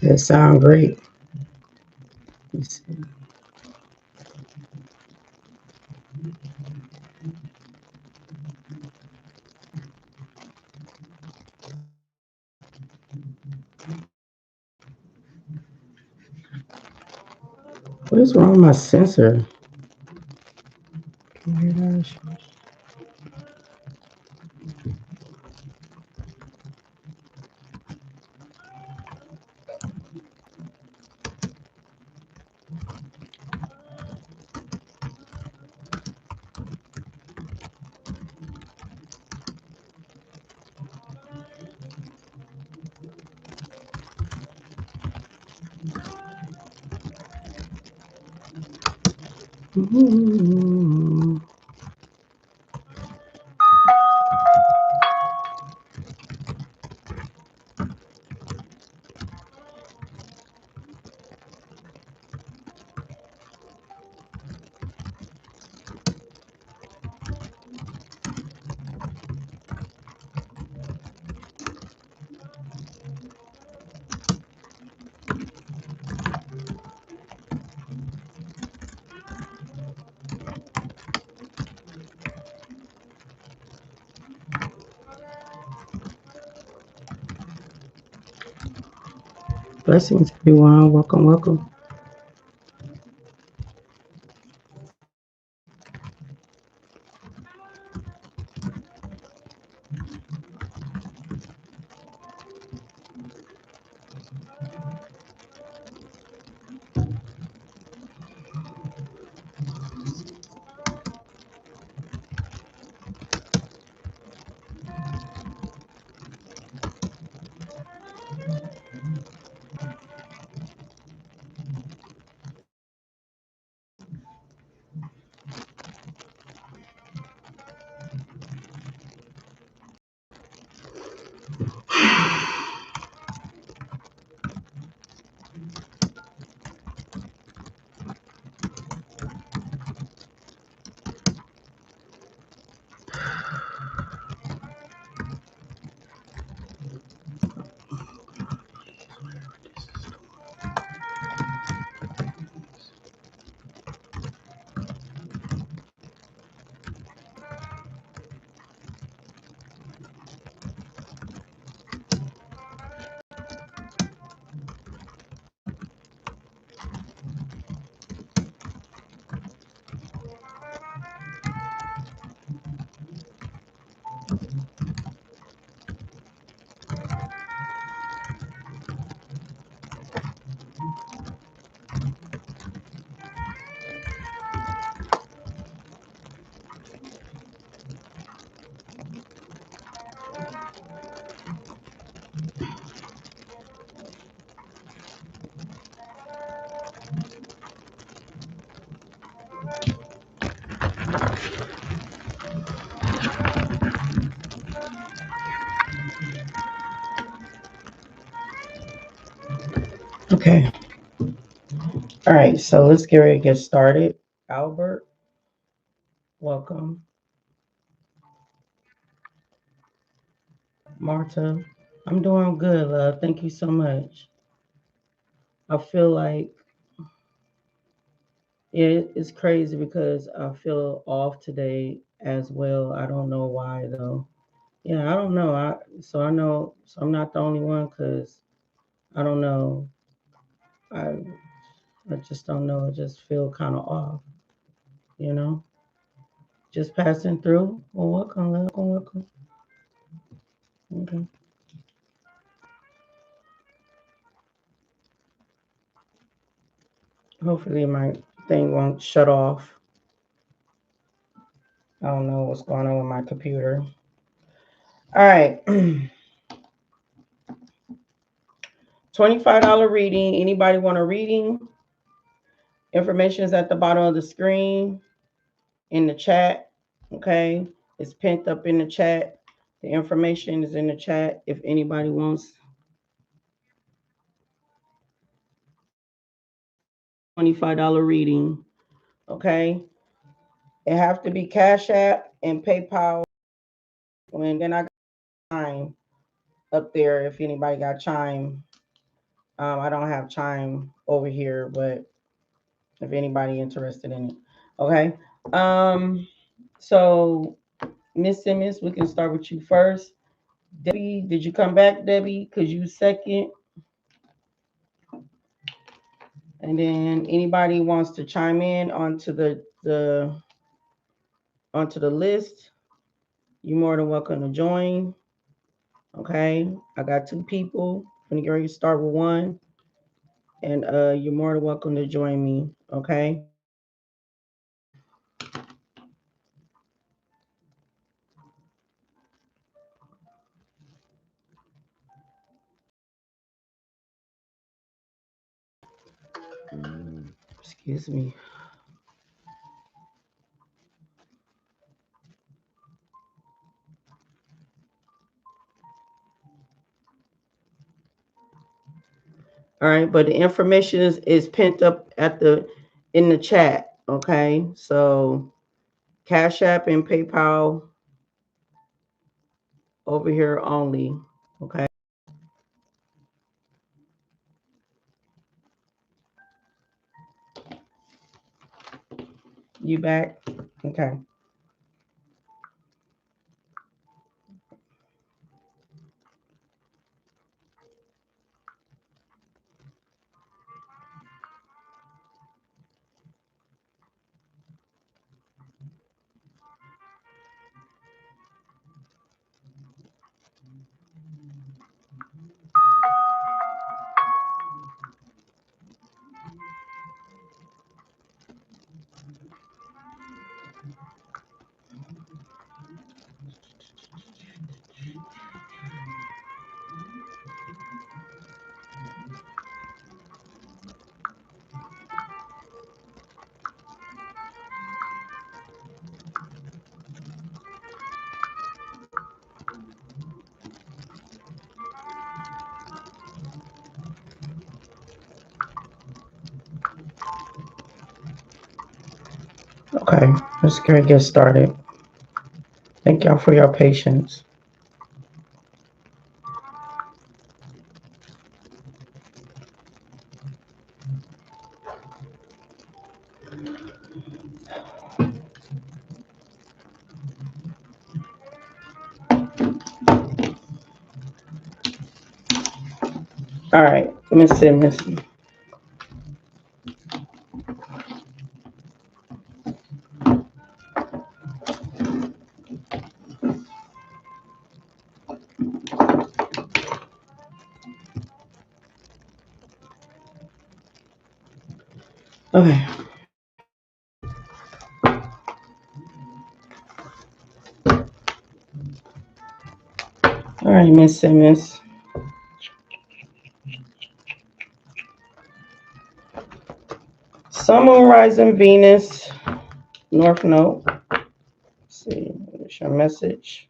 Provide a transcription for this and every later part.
That sound great. Let's see. What is wrong with my sensor? Can you hear that? Blessings, everyone. Welcome, welcome. Okay. All right. So let's get ready to get started. Albert, welcome. Marta, I'm doing good, love. Thank you so much. I feel like it's crazy because I feel off today as well. I don't know why though. Yeah, I don't know. I know so I'm not the only one because I don't know. I I just don't know. I just feel kind of off. You know, just passing through. Well, welcome, welcome, welcome. Okay. Hopefully my thing won't shut off. I don't know what's going on with my computer. All right. $25 reading. Anybody want a reading? Information is at the bottom of the screen in the chat. Okay. It's pinned up in the chat. The information is in the chat if anybody wants $25 reading. Okay. It have to be Cash App and PayPal. And then I got Chime up there if anybody got Chime. I don't have Chime over here, but if anybody interested in it, okay. Um, so Miss Simmons, we can start with you first. Debbie, did you come back, Debbie? Cause you second, and then anybody wants to chime in onto the onto the list, you're more than welcome to join. Okay, I got two people. I'm gonna get ready to start with one, and you're more than welcome to join me. Okay. Excuse me. All right, but the information is pinned up at the in the chat. Okay, so Cash App and PayPal over here only. Okay, you back? Okay. Okay, let's get started. Thank y'all for your patience. All right, Miss Simmons. Okay. All right, Miss Simmons. Sun, Moon, Rising, Venus, North Node. Let's see, what's your message?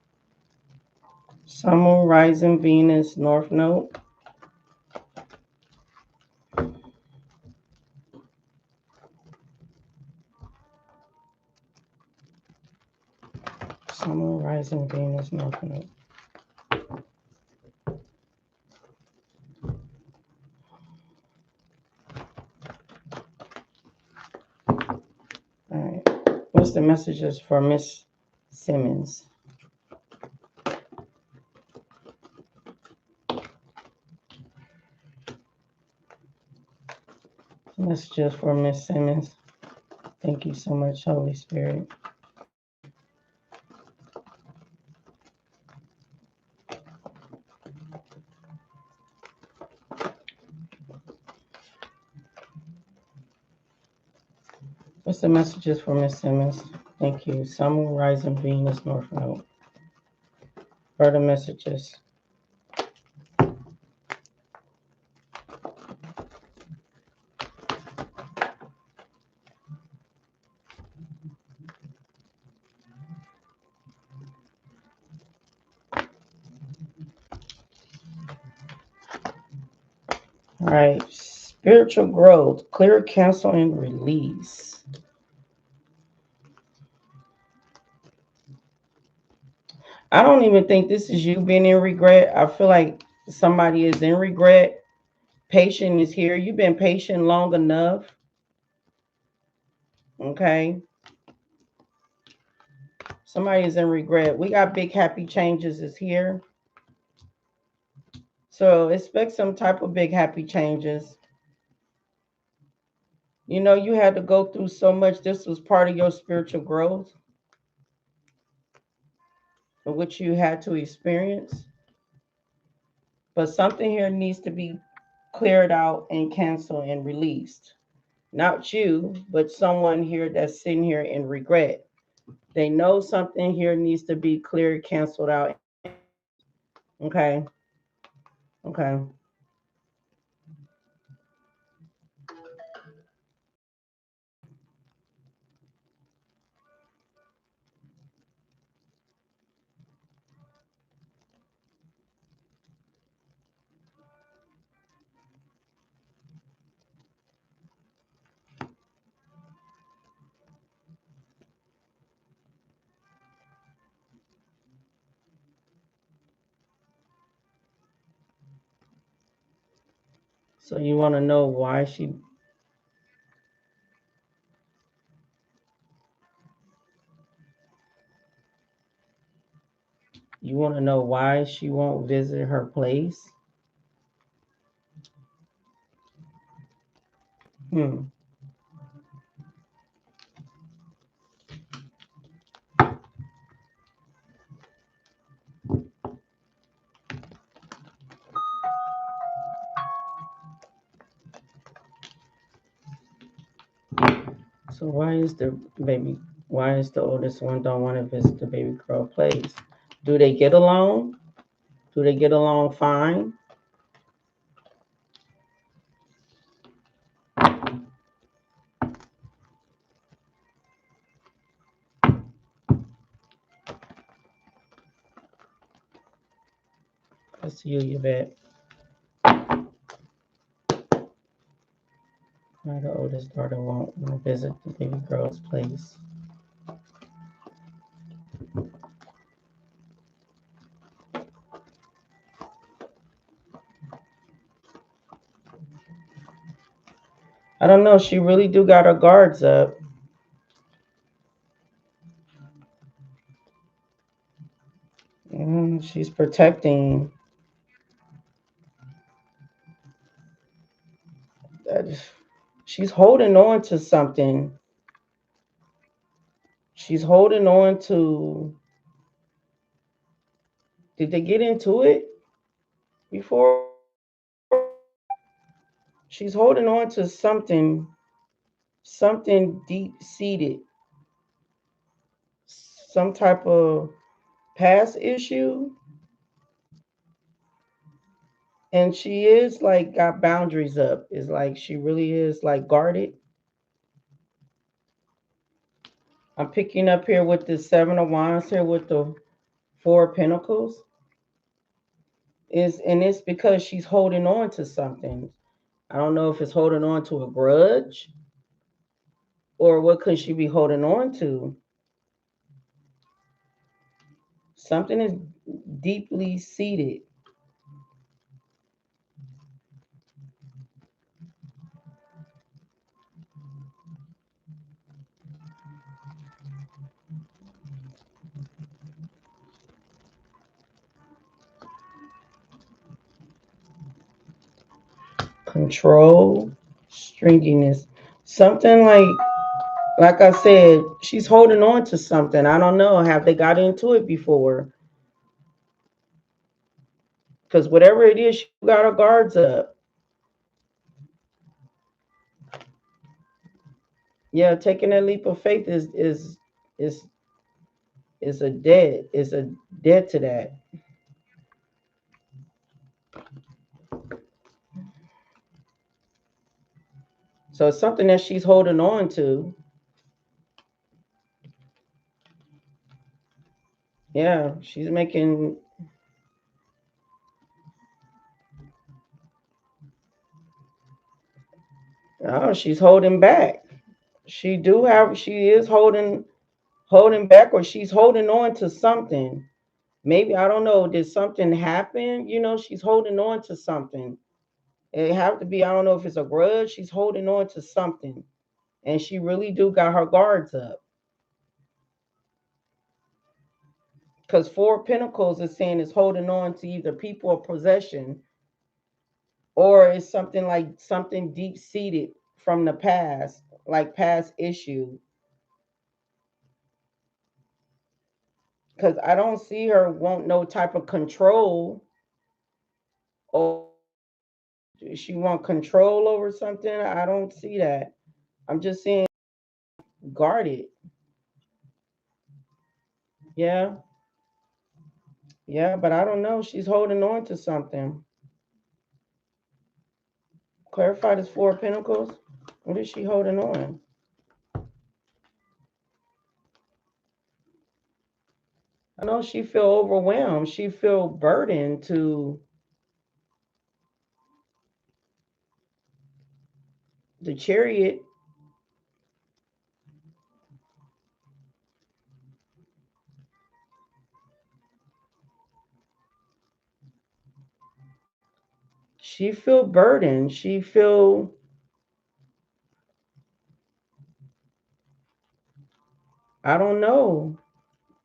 Sun, Moon, Rising, Venus, North Node. Sun, Moon, Rising, Venus, North Node. All right. What's the messages for Miss Simmons? Messages for Miss Simmons. Thank you so much, Holy Spirit. What's the messages for Miss Simmons? Thank you. Sun, Moon, Rising, Venus, North Node. Further messages. All right. Spiritual growth, clear, cancel, and release. I don't even think this is you being in regret. I feel like somebody is in regret Patient is here. You've been patient long enough. Okay. Somebody is in regret. We got big happy changes is here. So expect some type of big happy changes. You know, you had to go through so much. This was part of your spiritual growth, which you had to experience. But something here needs to be cleared out and canceled and released. Not you, but someone here that's sitting here in regret. They know something here needs to be cleared, canceled out. Okay. Okay. So you want to know why you want to know why she won't visit her place? Hmm. So why is the oldest one don't want to visit the baby girl place? Do they get along? Do they get along fine? I see you bet. Why the oldest daughter won't want to visit the baby girl's place? I don't know. She really do got her guards up. She's protecting. That she's holding on to something. She's holding on to. Did they get into it before? She's holding on to something deep seated, some type of past issue, and she is like got boundaries up. It's like she really is like guarded. I'm picking up here with the Seven of Wands here with the Four of Pentacles. Is and it's because she's holding on to something. I don't know if it's holding on to a grudge or what could she be holding on to? Something is deeply seated. Control, stringiness. Something like I said, she's holding on to something. I don't know. Have they got into it before? Because whatever it is, she got her guards up. Yeah, taking that leap of faith is is a debt to that. So it's something that she's holding on to. Yeah, she's making. Oh, she's holding back. She is holding back, or she's holding on to something. Maybe I don't know. Did something happen? You know, she's holding on to something. It have to be, I don't know if it's a grudge. She's holding on to something. And she really do got her guards up. Because Four of Pentacles is saying it's holding on to either people or possession, or it's something like something deep seated from the past, like past issue. Because I don't see her want no type of control, or she want control over something. I don't see that. I'm just seeing guarded. Yeah, yeah, but I don't know. She's holding on to something. Clarify this Four of Pentacles. What is she holding on? I know she feel overwhelmed. She feel burdened to the Chariot. She feel burdened. She feel, I don't know.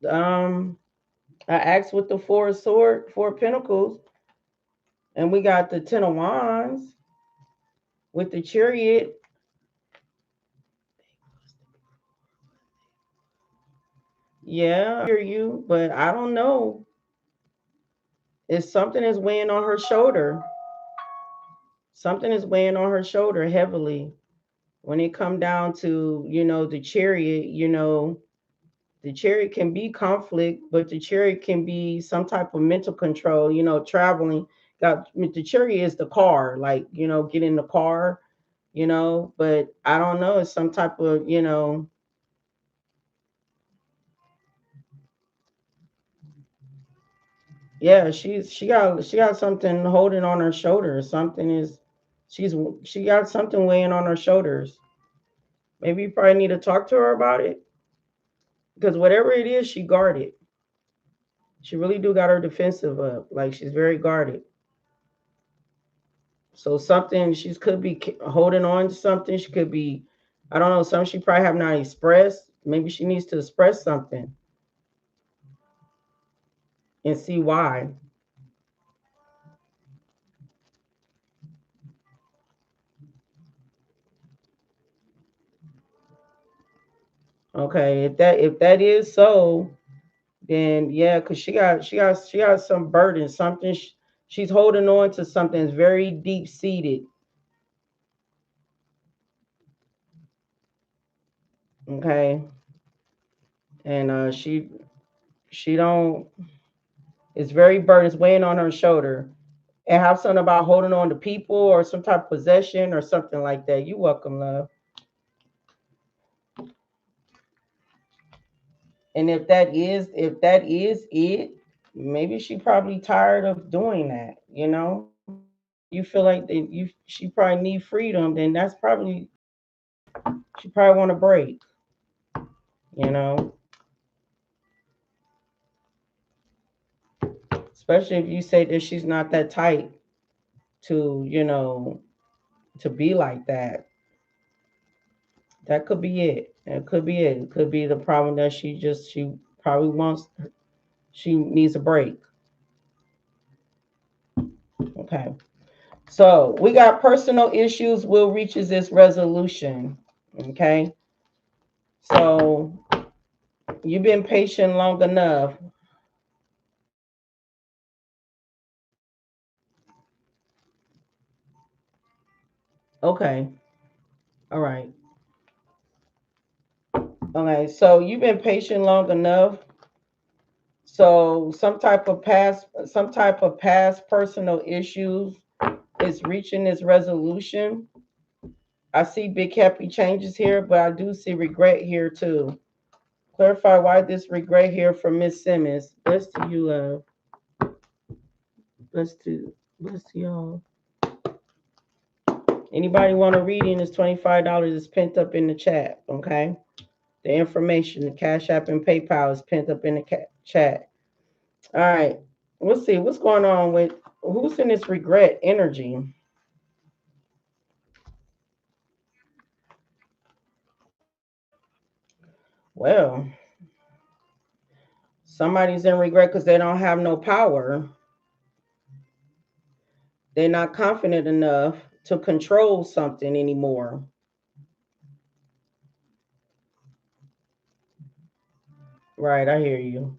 Um, I asked with the Four of Pentacles, and we got the Ten of Wands with the Chariot. Yeah, I hear you, but I don't know. It's something is weighing on her shoulder. Something is weighing on her shoulder heavily. When it come down to, the Chariot, the Chariot can be conflict, but the Chariot can be some type of mental control, traveling. Got the Chariot is the car, like, get in the car, but I don't know, it's some type of, yeah, she got something holding on her shoulders. Something is she got something weighing on her shoulders. Maybe you probably need to talk to her about it. Because whatever it is, she guarded. She really do got her defensive up. Like she's very guarded. So something she could be holding on to something. She could be, I don't know, something she probably have not expressed. Maybe she needs to express something and see why. Okay, if that is so, then yeah, because she got some burden, something she's holding on to something that's very deep seated. Okay, and she don't. It's very burden. It's weighing on her shoulder. And have something about holding on to people or some type of possession or something like that. You welcome, love. And if that is it, maybe she probably tired of doing that. You feel like that she probably need freedom. Then that's probably she probably want to break. You know, especially if you say that she's not that tight to to be like that. That could be it. It could be it. It could be the problem that she probably wants. She needs a break. Okay. So we got personal issues will reaches this resolution. Okay. So you've been patient long enough. Okay. All right. Okay. So you've been patient long enough. So some type of past personal issues is reaching this resolution. I see big happy changes here, but I do see regret here too. Clarify why this regret here from Miss Simmons. Bless to you, love. Bless to y'all. Anybody want a reading? It's $25. It's pent up in the chat. Okay. The information, the Cash App and PayPal is pent up in the chat. All right. We'll see what's going on with who's in this regret energy. Well, somebody's in regret because they don't have no power. They're not confident enough to control something anymore. Right, I hear you.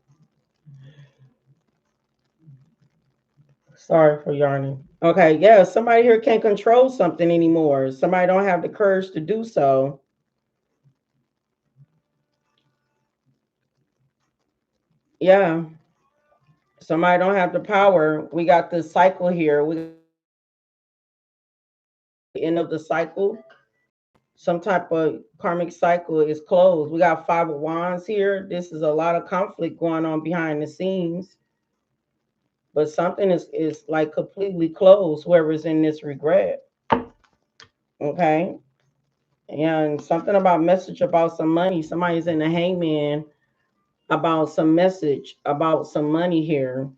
Sorry for yarning. Okay, yeah, somebody here can't control something anymore. Somebody don't have the courage to do so. Yeah, somebody don't have the power. We got this cycle here. We end of the cycle. Some type of karmic cycle is closed. We got five of wands here. This is a lot of conflict going on behind the scenes, but something is like completely closed. Whoever's in this regret, okay, and something about message about some money. Somebody's in the hangman about some message about some money here.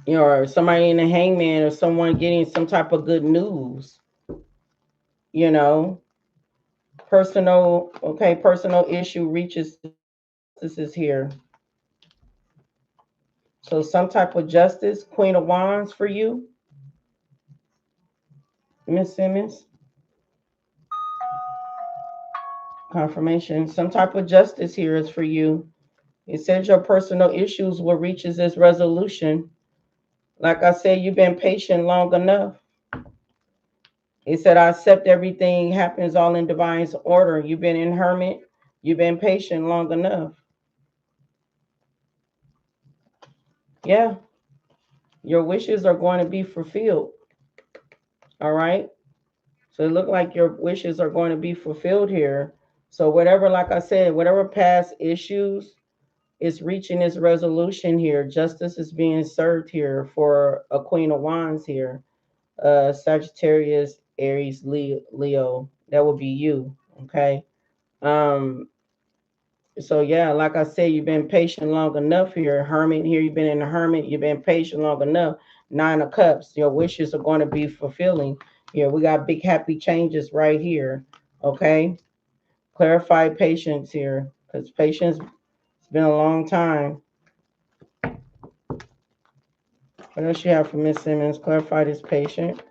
You know, or somebody in the hangman or someone getting some type of good news, you know, personal, okay, personal issue reaches, this is here. So some type of justice, Queen of Wands for you, Miss Simmons. Confirmation. Some type of justice here is for you. It says your personal issues will reach this resolution. Like I said, you've been patient long enough. It said, I accept everything happens all in divine order. You've been in hermit. You've been patient long enough. Yeah, your wishes are going to be fulfilled. All right. So it looked like your wishes are going to be fulfilled here. So whatever, like I said, whatever past issues is reaching its resolution here. Justice is being served here for a Queen of Wands here. Sagittarius, Aries, Leo. That would be you. Okay. Um, so yeah, like I said, you've been patient long enough here. Hermit here, you've been in the hermit, you've been patient long enough. Nine of Cups, your wishes are going to be fulfilling. Here, we got big happy changes right here. Okay. Clarify patience here. Because patience, it's been a long time. What else you have for Miss Simmons? Clarify this patient.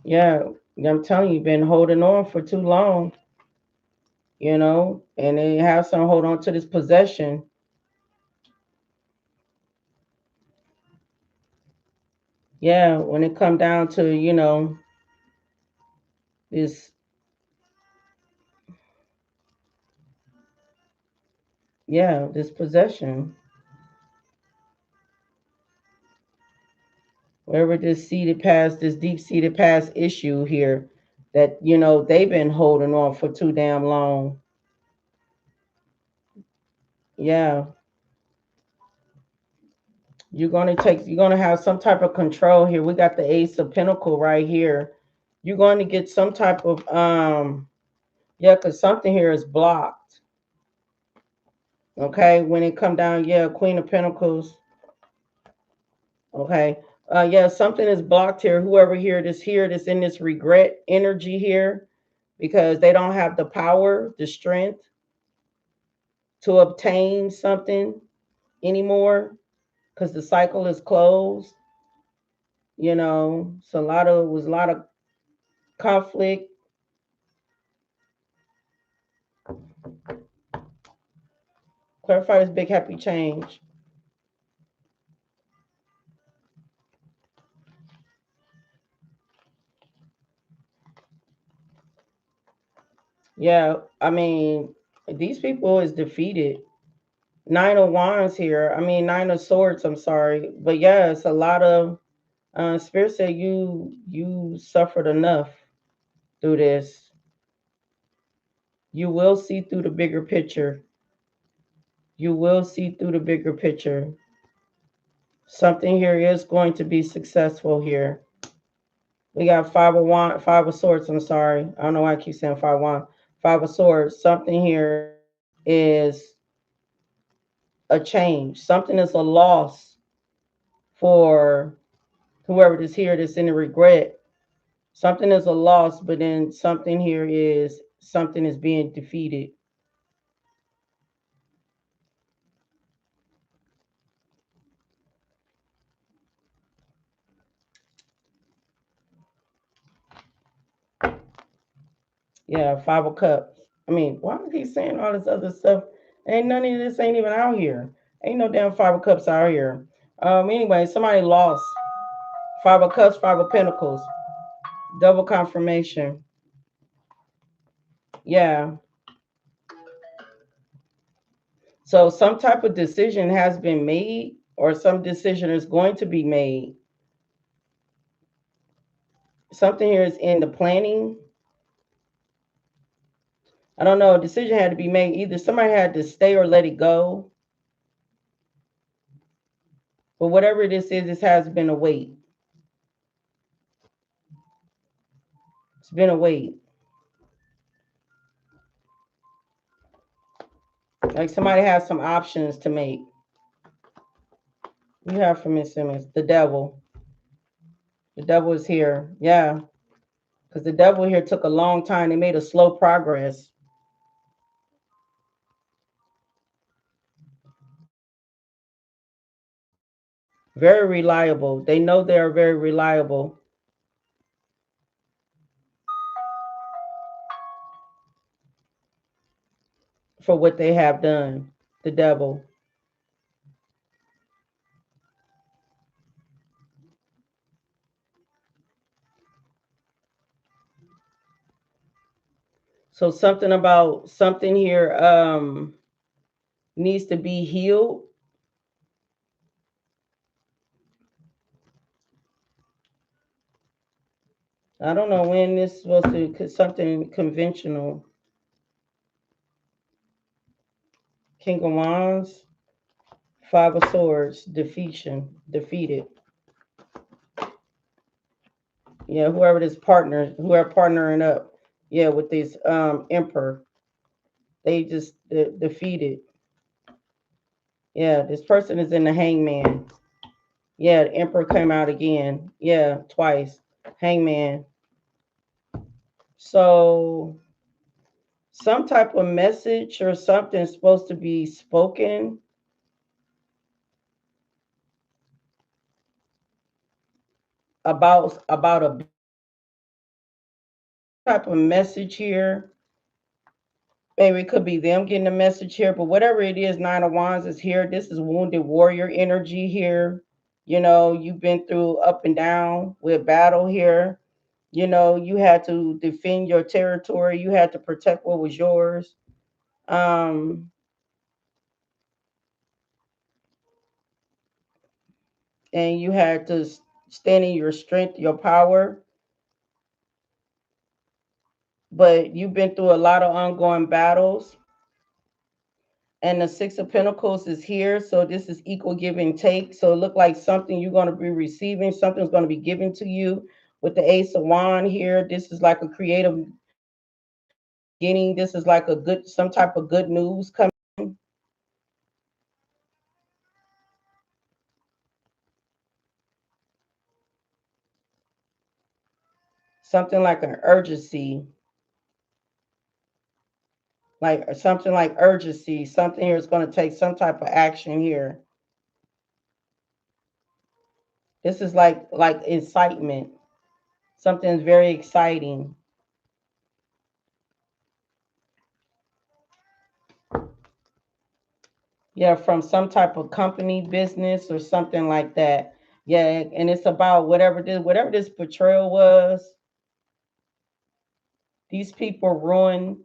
Yeah, I'm telling you, you've been holding on for too long, and they have some hold on to this possession. Yeah, when it come down to, this, yeah, this possession, wherever this seated past, this deep seated past issue here that, they've been holding on for too damn long. Yeah, you're gonna have some type of control here. We got the Ace of Pentacle right here. You're going to get some type of yeah, because something here is blocked. Okay, when it come down, yeah, Queen of Pentacles. Okay, yeah, something is blocked here. Whoever here, that's in this regret energy here, because they don't have the power, the strength to obtain something anymore, because the cycle is closed. So was a lot of conflict. Clarify this big happy change. Yeah, I mean, these people is defeated. Nine of Wands here. I mean, Nine of Swords. I'm sorry, but yeah, it's a lot of Spirit said you suffered enough through this. You will see through the bigger picture. You will see through the bigger picture. Something here is going to be successful here. We got Five of Swords. I'm sorry. I don't know why I keep saying Five of Swords. Something here is a change. Something is a loss for whoever is here that's in the regret. Something is a loss, but then something here is something is being defeated. Yeah, Five of Cups. I mean, why is he saying all this other stuff? Ain't none of this ain't even out here. Ain't no damn Five of Cups out here. Anyway, somebody lost. Five of Cups, Five of Pentacles. Double confirmation. Yeah. So some type of decision has been made, or some decision is going to be made. Something here is in the planning. I don't know. A decision had to be made. Either somebody had to stay or let it go. But whatever this is, this has been a wait. It's been a wait. Like somebody has some options to make. You have from Miss Simmons, the devil. The devil is here. Yeah. Because the devil here took a long time. They made a slow progress. Very reliable. They know they are very reliable for what they have done. The devil. So something about something here needs to be healed. I don't know when this is supposed to something conventional. King of Wands, Five of Swords, defeated. Yeah, whoever this partner, whoever partnering up, yeah, with this emperor, they just defeated. Yeah, this person is in the hangman. Yeah, the emperor came out again. Yeah, twice. Hangman. So some type of message or something is supposed to be spoken about a type of message here. Maybe it could be them getting a message here, but whatever it is, Nine of Wands is here. This is wounded warrior energy here. You know, you've been through up and down with battle here. You know, you had to defend your territory. You had to protect what was yours. Um, and you had to stand in your strength, your power. But you've been through a lot of ongoing battles. And the Six of Pentacles is here. So this is equal give and take. So it look like something you're going to be receiving. Something's going to be given to you with the Ace of Wand here. This is like a creative beginning. This is like a good, some type of good news coming. Something like an urgency, like something like urgency. Something here is going to take some type of action here. This is like incitement. Something's very exciting. Yeah, from some type of company, business, or something like that. Yeah, and it's about whatever this betrayal was. These people ruined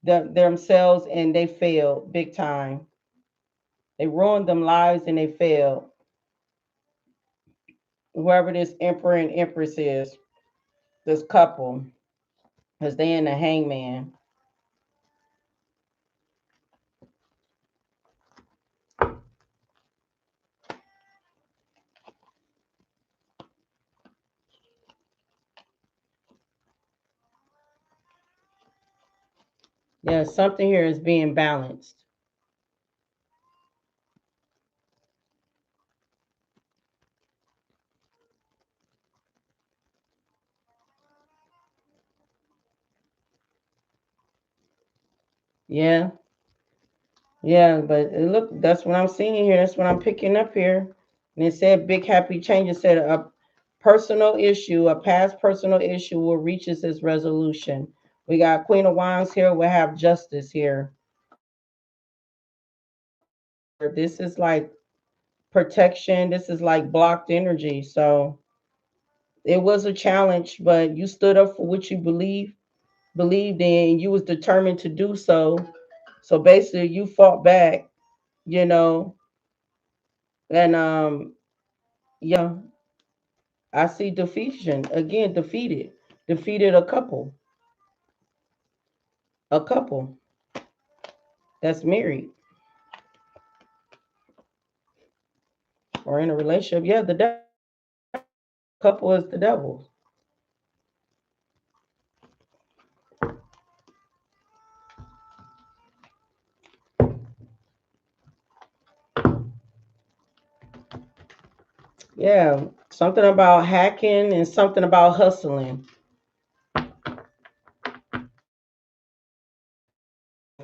themselves and they failed big time. They ruined them lives and they failed. Whoever this emperor and empress is, this couple, because they in the hangman. Yeah, something here is being balanced. Yeah. Yeah, but look, that's what I'm seeing here. That's what I'm picking up here. And it said big happy change. It said a personal issue, a past personal issue will reach its resolution. We got Queen of Wands here. We'll have justice here. This is like protection. This is like blocked energy. So it was a challenge, but you stood up for what you believed in. You was determined to do so. So basically you fought back, you know, and yeah, I see defeation again, defeated a couple that's married or in a relationship. Yeah, the couple is the devil. Yeah, something about hacking and something about hustling.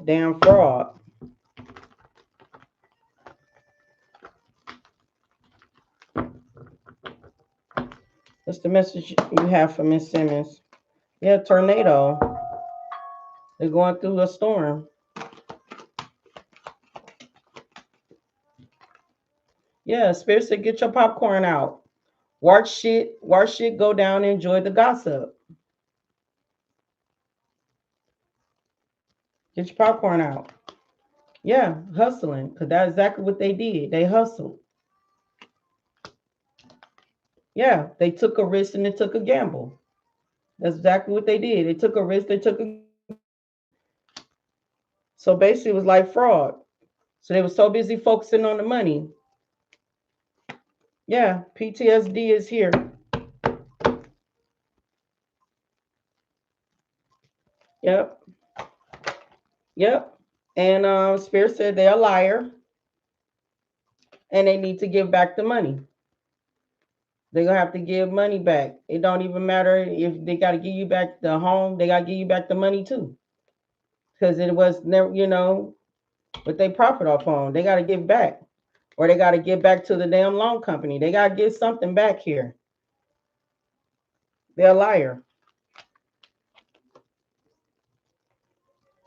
Damn fraud. What's the message you have for Miss Simmons? Yeah, tornado. They're going through a storm. Yeah, Spirit said, get your popcorn out. Watch shit go down and enjoy the gossip. Get your popcorn out. Yeah, hustling, because that's exactly what they did. They hustled. Yeah, they took a risk and they took a gamble. That's exactly what they did. They took a risk, they took a so basically it was like fraud. So they were so busy focusing on the money. Yeah, PTSD is here. Yep, yep. And Spirit said they're a liar and they need to give back the money. They're gonna have to give money back. It don't even matter if they gotta give you back the home, they gotta give you back the money too. Because it was never, what they profit off on. They gotta give back. Or they gotta give back to the damn loan company. They gotta get something back here. They're a liar.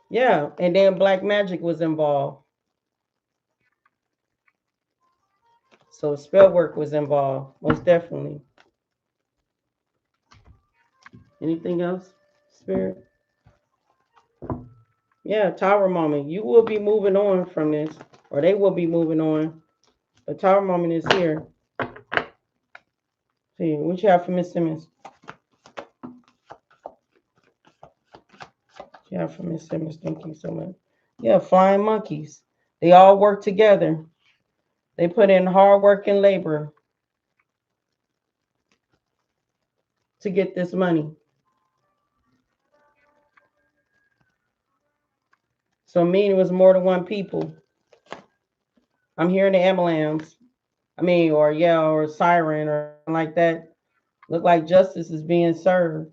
Yeah. And then black magic was involved. So spell work was involved, most definitely. Anything else, Spirit? Yeah, Tower Moment. You will be moving on from this, or they will be moving on. The Tower Moment is here. See, what you have for Miss Simmons? What you have for Miss Simmons? Thank you so much. Yeah, flying monkeys. They all work together. They put in hard work and labor to get this money. So mean it was more than one people. I'm hearing the ambulance. I mean, or yeah, or siren or like that. Look like justice is being served.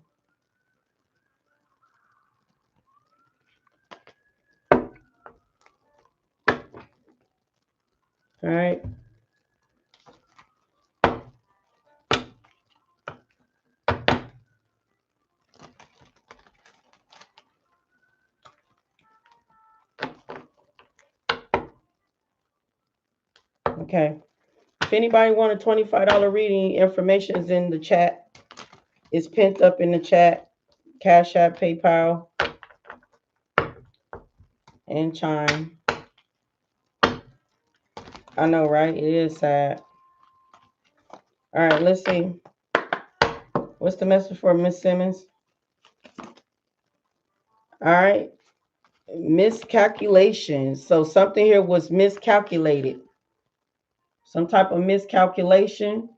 All right. Okay. If anybody want a $25 reading, information is in the chat. It's pinned up in the chat. Cash App, PayPal, and Chime. I know, right? It is sad. All right, let's see. What's the message for Miss Simmons? All right. Miscalculation. So something here was miscalculated. Some type of miscalculation.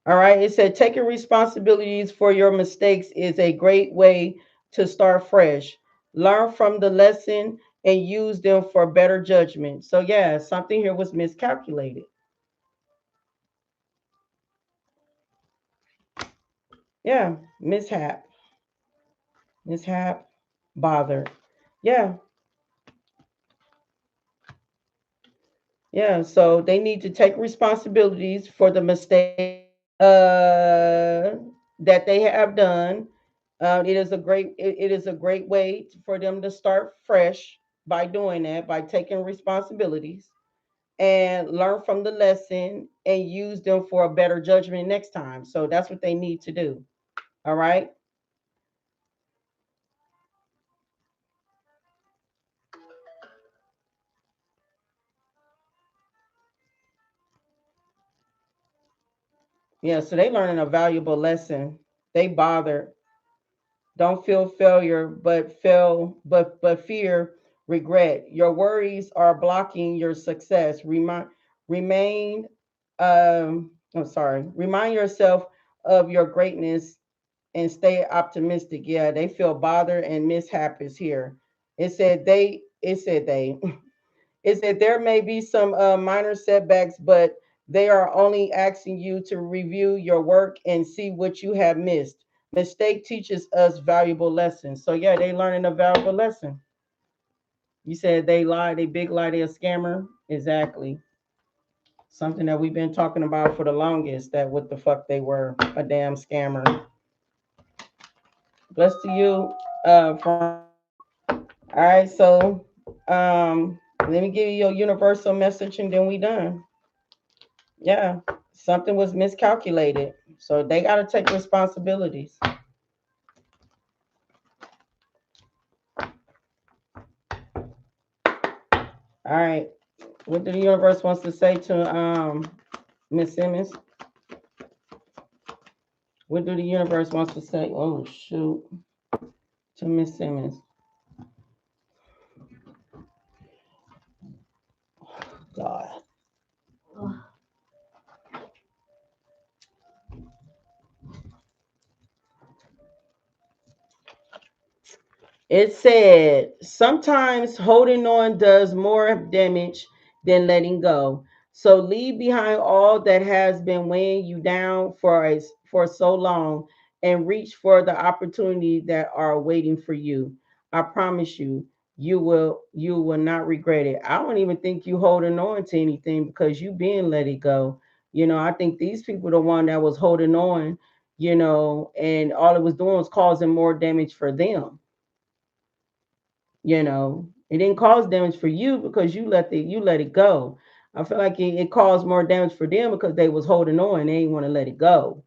All right. It said taking responsibilities for your mistakes is a great way to start fresh. Learn from the lesson and use them for better judgment. So, yeah, something here was miscalculated. Yeah, mishap, bothered. Yeah. Yeah, so they need to take responsibilities for the mistakes that they have done. It is a great way for them to start fresh by doing that, by taking responsibilities and learn from the lesson and use them for a better judgment next time. So that's what they need to do. All right. Yeah, so they learning a valuable lesson. They bothered. Don't feel failure, but fear regret. Your worries are blocking your success. Remain I'm sorry. Remind yourself of your greatness and stay optimistic. Yeah, they feel bothered and mishap is here. It said they It said there may be some minor setbacks, but they are only asking you to review your work and see what you have missed. Mistake teaches us valuable lessons. So yeah, they learning a valuable lesson. You said they lie, they big lie, they a scammer. Exactly. Something that we've been talking about for the longest. That what the fuck they were, a damn scammer. Bless to you, Frank. All right, so let me give you your universal message and then we done. Yeah, something was miscalculated. So they got to take responsibilities. All right. What do the universe wants to say to Miss Simmons? What do the universe wants to say? Oh shoot, to Miss Simmons. God. It said sometimes holding on does more damage than letting go. So leave behind all that has been weighing you down for so long and reach for the opportunity that are waiting for you. I promise you, you will not regret it. I don't even think you holding on to anything because you being let it go. I think these people the one that was holding on, and all it was doing was causing more damage for them. It didn't cause damage for you because you let it go. I feel like it caused more damage for them because they was holding on, they didn't want to let it go.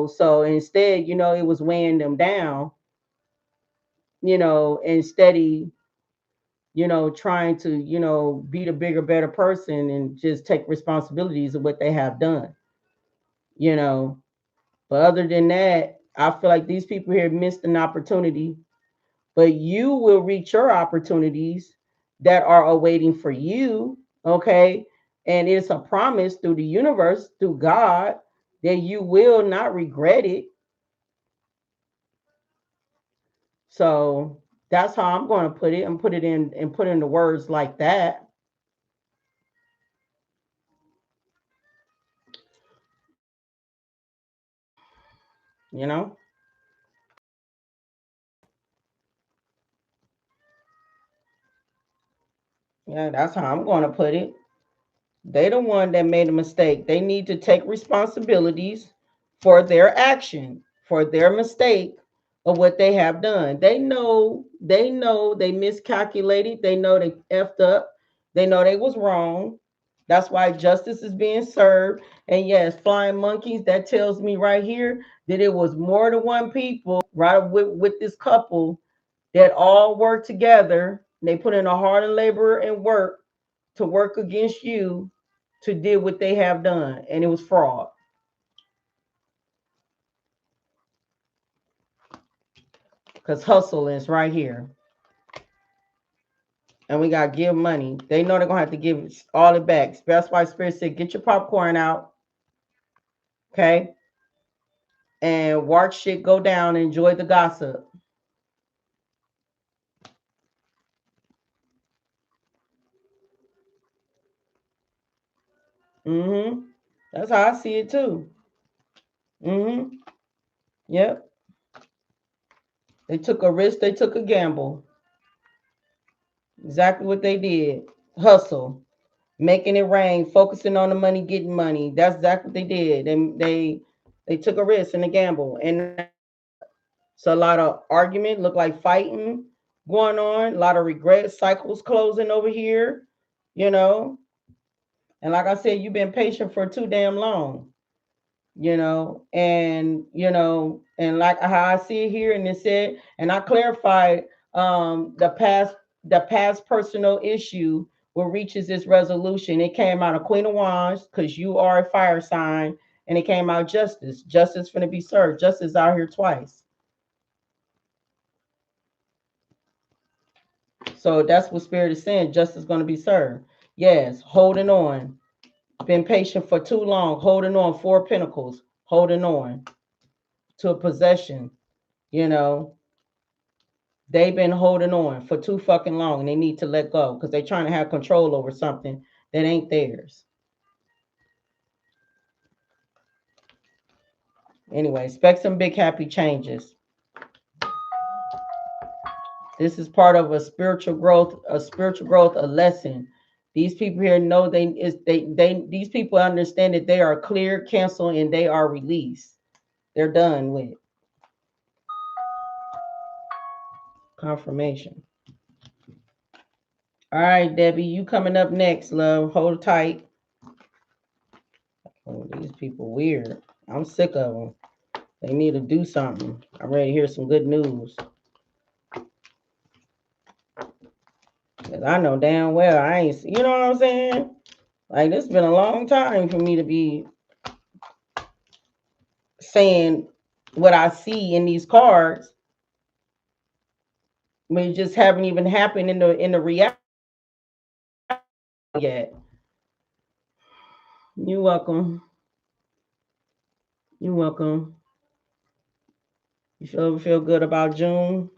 So instead, it was weighing them down, instead of trying to be the bigger better person and just take responsibilities of what they have done. you know but other than that, I feel like these people here missed an opportunity, but you will reach your opportunities that are awaiting for you. Okay. And it's a promise through the universe, through God, that you will not regret it. So that's how I'm going to put it and put it in and put in the words like that. You know, yeah, that's how I'm going to put it. They the one that made a mistake. They need to take responsibilities for their action, for their mistake of what they have done. They know they miscalculated. They know they effed up. They know they was wrong. That's why justice is being served. And yes, flying monkeys, that tells me right here that it was more than one people, right, with this couple that all worked together. They put in a hard labor and work to work against you to do what they have done, and it was fraud. Because hustle is right here, and we gotta give money. They know they're gonna have to give all it back. That's why Spirit said, "Get your popcorn out, okay, and watch shit go down. And enjoy the gossip." That's how I see it too. Yep. They took a risk. They took a gamble. Exactly what they did. Hustle. making it rain, focusing on the money, getting money. That's exactly what they did. And they took a risk and a gamble. And so a lot of argument, look like fighting going on, a lot of regret, cycles closing over here, you know. And like I said, you've been patient for too damn long, and like how I see it here, and it said, and I clarified the past personal issue will reaches its resolution. It came out of Queen of Wands because you are a fire sign, and it came out justice. Justice finna be served. Justice out here twice. So that's what Spirit is saying. Justice is going to be served. Yes, holding on. Been patient for too long. Holding on. Four Pentacles. Holding on to a possession. You know, they've been holding on for too fucking long, and they need to let go because they're trying to have control over something that ain't theirs. Anyway, expect some big happy changes. This is part of a spiritual growth, a lesson. These people here know these people understand that they are clear, canceled, and they are released. They're done with. Confirmation. All right, Debbie, you coming up next, love. Hold tight. Oh, these people weird. I'm sick of them. They need to do something. I'm ready to hear some good news. Cause I know damn well I ain't, you know what I'm saying? Like, this has been a long time for me to be saying what I see in these cards, but it just haven't even happened in the reality yet. You're welcome. You're welcome. You feel good about June?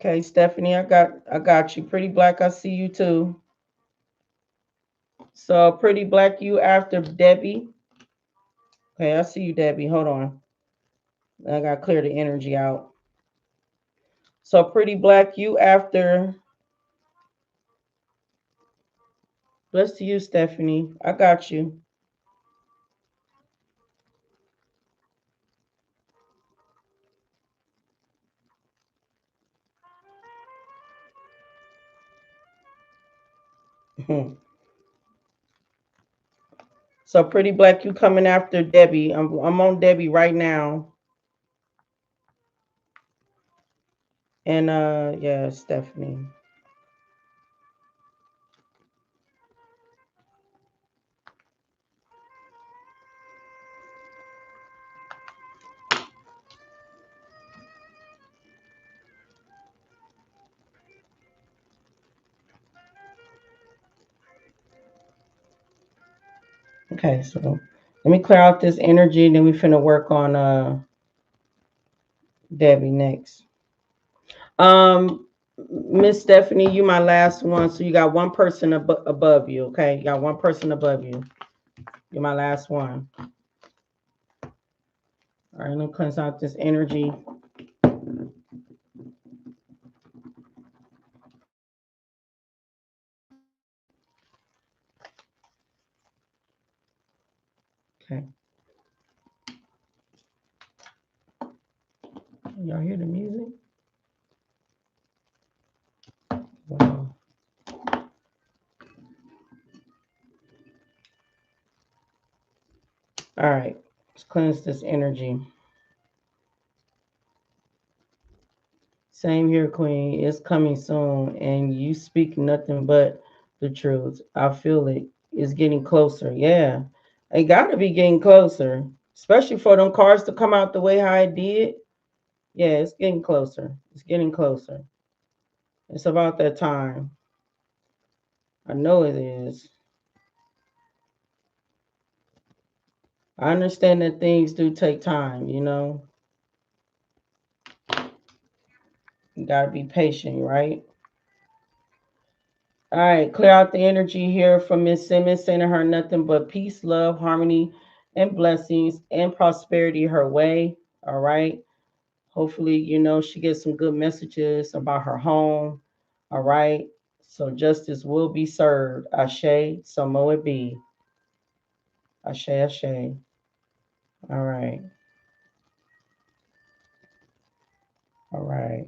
Okay, Stephanie, I got you. Pretty Black, I see you too. So Pretty Black, you after Debbie. Okay, I see you, Debbie. Hold on. I gotta clear the energy out. So Pretty Black, you after. Bless to you, Stephanie. I got you. So Pretty Black, you coming after Debbie. I'm on Debbie right now. And yeah, Stephanie. Okay, so let me clear out this energy, and then we finna work on Debbie next. Miss Stephanie, you my last one. So you got one person above you, okay? You got one person above you. You're my last one. All right, let me cleanse out this energy. Okay. Y'all hear the music? Wow. All right, let's cleanse this energy. Same here, Queen. It's coming soon, and you speak nothing but the truth. I feel it. It's getting closer. Yeah, it got to be getting closer, especially for them cards to come out the way how it did. Yeah, it's getting closer. It's getting closer. It's about that time. I know it is. I understand that things do take time, you know. You gotta be patient, right? All right, clear out the energy here from Miss Simmons, sending her nothing but peace, love, harmony, and blessings and prosperity her way. All right. Hopefully, she gets some good messages about her home. All right. So justice will be served. Ashe, so mo it be. Ashe, ashe. All right. All right.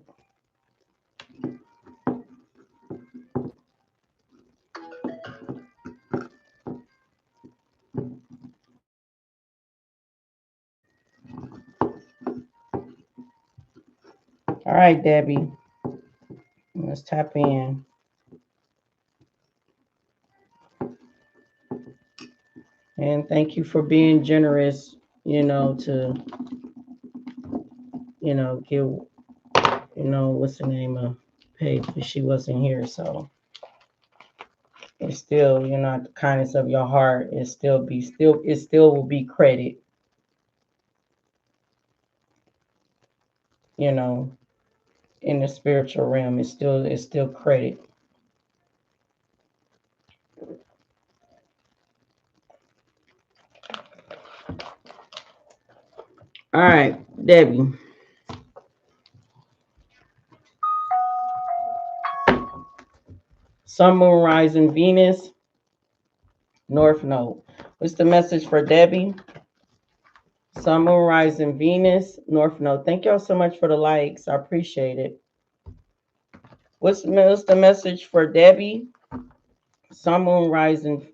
All right, Debbie. Let's tap in. And thank you for being generous, to, give, what's the name of page, but she wasn't here. So it's still, at the kindness of your heart, it still will be credit, you know, in the spiritual realm. It's still credit. All right, Debbie. Sun, Moon, Rising, Venus, North Node. What's the message for Debbie? Sun, Moon, Rising, Venus, North Node. Thank y'all so much for the likes. I appreciate it. What's the message for Debbie? Sun, Moon, Rising,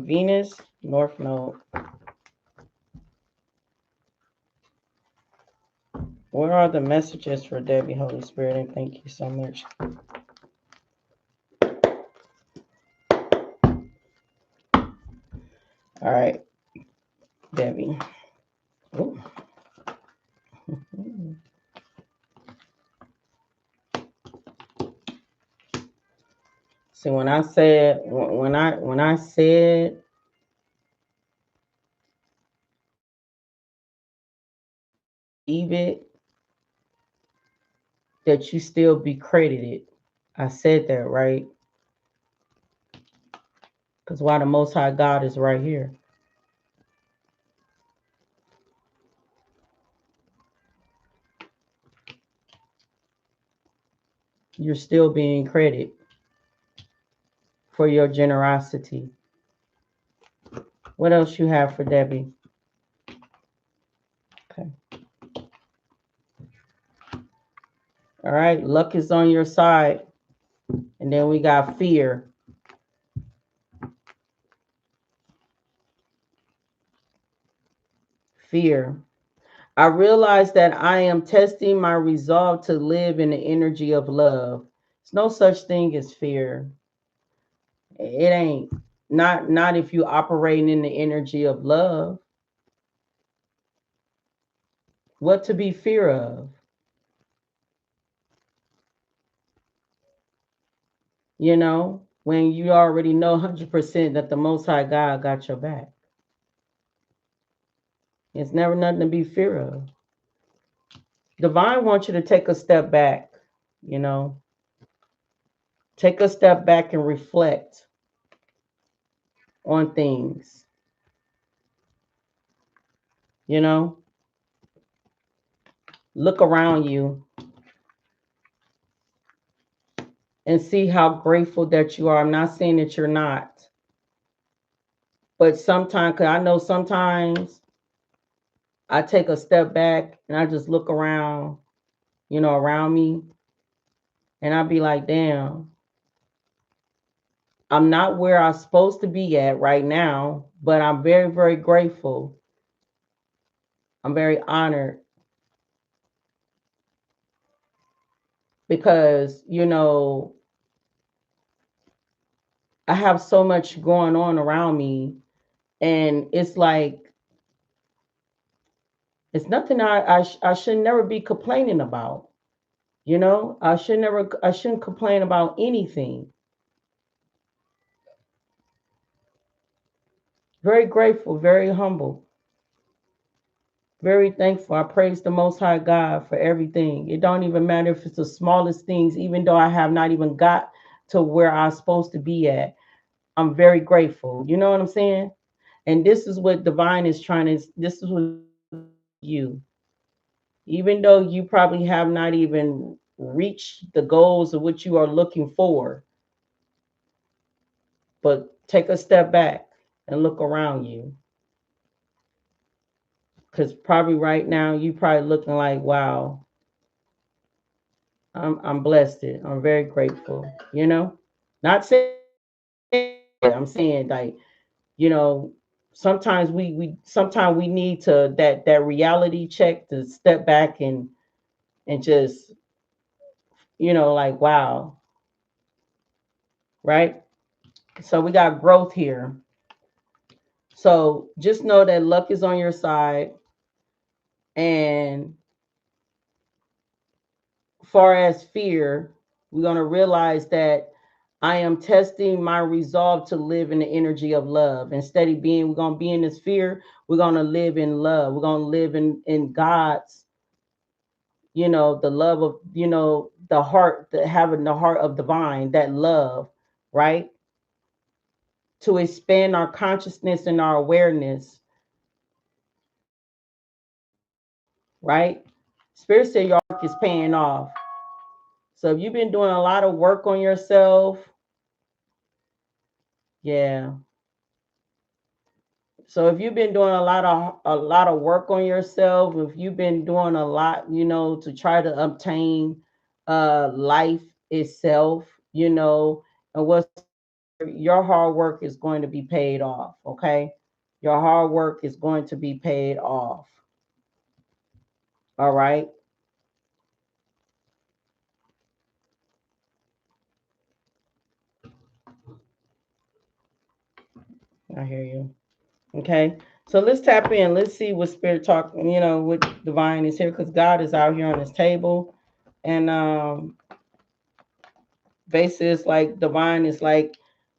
Venus, North Node. What are the messages for Debbie, Holy Spirit? And thank you so much. All right, Debbie. Ooh. See, when I said even that you still be credited, I said that right, because why the Most High God is right here. You're still being credited for your generosity. What else you have for Debbie? Okay. All right, luck is on your side. And then we got fear. Fear. I realize that I am testing my resolve to live in the energy of love. There's no such thing as fear. It ain't. Not if you operating in the energy of love. What to be fear of? When you already know 100% that the Most High God got your back. It's never nothing to be fear of. Divine wants you to take a step back, you know. Take a step back and reflect on things, you know. Look around you and see how grateful that you are. I'm not saying that you're not, but sometimes, because I know sometimes I take a step back and I just look around, around me, and I be like, damn, I'm not where I'm supposed to be at right now, but I'm very, very grateful. I'm very honored because, I have so much going on around me, and it's like, it's nothing I should never be complaining about. I shouldn't complain about anything. Very grateful, very humble. Very thankful. I praise the Most High God for everything. It don't even matter if it's the smallest things, even though I have not even got to where I'm supposed to be at. I'm very grateful. You know what I'm saying? And this is what divine is trying to, this is what you, even though you probably have not even reached the goals of what you are looking for, but take a step back and look around you. Because probably right now you probably looking like, wow, I'm blessed. I'm very grateful. Not saying I'm saying like, you know, sometimes sometimes we need to that reality check to step back and just, like, wow, right? So we got growth here. So just know that luck is on your side. And far as fear, we're going to realize that I am testing my resolve to live in the energy of love. Instead of being, we're going to be in this fear, we're going to live in love. We're going to live in God's, the love of, the heart, having the heart of divine, that love, right? To expand our consciousness and our awareness, right? Spirit said your work is paying off. So if you've been doing a lot of work on yourself, yeah. So if you've been doing a lot of work on yourself, if you've been doing a lot, to try to obtain life itself, and what's your hard work is going to be paid off, okay? Your hard work is going to be paid off. All right? I hear you. Okay. So let's tap in. Let's see what spirit talk, what divine is here, because God is out here on this table. And basically it's like divine is like,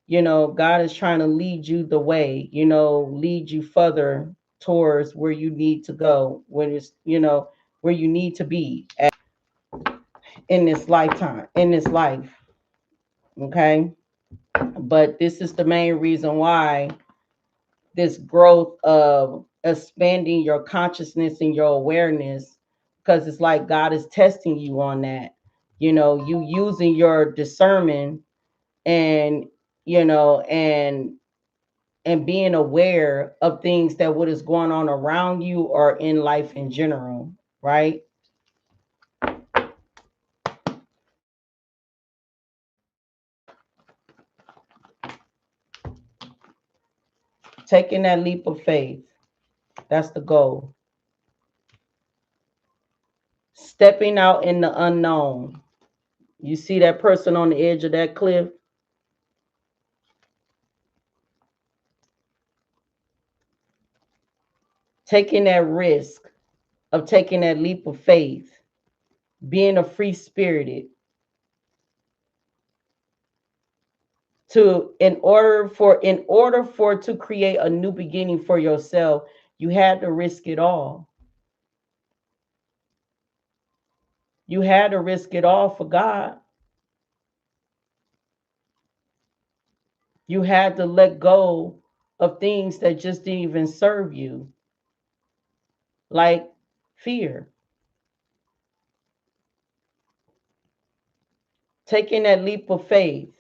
God is trying to lead you the way, lead you further towards where you need to go, where you need to be in this lifetime, in this life. Okay. But this is the main reason why this growth of expanding your consciousness and your awareness, because it's like God is testing you on that. You using your discernment and you know and and being aware of things that what is going on around you or in life in general, right? Taking that leap of faith, that's the goal. Stepping out in the unknown. You see that person on the edge of that cliff? Taking that risk of taking that leap of faith, being a free spirited, to in order for to create a new beginning for yourself, you had to risk it all. You had to risk it all for God. You had to let go of things that just didn't even serve you, like fear. Taking that leap of faith,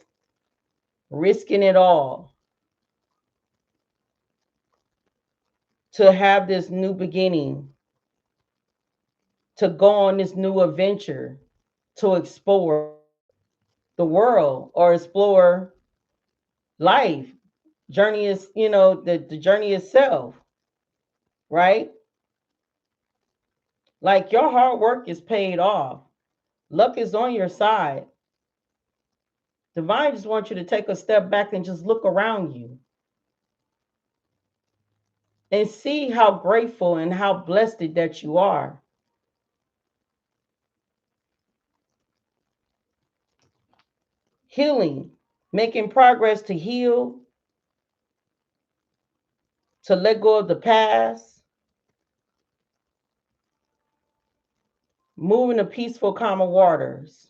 risking it all to have this new beginning, to go on this new adventure, to explore the world or explore life. Journey is, the journey itself, right? Like your hard work is paid off. Luck is on your side. Divine just wants you to take a step back and just look around you and see how grateful and how blessed that you are. Healing, making progress to heal, to let go of the past, moving to peaceful, calmer waters.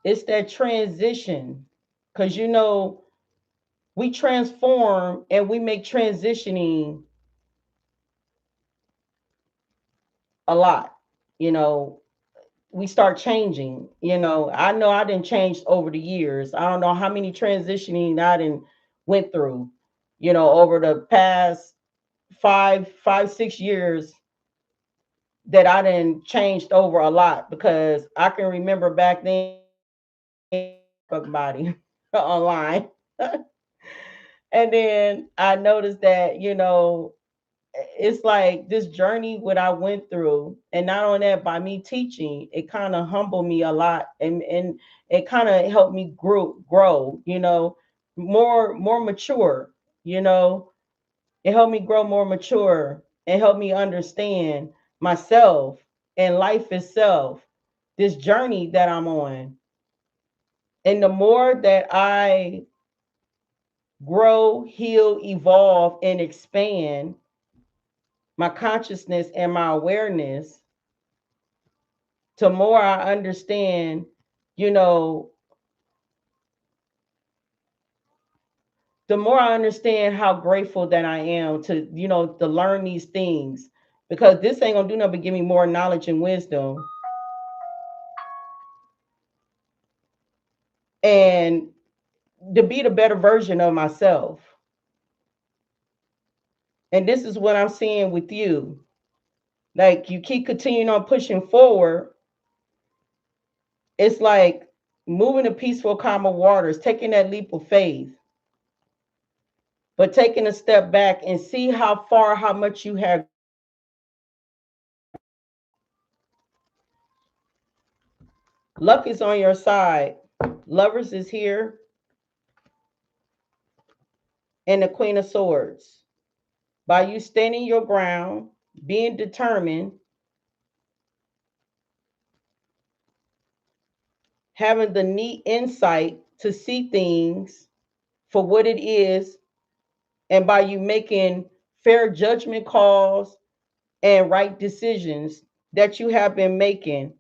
It's that transition. Because, we transform and we make transitioning a lot. You know, we start changing. I know I didn't change over the years. I don't know how many transitioning I didn't went through, over the past 6 years that I didn't changed over a lot because I can remember back then body online. And then I noticed that, it's like this journey what I went through, and not only that, by me teaching, it kind of humbled me a lot, and it kind of helped me grow, more mature, you know. It helped me grow more mature and helped me understand myself and life itself, this journey that I'm on. And the more that I grow, heal, evolve, and expand my consciousness and my awareness, the more I understand, you know, the more I understand how grateful that I am to, to learn these things, because this ain't gonna do nothing but give me more knowledge and wisdom and to be the better version of myself. And this is what I'm seeing with you. Like you keep continuing on pushing forward. It's like moving to peaceful, calmer waters, taking that leap of faith, but taking a step back and see how much you have. Luck is on your side. Lovers is here, and the Queen of Swords. By you standing your ground, being determined, having the neat insight to see things for what it is, and by you making fair judgment calls and right decisions that you have been making,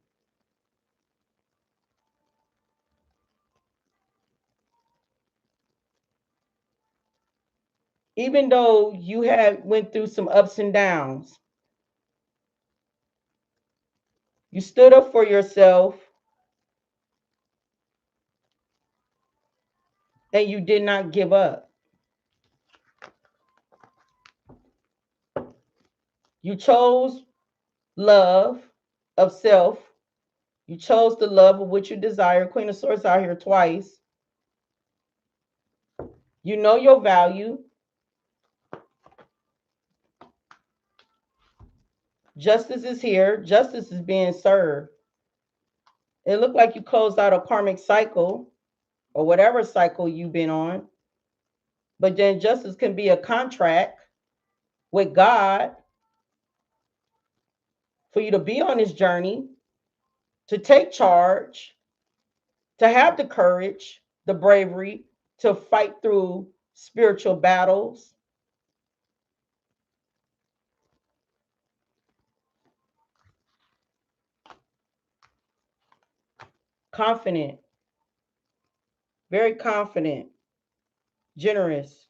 even though you had went through some ups and downs, you stood up for yourself and you did not give up. You chose love of self. You chose the love of which you desire. Queen of Swords out here twice. You know your value. Justice is here. Justice is being served. It looked like you closed out a karmic cycle or whatever cycle you've been on. But then justice can be a contract with God for you to be on this journey, to take charge, to have the courage, the bravery to fight through spiritual battles. Confident, very confident, generous,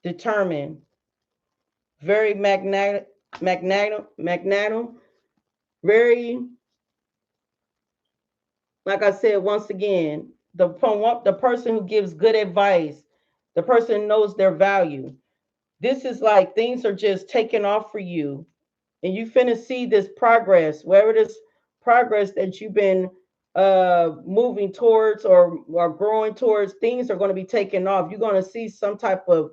determined, very magnanimous, very, like I said, once again, the person who gives good advice, the person knows their value. This is like things are just taking off for you, and you finna see this progress, wherever this progress that you've been moving towards or growing towards, things are going to be taking off. You're going to see some type of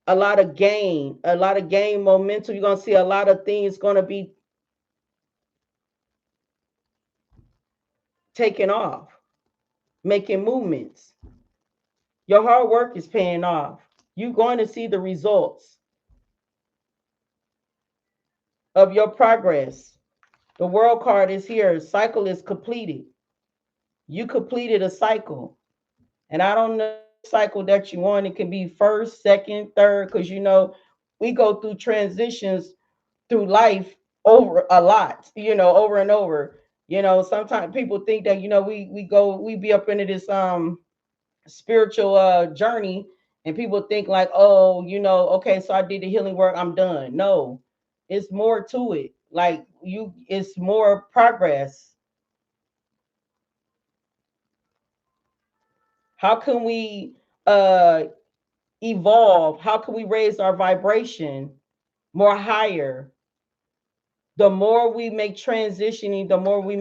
a lot of gain momentum. You're going to see a lot of things going to be taking off, making movements. Your hard work is paying off. You're going to see the results of your progress. The world card is here. Cycle is completed. You completed a cycle. And I don't know the cycle that you want. It can be first, second, third, because we go through transitions through life over a lot, over and over. Sometimes people think that, we be up into this spiritual journey, and people think like, oh, okay, so I did the healing work, I'm done. No, it's more to it. Like, it's more progress. How can we uh evolve? How can we raise our vibration more higher? The more we make transitioning, the more we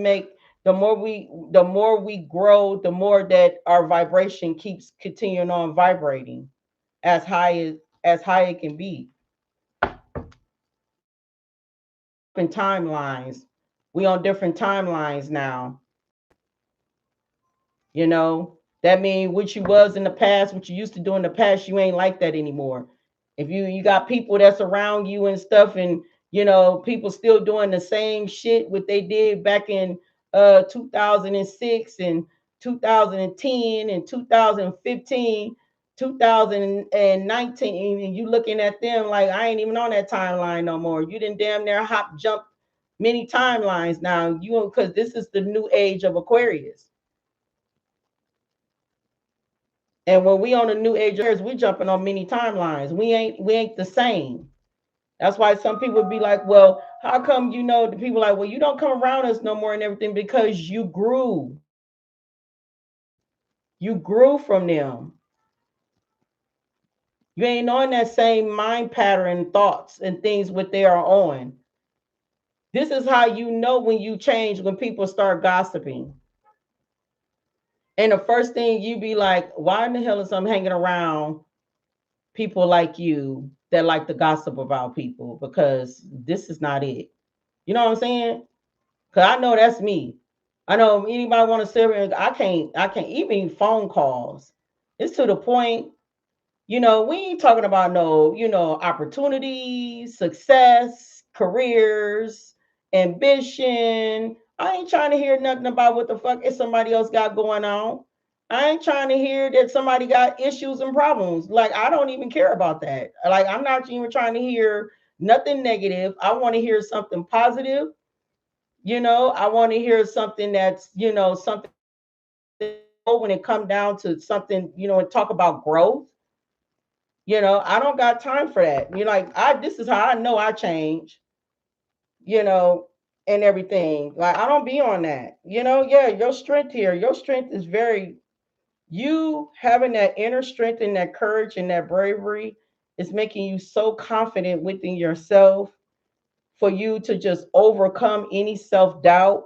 grow, the more that our vibration keeps continuing on vibrating as high it can be. Different timelines. We on different timelines now. That means what you was in the past, what you used to do in the past, you ain't like that anymore. If you got people that's around you and stuff, and people still doing the same shit what they did back in 2006 and 2010 and 2015, 2019, and you looking at them like, I ain't even on that timeline no more. You didn't damn near hop jump many timelines now. Because this is the new age of Aquarius. And when we on a new age of Aquarius, we jumping on many timelines. We ain't the same. That's why some people be like, well, how come, the people like, well, you don't come around us no more and everything, because you grew. You grew from them. You ain't on that same mind pattern thoughts and things what they are on. This is how you know when you change, when people start gossiping. And the first thing you be like, why in the hell is I'm hanging around people like you that like to gossip about people? Because this is not it. You know what I'm saying? Because I know that's me. I know anybody want to sit here, and I can't even phone calls. It's to the point, we ain't talking about no, opportunities, success, careers, ambition. I ain't trying to hear nothing about what the fuck is somebody else got going on. I ain't trying to hear that somebody got issues and problems. Like, I don't even care about that. Like, I'm not even trying to hear nothing negative. I want to hear something positive. I want to hear something that's, something when it come down to something, and talk about growth. I don't got time for that. This is how I know I change, you know, and everything. Like, I don't be on that. Yeah, your strength here, your strength is very, you having that inner strength and that courage and that bravery is making you so confident within yourself, for you to just overcome any self-doubt,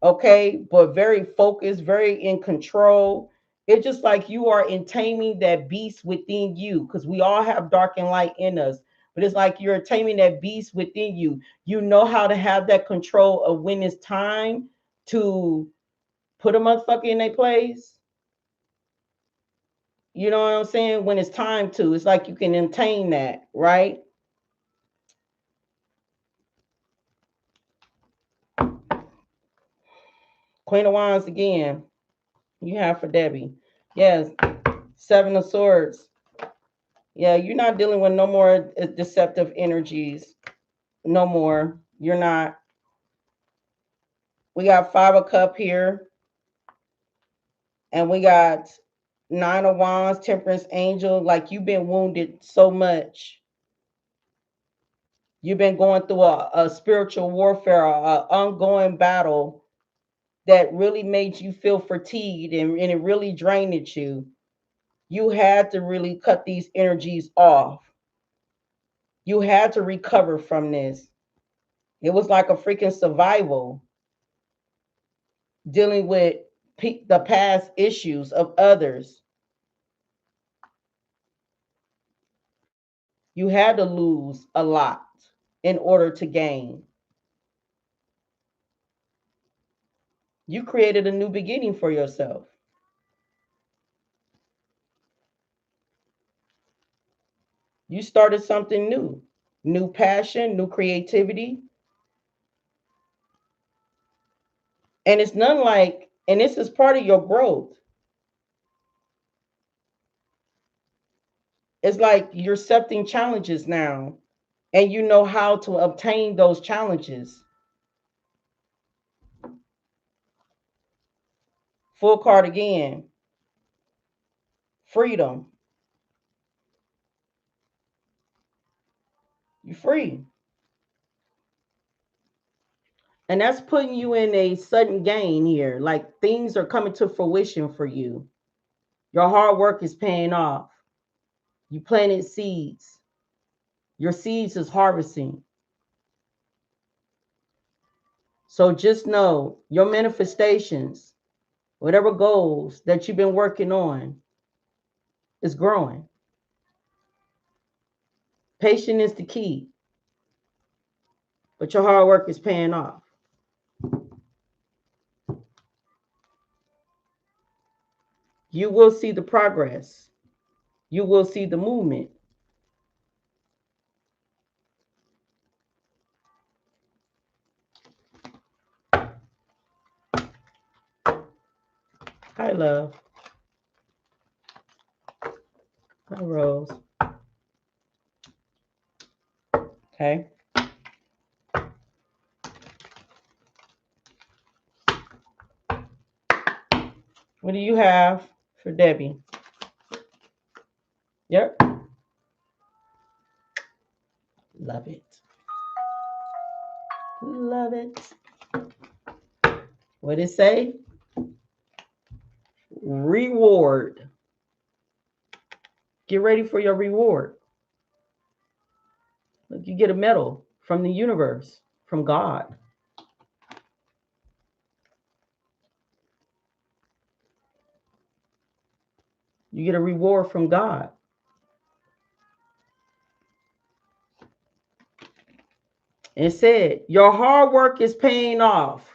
okay? But very focused, very in control. It's just like you are in taming that beast within you, because we all have dark and light in us. But it's like you're taming that beast within you. You know how to have that control of when it's time to put a motherfucker in their place. You know what I'm saying? When it's time to, it's like you can attain that, right? Queen of Wands again. You have for Debbie. Yes. Seven of Swords. Yeah, you're not dealing with no more deceptive energies. No more. You're not. We got Five of Cup here. And we got Nine of Wands, Temperance Angel. Like, you've been wounded so much. You've been going through a spiritual warfare, an ongoing battle that really made you feel fatigued, and it really drained you. You had to really cut these energies off. You had to recover from this. It was like a freaking survival, dealing with the past issues of others. You had to lose a lot in order to gain. You created a new beginning for yourself. You started something new, new passion, new creativity. And it's none like, and this is part of your growth. It's like you're accepting challenges now. and you know how to obtain those challenges. Full card again. Freedom. You're free. And that's putting you in a sudden gain here. Like things are coming to fruition for you. Your hard work is paying off. You planted seeds. Your seeds is harvesting. So just know your manifestations, whatever goals that you've been working on, is growing. Patience is the key, but your hard work is paying off. You will see the progress. You will see the movement. Hi, love. Hi, Rose. Okay. What do you have for Debbie? Yep. Love it. Love it. What did it say? Reward. Get ready for your reward. Look, you get a medal from the universe, from God. You get a reward from God. And it said, your hard work is paying off.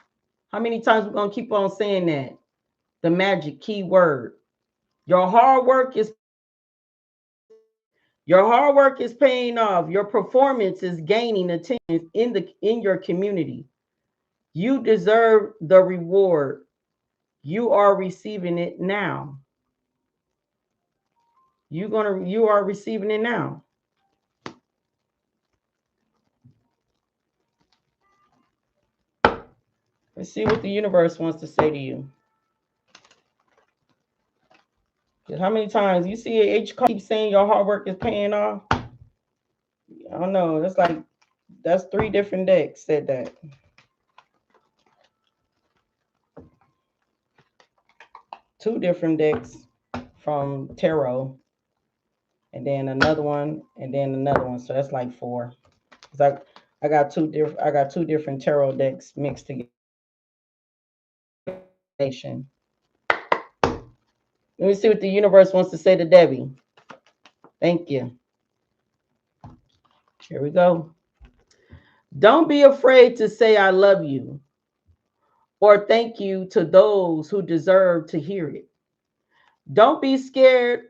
How many times we're going to keep on saying that? The magic key word. Your hard work is paying off. Your performance is gaining attention in your community. You deserve the reward. You are receiving it now. You are receiving it now. Let's see what the universe wants to say to you. How many times you see H keep saying your hard work is paying off? I don't know. That's 3 different decks said that. Two different decks from tarot, and then another one, and then another one. So that's like 4. Cause I got two different tarot decks mixed together. Let me see what the universe wants to say to Debbie. Thank you. Here we go. Don't be afraid to say I love you or thank you to those who deserve to hear it. Don't be scared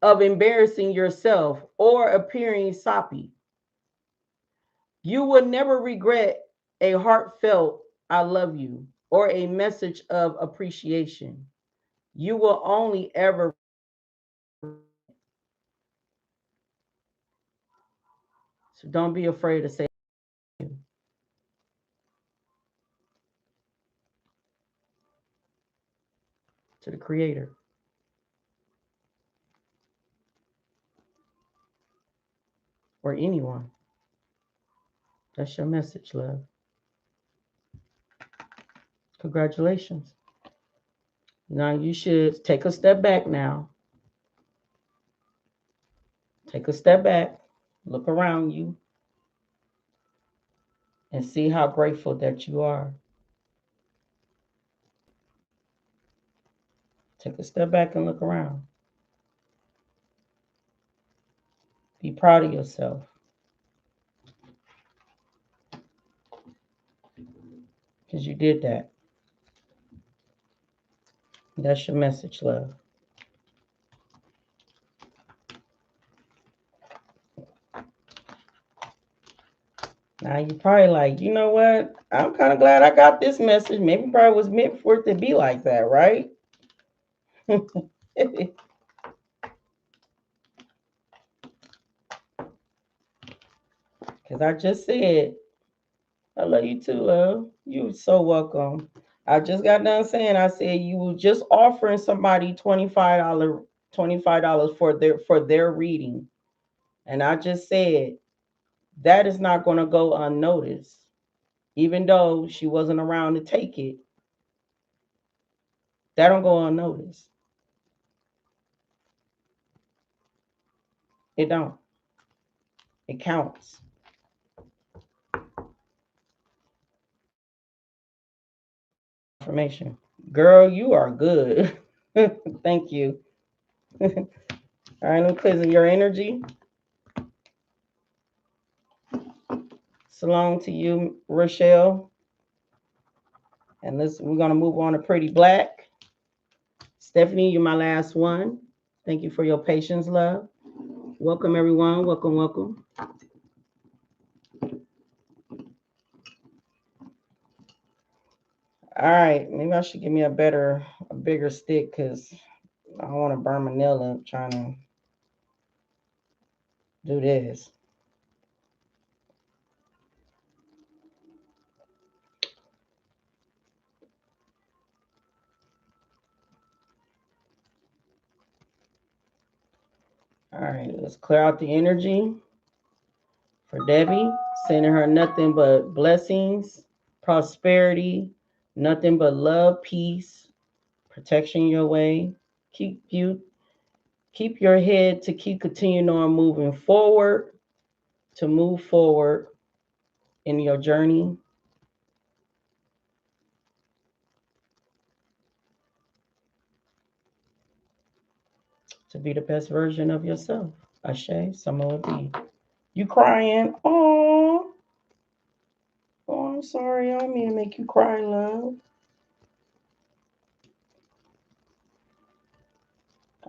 of embarrassing yourself or appearing soppy. You will never regret a heartfelt I love you or a message of appreciation. You will only ever. So don't be afraid to say to the Creator or anyone. That's your message, love. Congratulations. Now you should take a step back now. Take a step back, look around you, and see how grateful that you are. Take a step back and look around. Be proud of yourself. Because you did that. That's your message, love. Now you probably like, you know what? I'm kind of glad I got this message. Maybe probably was meant for it to be like that, right? Because I just said, I love you too, love. You're so welcome. I just got done saying, I said you were just offering somebody $25 for their reading. And I just said that is not going to go unnoticed. Even though she wasn't around to take it, that don't go unnoticed. It don't. It counts. Information. Girl, you are good. Thank you. All right, let me cleanse your energy. Salon to you, Rochelle. And we're gonna move on to Pretty Black. Stephanie, you're my last one. Thank you for your patience, love. Welcome everyone. Welcome, welcome. All right, maybe I should give me a bigger stick because I don't want to burn my nail up trying to do this. All right, let's clear out the energy for Debbie, sending her nothing but blessings, prosperity, nothing but love, peace, protection your way. Keep your head to keep continuing on moving forward, to move forward in your journey. To be the best version of yourself. Ashe, Samoa B. You crying? Oh, I'm sorry. I don't mean to make you cry, love.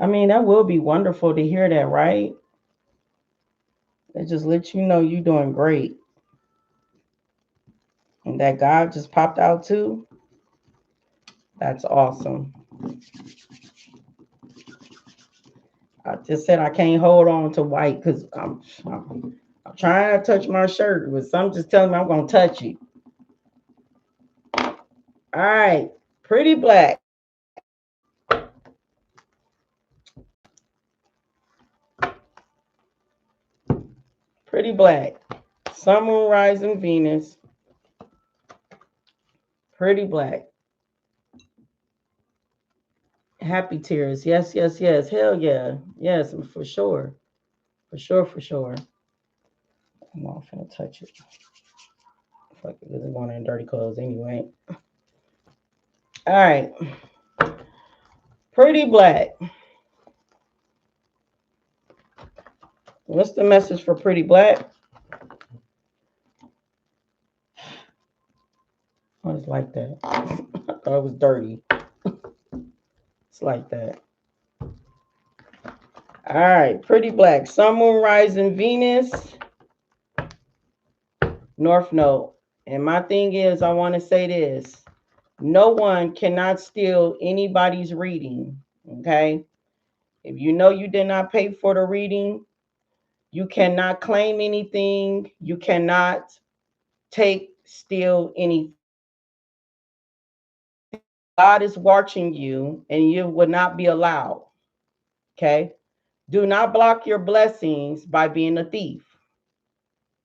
I mean, that will be wonderful to hear that, right? It just lets you know you're doing great. And that God just popped out too. That's awesome. I just said I can't hold on to white because I'm trying to touch my shirt, but some just telling me I'm going to touch it. All right. Pretty Black. Pretty Black. Sun, Moon, Rising, Venus. Pretty Black. Happy tears. Yes, yes, yes. Hell yeah. Yes, for sure. For sure, for sure. I'm not gonna touch it. Fuck it, this is going in dirty clothes anyway. All right. Pretty Black. What's the message for Pretty Black? Oh, it's like that. I thought it was dirty. It's like that. All right. Pretty Black. Sun, Moon, Rising, Venus. North Node. And my thing is, I want to say this. No one cannot steal anybody's reading. Okay. If you know you did not pay for the reading, you cannot claim anything. You cannot steal anything. God is watching you and you would not be allowed. Okay. Do not block your blessings by being a thief.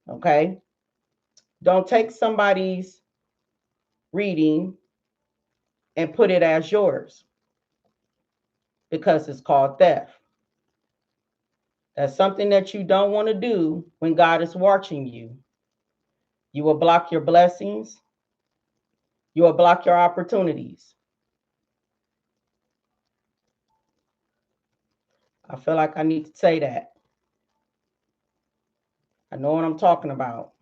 Okay. Don't take somebody's reading and put it as yours because it's called theft. That's something that you don't want to do when God is watching you. You will block your blessings. You will block your opportunities. I feel like I need to say that. I know what I'm talking about.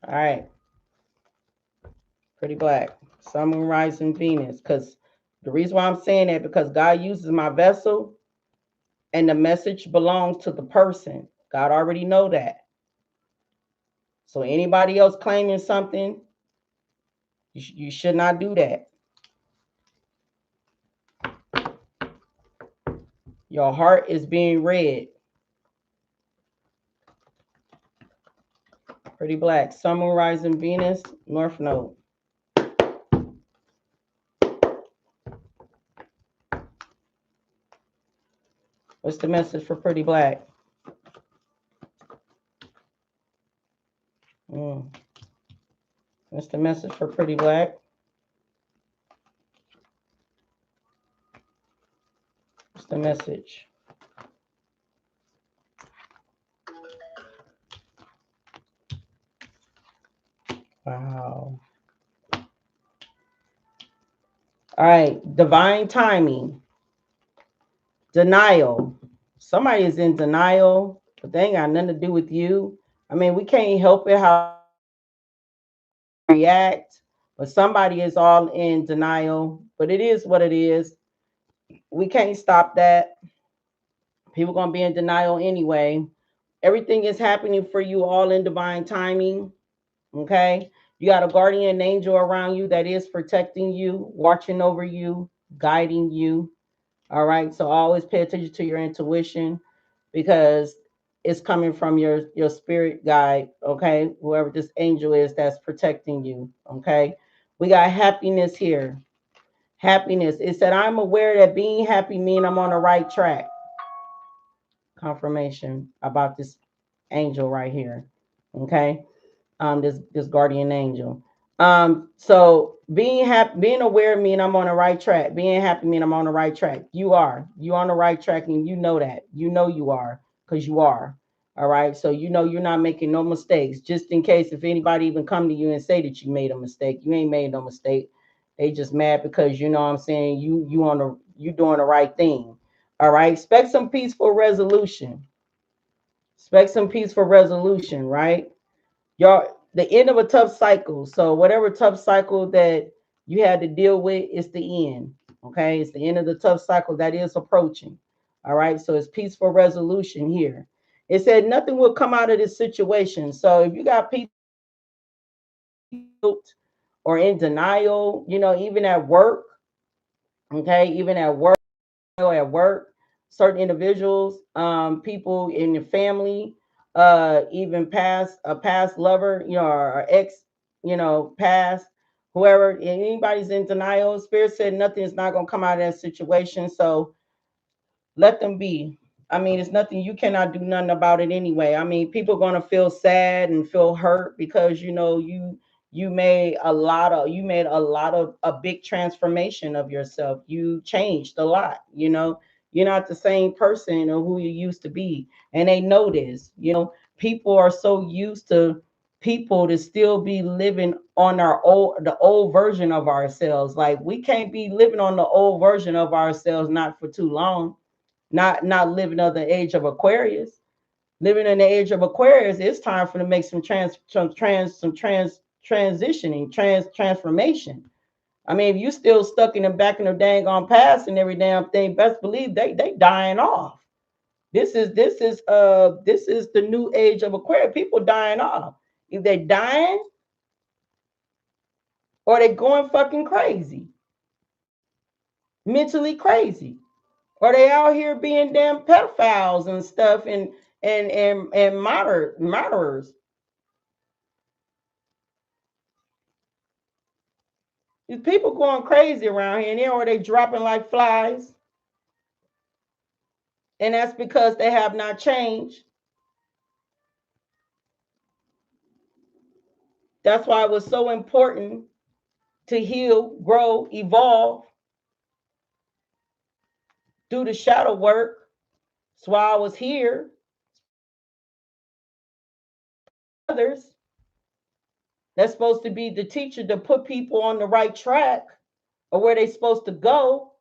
All right. Pretty Black. Sun, Moon, Rising, Venus. Because the reason why I'm saying that, because God uses my vessel and the message belongs to the person. God already know that. So anybody else claiming something, you should not do that. Your heart is being read. Pretty Black. Sun, Moon, Rising, Venus, North Node. What's the message for Pretty Black? What's the message for Pretty Black? What's the message? Wow. All right. Divine timing. Denial. Somebody is in denial, but they ain't got nothing to do with you. I mean, we can't help it how we react, but somebody is all in denial. But it is what it is. We can't stop that. People gonna be in denial anyway. Everything is happening for you all in divine timing. Okay. You got a guardian angel around you that is protecting you, watching over you, guiding you. All right. So always pay attention to your intuition because it's coming from your spirit guide. Okay. Whoever this angel is that's protecting you. Okay. We got happiness here. Happiness. It said, I'm aware that being happy means I'm on the right track. Confirmation about this angel right here. Okay. This guardian angel. So being happy, being aware mean I'm on the right track. Being happy mean I'm on the right track. You are. You on the right track, and you know that. You know you are, because you are. All right. So you know you're not making no mistakes. Just in case if anybody even come to you and say that you made a mistake, you ain't made no mistake. They just mad because you know what I'm saying you doing the right thing. All right. Expect some peaceful resolution. Expect some peaceful resolution, right? The end of a tough cycle. So whatever tough cycle that you had to deal with, it's the end. Okay, it's the end of the tough cycle that is approaching. All right, so it's peaceful resolution here. It said nothing will come out of this situation. So if you got people or in denial, you know, even at work, okay, even at work, certain individuals, people in your family, even past a past lover, you know, or ex, you know, past whoever, anybody's in denial. Spirit said nothing is not gonna come out of that situation. So let them be. I mean, it's nothing you cannot do nothing about it anyway. I mean, people are gonna feel sad and feel hurt because you know you made a lot of a big transformation of yourself. You changed a lot, you know. You're not the same person or who you used to be. And they know this, you know, people are so used to people to still be living on the old version of ourselves. Like we can't be living on the old version of ourselves not for too long, not living of the age of Aquarius. Living in the age of Aquarius, it's time for them to make some transitioning, transformation. I mean, if you still stuck in the back in the dang on past and every damn thing, best believe they dying off. This is the new age of Aquarius. People dying off. If they dying or they going fucking crazy, mentally crazy. Or they out here being damn pedophiles and stuff and murderers. These people going crazy around here, and or they dropping like flies. And that's because they have not changed. That's why it was so important to heal, grow, evolve, do the shadow work. That's why I was here. Others that's supposed to be the teacher to put people on the right track or where they're supposed to go.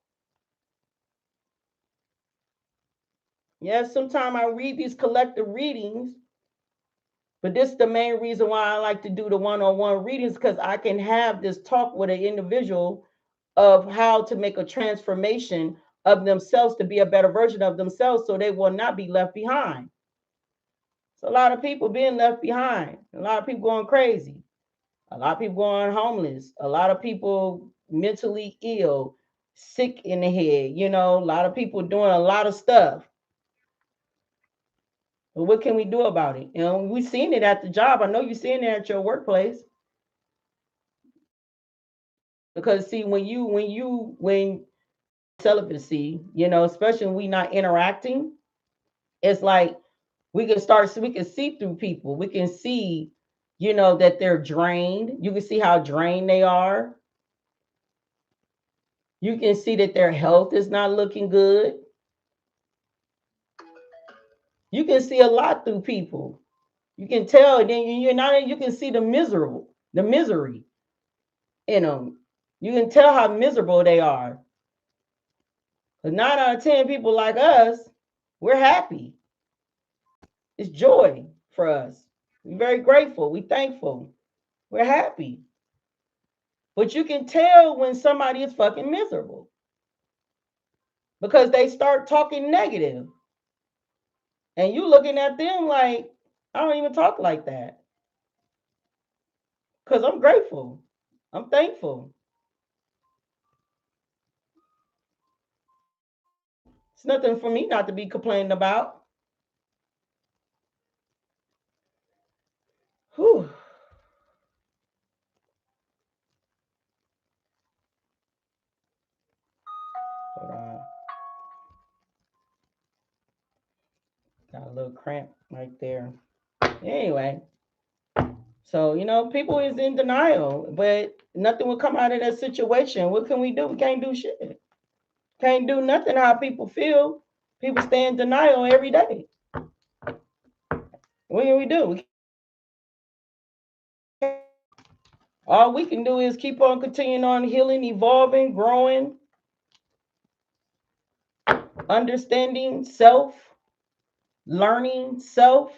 Yes, sometimes I read these collective readings, but this is the main reason why I like to do the one-on-one readings because I can have this talk with an individual of how to make a transformation of themselves to be a better version of themselves so they will not be left behind. So a lot of people being left behind, a lot of people going crazy, a lot of people going homeless, a lot of people mentally ill, sick in the head. You know, a lot of people doing a lot of stuff. But what can we do about it? You know, we seen it at the job. I know you're seeing it at your workplace. Because see, when celibacy, you know, especially when we not interacting, it's like we can start so we can see through people. We can see, you know, that they're drained. You can see how drained they are. You can see that their health is not looking good. You can see a lot through people. You can tell, and then you're not. You can see the misery in them. You can tell how miserable they are. But 9 out of 10 people like us, we're happy. It's joy for us. We're very grateful. We're thankful. We're happy. But you can tell when somebody is fucking miserable because they start talking negative. And you looking at them like, I don't even talk like that. Because I'm grateful. I'm thankful. It's nothing for me not to be complaining about. Whew. Hold on. Got a little cramp right there. Anyway, so you know, people is in denial, but nothing will come out of that situation. What can we do? We can't do shit. Can't do nothing how people feel. People stay in denial every day. What can we do? All we can do is keep on continuing on healing, evolving, growing, understanding self, learning self.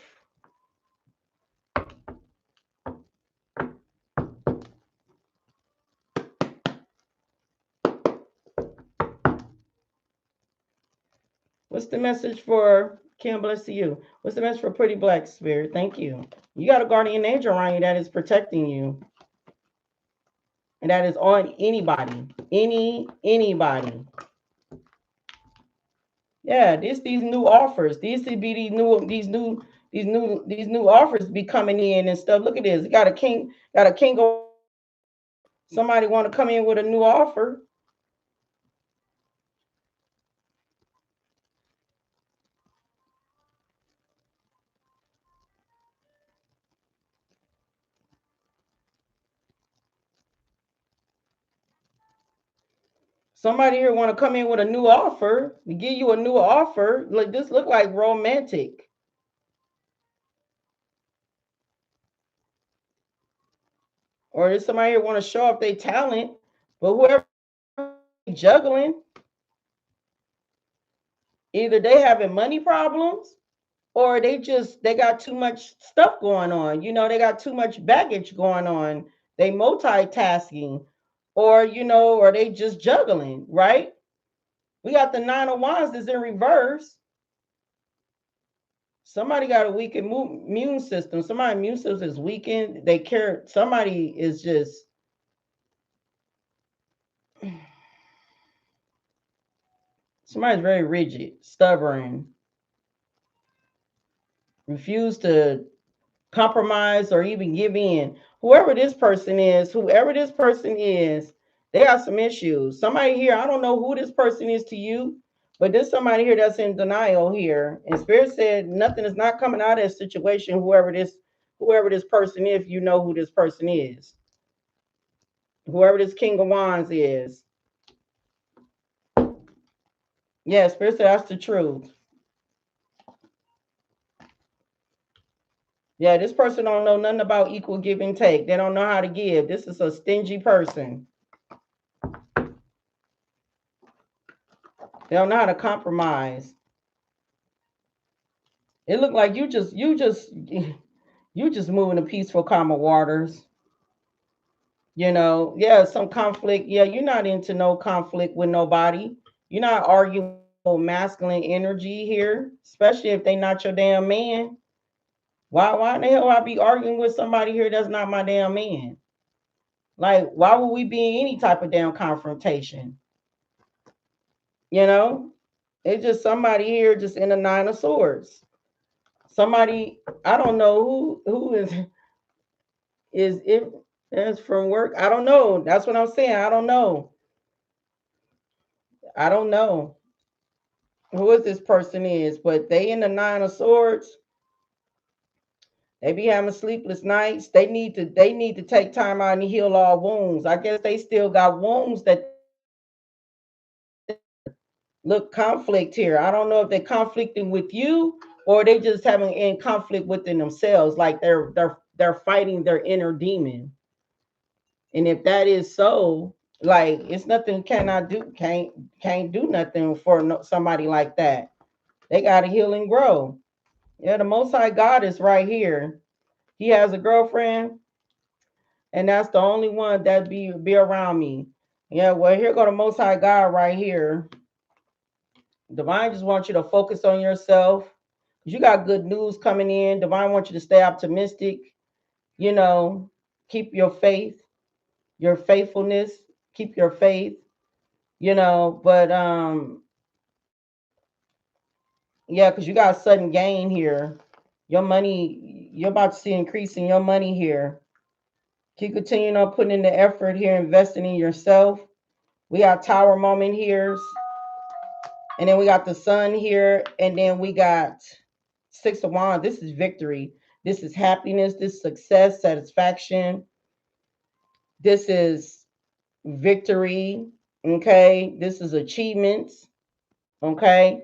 What's the message for Kim? Bless you. What's the message for Pretty Black Spirit? Thank you. You got a guardian angel around you that is protecting you. And that is on anybody. Anybody. Yeah, these new offers. These should be these new offers be coming in and stuff. Look at this. Got a king of somebody want to come in with a new offer. Somebody here want to come in with a new offer, to give you a new offer. Like this look like romantic. Or is somebody here want to show off their talent, but whoever juggling, either they having money problems or they got too much stuff going on. You know, they got too much baggage going on. They multitasking, or you know, or they just juggling, right? We got the 9 of Wands that's in reverse. Somebody got a weakened immune system. Somebody's immune system is weakened. They care. Somebody is just somebody's very rigid, stubborn, refuse to compromise or even give in. Whoever this person is, they got some issues. Somebody here, I don't know who this person is to you, but there's somebody here that's in denial here. And Spirit said nothing is not coming out of this situation. Whoever this person is, you know who this person is. Whoever this King of Wands is. Yeah, Spirit said that's the truth. Yeah, this person don't know nothing about equal give and take. They don't know how to give. This is a stingy person. They don't know how to compromise. It looked like you just moving to peaceful, calmer waters. You know, yeah, some conflict. Yeah, you're not into no conflict with nobody. You're not arguing with masculine energy here, especially if they not your damn man. Why in the hell I be arguing with somebody here that's not my damn man? Like, why would we be in any type of damn confrontation? You know, it's just somebody here just in the Nine of Swords. Somebody, I don't know who is it is from work. I don't know. That's what I'm saying. I don't know. I don't know who is this person is, but they in the Nine of Swords. They be having sleepless nights. They need to take time out and heal all wounds. I guess they still got wounds that look conflict here. I don't know if they're conflicting with you or they just having in conflict within themselves, like they're fighting their inner demon. And if that is so, like it's nothing cannot do can't do nothing for somebody like that. They got to heal and grow. Yeah, the Most High God is right here. He has a girlfriend, and that's the only one that be around me. Yeah, well, here go the Most High God right here. Divine just wants you to focus on yourself. You got good news coming in. Divine wants you to stay optimistic. You know, keep your faith, your faithfulness, keep your faith. But yeah, because you got sudden gain here. Your money, you're about to see increase in your money here. Keep continuing on putting in the effort here, investing in yourself. We got Tower Moment here, and then we got the Sun here, and then we got Six of Wands. This is victory. This is happiness. This is success, satisfaction. This is victory. Okay. This is achievements. Okay.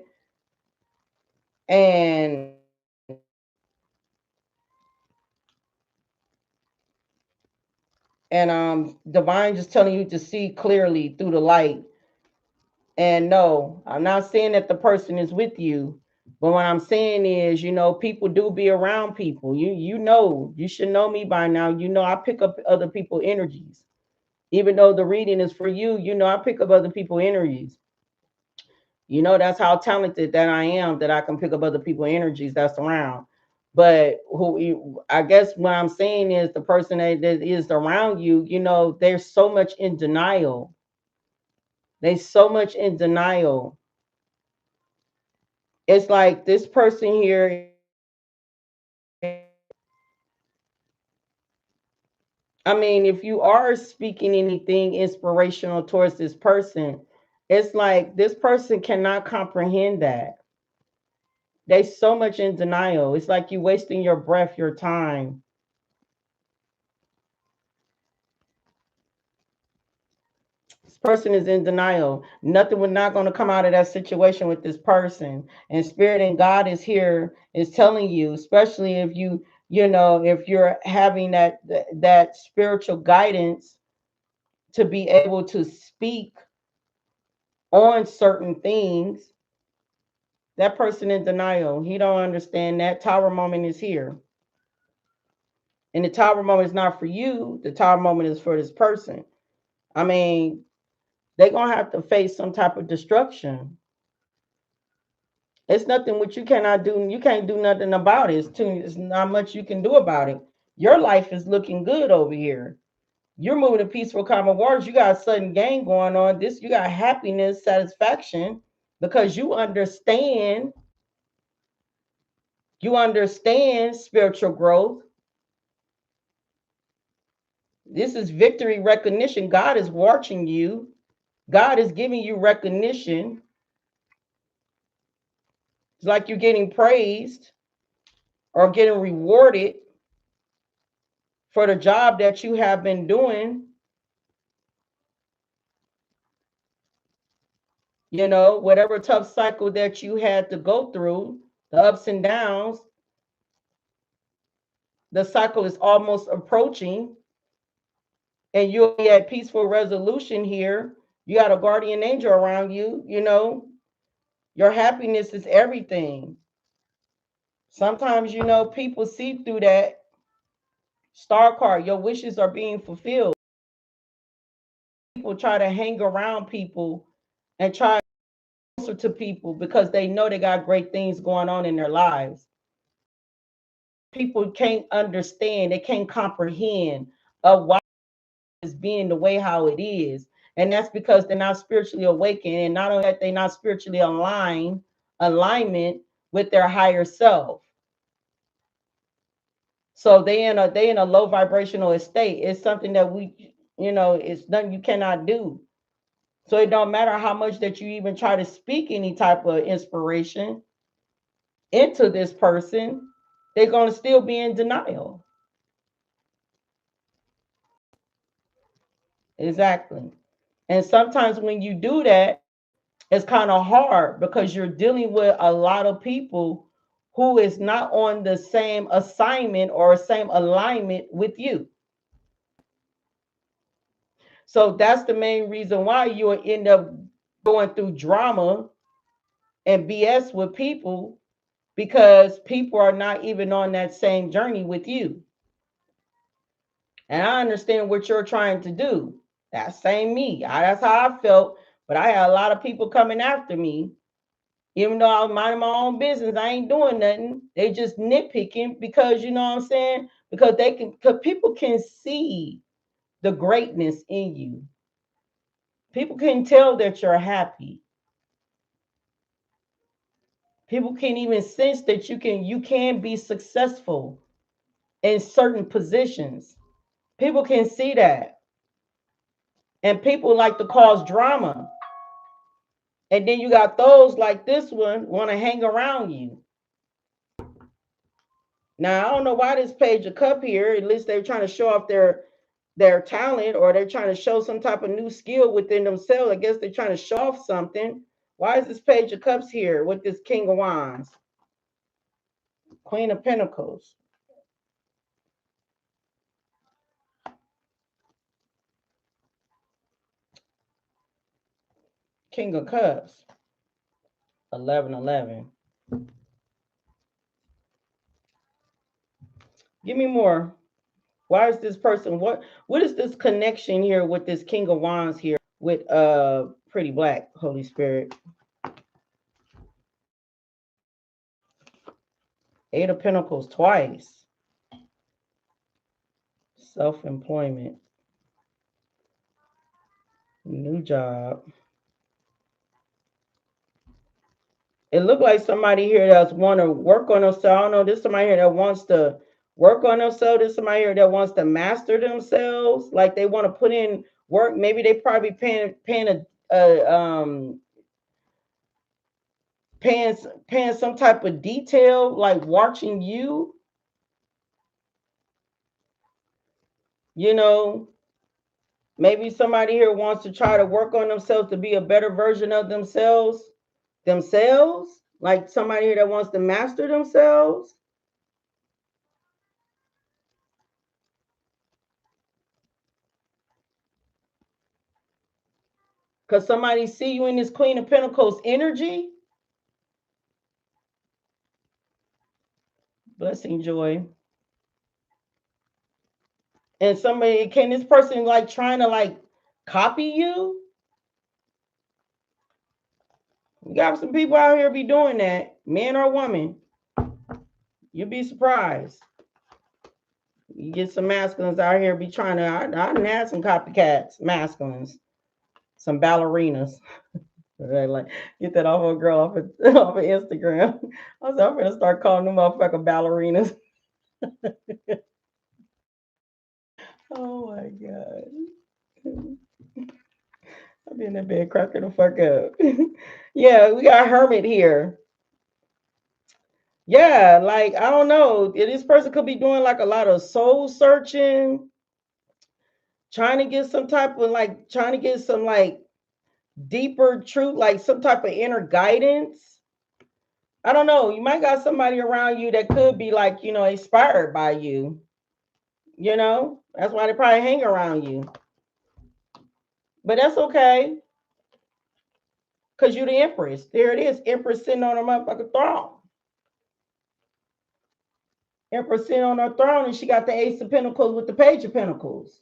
And divine just telling you to see clearly through the light. And no, I'm not saying that the person is with you, but what I'm saying is, people do be around people. You should know me by now. I pick up other people's energies. Even though the reading is for you, I pick up other people's energies. That's how talented that I am, that I can pick up other people's energies that's around. But I guess what I'm saying is the person that is around you, they're so much in denial. They so much in denial. It's like this person here. I mean, if you are speaking anything inspirational towards this person, it's like this person cannot comprehend that. They so much in denial. It's like you wasting your breath, your time. This person is in denial. Nothing was not going to come out of that situation with this person. And spirit and God is here, is telling you, especially if if you're having that spiritual guidance to be able to speak on certain things. That person in denial, he don't understand that. Tower moment is here. And the tower moment is not for you. The tower moment is for this person. I mean, they're gonna have to face some type of destruction. It's nothing which you cannot do. You can't do nothing about it. It's not much you can do about it. Your life is looking good over here. You're moving to peaceful, calm waters. You got sudden gain going on. You got happiness, satisfaction, because you understand. You understand spiritual growth. This is victory recognition. God is watching you. God is giving you recognition. It's like you're getting praised or getting rewarded for the job that you have been doing. Whatever tough cycle that you had to go through, the ups and downs, the cycle is almost approaching, and you'll be at peaceful resolution here. You got a guardian angel around you. Your happiness is everything. Sometimes, people see through that star card. Your wishes are being fulfilled. People try to hang around people and try closer to people because they know they got great things going on in their lives. People can't understand, they can't comprehend of why it's being the way how it is. And that's because they're not spiritually awakened. And not only that, they're not spiritually alignment with their higher self. So they in a low vibrational state. It's something that it's nothing you cannot do. So it don't matter how much that you even try to speak any type of inspiration into this person, they're going to still be in denial. Exactly. And sometimes when you do that, it's kind of hard because you're dealing with a lot of people who is not on the same assignment or same alignment with you. So that's the main reason why you'll end up going through drama and BS with people, because people are not even on that same journey with you. And I understand what you're trying to do. That same me. That's how I felt. But I had a lot of people coming after me. Even though I was minding my own business, I ain't doing nothing. They just nitpicking because, you know what I'm saying? Because people can see the greatness in you. People can tell that you're happy. People can even sense that you can be successful in certain positions. People can see that. And people like to cause drama. And then you got those like this one want to hang around you. Now I don't know why this Page of Cup here. At least they're trying to show off their talent, or they're trying to show some type of new skill within themselves. I guess they're trying to show off something. Why is this Page of Cups here with this King of Wands? Queen of Pentacles. King of Cups. 1111. Give me more. Why is this person, what is this connection here with this King of Wands here with Pretty Black, Holy Spirit? Eight of Pentacles twice. Self-employment. New job. It looked like somebody here that's want to work on themselves. I don't know. There's somebody here that wants to work on themselves. There's somebody here that wants to master themselves. Like they want to put in work. Maybe they probably paying some type of detail, like watching you. You know, maybe somebody here wants to try to work on themselves to be a better version of themselves, like somebody here that wants to master themselves. Because somebody see you in this Queen of Pentacles energy. Blessing, joy. And somebody, can this person like trying to like copy you? We got some people out here be doing that, man or woman. You'd be surprised. You get some masculines out here be trying to, I done had some copycats, masculines, some ballerinas. Like, get that off a girl off of Instagram. I was like, I'm gonna start calling them motherfucking ballerinas. Oh my God. I've been in that bed cracking the fuck up. Yeah, we got Hermit here. Yeah, like I don't know. This person could be doing like a lot of soul searching, trying to get some type of like trying to get some like deeper truth, like some type of inner guidance. I don't know. You might got somebody around you that could be like, inspired by you. That's why they probably hang around you. But that's okay. Because you're the Empress. There it is. Empress sitting on her motherfucking throne. Empress sitting on her throne, and she got the Ace of Pentacles with the Page of Pentacles.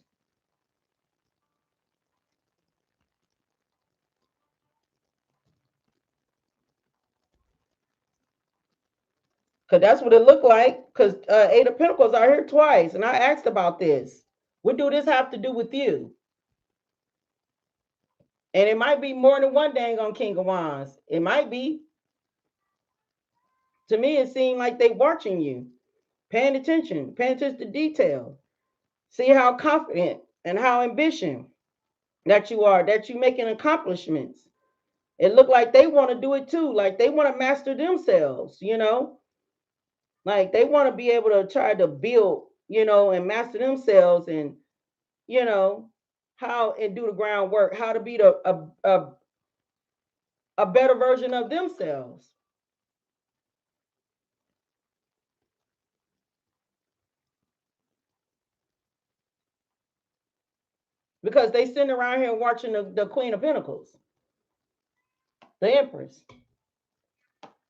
Because that's what it looked like. Because Eight of Pentacles are here twice. And I asked about this. What do this have to do with you? And it might be more than one dang on King of Wands. It might be. To me, it seemed like they watching you, paying attention to detail. See how confident and how ambition that you are, that you making accomplishments. It looked like they want to do it too. Like they want to master themselves, Like they want to be able to try to build, and master themselves and, you know, how and do the groundwork, how to be a better version of themselves. Because they sitting around here watching the Queen of Pentacles, the Empress.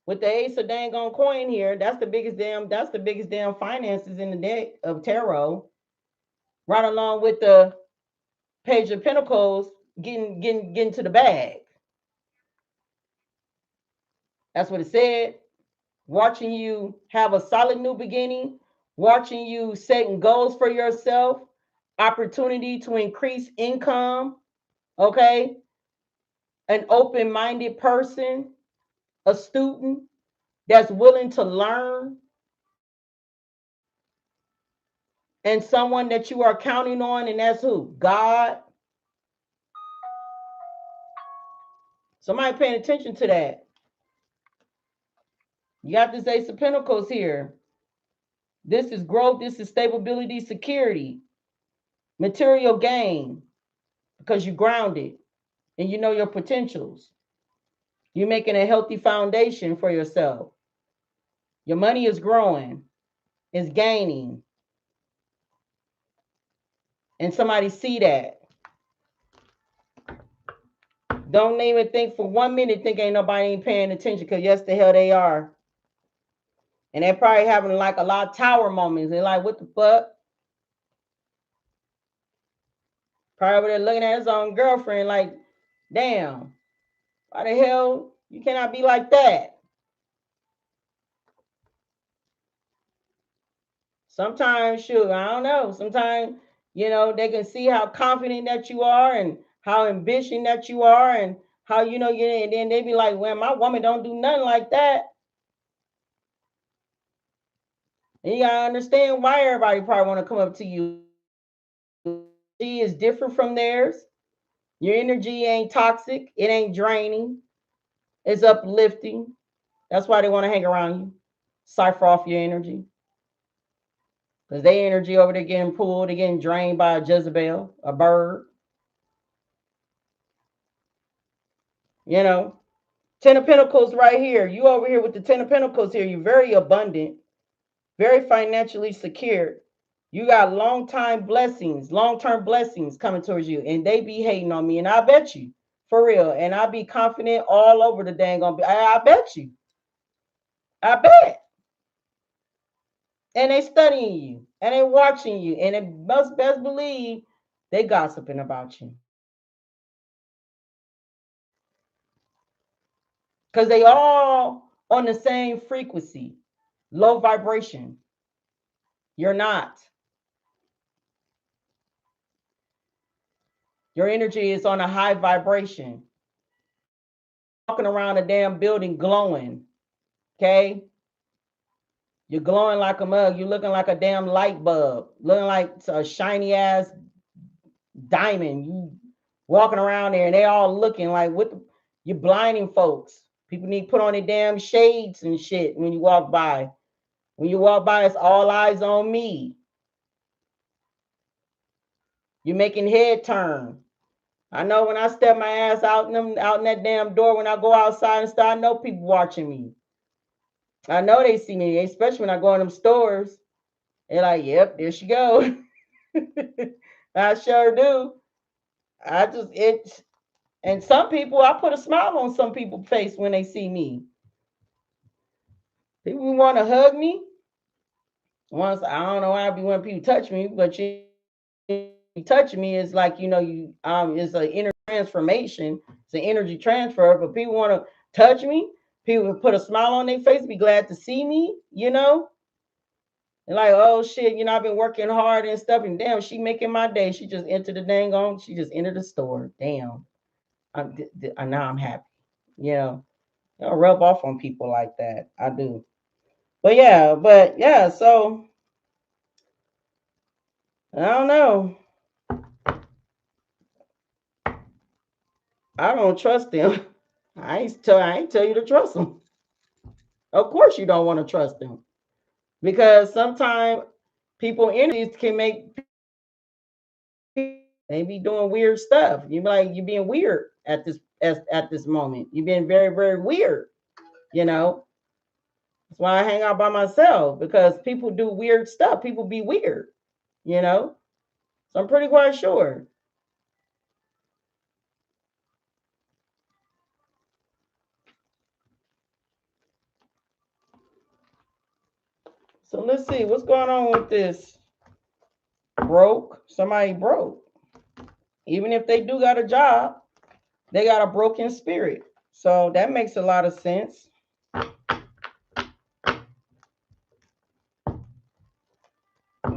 With the Ace of dang on coin here, that's the biggest damn finances in the deck of tarot. Right along with the Page of Pentacles getting to the bag. That's what it said. Watching you have a solid new beginning, watching you setting goals for yourself, opportunity to increase income, okay? An open-minded person, a student that's willing to learn, and someone that you are counting on, and that's who? God. Somebody paying attention to that. You got this Ace of Pentacles here. This is growth, this is stability, security, material gain, because you're grounded and you know your potentials. You're making a healthy foundation for yourself. Your money is growing, is gaining. And somebody see that. Don't even think for 1 minute, think ain't nobody ain't paying attention, because yes, the hell they are. And they're probably having like a lot of tower moments. They're like, what the fuck? Probably they're looking at his own girlfriend like, damn, why the hell you cannot be like that? Sometimes, shoot, I don't know. Sometimes, they can see how confident that you are and how ambitious that you are and how, and then they be like, well, my woman don't do nothing like that. And you gotta understand why everybody probably want to come up to you. She is different from theirs. Your energy ain't toxic. It ain't draining. It's uplifting. That's why they want to hang around you. Cipher off your energy. Because their energy over there getting pulled, they're getting drained by a Jezebel, a bird. Ten of Pentacles right here. You over here with the Ten of Pentacles here. You're very abundant, very financially secure. You got long-term blessings coming towards you. And they be hating on me. And I bet you, for real. And I be confident all over the dang on. I bet you. I bet. And they studying you. And they watching you. And it must best believe they gossiping about you. Because they all on the same frequency, low vibration. You're not. Your energy is on a high vibration. Walking around a damn building glowing. Okay? You're glowing like a mug. You're looking like a damn light bulb. Looking like a shiny ass diamond. You walking around there and they all looking like you're blinding folks. People need to put on their damn shades and shit when you walk by. When you walk by, it's all eyes on me. You're making head turn. I know when I step my ass out in that damn door, when I go outside and stuff, I know people watching me. I know they see me, especially when I go in them stores. They're like, yep, there she go. I sure do. And some people, I put a smile on some people's face when they see me. People want to hug me. Once, I don't know why I be when people touch me, but you touching me is like, it's an inner transformation. It's an energy transfer. But people want to touch me. People put a smile on their face, be glad to see me, And like, oh shit, I've been working hard and stuff. And damn, she making my day. She just entered the dang on. She just entered the store. Damn. Now I'm happy. You know, I rub off on people like that. I do. But yeah. So I don't know. I don't trust them. I ain't tell you to trust them. Of course, you don't want to trust them because sometimes people energies can make they be doing weird stuff. You be like you being weird at this moment. You've been very weird. You know, that's why I hang out by myself because people do weird stuff. People be weird. You know, so I'm pretty quite sure. So let's see what's going on with this. Broke. Somebody broke. Even if they do got a job, they got a broken spirit. So that makes a lot of sense.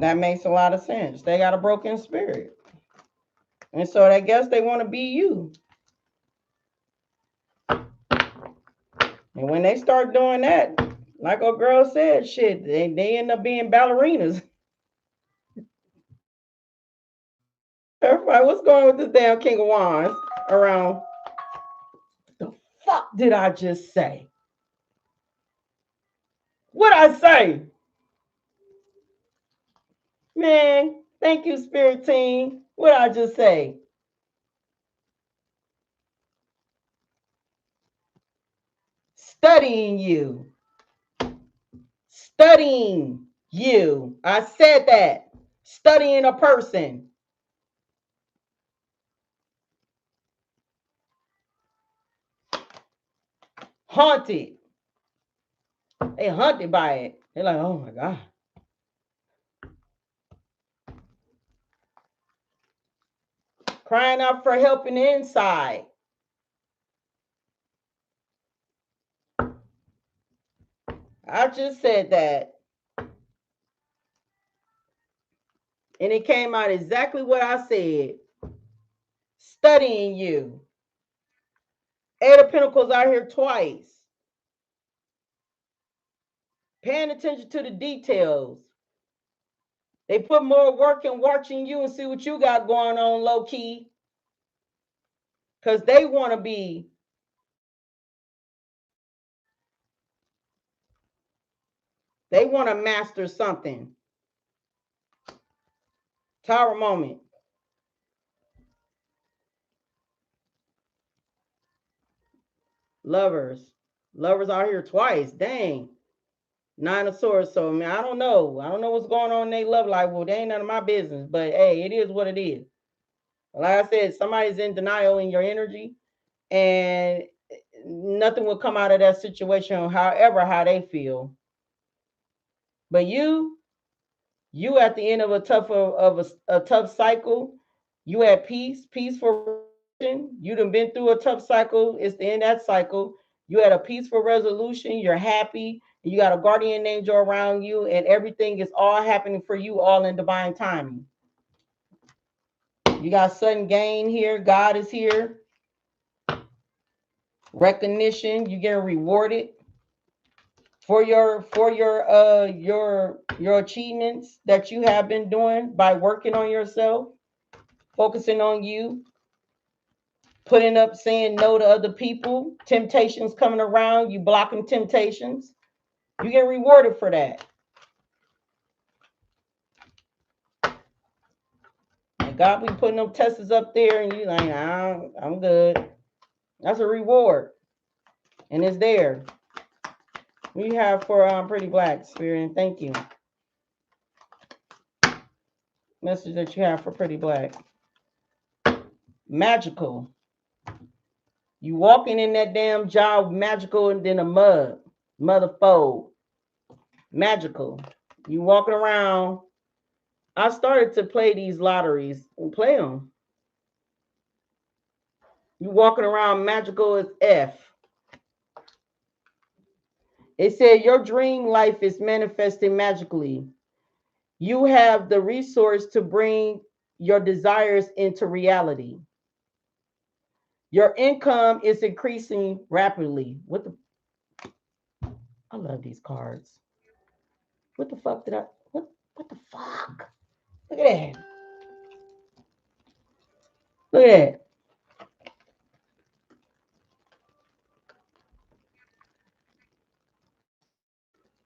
That makes a lot of sense. They got a broken spirit. And so I guess they want to be you. And when they start doing that, like a girl said, shit, they end up being ballerinas. Everybody, what's going on with this damn King of Wands around? The fuck did I just say? What I say? Man, thank you, Spirit Team. What I just say? Studying you. Studying you. I said that. Studying a person. Haunted. They haunted by it. They're like, oh my God. Crying out for help in the inside. I just said that. And it came out exactly what I said. Studying you. Eight of Pentacles out here twice. Paying attention to the details. They put more work in watching you and see what you got going on low key. Because they want to be. They want to master something. Tower moment. Lovers. Lovers out here twice. Dang. Nine of Swords. So, man, I don't know. I don't know what's going on in their love life. Well, they ain't none of my business. But, hey, it is what it is. Like I said, somebody's in denial in your energy. And nothing will come out of that situation, however, how they feel. But you at the end of a tough cycle, you at peace, peaceful. You done been through a tough cycle. It's the end of that cycle. You had a peaceful resolution. You're happy. You got a guardian angel around you, and everything is all happening for you, all in divine timing. You got sudden gain here. God is here. Recognition. You getting rewarded for your achievements that you have been doing by working on yourself, focusing on you, putting up, saying no to other people, temptations coming around, you blocking temptations. You get rewarded for that. And God be putting them tests up there, and you like, I'm good. That's a reward, and it's there. We have for Pretty Black Spirit, and thank you. Message that you have for Pretty Black. Magical. You walking in that damn job, magical, and then a motherfold. Magical. You walking around. I started to play these lotteries and play them. You walking around magical as F. It said your dream life is manifesting magically. You have the resource to bring your desires into reality. Your income is increasing rapidly. What the? I love these cards. What the fuck did I? What the fuck? Look at that. Look at that.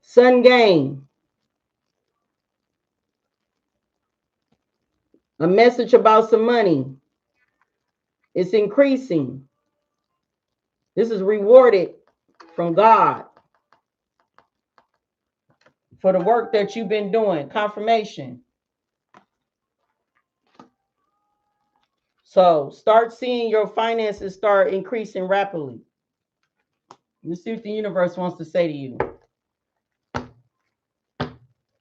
Sun gain. A message about some money. It's increasing. This is rewarded from God for the work that you've been doing. Confirmation. So start seeing your finances start increasing rapidly. Let's see what the universe wants to say to you.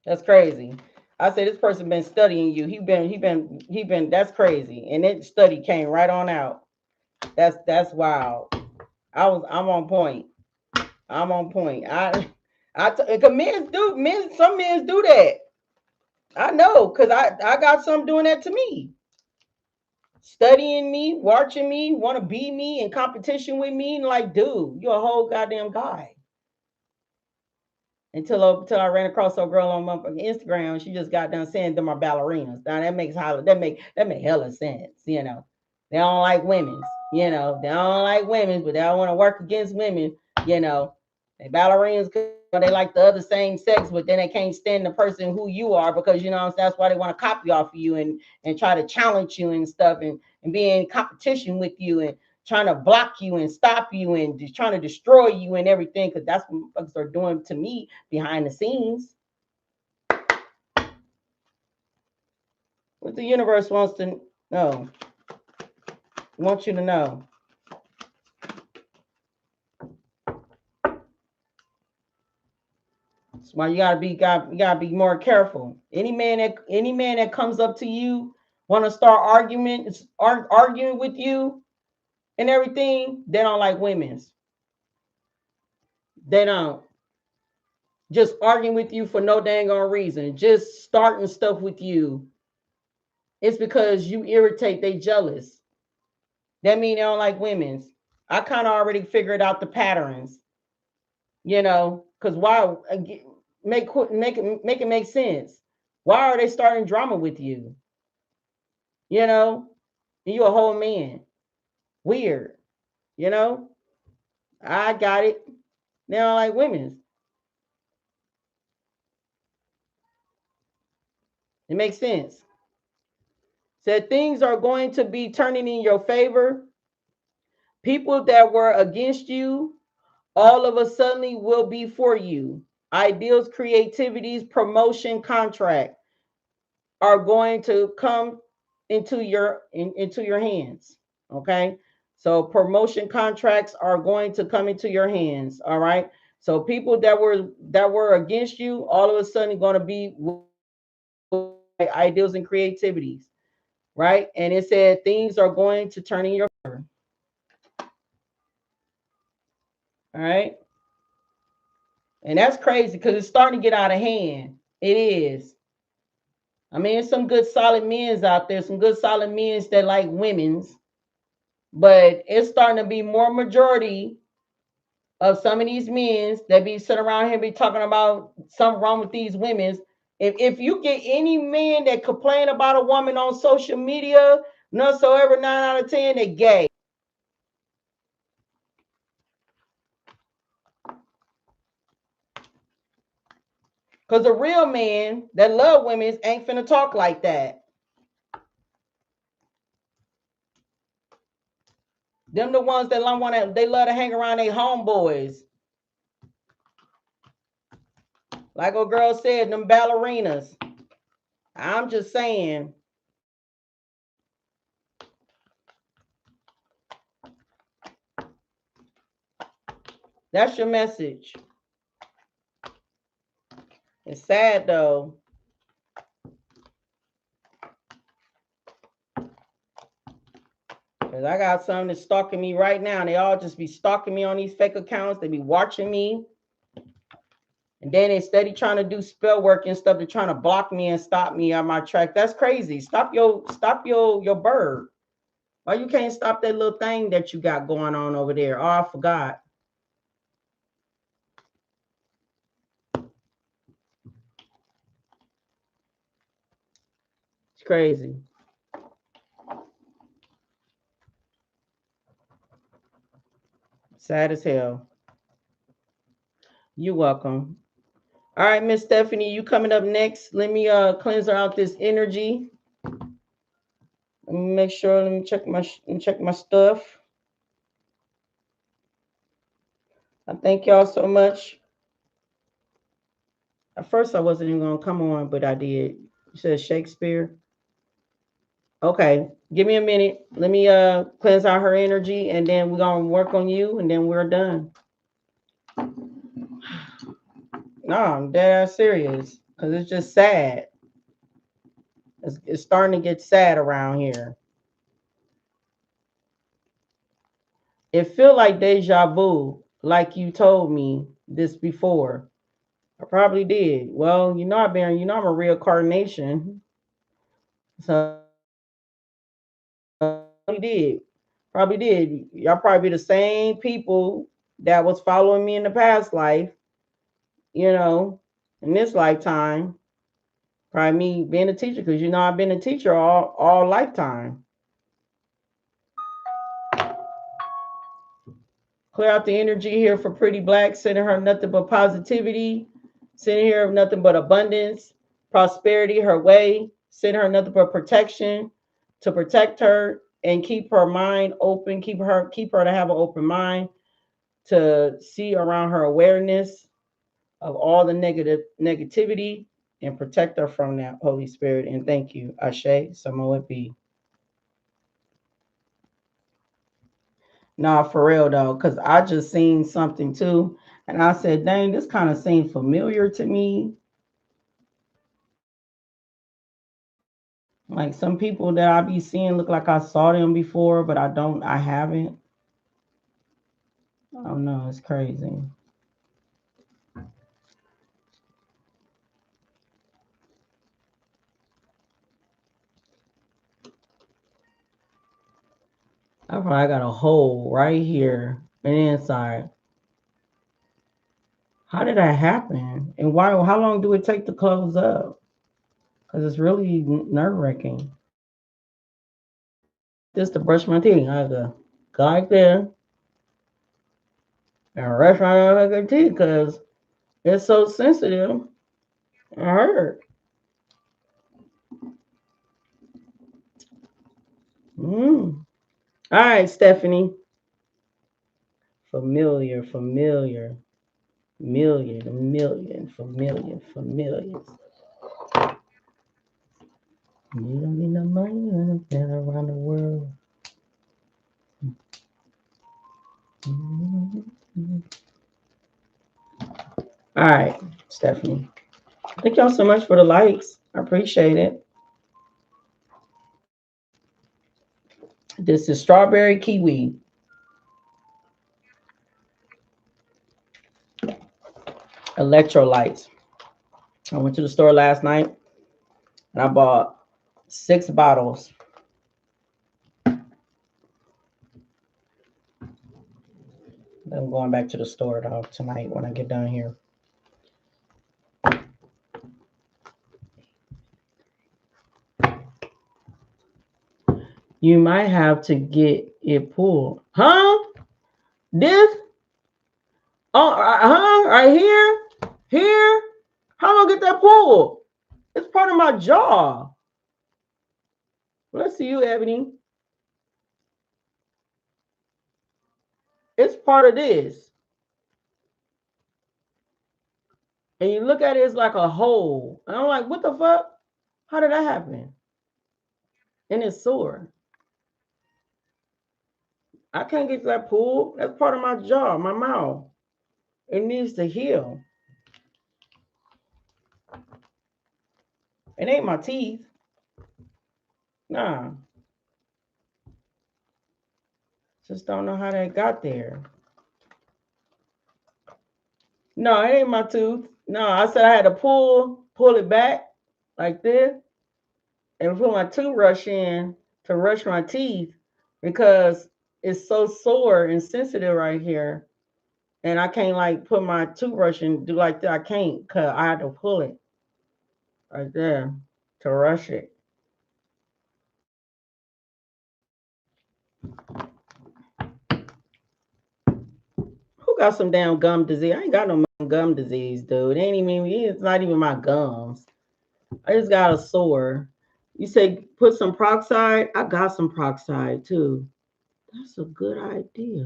That's crazy. I say this person been studying you. He been. That's crazy. And that study came right on out. That's wild. I'm on point. I'm on point. Some men do that. I know, cause I got some doing that to me. Studying me, watching me, want to be me in competition with me, and like, dude, you're a whole goddamn guy. Until I ran across a girl on my Instagram, she just got done saying them are ballerinas. Now that makes hella sense, you know. They don't like women, you know. They don't like women, but they don't want to work against women, you know. They ballerinas, they like the other same sex, but then they can't stand the person who you are because you know that's why they want to copy off of you and try to challenge you and stuff and be in competition with you and trying to block you and stop you and just trying to destroy you and everything, because that's what folks are doing to me behind the scenes. What the universe wants to know, wants you to know. That's why you gotta be more careful. Any man that comes up to you, want to start arguing with you and everything, they don't like women's. They don't. Just arguing with you for no dang on reason, just starting stuff with you. It's because you irritate, they jealous. That mean they don't like women's. I kind of already figured out the patterns, you know, because why make it make sense? Why are they starting drama with you? You know, you a whole man. Weird, you know. I got it. They don't like women's. It makes sense. Said things are going to be turning in your favor. People that were against you, all of a sudden will be for you. Ideals, creativities, promotion, contract are going to come into your hands. Okay. So promotion contracts are going to come into your hands. All right. So people that were against you, all of a sudden going to be ideals and creativities. Right. And it said things are going to turn in your favor. All right. And that's crazy because it's starting to get out of hand. It is. I mean, there's some good solid men's out there, some good solid men's that like women's, but it's starting to be more majority of some of these men's that be sitting around here be talking about something wrong with these women's. If you get any man that complain about a woman on social media, whatsoever, 9 out of 10, they gay. Because a real man that love women ain't finna talk like that. Them the ones that they love to hang around their homeboys. Like a girl said, them ballerinas. I'm just saying. That's your message. It's sad though. Because I got some that's stalking me right now. And they all just be stalking me on these fake accounts. They be watching me. And then they steady trying to do spell work and stuff. They're trying to block me and stop me on my track. That's crazy. Stop your bird. Why you can't stop that little thing that you got going on over there? Oh, I forgot. It's crazy. Sad as hell. You're welcome. All right, Miss Stephanie, you coming up next. Let me cleanse out this energy. Let me make sure. Let me check my stuff. I thank y'all so much. At first, I wasn't even gonna come on, but I did. You said Shakespeare. Okay, give me a minute. Let me cleanse out her energy, and then we're gonna work on you, and then we're done. No, I'm dead ass serious because it's just sad. It's starting to get sad around here. It feel like deja vu, like you told me this before. I probably did. Well, I'm a reincarnation. So probably did. Probably did. Y'all probably be the same people that was following me in the past life, you know, in this lifetime. Probably me being a teacher, because I've been a teacher all lifetime. Clear out the energy here for Pretty Black, sending her nothing but positivity, sending her nothing but abundance, prosperity her way, sending her nothing but protection to protect her and keep her mind open, keep her to have an open mind, to see around her awareness of all the negativity and protect her from that, Holy Spirit. And thank you, Ashe, Samo it be. Nah, for real though, because I just seen something too. And I said, dang, this kind of seemed familiar to me. Like some people that I be seeing look like I saw them before, but I haven't. I don't know, it's crazy. I probably got a hole right here and inside. How did that happen? And why? How long do it take to close up? Because it's really nerve wracking. Just to brush my teeth, I go like there and brush my teeth because it's so sensitive. It hurt. Mm. All right, Stephanie. Familiar, familiars. You don't need no money when I'm around the world. All right, Stephanie. Thank y'all so much for the likes. I appreciate it. This is strawberry kiwi. Electrolytes. I went to the store last night and I bought 6 bottles. I'm going back to the store though tonight when I get done here. You might have to get it pulled. Huh? This? Oh, huh? Right here? Here? How am I get that pulled? It's part of my jaw. Let's see you, Ebony. It's part of this. And you look at it, it's like a hole. And I'm like, what the fuck? How did that happen? And it's sore. I can't get that pulled. That's part of my jaw, my mouth. It needs to heal. It ain't my teeth. Nah. Just don't know how that got there. No, it ain't my tooth. No, I said I had to pull it back like this and put my toothbrush in to brush my teeth. because it's so sore and sensitive right here. And I can't like put my toothbrush and do like that. I can't cause I had to pull it right there to rush it. Who got some damn gum disease? I ain't got no gum disease, dude. It ain't even it's not even my gums. I just got a sore. You say put some peroxide? I got some peroxide too. That's a good idea.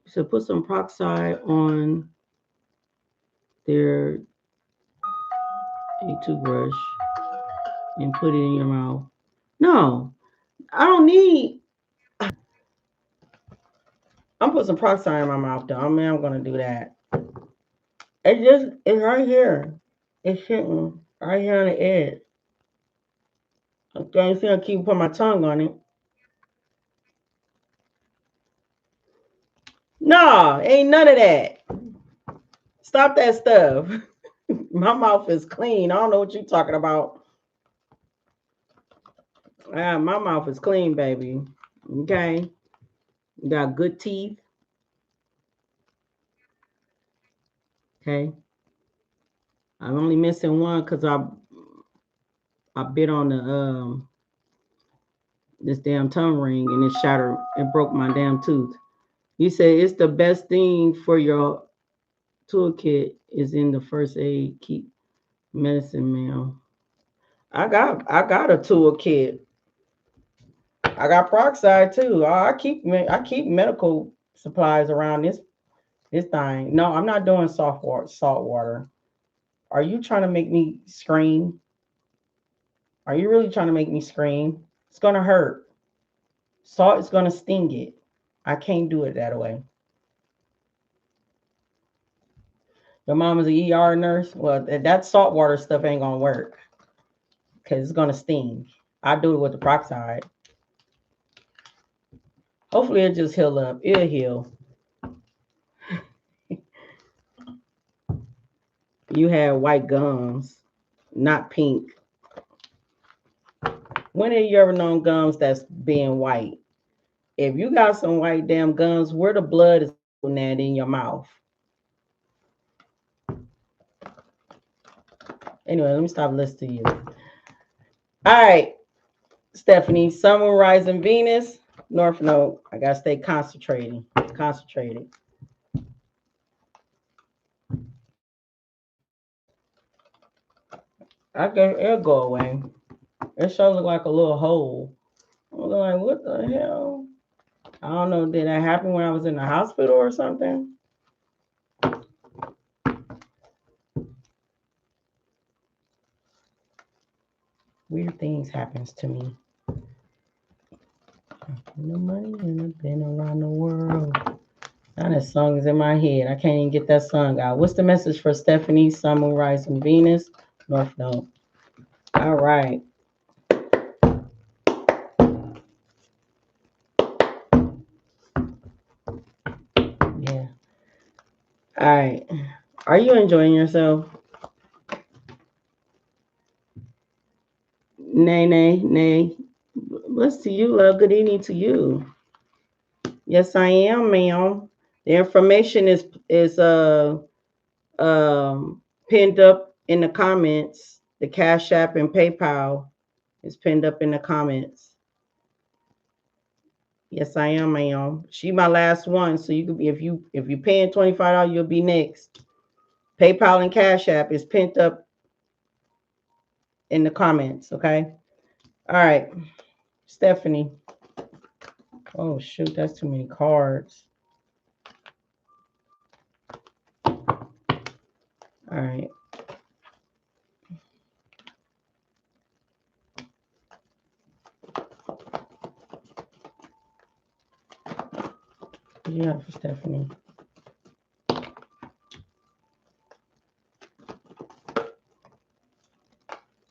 So put some peroxide on their a toothbrush and put it in your mouth. No, I don't need. I'm putting some peroxide in my mouth though. I mean, I'm gonna do that. It's right here. It's sitting right here on the edge. Okay, see, I keep putting my tongue on it. No, ain't none of that. Stop that stuff. My mouth is clean. I don't know what you're talking about. Ah, my mouth is clean, baby. Okay. You got good teeth. Okay. I'm only missing one because I bit on the this damn tongue ring and it shattered. It broke my damn tooth. You say it's the best thing for your toolkit is in the first aid keep medicine mail. I got a toolkit. I got peroxide too. I keep medical supplies around this thing. No, I'm not doing salt water. Are you trying to make me scream? Are you really trying to make me scream? It's gonna hurt. Salt is gonna sting it. I can't do it that way. Your mom is an ER nurse. Well, that salt water stuff ain't gonna work because it's gonna sting. I do it with the peroxide. Hopefully it just heal up. It'll heal. You have white gums, not pink. When have you ever known gums that's being white? If you got some white damn gums, where the blood is that in your mouth? Anyway, let me stop listening to you. All right, Stephanie, Sun, Moon, Rising, Venus, North Node. I gotta stay concentrated. Concentrated. It'll go away. It sure look like a little hole. I'm like, what the hell? I don't know. Did that happen when I was in the hospital or something? Weird things happens to me. The money and I've been around the world. Now that song is in my head. I can't even get that song out. What's the message for Stephanie, Sun, Moon, Rising, Venus, North Node? All right. Yeah. All right. Are you enjoying yourself? Nay, nay, nay. Bless to you, love. Good evening to you. Yes, I am, ma'am. The information is pinned up in the comments. The Cash App and PayPal is pinned up in the comments. Yes, I am, ma'am. She my last one, so you could be if you paying $25, you'll be next. PayPal and Cash App is pinned up in the comments. Okay. All right, Stephanie. Oh shoot, that's too many cards. All right. What do you have for Stephanie?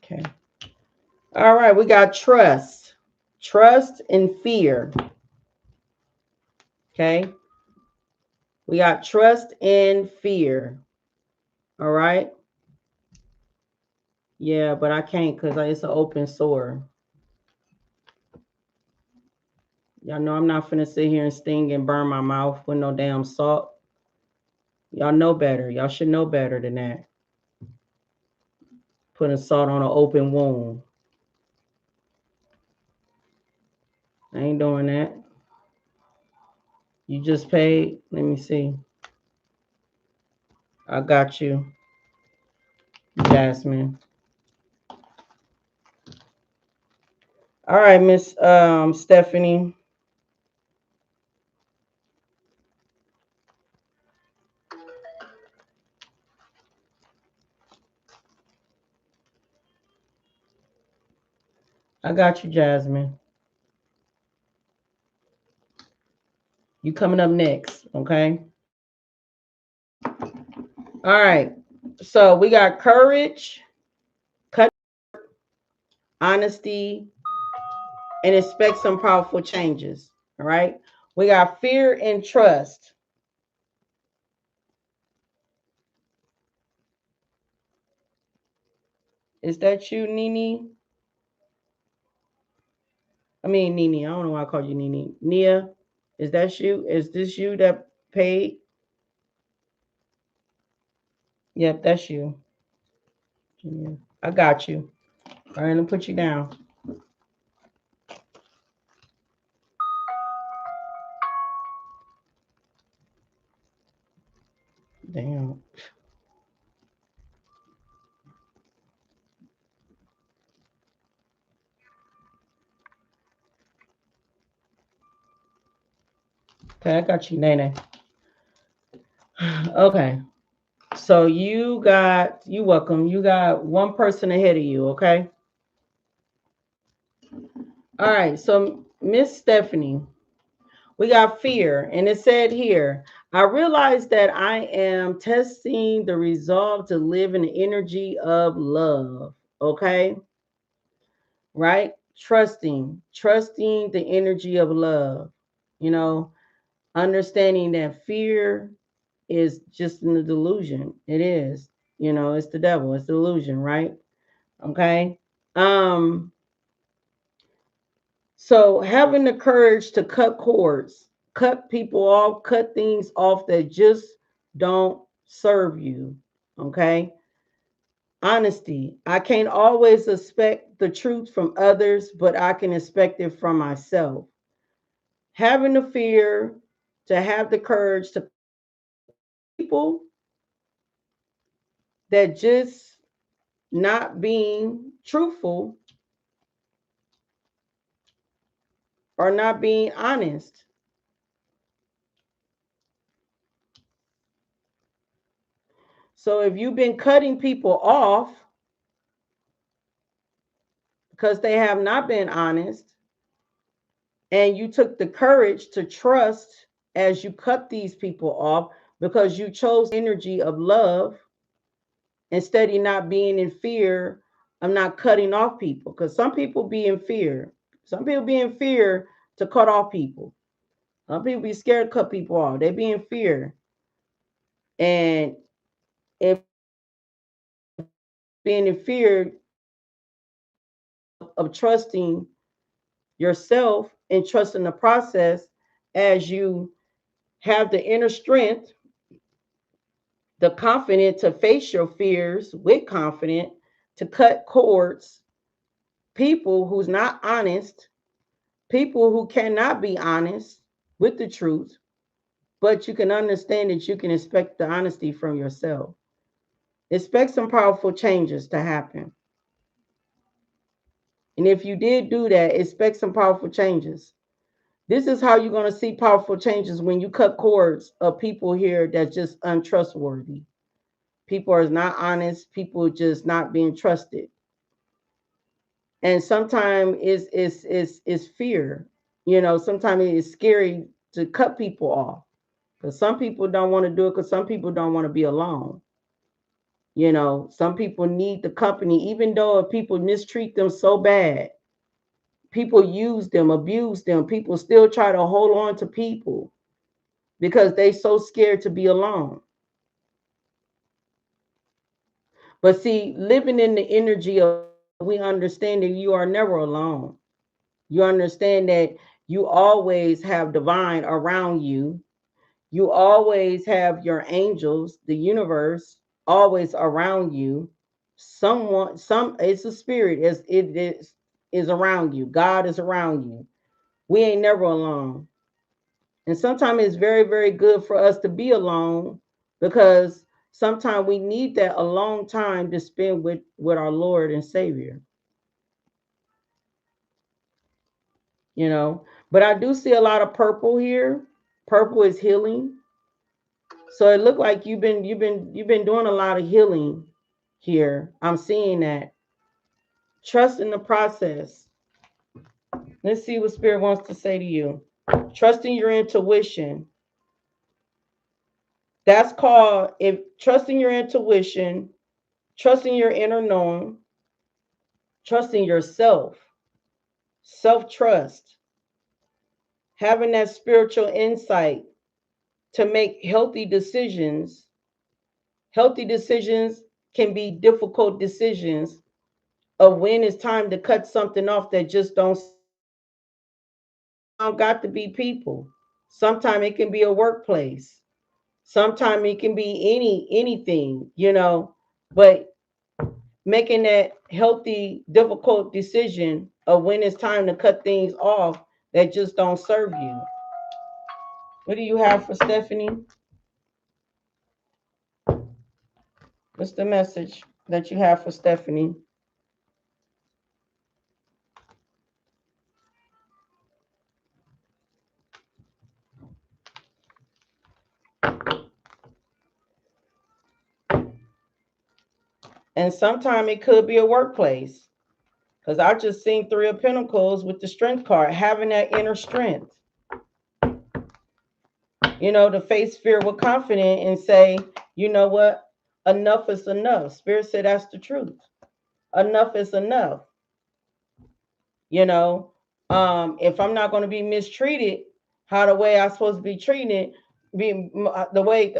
Okay. All right, we got trust. Trust and fear. Okay. We got trust and fear. All right. Yeah, but I can't because it's an open sore. Y'all know I'm not finna sit here and sting and burn my mouth with no damn salt. Y'all know better. Y'all should know better than that. Putting salt on an open wound. I ain't doing that. You just paid. Let me see. I got you, Jasmine. All right, Miss Stephanie. I got you, Jasmine. You coming up next, okay? All right. So we got courage, cut, honesty, and expect some powerful changes. All right. We got fear and trust. Is that you, Nini? I mean, Nini. I don't know why I called you Nini. Nia, is that you? Is this you that paid? Yep, that's you. Yeah, I got you. All right, let me put you down. Damn. Okay, I got you, Nene. Okay. So you welcome. You got one person ahead of you, okay? All right. So Miss Stephanie, we got fear, and it said here, I realize that I am testing the resolve to live in the energy of love. Okay, right? Trusting the energy of love. You know, understanding that fear is just in the delusion. It is. You know, it's the devil. It's the illusion, right? Okay. Um. So having the courage to cut cords, cut people off, cut things off that just don't serve you. Okay. Honesty. I can't always expect the truth from others, but I can expect it from myself. Having the fear to have the courage to people that just not being truthful or not being honest. So if you've been cutting people off because they have not been honest, and you took the courage to trust as you cut these people off because you chose energy of love instead of not being in fear of not cutting off people, because some people be in fear, some people be in fear to cut off people, some people be scared to cut people off, they be in fear. And if being in fear of trusting yourself and trusting the process, as you have the inner strength, the confident to face your fears with confidence, to cut cords, people who's not honest, people who cannot be honest with the truth, but you can understand that you can expect the honesty from yourself. Expect some powerful changes to happen. And if you did do that, expect some powerful changes. This is how you're going to see powerful changes when you cut cords of people here that's just untrustworthy. People are not honest, people just not being trusted. And sometimes it's fear. You know, sometimes it's scary to cut people off because some people don't want to do it because some people don't want to be alone. You know, some people need the company, even though if people mistreat them so bad, people use them, abuse them, people still try to hold on to people because they so scared to be alone. But see, living in the energy of, we understand that you are never alone. You understand that You always have divine around you. You always have your angels, the universe, always around you. Someone, it's a spirit, is around you. God is around you. We ain't never alone. And sometimes it's very, very good for us to be alone because sometimes we need that alone time to spend with our Lord and Savior. You know, but I do see a lot of purple here. Purple is healing. So it looked like you've been doing a lot of healing here. I'm seeing that. Trust in the process. Let's see what Spirit wants to say to you. Trusting your intuition. That's called, if trusting your intuition, trusting your inner knowing, trusting yourself, self-trust, having that spiritual insight to make healthy decisions. Healthy decisions can be difficult decisions of when it's time to cut something off that just don't got to be people. Sometimes it can be a workplace. Sometimes it can be anything, but making that healthy, difficult decision of when it's time to cut things off that just don't serve you. What do you have for Stephanie? What's the message that you have for Stephanie? And sometimes it could be a workplace. Because I just seen Three of Pentacles with the Strength card, having that inner strength. To face fear with confidence and say, you know what? Enough is enough. Spirit said that's the truth. Enough is enough. You know, if I'm not going to be mistreated, how the way I'm supposed to be treated, be the way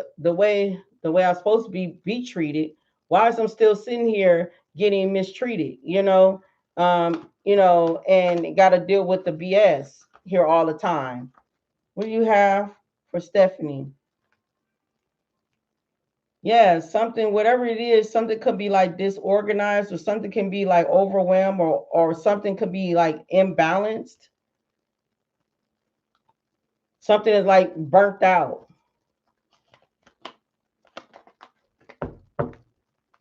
I'm supposed to be treated. Why is I'm still sitting here getting mistreated? And got to deal with the BS here all the time. What do you have for Stephanie? Yeah, something, whatever it is, something could be like disorganized, or something can be like overwhelmed, or something could be like imbalanced. Something is like burnt out.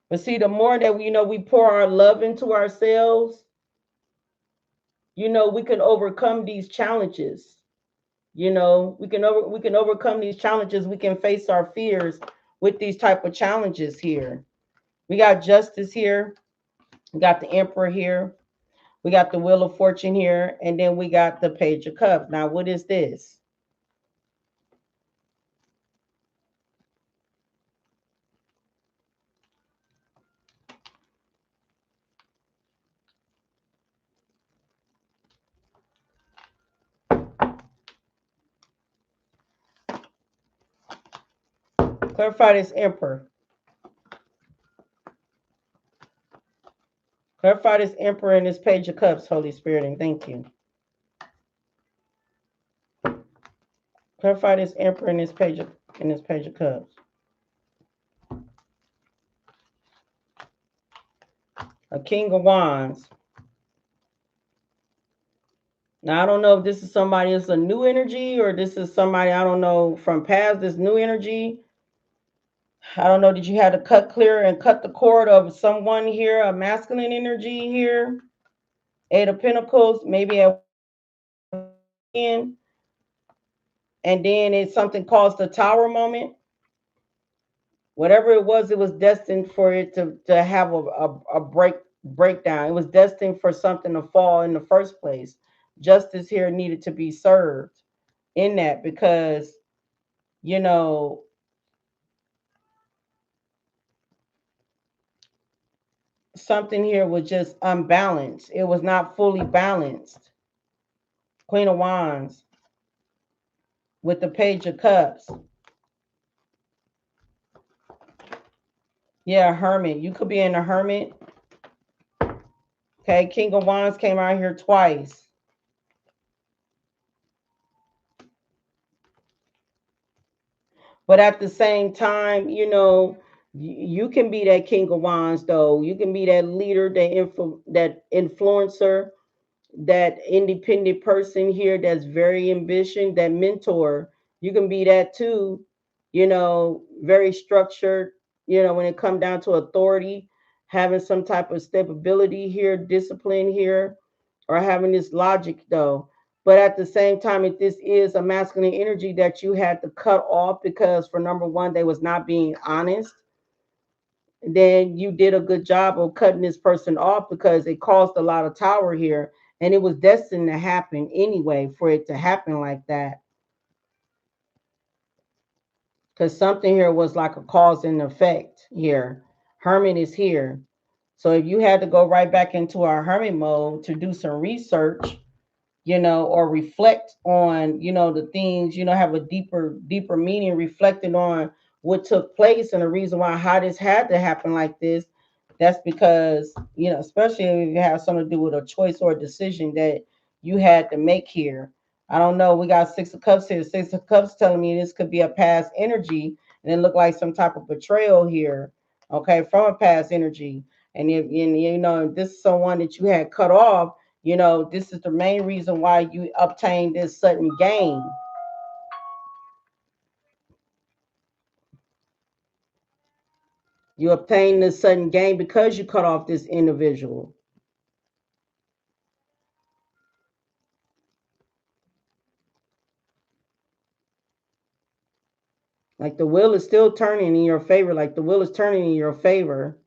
But see, the more that we pour our love into ourselves, we can overcome these challenges. We can overcome these challenges. We can face our fears with these type of challenges here. We got justice here. We got the Emperor here. We got the Wheel of Fortune here, and then we got the Page of Cups. Now, what is this? Clarify this Emperor. Clarify this Emperor and this Page of Cups, Holy Spirit, and thank you. Clarify this Emperor and this Page of Cups. A King of Wands. Now, I don't know if this is somebody that's a new energy, or this is somebody, I don't know, from past, this new energy. I don't know, did you have to cut clear and cut the cord of someone here, a masculine energy here? Eight of Pentacles, maybe at end, and then it's something caused the Tower moment. Whatever it was destined for it to have a breakdown. It was destined for something to fall in the first place. Justice here needed to be served in that, because something here was just unbalanced. It was not fully balanced. Queen of Wands with the Page of Cups. Yeah, Hermit. You could be in a Hermit. Okay, King of Wands came out here twice. But at the same time, you can be that king of wands though. You can be that leader, that influencer, that independent person here that's very ambitious, that mentor. You can be that too, very structured, when it come down to authority, having some type of stability here, discipline here, or having this logic though. But at the same time, if this is a masculine energy that you had to cut off because for number one, they was not being honest, then you did a good job of cutting this person off because it caused a lot of tower here and it was destined to happen anyway for it to happen like that because something here was like a cause and effect here. Hermit is here. So if you had to go right back into our hermit mode to do some research, or reflect on, the things, have a deeper meaning, reflecting on what took place and the reason why how this had to happen like this. That's because, especially if you have something to do with a choice or a decision that you had to make here. I don't know. We got Six of Cups here. Six of Cups telling me this could be a past energy and it looked like some type of betrayal here. Okay, from a past energy. And if this is someone that you had cut off, this is the main reason why you obtained this sudden gain. You obtained this sudden gain because you cut off this individual. Like the wheel is still turning in your favor. Like the wheel is turning in your favor.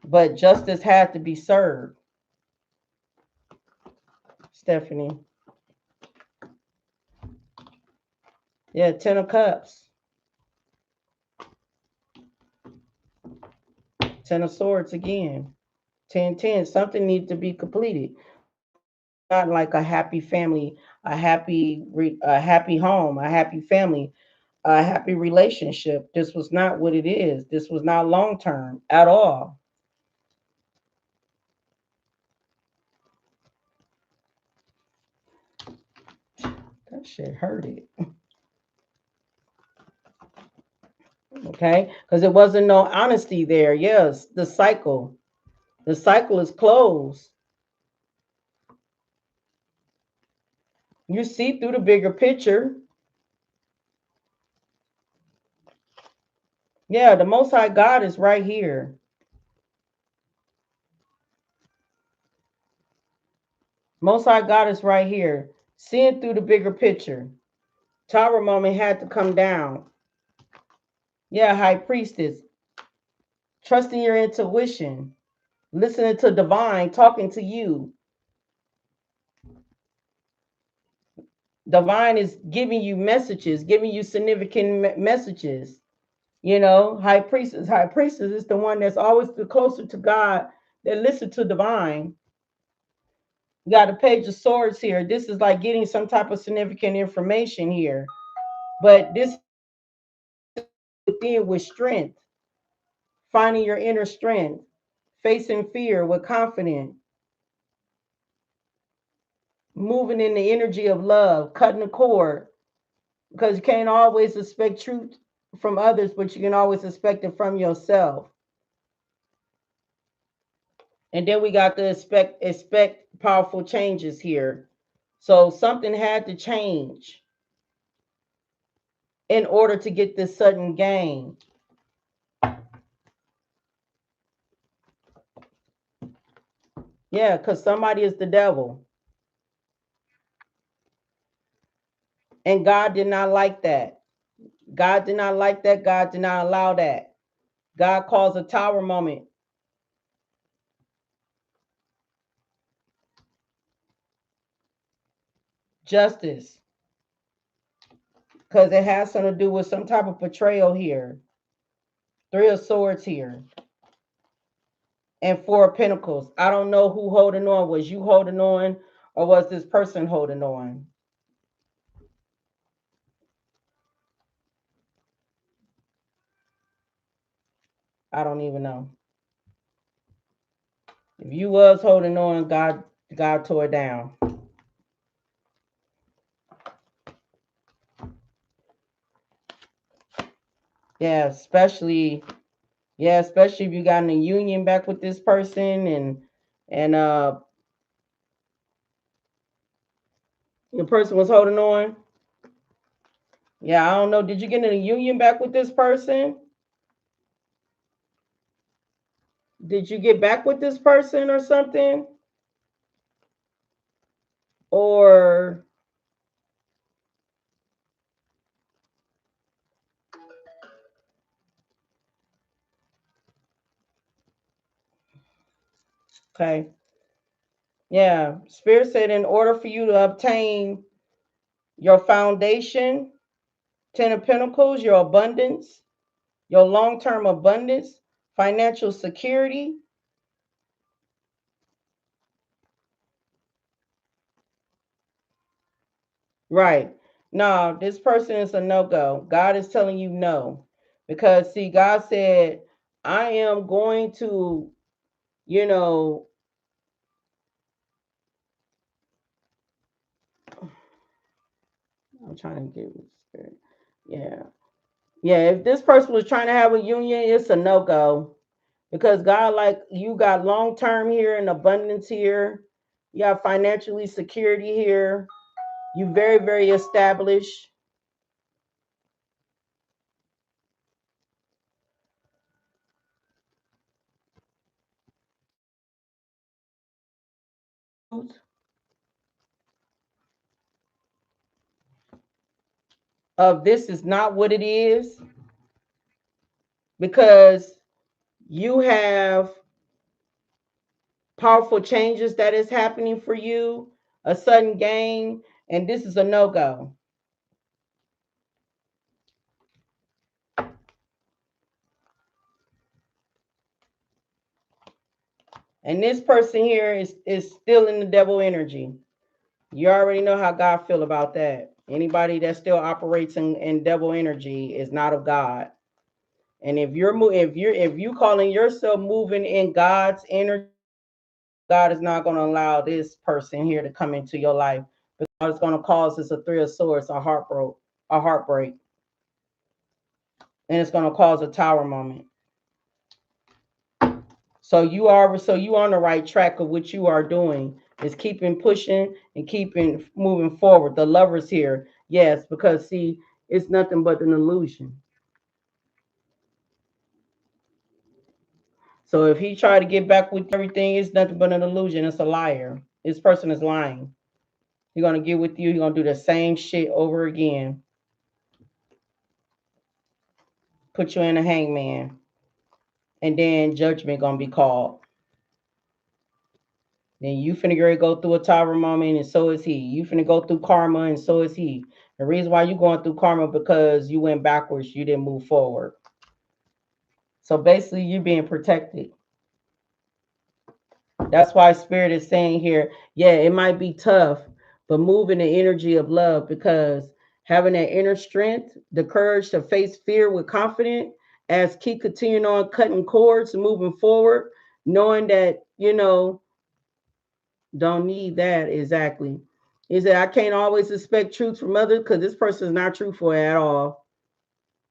But justice had to be served. Stephanie. Yeah, 10 of Cups. 10 of Swords again. 10-10. Something needs to be completed. Not like a happy family, a happy home, a happy family, a happy relationship. This was not what it is. This was not long term at all. That shit hurt it. Okay, because it wasn't no honesty there. Yes, the cycle. The cycle is closed. You see through the bigger picture. Yeah, the Most High God is right here. Most High God is right here. Seeing through the bigger picture. Tower moment had to come down. Yeah, High Priestess. Trusting your intuition. Listening to divine talking to you. Divine is giving you messages, giving you significant messages. High priestess is the one that's always the closer to God that listen to divine. You got a Page of Swords here. This is like getting some type of significant information here. But this within with strength, finding your inner strength, facing fear with confidence, moving in the energy of love, cutting the cord. Because you can't always expect truth from others, but you can always expect it from yourself. And then we got to expect powerful changes here. So something had to change in order to get this sudden gain. Yeah, because somebody is the devil. And God did not like that. God did not like that. God did not allow that. God calls a tower moment. Justice. Because it has something to do with some type of betrayal here. 3 of Swords here. And 4 of Pentacles. I don't know who holding on. Was you holding on or was this person holding on? I don't even know. If you was holding on, God tore it down. Yeah, especially if you got in a union back with this person and the person was holding on. Yeah, I don't know. Did you get in a union back with this person? Did you get back with this person or something? Or okay. Yeah. Spirit said in order for you to obtain your foundation, Ten of Pentacles, your abundance, your long-term abundance, financial security. Right. No, this person is a no-go. God is telling you no. Because see, God said, I am going to, you know, I'm trying to get with spirit. Yeah. Yeah. If this person was trying to have a union, it's a no-go. Because God, like you got long-term here and abundance here. You got financially security here. You very, very established. Of this is not what it is because you have powerful changes that is happening for you, a sudden gain, and this is a no-go. And this person here is still in the devil energy. You already know how God feel about that. Anybody that still operates in devil energy is not of God. And if you calling yourself moving in God's energy, God is not going to allow this person here to come into your life because it's going to cause us a three of swords, a heartbreak, and it's going to cause a tower moment. So you on the right track of what you are doing is keeping pushing and keeping moving forward. The lovers here, yes, because see, it's nothing but an illusion. So if he tried to get back with everything, it's nothing but an illusion. It's a liar. This person is lying. He's gonna get with you. He's gonna do the same shit over again. Put you in a hangman, and then judgment gonna be called. Then you finna go through a tower moment, and so is he. You finna go through karma, and so is he. The reason why you going through karma because you went backwards. You didn't move forward. So basically, you're being protected. That's why Spirit is saying here, yeah, it might be tough, but move in the energy of love because having that inner strength, the courage to face fear with confidence, as keep continuing on cutting cords and moving forward, knowing that, don't need that exactly. He said, I can't always expect truth from others because this person is not truthful at all.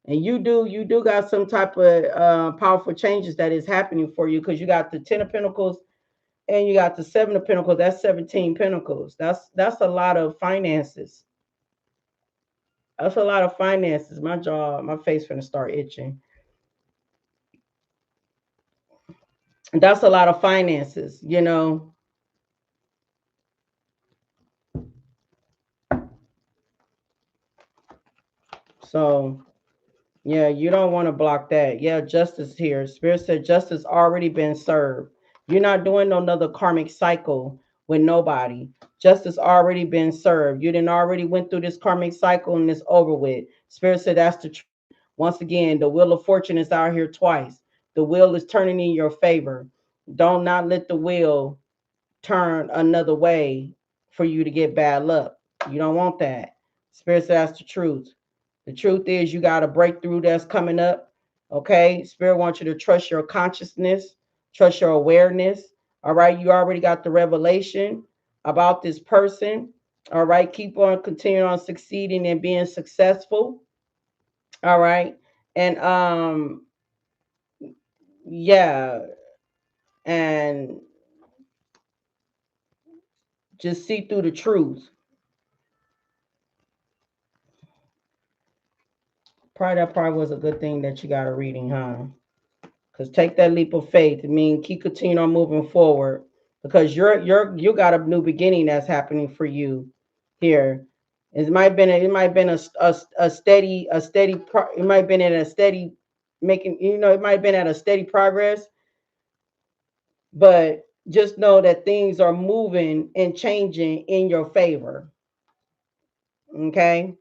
And you do got some type of powerful changes that is happening for you because you got the Ten of Pentacles and you got the Seven of Pentacles. That's 17 Pentacles. That's a lot of finances. That's a lot of finances. My jaw, my face gonna start itching. That's a lot of finances. So yeah, you don't want to block that. Yeah, justice here. Spirit said justice already been served. You're not doing no another karmic cycle with nobody. Justice already been served. You didn't already went through this karmic cycle and it's over with. Spirit said that's the truth. Once again, the wheel of fortune is out here twice. The wheel is turning in your favor. Don't not let the wheel turn another way for you to get bad luck. You don't want that. Spirit says that's the truth. The truth is you got a breakthrough that's coming up. Okay. Spirit wants you to trust your consciousness, trust your awareness. All right. You already got the revelation about this person. All right. Keep on continuing on succeeding and being successful. All right. And yeah, and just see through the truth. Probably that probably was a good thing that you got a reading, huh? Because take that leap of faith. I mean, keep continuing on moving forward because you got a new beginning that's happening for you here. It might have been a steady it might have been in a steady making, it might have been at a steady progress, but just know that things are moving and changing in your favor. Okay,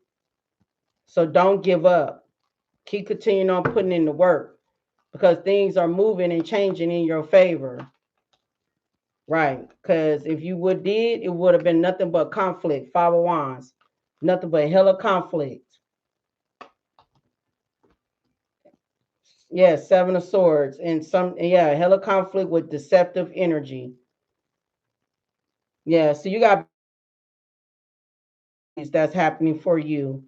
so don't give up. Keep continuing on putting in the work because things are moving and changing in your favor. Right. Because if you would did, it would have been nothing but conflict. Five of Wands. Nothing but hella conflict. Yeah, Seven of Swords. And hella conflict with deceptive energy. Yeah, so you got that's happening for you.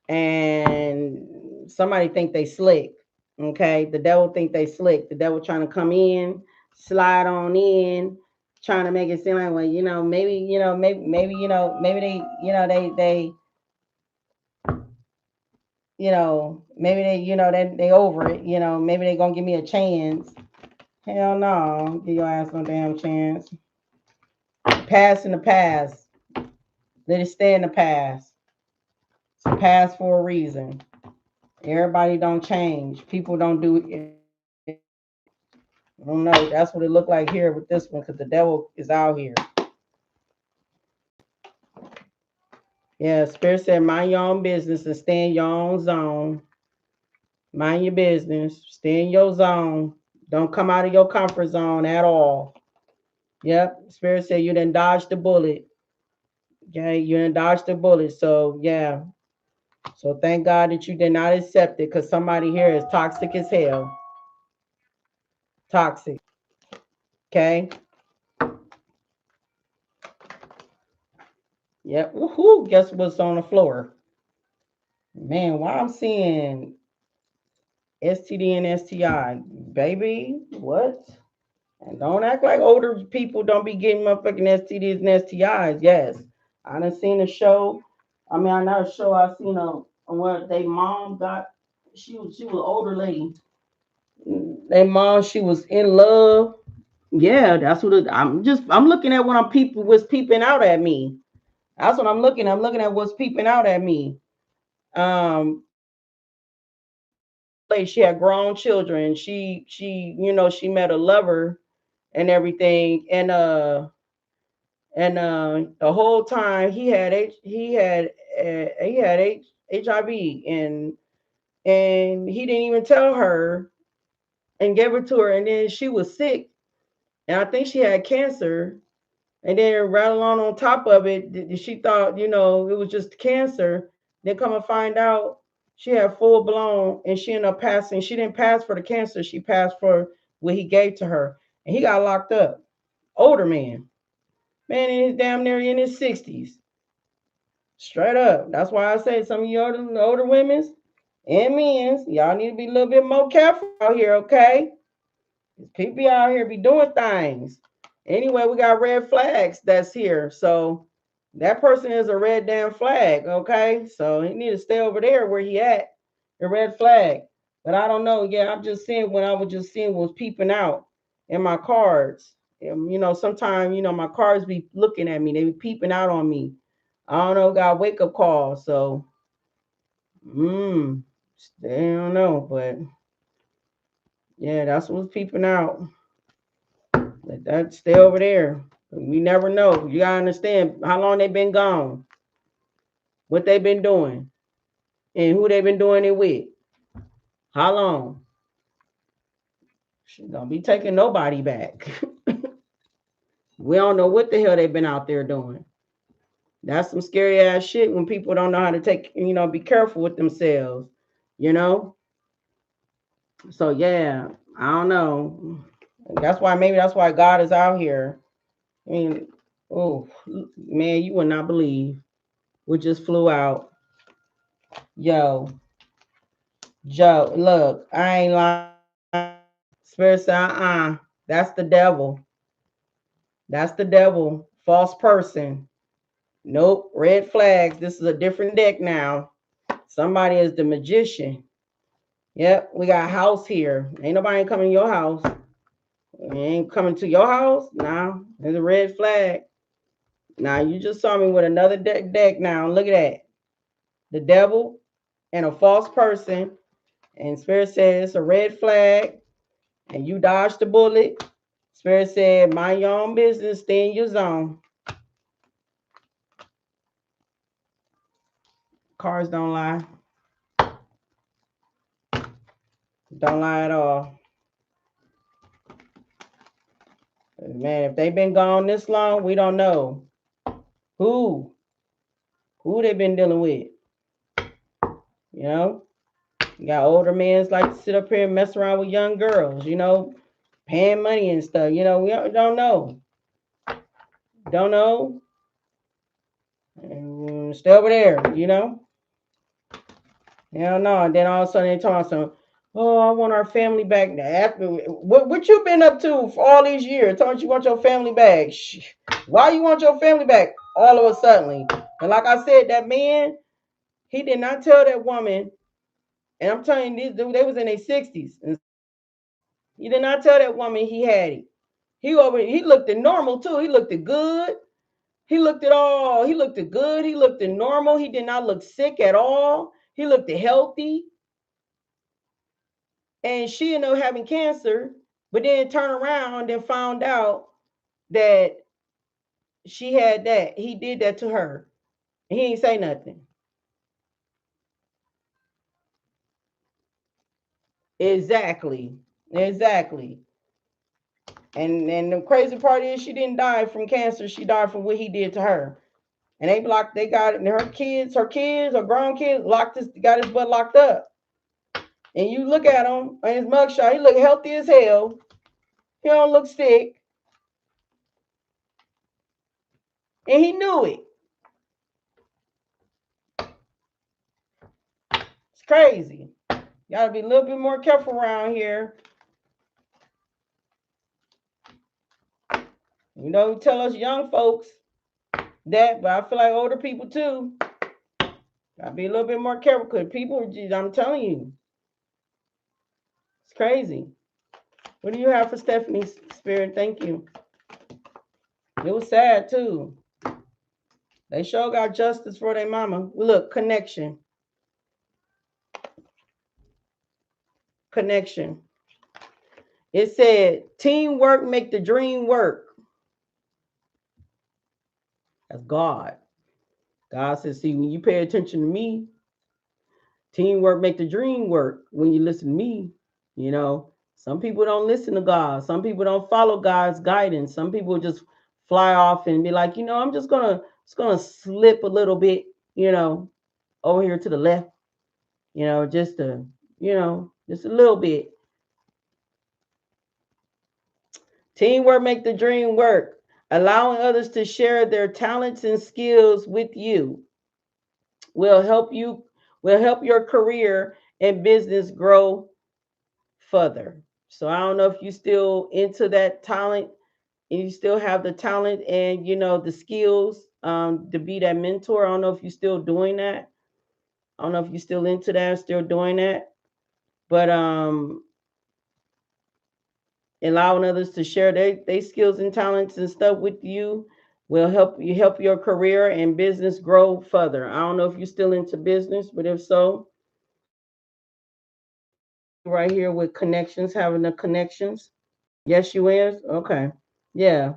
And somebody think they slick. Okay. The devil think they slick. The devil trying to come in, slide on in, trying to make it seem like, well, maybe, maybe they, maybe they over it, maybe they gonna give me a chance. Hell no, give your ass no damn chance. Past in the past. Let it stay in the past. It's a past for a reason. Everybody don't change. People don't do it. I don't know. That's what it looked like here with this one because the devil is out here. Yeah, Spirit said, mind your own business and stay in your own zone. Mind your business. Stay in your zone. Don't come out of your comfort zone at all. Yep. Spirit said you didn't dodge the bullet. Okay, you didn't dodge the bullet. So yeah. So thank God that you did not accept it because somebody here is toxic as hell. Toxic. Okay. Yep. Woohoo. Guess what's on the floor? Man, why I'm seeing STD and STI. Baby, what? And don't act like older people don't be getting motherfucking STDs and STIs. Yes. I done seen a show. I mean, I know a show I seen where they mom got she was an older lady. They mom, she was in love. Yeah, that's what I'm looking at what I'm people was peeping out at me. That's what I'm looking. I'm looking at what's peeping out at me. Um like she had grown children. She met a lover and everything. And the whole time HIV and he didn't even tell her and gave it to her, and then she was sick and I think she had cancer, and then right along on top of it she thought it was just cancer. Then come and find out she had full blown, and she ended up passing. She didn't pass for the cancer, she passed for what he gave to her, and he got locked up. Older man in his damn near in his 60s. Straight up. That's why I say some of you older women's and men's, y'all need to be a little bit more careful out here, okay? People out here be doing things. Anyway, we got red flags that's here. So that person is a red damn flag, okay? So he need to stay over there where he at, the red flag. But I don't know. Yeah, I'm just seeing what I was just seeing was peeping out in my cards. Sometimes, my cards be looking at me. They be peeping out on me. I don't know, got wake up call. So, I don't know, but yeah, that's what's peeping out. Let that stay over there. We never know. You gotta understand how long they been gone, what they been doing, and who they been doing it with. How long? She don't be taking nobody back. We don't know what the hell they been out there doing. That's some scary ass shit when people don't know how to be careful with themselves, you know? So yeah, I don't know. That's why God is out here. I mean, oh man, you would not believe. We just flew out. Yo, Joe, look, I ain't lying. Spirit said, that's the devil. That's the devil. False person. Nope. Red flags. This is a different deck now. Somebody is the magician. Yep, we got a house here. Ain't nobody coming to your house. Ain't coming to your house? Nah, there's a red flag. Now you just saw me with another deck now. Look at that. The devil and a false person. And Spirit says it's a red flag. And you dodged the bullet. Spirit said, mind your own business, stay in your zone. Cards don't lie. Don't lie at all. Man, if they've been gone this long, we don't know. Who they've been dealing with. You know? You got older men like to sit up here and mess around with young girls, paying money and stuff. We don't know. Don't know. And stay over there, Hell no. And then all of a sudden they talk some, oh, I want our family back. After what you been up to for all these years? Told you want your family back. Why you want your family back all of a sudden? And like I said, that man, he did not tell that woman, and I'm telling you, they was in their 60s. And he did not tell that woman he had it. He looked at normal too. He looked at good. He looked at good. He looked at normal. He did not look sick at all. He looked at healthy. And she ended up having cancer, but then turned around and found out that she had that. He did that to her. And he ain't say nothing. Exactly. Exactly. And the crazy part is she didn't die from cancer. She died from what he did to her. And they got her kids, her grown kids, got his butt locked up. And you look at him on his mugshot, he look healthy as hell. He don't look sick. And he knew it. It's crazy. You gotta be a little bit more careful around here. You tell us young folks that, but I feel like older people too. Gotta be a little bit more careful because people, I'm telling you, it's crazy. What do you have for Stephanie, Spirit? Thank you. It was sad too. They sure got justice for their mama. Look, connection. Connection. It said, teamwork make the dream work. That's God. God says, see, when you pay attention to me, teamwork make the dream work. When you listen to me, some people don't listen to God. Some people don't follow God's guidance. Some people just fly off and be like, I'm just gonna slip a little bit, over here to the left, just just a little bit. Teamwork make the dream work. Allowing others to share their talents and skills with you will help your career and business grow further. So I don't know if you still into that talent and you still have the talent and the skills to be that mentor. I don't know if you're still doing that. I don't know if you're still into that, still doing that. But allowing others to share their skills and talents and stuff with you will help your career and business grow further. I don't know if you're still into business, but if so, right here with connections, having the connections. Yes, you is? Okay. Yeah.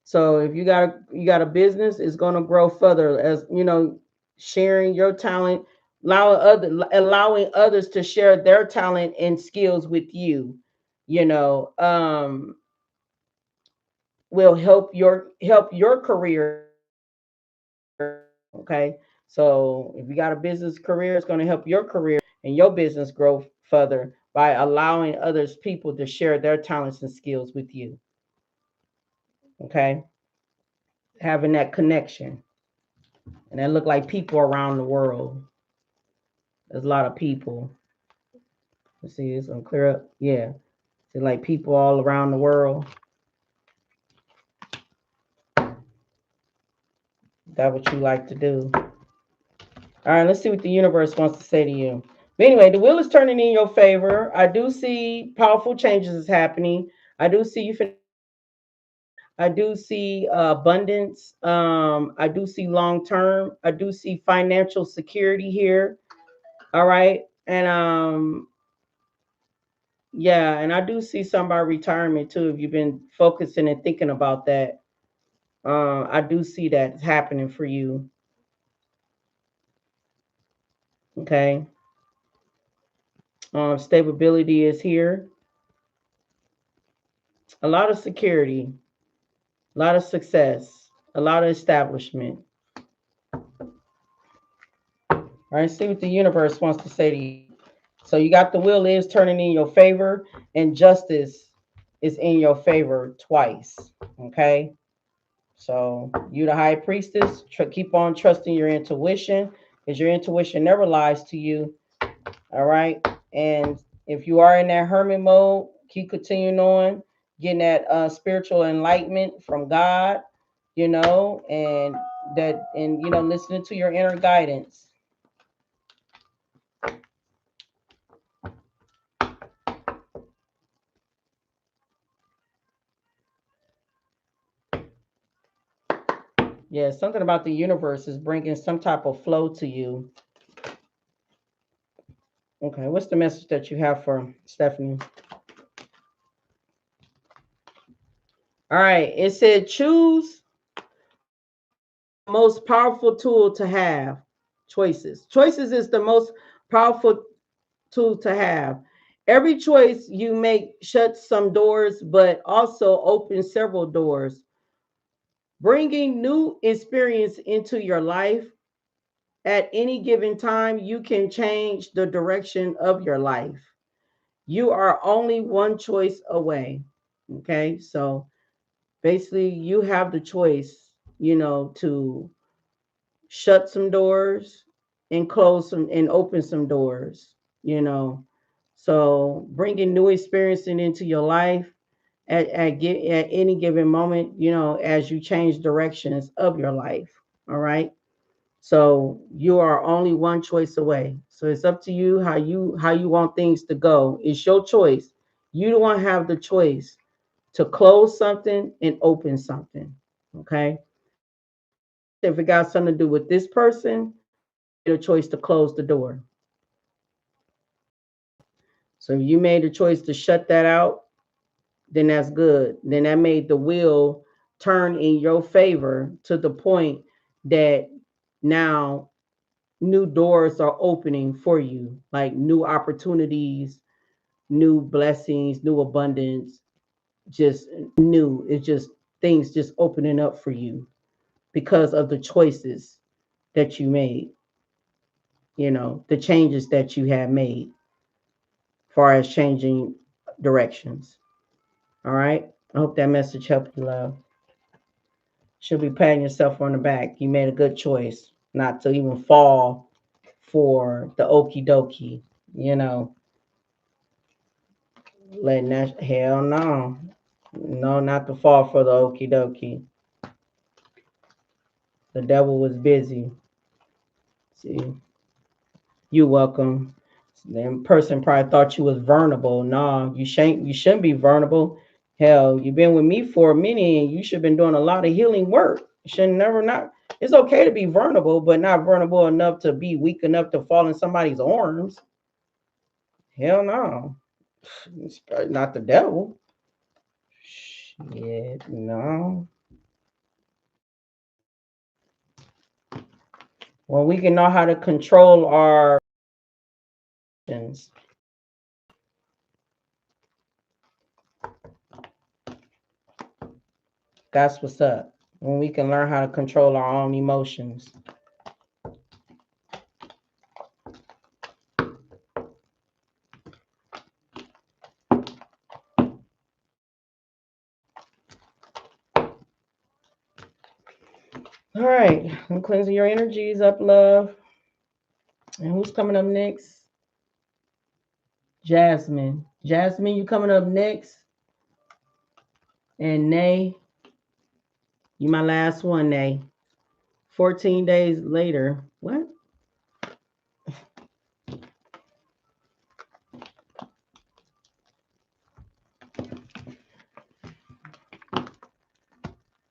So if you got a business, it's gonna grow further as sharing your talent, allowing others to share their talent and skills with you, you know, um, will help your career. Okay. So if you got a business career, it's gonna help your career and your business grow further by allowing others people to share their talents and skills with you. Okay. Having that connection. And that look like people around the world. There's a lot of people. Let's see, it's gonna clear up. Yeah. See, like people all around the world. That what you like to do. All right, let's see what the universe wants to say to you. But anyway, the wheel is turning in your favor. I do see powerful changes is happening. I do see you. I do see abundance. I do see long term. I do see financial security here. All right, and yeah, and I do see some about retirement too. If you've been focusing and thinking about that, I do see that happening for you. Okay, stability is here. A lot of security, a lot of success, a lot of establishment. All right, see what the universe wants to say to you. So you got the wheel is turning in your favor, and justice is in your favor twice. Okay. So you the high priestess, keep on trusting your intuition, because your intuition never lies to you. All right. And if you are in that hermit mode, keep continuing on, getting that spiritual enlightenment from God, and listening to your inner guidance. Yeah, something about the universe is bringing some type of flow to you. Okay, what's the message that you have for Stephanie? All right, it said choose most powerful tool to have. Choices. Choices is the most powerful tool to have. Every choice you make shuts some doors, but also opens several doors, bringing new experience into your life. At any given time, you can change the direction of your life. You are only one choice away. Okay, so basically, you have the choice, to shut some doors and close some and open some doors, you know. So bringing new experiencing into your life at any given moment, as you change directions of your life. All right. So you are only one choice away. So it's up to you how you want things to go. It's your choice. You don't have the choice to close something and open something. Okay. If it got something to do with this person, a choice to close the door. So you made a choice to shut that out, then that's good. Then that made the wheel turn in your favor to the point that now new doors are opening for you, like new opportunities, new blessings, new abundance, just new. It's just things just opening up for you because of the choices that you made, the changes that you have made, as far as changing directions. All right. I hope that message helped you, love. Should be patting yourself on the back. You made a good choice not to even fall for the okie dokie, you know, letting that, hell no. No, not to fall for the okie dokie. The devil was busy. See, you welcome. The person probably thought you was vulnerable. No, you shouldn't be vulnerable. Hell, you've been with me for a minute and you should have been doing a lot of healing work. You should never not. It's okay to be vulnerable, but not vulnerable enough to be weak enough to fall in somebody's arms. Hell no. It's not the devil. Shit, no. Well, we can know how to control our emotions. That's what's up. When we can learn how to control our own emotions. All right, I'm cleansing your energies up, love. And who's coming up next? Jasmine. Jasmine, you coming up next. And Nay, you my last one, Nay. 14 days later. What?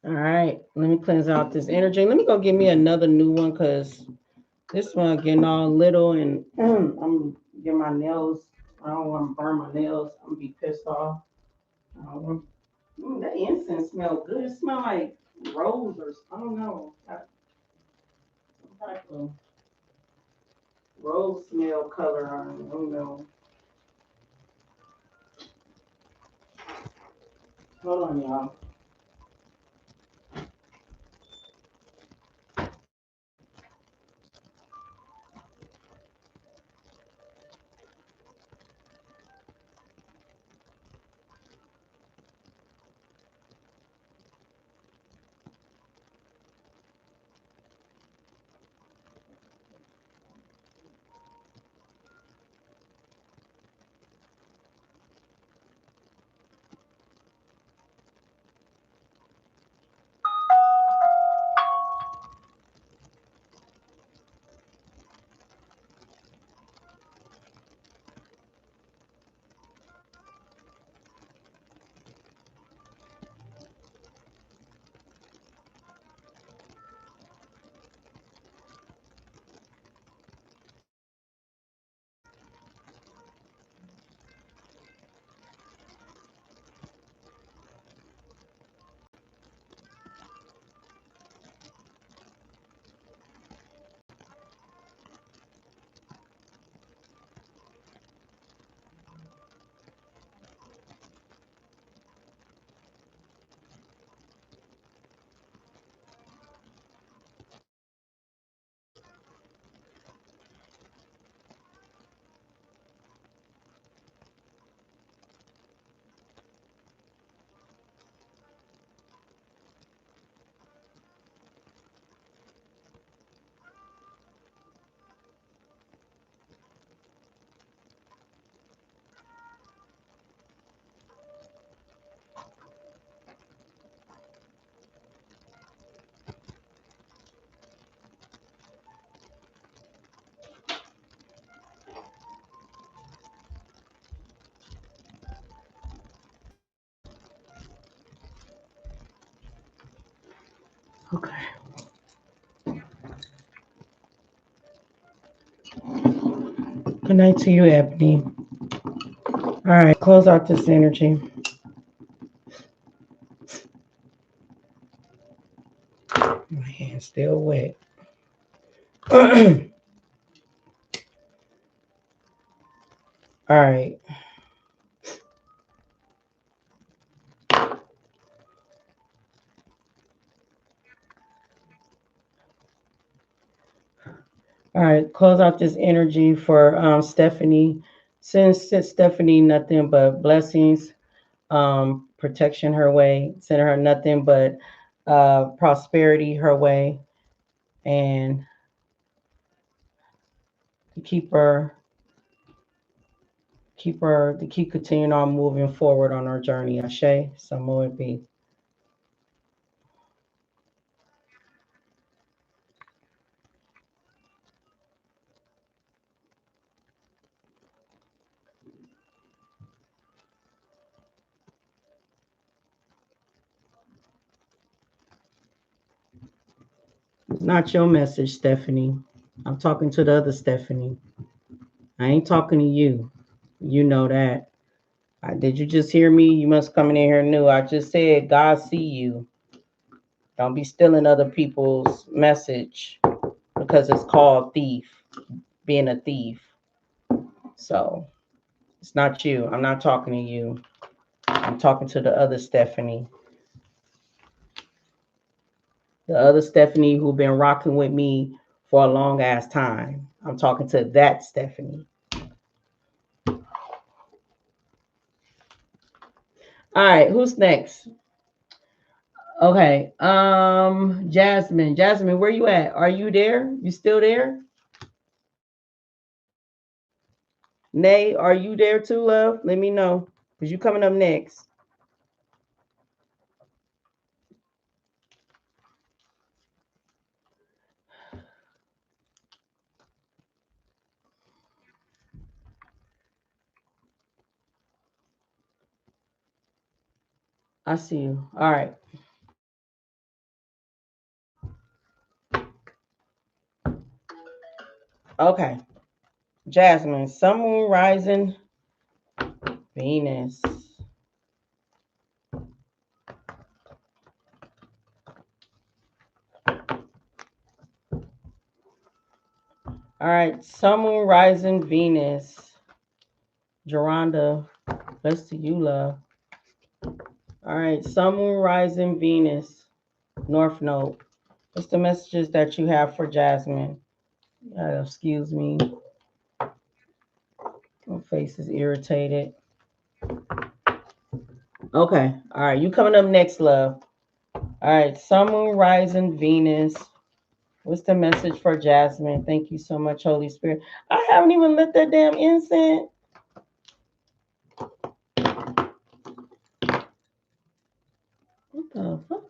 All right. Let me cleanse out this energy. Let me go get me another new one because this one getting all little and I'm getting my nails. I don't want to burn my nails. I'm gonna be pissed off. I don't want, that incense smell good. It smell like rose or I don't know. Some type of rose smell color on it. I don't know. Hold on, y'all. Okay. Good night to you, Ebony. All right, close out this energy. My hand's still wet. All right. All right, close out this energy for Stephanie. Send Stephanie nothing but blessings, protection her way. Send her nothing but prosperity her way, and to to keep continuing on moving forward on our journey. Ashe, Samoa be. Not your message, Stephanie. I'm talking to the other Stephanie. I ain't talking to you. You know that. Did you just hear me? You must come in here new. I just said God see you. Don't be stealing other people's message because it's called thief, being a thief. So it's not you. I'm not talking to you. I'm talking to the other Stephanie. The other Stephanie who been rocking with me for a long ass time. I'm talking to that Stephanie. All right, who's next? Okay. Jasmine. Jasmine, where you at? Are you there? You still there? Nay, are you there too, love? Let me know. Because you coming up next. I see you. All right. Okay. Jasmine, sun, moon, rising, Venus. All right. Sun, moon, rising, Venus. Geronda, let's see you, love. All right. Sun, moon, rising, Venus. North Node. What's the messages that you have for Jasmine? Excuse me. My face is irritated. Okay. All right. You coming up next, love. All right. Sun, moon, rising, Venus. What's the message for Jasmine? Thank you so much, Holy Spirit. I haven't even lit that damn incense. What the fuck?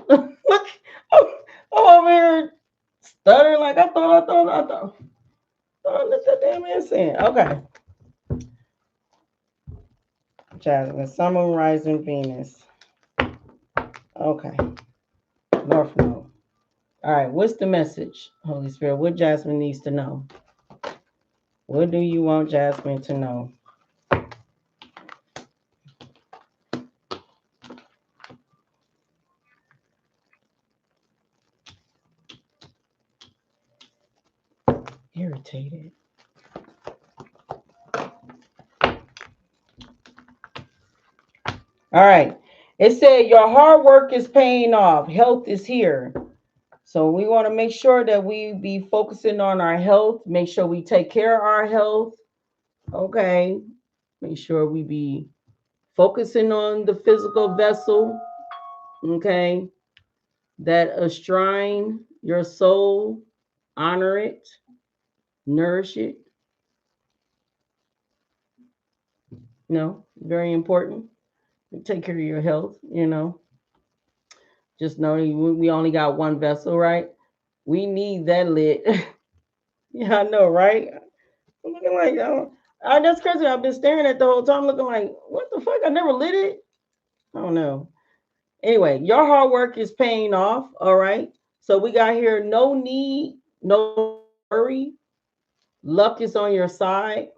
Look, I'm over here stuttering like I thought I lit that damn incense. Okay. Jasmine, Summer Rising Venus. Okay. North Node. All right. What's the message, Holy Spirit? What Jasmine needs to know? What do you want Jasmine to know? Irritated. All right. It said your hard work is paying off. Health is here. So we want to make sure that we be focusing on our health. Make sure we take care of our health. Okay. Make sure we be focusing on the physical vessel. Okay. That astrine your soul, honor it, nourish it. Very important. Take care of your health. Just know we only got one vessel, right? We need that lit. Yeah, I know, right? I'm looking like, that's crazy. I've been staring at the whole time, looking like, what the fuck? I never lit it. I don't know. Anyway, your hard work is paying off. All right. So we got here no need, no worry. Luck is on your side.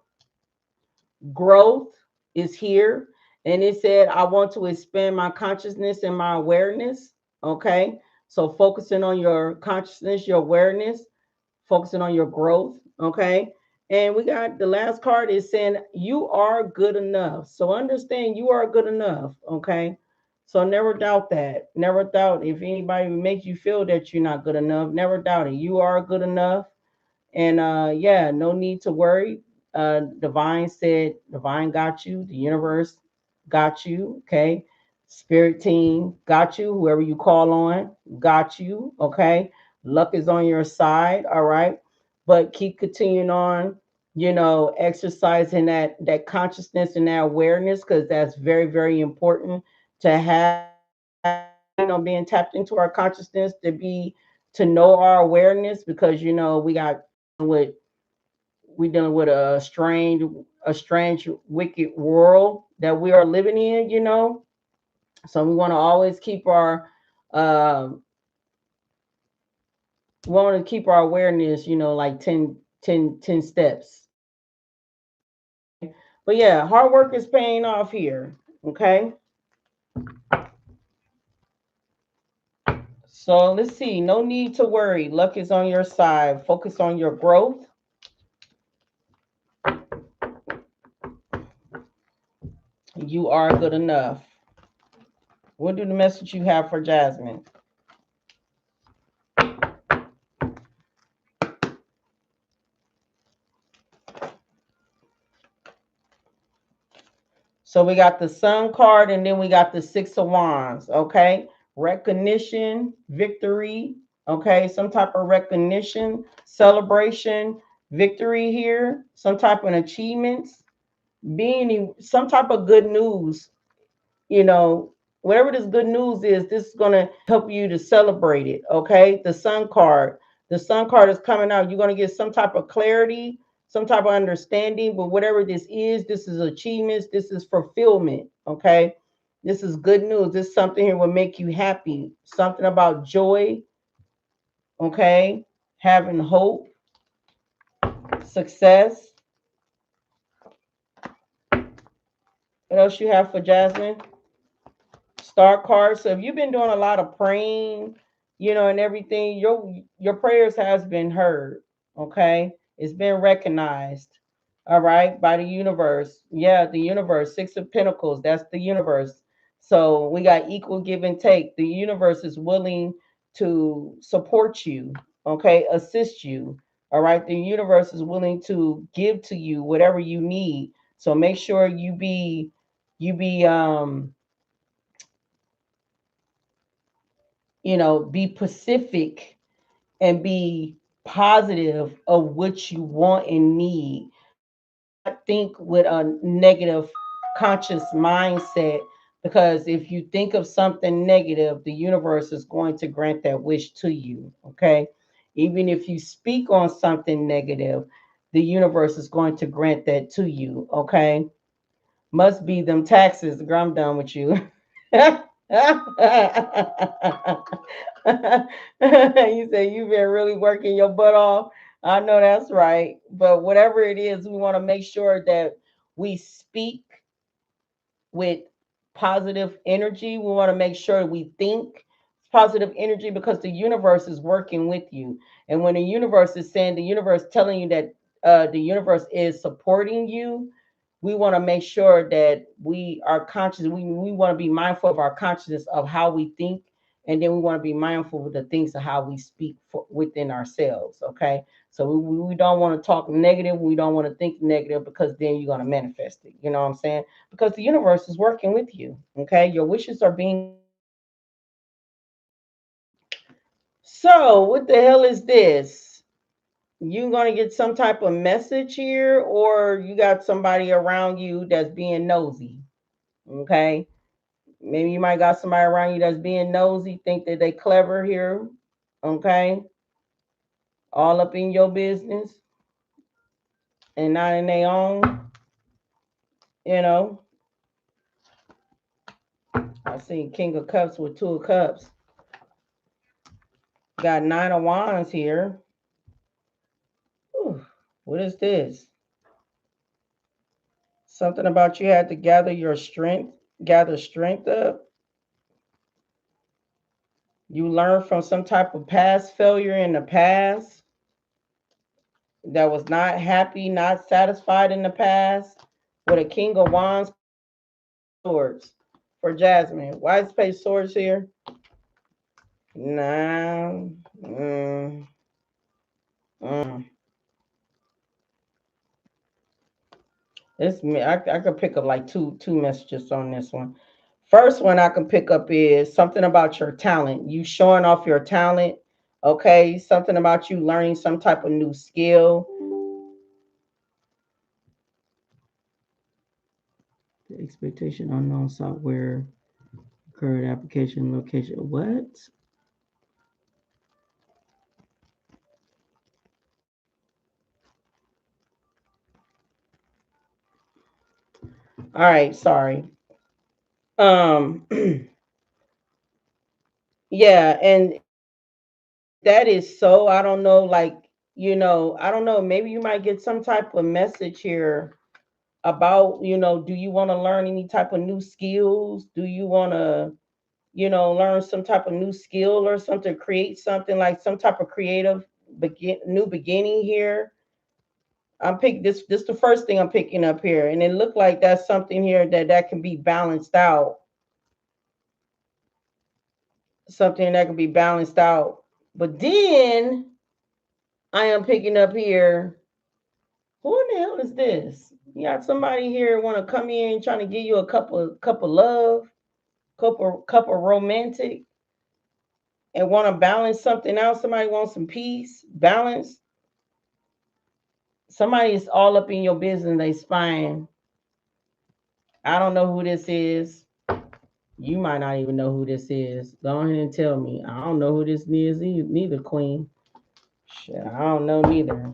Growth is here. And it said, I want to expand my consciousness and my awareness. Okay. So focusing on your consciousness, your awareness, focusing on your growth. Okay. And we got the last card is saying you are good enough. So understand you are good enough. Okay. So never doubt that. Never doubt if anybody makes you feel that you're not good enough. Never doubt it. You are good enough. And yeah, no need to worry. Divine said, Divine got you. The universe got you. Okay. Spirit team got you. Whoever you call on got you. Okay. Luck is on your side. All right. But keep continuing on, exercising that consciousness and that awareness, because that's very, very important to have, being tapped into our consciousness to know our awareness, because we got with we dealing with a strange, wicked world that we are living in. So we want to always keep our um we want to keep our awareness, like 10 steps. But yeah, hard work is paying off here. Okay. So let's see. No need to worry. Luck is on your side. Focus on your growth. You are good enough. What do the message you have for Jasmine? So we got the Sun card, and then we got the Six of Wands. Okay. Recognition, victory, Okay, some type of recognition, celebration, victory here, some type of achievements, being some type of good news, you know, whatever this good news is, this is going to help you to celebrate it. Okay, the sun card is coming out. You're going to get some type of clarity, some type of understanding, but whatever this is achievements, this is fulfillment. Okay, this is good news. This something here will make you happy, something about joy. Okay, having hope, success. What else you have for Jasmine? Star card. So if you've been doing a lot of praying, and everything, your prayers has been heard. Okay, it's been recognized. All right, by the universe. Yeah, the universe. Six of Pentacles. That's the universe. So we got equal give and take. The universe is willing to support you. Okay, assist you. All right, the universe is willing to give to you whatever you need. So make sure you be pacific and be positive of what you want and need. Do not think with a negative conscious mindset, because if you think of something negative, the universe is going to grant that wish to you. Okay, even if you speak on something negative, the universe is going to grant that to you. Okay, must be them taxes. Girl, I'm done with you. You say you've been really working your butt off. I know that's right. But whatever it is, we want to make sure that we speak with positive energy. We want to make sure we think positive energy, because the universe is working with you. And when the universe is saying, the universe telling you that the universe is supporting you, we want to make sure that we are conscious. We want to be mindful of our consciousness of how we think. And then we want to be mindful of the things of how we speak within ourselves. Okay. So we don't want to talk negative. We don't want to think negative, because then you're going to manifest it. You know what I'm saying? Because the universe is working with you. Okay. Your wishes are being granted. So what the hell is this? You gonna get some type of message here, or you got somebody around you that's being nosy. Okay. Maybe you might got somebody around you that's being nosy, think that they clever here. Okay. All up in your business and not in their own. You know, I see King of Cups with Two of Cups. Got Nine of Wands here. Whew, what is this? Something about you had to gather strength up. You learn from some type of past failure in the past that was not happy, not satisfied in the past. With a King of Wands, Swords for Jasmine. Why is Page Swords here? Nah. Mm. It's me. I could pick up like two messages on this one. First one I can pick up is something about your talent. You showing off your talent. Okay. Something about you learning some type of new skill. The expectation unknown software, current application location. What? All right, sorry. Um yeah, and that is so, I don't know, like, I don't know, maybe you might get some type of message here about, do you want to learn any type of new skills? Do you want to, learn some type of new skill or something, create something like some type of creative new beginning here? I'm picking this the first thing I'm picking up here, and it looked like that's something here that can be balanced out, something that can be balanced out. But then I am picking up here, who in the hell is this? You got somebody here want to come in trying to give you a cup of love, cup of romantic, and want to balance something out. Somebody wants some peace, balance. Somebody is all up in your business. They spying. I don't know who this is. You might not even know who this is. Go ahead and tell me. I don't know who this is neither, Queen. Shit, I don't know neither.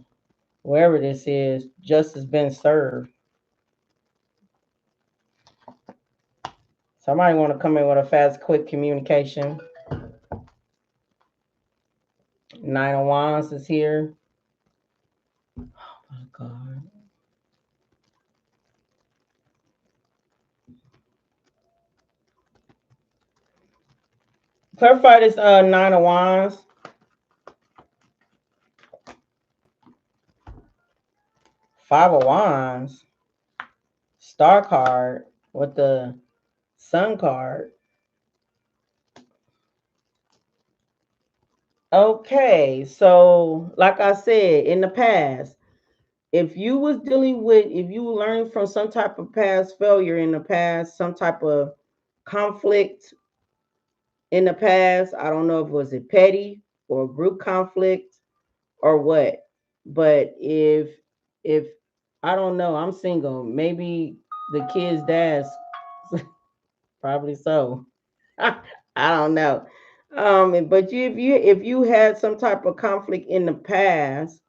Wherever this is, justice been served. Somebody want to come in with a fast, quick communication. Nine of Wands is here. Oh my God. Clarify this Nine of Wands. Five of Wands. Star card with the Sun card. Okay, so like I said in the past, if you was dealing with, if you were learning from some type of past failure in the past, some type of conflict in the past, I don't know if it was a petty or group conflict or what, but if I don't know, I'm single, maybe the kid's dad's probably so. I don't know. But if you had some type of conflict in the past,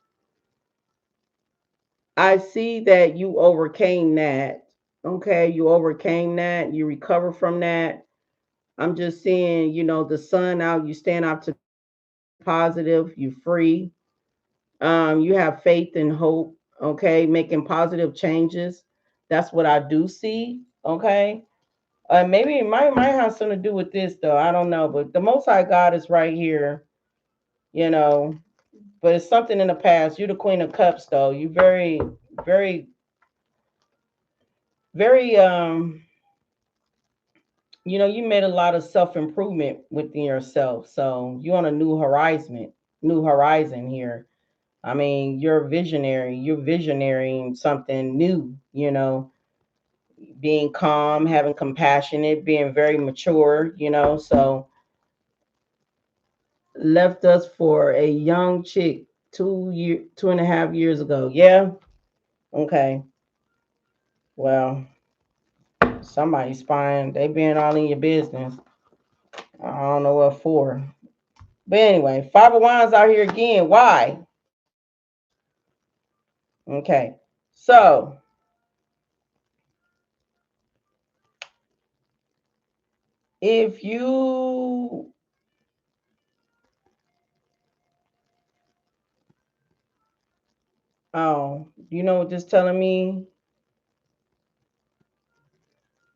I see that you overcame that. Okay, you overcame that. You recover from that. I'm just seeing, the sun out. You stand up to positive. You free. You have faith and hope. Okay, making positive changes. That's what I do see. Okay. Maybe it might have something to do with this though. I don't know, but the Most High God is right here. You know, but it's something in the past. You're the Queen of Cups, though. You very, very, very. You made a lot of self improvement within yourself. So you're on a new horizon here. I mean, you're a visionary. You're visionarying something new. Being calm, having compassionate, being very mature. So left us for a young chick 2.5 years ago. Yeah. Okay. Well, somebody's spying. They being all in your business. I don't know what for. But anyway, Five of Wands out here again. Why? Okay. So if you you know what this telling me?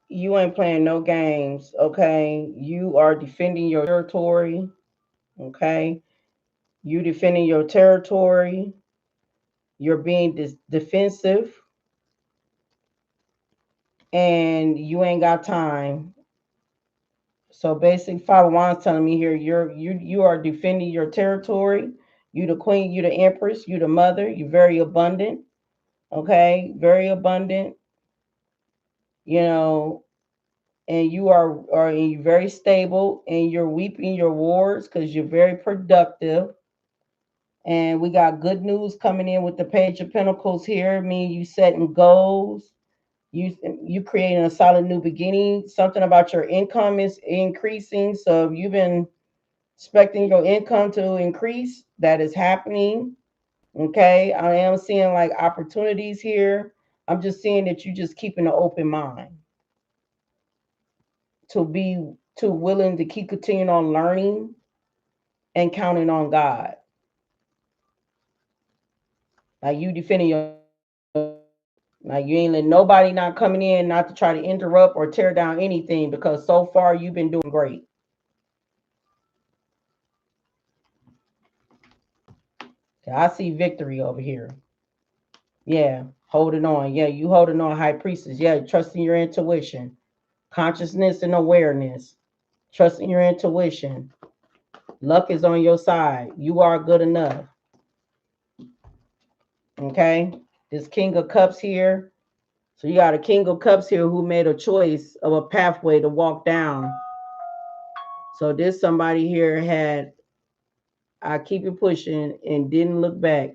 You ain't playing no games, okay? You are defending your territory, okay? You defending your territory. You're being defensive, and you ain't got time. So basically, Five of Wands telling me here, you are defending your territory. You the queen, you the empress, you the mother. You're very abundant, okay? Very abundant, you know, and you are and you're very stable, and you're weeping your wars because you're very productive. And we got good news coming in with the Page of Pentacles here. I mean, you setting goals. You creating a solid new beginning. Something about your income is increasing. So if you've been expecting your income to increase, that is happening. Okay. I am seeing like opportunities here. I'm just seeing that you just keeping an open mind to be too willing to keep continuing on learning and counting on God. Like you defending your, like you ain't letting nobody not coming in not to try to interrupt or tear down anything, because so far you've been doing great. I see victory over here. Yeah, holding on. Yeah, you holding on, High Priestess. Yeah, trusting your intuition, consciousness, and awareness. Trusting your intuition. Luck is on your side. You are good enough. Okay, this King of Cups here. So you got a King of Cups here who made a choice of a pathway to walk down. So this somebody here had, I keep it pushing and didn't look back.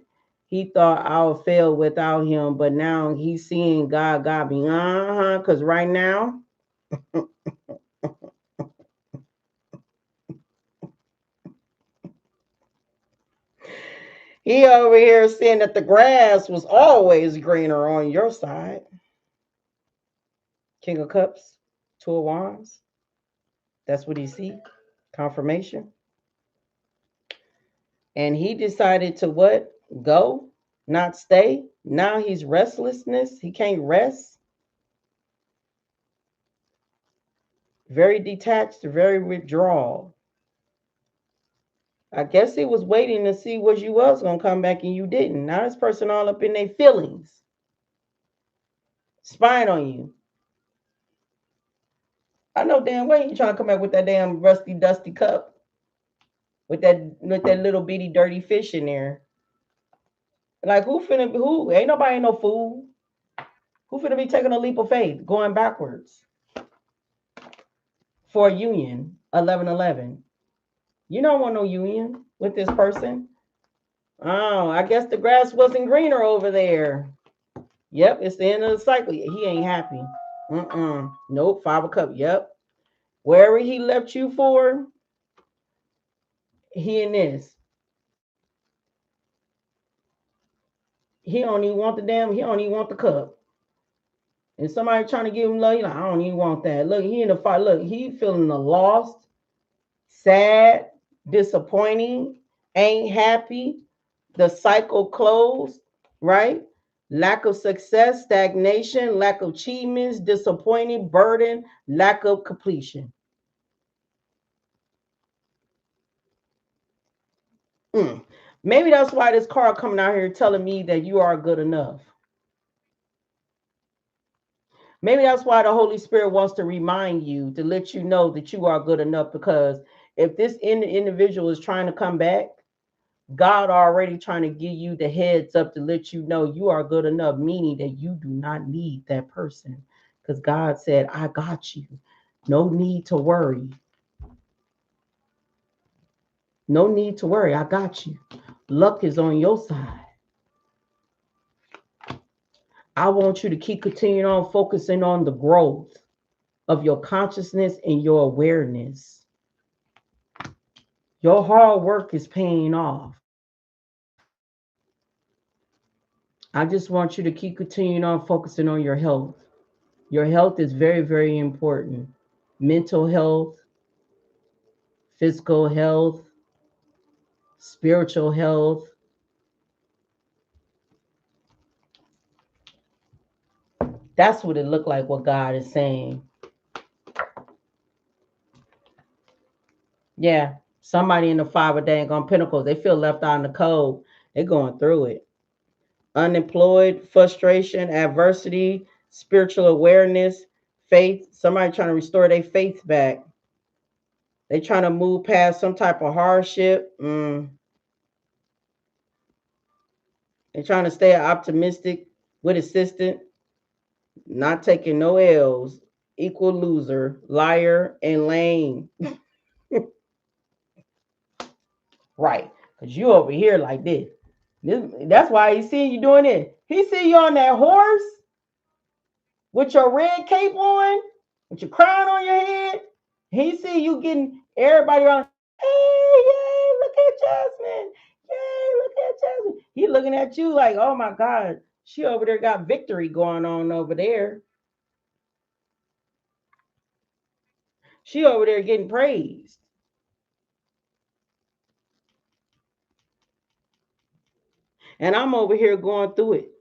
He thought I would fail without him, but now he's seeing God got me. Because right now, he over here saying that the grass was always greener on your side. King of Cups, Two of Wands. That's what he see. Confirmation. And he decided to what? Go, not stay. Now he's restlessness. He can't rest. Very detached, very withdrawal. I guess he was waiting to see what you was gonna come back and you didn't. Now this person all up in their feelings, spying on you. I know damn well you trying to come back with that damn rusty, dusty cup with that little bitty dirty fish in there. Like who? Ain't nobody no fool. Who finna be taking a leap of faith, going backwards for a union? 11-11. You don't want no union with this person. Oh, I guess the grass wasn't greener over there. Yep, it's the end of the cycle. He ain't happy. Nope, 5 of Cups. Yep. Wherever he left you for, he in this. He don't even want he don't even want the cup. And somebody trying to give him love, he like, I don't even want that. Look, he in the fight. Look, he feeling the lost, sad, disappointing, ain't happy. The cycle closed, right? Lack of success, stagnation, lack of achievements, disappointing, burden, lack of completion. Mm. Maybe that's why this card coming out here telling me that you are good enough. Maybe that's why the Holy Spirit wants to remind you to let you know that you are good enough, because if this individual is trying to come back, God already trying to give you the heads up to let you know you are good enough, meaning that you do not need that person. Because God said, I got you. No need to worry. No need to worry. I got you. Luck is on your side. I want you to keep continuing on focusing on the growth of your consciousness and your awareness. Your hard work is paying off. I just want you to keep continuing on focusing on your health. Your health is very, very important. Mental health, physical health, spiritual health. That's what it looked like, what God is saying. Yeah, somebody in the 5 of Pentacles, they feel left out in the cold. They're going through it. Unemployed, frustration, adversity, spiritual awareness, faith. Somebody trying to restore their faith back. They trying to move past some type of hardship. They're trying to stay optimistic with assistant, not taking no L's, equal loser, liar, and lame. Right. Because you over here like this. That's why he see you doing it. He see you on that horse with your red cape on, with your crown on your head. He see you getting everybody around. Hey, yay, look at Jasmine. Yay, look at Jasmine. He looking at you like, oh my God, she over there got victory going on over there. She over there getting praised. And I'm over here going through it.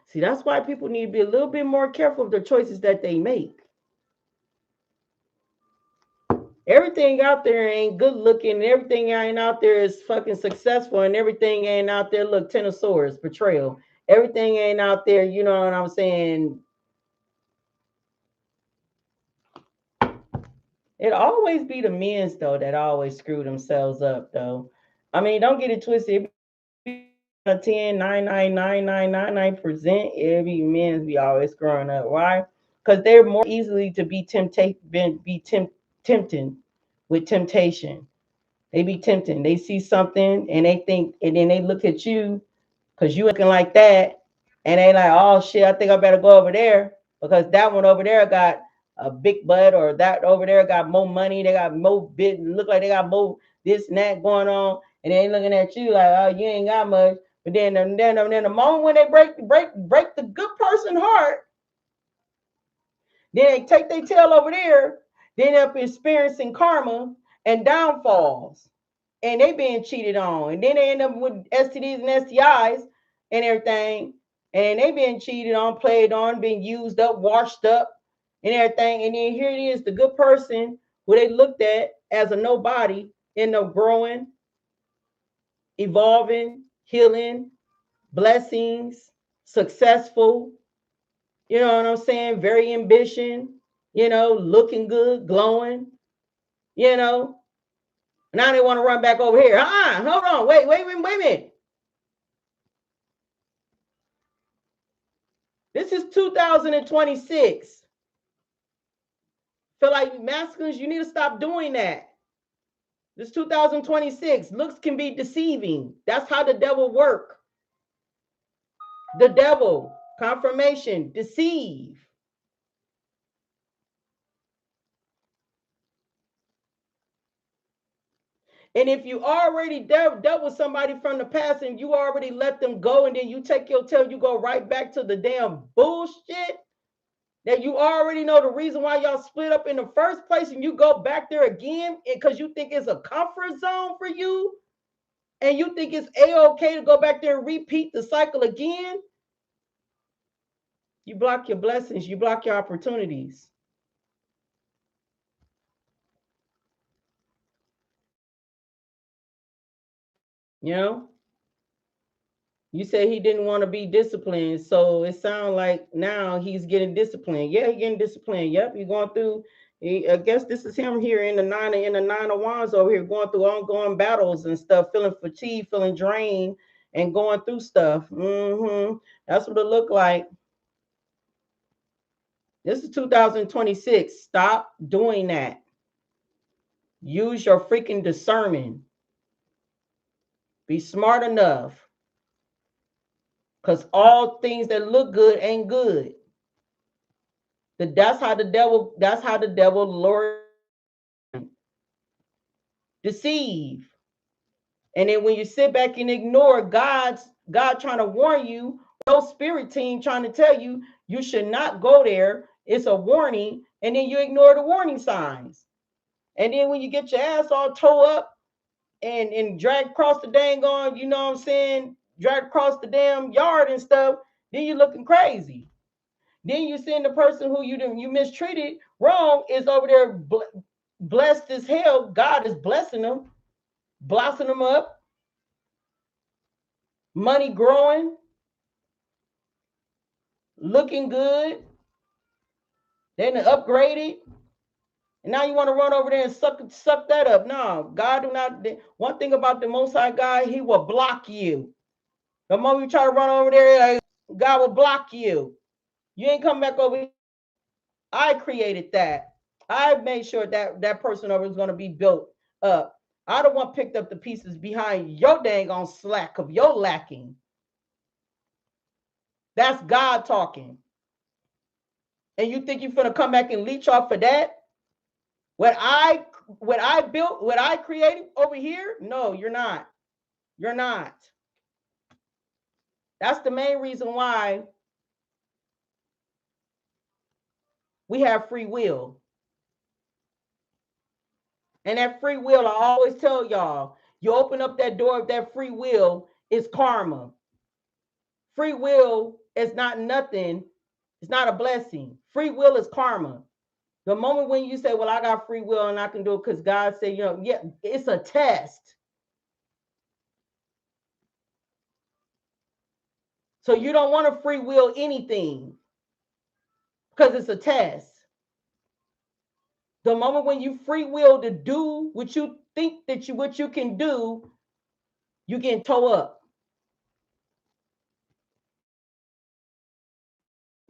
See, that's why people need to be a little bit more careful of the choices that they make. Everything out there ain't good looking, and everything ain't out there is fucking successful, and everything ain't out there, look, Ten of Swords, betrayal. Everything ain't out there, you know what I'm saying? It always be the men's though that always screw themselves up though. I mean, don't get it twisted. 10, 99, 99, 99%, every men's be always screwing up. Why? because they're more easily to be tempting with temptation. They be tempting. They see something and they think, and then they look at you because you looking like that, and they like, oh shit, I think I better go over there because that one over there got a big butt, or that over there got more money. They got more bit, look like they got more this and that going on, and they looking at you like, oh, you ain't got much. But then the moment when they break the good person heart, then they take their tail over there, they end up experiencing karma and downfalls, and they being cheated on, and then they end up with STDs and STIs and everything, and they being cheated on, played on, being used up, washed up, and everything. And then here it is, the good person who they looked at as a nobody, end up growing, evolving, healing, blessings, successful. You know what I'm saying? Very ambition. Looking good, glowing. You know. Now they want to run back over here. Hold on, wait a minute. This is 2026. Feel like masculines, you need to stop doing that. This 2026. Looks can be deceiving. That's how the devil work. The devil, confirmation, deceive. And if you already dealt with somebody from the past and you already let them go, and then you take your tail, you go right back to the damn bullshit that you already know the reason why y'all split up in the first place, and you go back there again because you think it's a comfort zone for you, and you think it's a-okay to go back there and repeat the cycle again, you block your blessings, you block your opportunities. You know, you say he didn't want to be disciplined, so it sounds like now he's getting disciplined. Yeah, he's getting disciplined. Yep, he's going through. I guess this is him here in the nine of wands over here, going through ongoing battles and stuff, feeling fatigued, feeling drained, and going through stuff. That's what it looked like. This is 2026. Stop doing that. Use your freaking discernment. Be smart enough. Because all things that look good ain't good. That's how the devil lure, deceive. And then when you sit back and ignore God trying to warn you, no spirit team trying to tell you you should not go there. It's a warning, and then you ignore the warning signs. And then when you get your ass all toe up and drag across the dang on, you know what I'm saying, drag across the damn yard and stuff, then you're looking crazy. Then you seeing the person who you mistreated wrong is over there blessed as hell. God is blessing them, blossoming them up, money growing, looking good, then upgraded. And now you want to run over there and suck that up. No, God do not. One thing about the Most High God, He will block you. The moment you try to run over there, God will block you. You ain't come back over here. I created that. I made sure that person over is going to be built up. I don't want picked up the pieces behind your dang on slack of your lacking. That's God talking. And you think you're gonna come back and leech off of that? What I built, what I created over here? No, you're not. You're not. That's the main reason why we have free will. And that free will, I always tell y'all, you open up that door of that free will, it's karma. Free will is not nothing. It's not a blessing. Free will is karma. The moment when you say, well, I got free will and I can do it because God said, yeah, it's a test. So you don't want to free will anything because it's a test. The moment when you free will to do what you think that what you can do, you get toe up.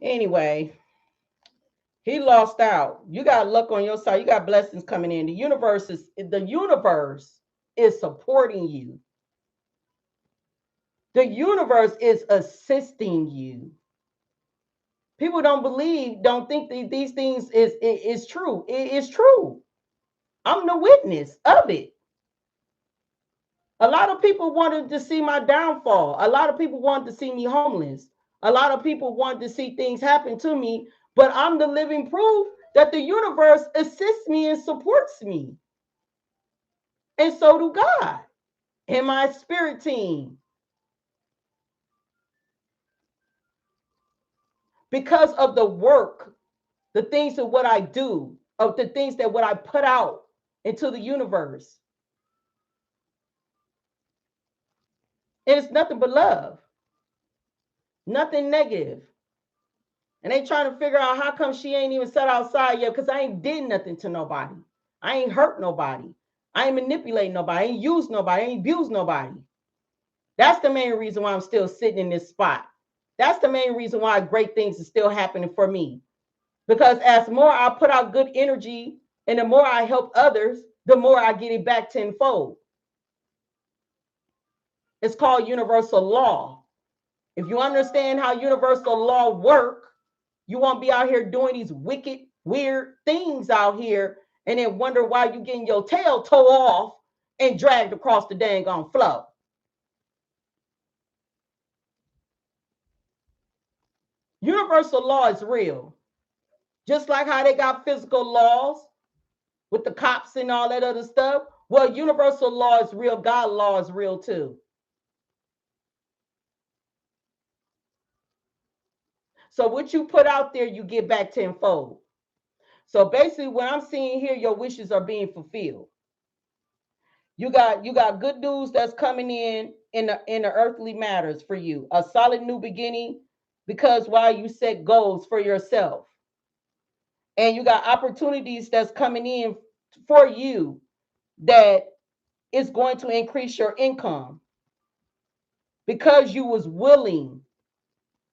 Anyway, He lost out. You got luck on your side. You got blessings coming in. The universe is supporting you. The universe is assisting you. People don't think that these things is true. It is true. I'm the witness of it. A lot of people wanted to see my downfall. A lot of people wanted to see me homeless. A lot of people wanted to see things happen to me, but I'm the living proof that the universe assists me and supports me. And so do God and my spirit team. Because of the work, the things of what I do, of the things that what I put out into the universe. And it's nothing but love, nothing negative. And they trying to figure out how come she ain't even sat outside yet, because I ain't did nothing to nobody. I ain't hurt nobody. I ain't manipulate nobody. I ain't used nobody. I ain't abused nobody. That's the main reason why I'm still sitting in this spot. That's the main reason why great things are still happening for me. Because as more I put out good energy and the more I help others, the more I get it back tenfold. It's called universal law. If you understand how universal law work, you won't be out here doing these wicked, weird things out here and then wonder why you getting your tail tore off and dragged across the dang on floor. Universal law is real. Just like how they got physical laws with the cops and all that other stuff. Well, universal law is real. God law is real too. So what you put out there, you get back tenfold. So basically, what I'm seeing here, your wishes are being fulfilled. You got good news that's coming in the earthly matters for you. A solid new beginning, because while you set goals for yourself, and you got opportunities that's coming in for you that is going to increase your income because you was willing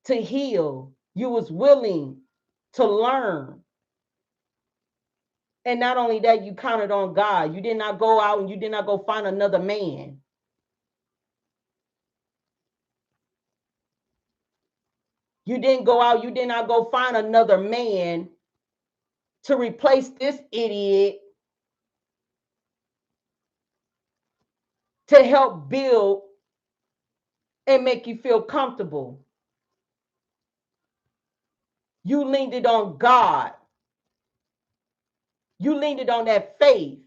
to heal, you was willing to learn. And not only that, you counted on God. You did not go out and you did not go find another man. You didn't go out, you did not go find another man to replace this idiot to help build and make you feel comfortable. You leaned it on God. You leaned it on that faith.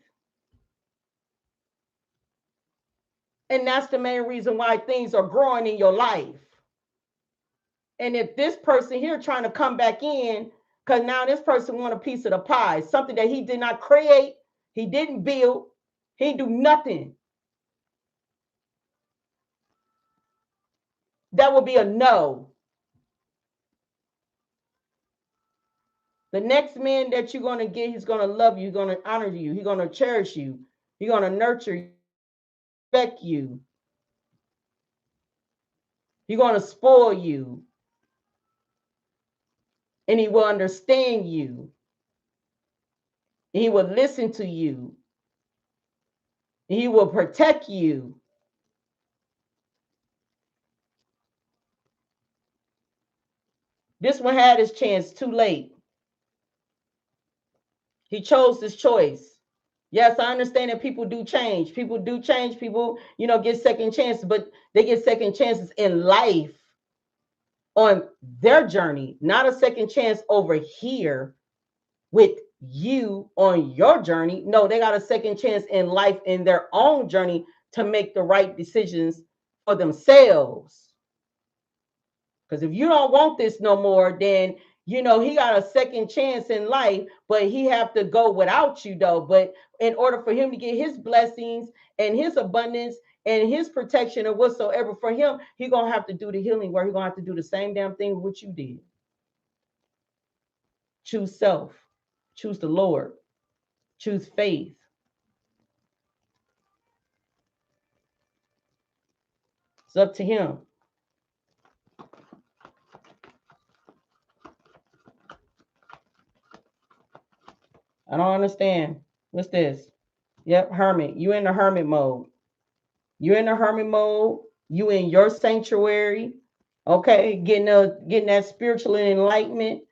And that's the main reason why things are growing in your life. And if this person here trying to come back in, because now this person want a piece of the pie, something that he did not create, he didn't build, he do nothing. That will be a no. The next man that you're going to get, he's going to love you, he's going to honor you, he's going to cherish you, he's going to nurture you, respect you, he's going to spoil you, and he will understand you, and he will listen to you, and he will protect you. This one had his chance too late. He chose this choice. Yes, I understand that people do change. People do change. People, get second chances, but they get second chances in life on their journey, not a second chance over here with you on your journey. No, they got a second chance in life in their own journey to make the right decisions for themselves. Because if you don't want this no more, then he got a second chance in life, but he have to go without you though. But in order for him to get his blessings and his abundance and his protection or whatsoever for him, he gonna have to do the healing work. He gonna have to do the same damn thing what you did. Choose self, choose the Lord, choose faith. It's up to him. I don't understand. What's this? Yep, hermit. You in the hermit mode. You in the hermit mode. You in your sanctuary. Okay, getting that spiritual enlightenment.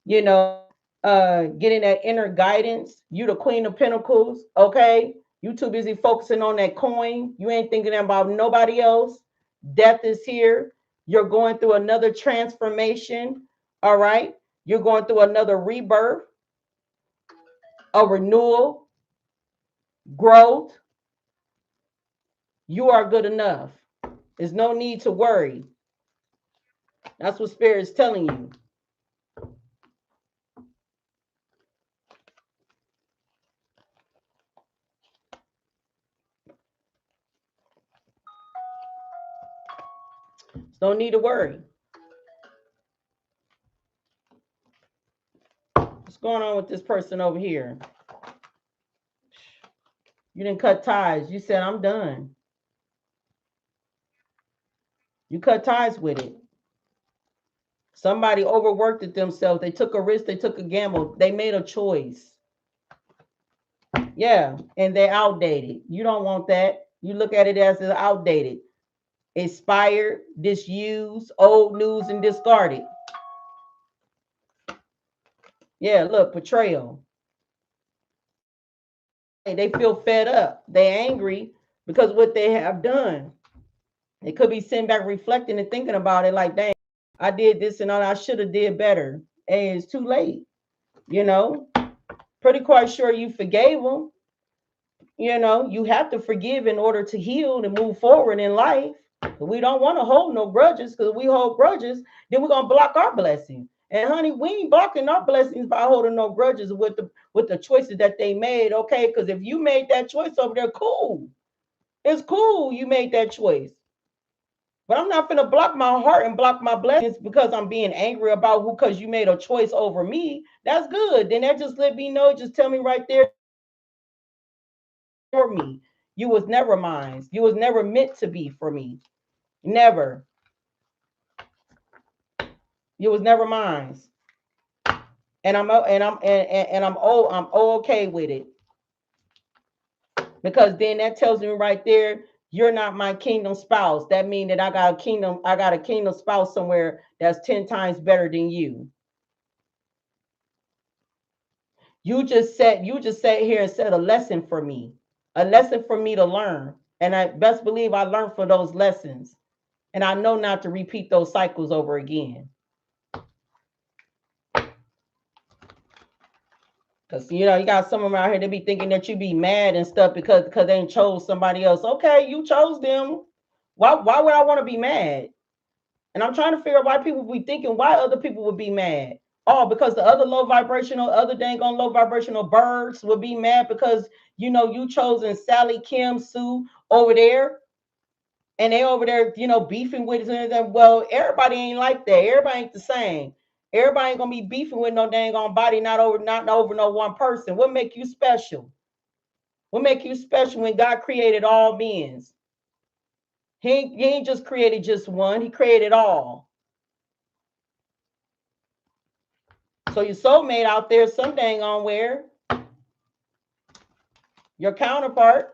You know, getting that inner guidance. You the queen of pentacles. Okay, you too busy focusing on that coin. You ain't thinking about nobody else. Death is here. You're going through another transformation. All right, you're going through another rebirth, a renewal, growth. You are good enough. There's no need to worry. That's what Spirit is telling you. Don't need to worry. What's going on with this person over here? You didn't cut ties. You said, I'm done. You cut ties with it. Somebody overworked it themselves. They took a risk. They took a gamble. They made a choice. Yeah, and they're outdated. You don't want that. You look at it as outdated, expired, disused, old news, and discarded. Yeah, look, betrayal. They feel fed up. They're angry because what they have done. They could be sitting back reflecting and thinking about it like, dang, I did this and all, I should have did better. And it's too late. You know, pretty quite sure you forgave them. You know, you have to forgive in order to heal and move forward in life. We don't want to hold no grudges, because we hold grudges, then we're gonna block our blessings. And honey, we ain't blocking our blessings by holding no grudges with the choices that they made. Okay, because if you made that choice over there, cool. It's cool you made that choice. But I'm not gonna block my heart and block my blessings because I'm being angry about who, because you made a choice over me. That's good. Then that just let me know, just tell me right there for me. You was never mine. You was never meant to be for me. Never. You was never mine. And I'm okay with it. Because then that tells me right there, you're not my kingdom spouse. That means that I got a kingdom spouse somewhere that's 10 times better than you. You just sat here and said a lesson for me. A lesson for me to learn. And I best believe I learned from those lessons. And I know not to repeat those cycles over again. Cause you know, you got some of them out here, they be thinking that you be mad and stuff because they chose somebody else. Okay, you chose them. Why would I want to be mad? And I'm trying to figure out why people be thinking why other people would be mad. Oh, because the other other dang on low vibrational birds would be mad because you know you chosen Sally, Kim, Sue over there, and they over there, you know, beefing with them. Well, everybody ain't like that. Everybody ain't the same. Everybody ain't gonna be beefing with no dang on body, not over no one person. What make you special? What make you special when God created all beings? He ain't just created just one, he created all. So your soulmate out there, some dang on where your counterpart.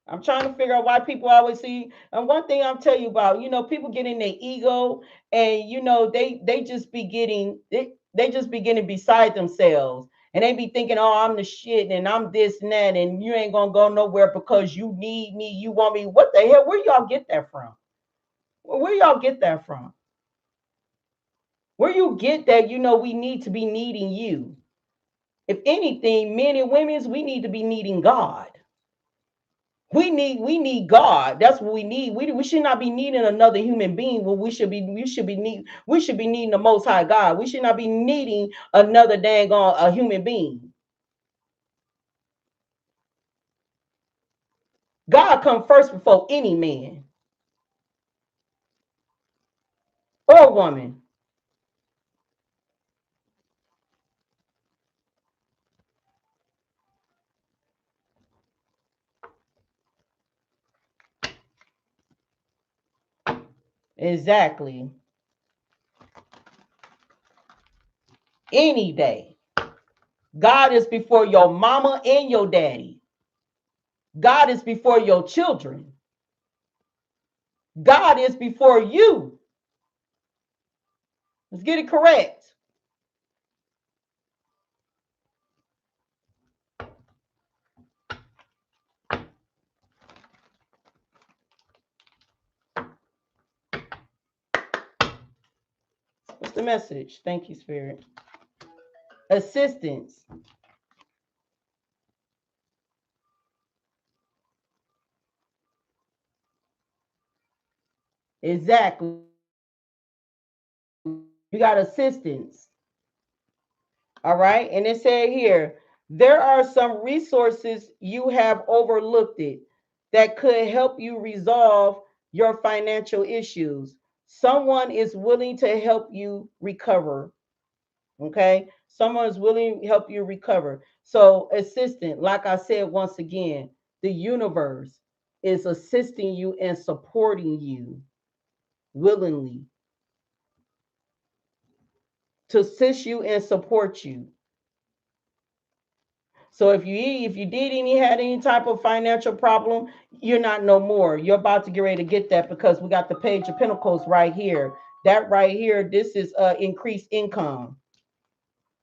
I'm trying to figure out why people always see. And one thing I'll tell you about, you know, people get in their ego, and you know they just be getting they just be getting beside themselves, and they be thinking, oh, I'm the shit, and I'm this and that, and you ain't gonna go nowhere because you need me, you want me. What the hell? Where y'all get that from? Where y'all get that from? Where you get that? You know, we need to be needing you. If anything, men and women, we need to be needing God. We need God. That's what we need. We should not be needing another human being. Well, we should be needing the Most High God. We should not be needing another dang on a human being. God come first before any man or woman. Exactly. Any day. God is before your mama and your daddy. God is before your children. God is before you. Let's get it correct. What's the message? Thank you, Spirit. Assistance. Exactly. You got assistance. All right. And it said here, there are some resources you have overlooked it that could help you resolve your financial issues. Someone is willing to help you recover. Okay. Someone is willing to help you recover. So, assistant, like I said once again, the universe is assisting you and supporting you willingly to assist you and support you. So if you did had any type of financial problem, you're not no more. You're about to get ready to get that because we got the Page of Pentacles right here. That right here, this is increased income.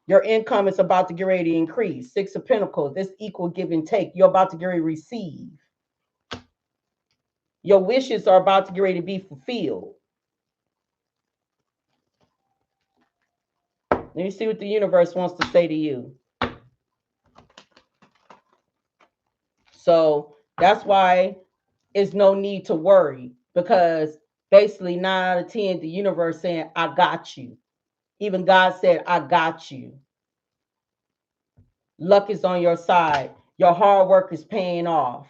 Your income is about to get ready to increase. Six of Pentacles, this equal give and take. You're about to get ready to receive. Your wishes are about to get ready to be fulfilled. Let me see what the universe wants to say to you. So that's why it's no need to worry, because basically 9 out of 10, the universe saying, I got you. Even God said, I got you. Luck is on your side. Your hard work is paying off.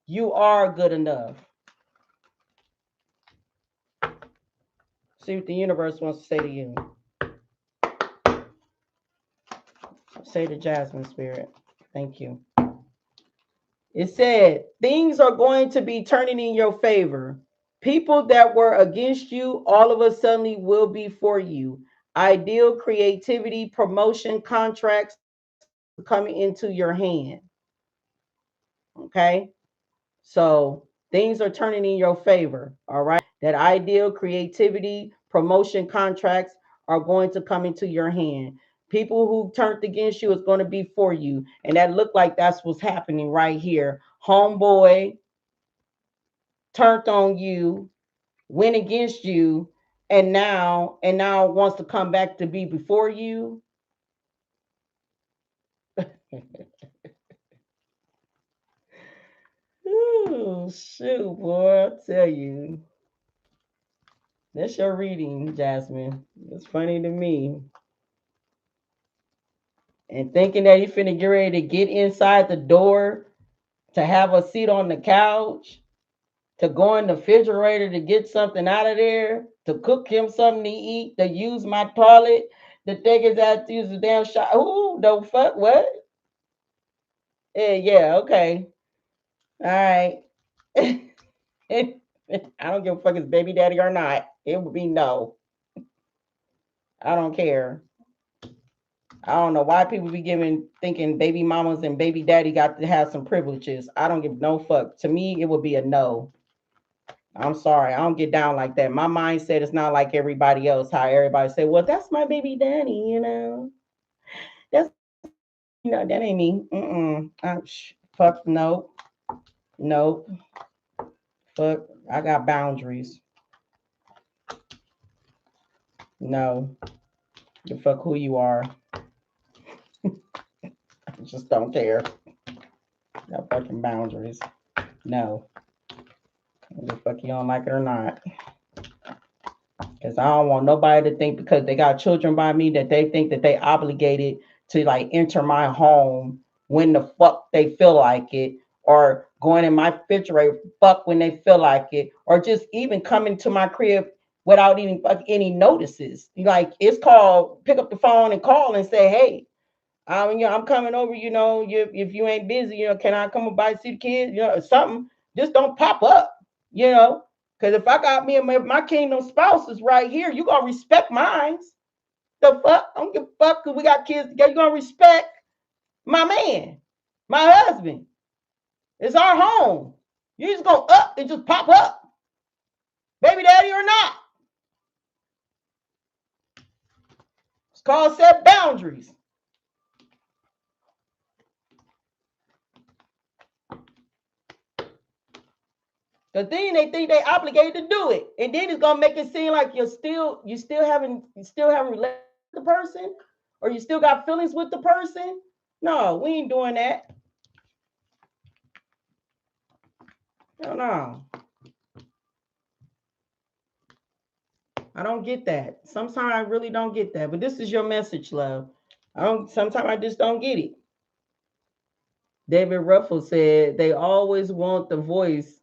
You are good enough. See what the universe wants to say to you. Say to Jasmine, Spirit. Thank you. It said, things are going to be turning in your favor. People that were against you, all of a sudden will be for you. Ideal creativity, promotion, contracts coming into your hand. Okay. So things are turning in your favor. All right. That ideal creativity, promotion, contracts are going to come into your hand. People who turned against you is going to be for you. And that looked like that's what's happening right here. Homeboy turned on you, went against you, and now wants to come back to be before you. Ooh, shoot, boy, I tell you. That's your reading, Jasmine. It's funny to me. And thinking that he finna get ready to get inside the door, to have a seat on the couch, to go in the refrigerator to get something out of there, to cook him something to eat, to use my toilet, to take his ass to use the damn shot. Ooh, no fuck, what? Yeah, okay. All right. I don't give a fuck if it's baby daddy or not. It would be no. I don't care. I don't know why people be thinking baby mamas and baby daddy got to have some privileges. I don't give no fuck. To me, it would be a no. I'm sorry. I don't get down like that. My mindset is not like everybody else. How everybody say, well, that's my baby daddy, That's, that ain't me. Fuck, no. No. Fuck, I got boundaries. No. The fuck who you are. I just don't care. Got fucking boundaries. No. The fuck you don't like it or not. Because I don't want nobody to think because they got children by me that they think that they obligated to like enter my home when the fuck they feel like it, or going in my refrigerator fuck when they feel like it, or just even coming to my crib without even any notices. Like, it's called pick up the phone and call and say, hey, I'm coming over, if you ain't busy, can I come by and see the kids, or something. Just don't pop up, you know. Because if I got me and my kingdom spouses right here, you gonna respect mine. The fuck? I don't give a fuck because we got kids together. You gonna respect my man, my husband. It's our home. You just gonna up and just pop up, baby daddy or not. It's called set boundaries. The thing they think they obligated to do it, and then it's gonna make it seem like you still having relations with the person, or you still got feelings with the person. No, we ain't doing that. No. I don't get that. Sometimes I really don't get that. But this is your message, love. Sometimes I just don't get it. David Ruffle said they always want the voice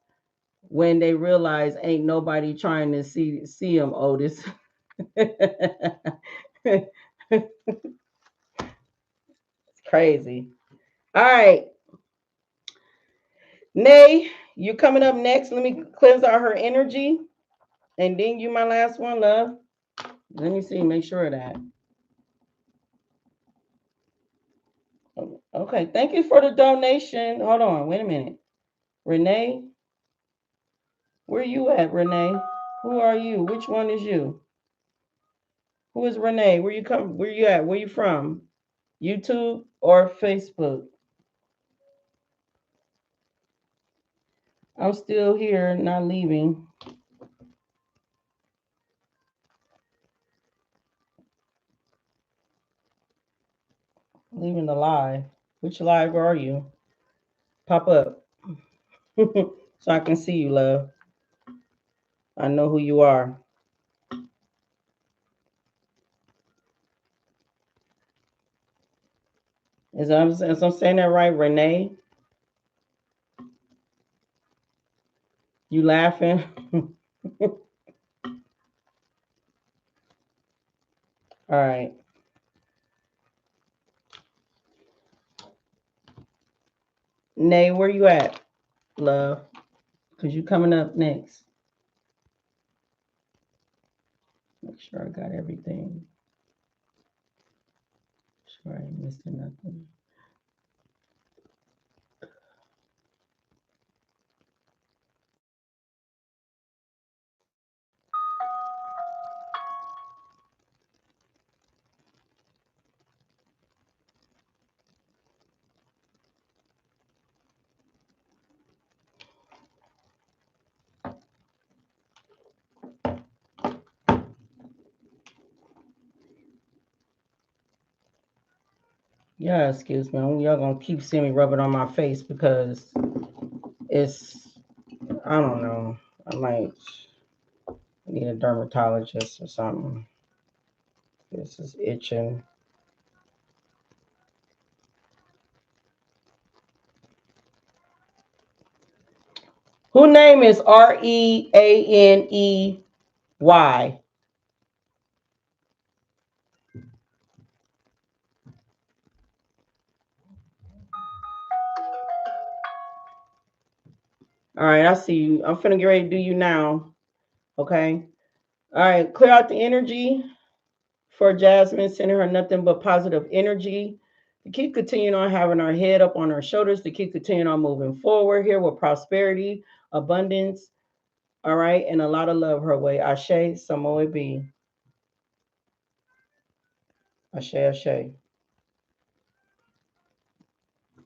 when they realize ain't nobody trying to see them, Otis. It's crazy. All right. Nay, you're coming up next. Let me cleanse out her energy. And then you my last one, love. Let me see, make sure of that. Okay, thank you for the donation. Hold on, wait a minute. Renee, where you at, Renee? Who are you? Which one is you? Who is Renee? Where you come? Where you at? Where you from? YouTube or Facebook? I'm still here, not leaving. Leaving the live. Which live are you? Pop up so I can see you, love. I know who you are. Is I'm saying that right, Renee? You laughing? All right. Nay, where you at, love? Because you coming up next. Make sure I got everything. Make sure I ain't missing nothing. Yeah, excuse me. Y'all gonna keep seeing me rub it on my face because it's, I don't know. I might need a dermatologist or something. This is itching. Who name is Reaney? All right, I see you. I'm finna get ready to do you now. Okay. All right, clear out the energy for Jasmine, sending her nothing but positive energy. To keep continuing on having our head up on our shoulders, to keep continuing on moving forward here with prosperity, abundance, all right, and a lot of love her way. Ashe, Samoa be. Ashe, Ashe.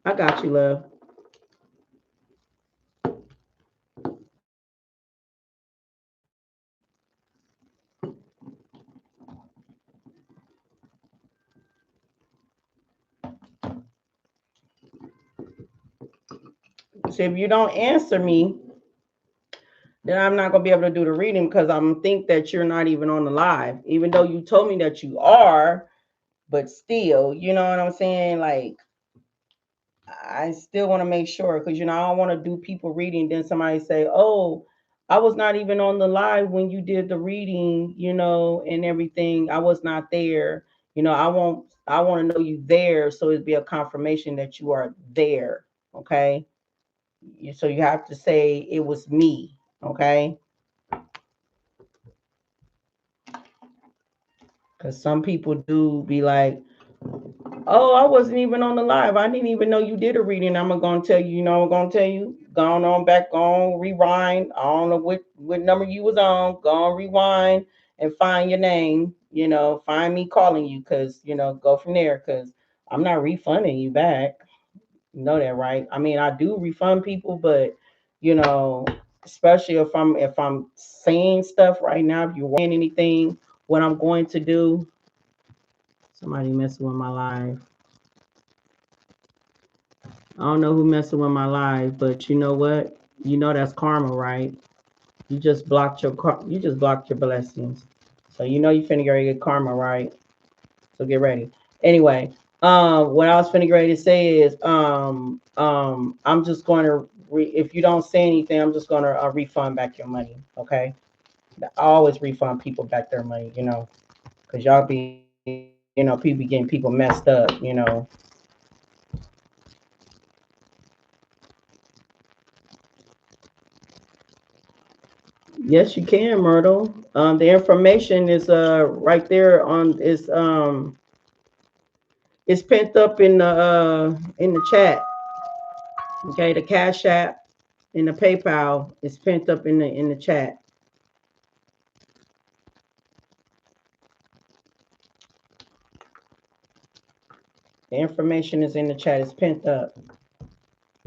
I got you, love. So if you don't answer me, then I'm not gonna be able to do the reading because I'm think that you're not even on the live, even though you told me that you are, but still, you know what I'm saying? Like, I still want to make sure because I don't want to do people reading, then somebody say, "Oh, I was not even on the live when you did the reading, and everything. I was not there. I want to know you there, so it'd be a confirmation that you are there. Okay. So you have to say it was me. Okay. Because some people do be like, oh, I wasn't even on the live. I didn't even know you did a reading. I'm gonna tell you, I'm gonna tell you, go on back on, rewind. I don't know what number you was on. Go on, rewind and find your name. Find me calling you, cause go from there. Cause I'm not refunding you back. You know that, right? I mean, I do refund people, but you know, especially if I'm saying stuff right now, if you're saying anything, what I'm going to do. Somebody messing with my live. I don't know who messing with my live, but you know what? You know that's karma, right? You just blocked your blessings. So you finna get karma, right? So get ready. Anyway, what I was finna get ready to say is, I'm just going to if you don't say anything, I'm just gonna refund back your money. Okay, I always refund people back their money, because y'all be, people be getting people messed up. Yes, you can, Myrtle. The information is right there on it's pent up in the chat. Okay, the Cash App and the PayPal is pent up in the chat. The information is in the chat. It's pent up.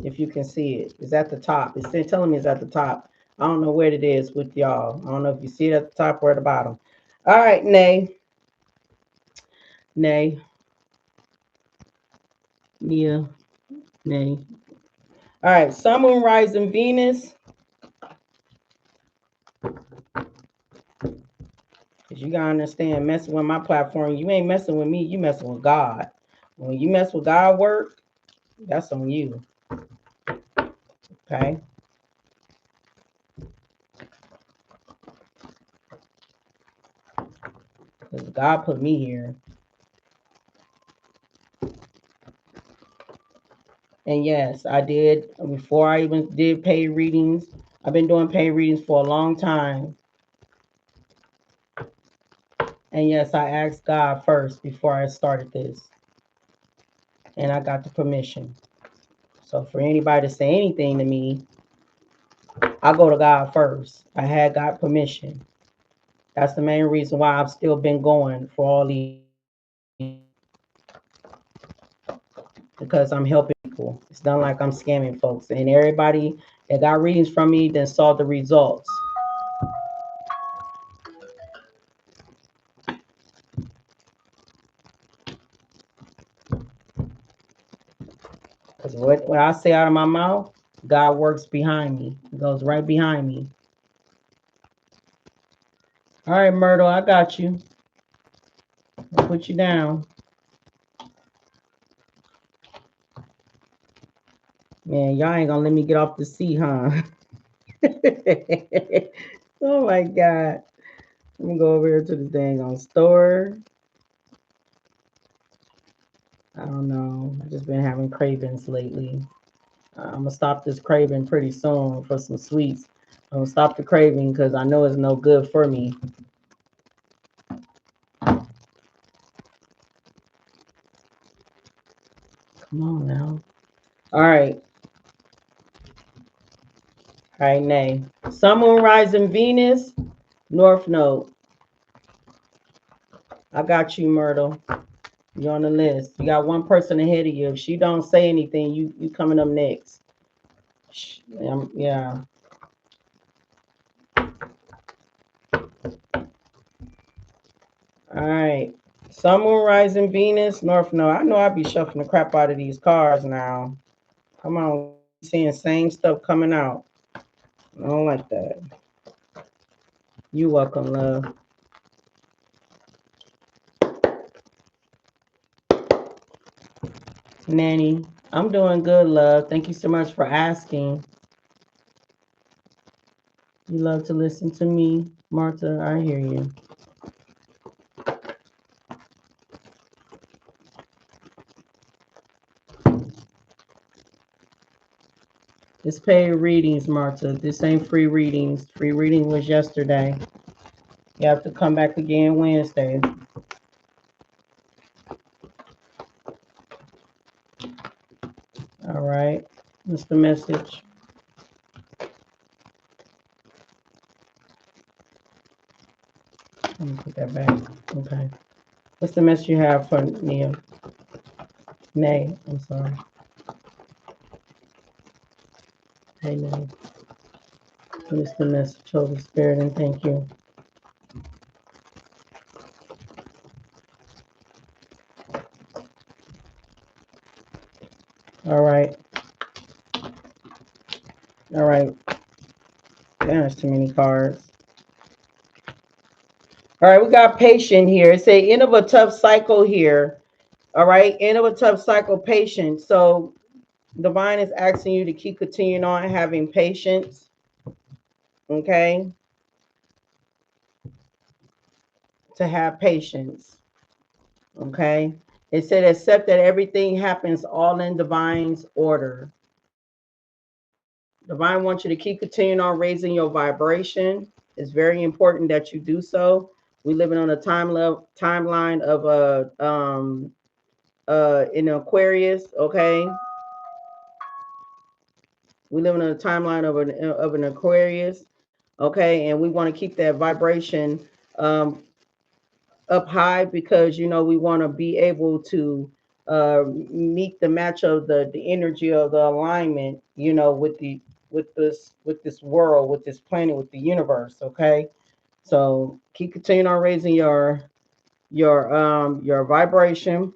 If you can see it, it's at the top. It's still telling me it's at the top. I don't know where it is with y'all. I don't know if you see it at the top or at the bottom. All right, Nay. Nay. Yeah. Nay. All right. Sun, Moon, Rising, Venus. Because you gotta understand, messing with my platform, you ain't messing with me, you messing with God. When you mess with God work, that's on you. Okay. Because God put me here. And yes, I did before I even did paid readings. I've been doing paid readings for a long time. And yes, I asked God first before I started this. And I got the permission. So for anybody to say anything to me, I go to God first. I had God permission. That's the main reason why I've still been going for all these, because I'm helping people. It's not like I'm scamming folks. And everybody that got readings from me then saw the results. Because what I say out of my mouth, God works behind me. He goes right behind me. All right, Myrtle, I got you. I'll put you down. Man, y'all ain't gonna let me get off the seat, huh? Oh my God. Let me go over here to the dang on store. I don't know. I've just been having cravings lately. I'm gonna stop this craving pretty soon for some sweets. I'm gonna stop the craving because I know it's no good for me. Come on now. All right. All right, Nay. Sun, Moon, Rising, Venus, North Node. I got you, Myrtle. You're on the list. You got one person ahead of you. If she don't say anything, you coming up next. Yeah. All right. Sun, Moon, Rising, Venus, North Node. I know I be shuffling the crap out of these cards now. Come on, seeing same stuff coming out. I don't like that. You welcome, love. Nanny, I'm doing good, love. Thank you so much for asking. You love to listen to me, Martha. I hear you. It's paid readings, Martha. This ain't free readings. Free reading was yesterday. You have to come back again Wednesday. All right. What's the message? Let me put that back. Okay. What's the message you have for Nia? Nay, I'm sorry. Hey, Nay. What's the message, Holy Spirit? And thank you. All right. All right. There's too many cards. All right, we got patient here. It say end of a tough cycle here. All right, end of a tough cycle, patient. So divine is asking you to keep continuing on having patience. Okay, to have patience. Okay, it said accept that everything happens all in divine's order. Divine wants you to keep continuing on raising your vibration. It's very important that you do so. We living on a timeline of a in Aquarius. Okay, we living on a timeline of an Aquarius. Okay, and we want to keep that vibration um, up high because we want to be able to meet the match of the energy of the alignment, with this world, with this planet, with the universe. Okay, so keep continuing on raising your vibration.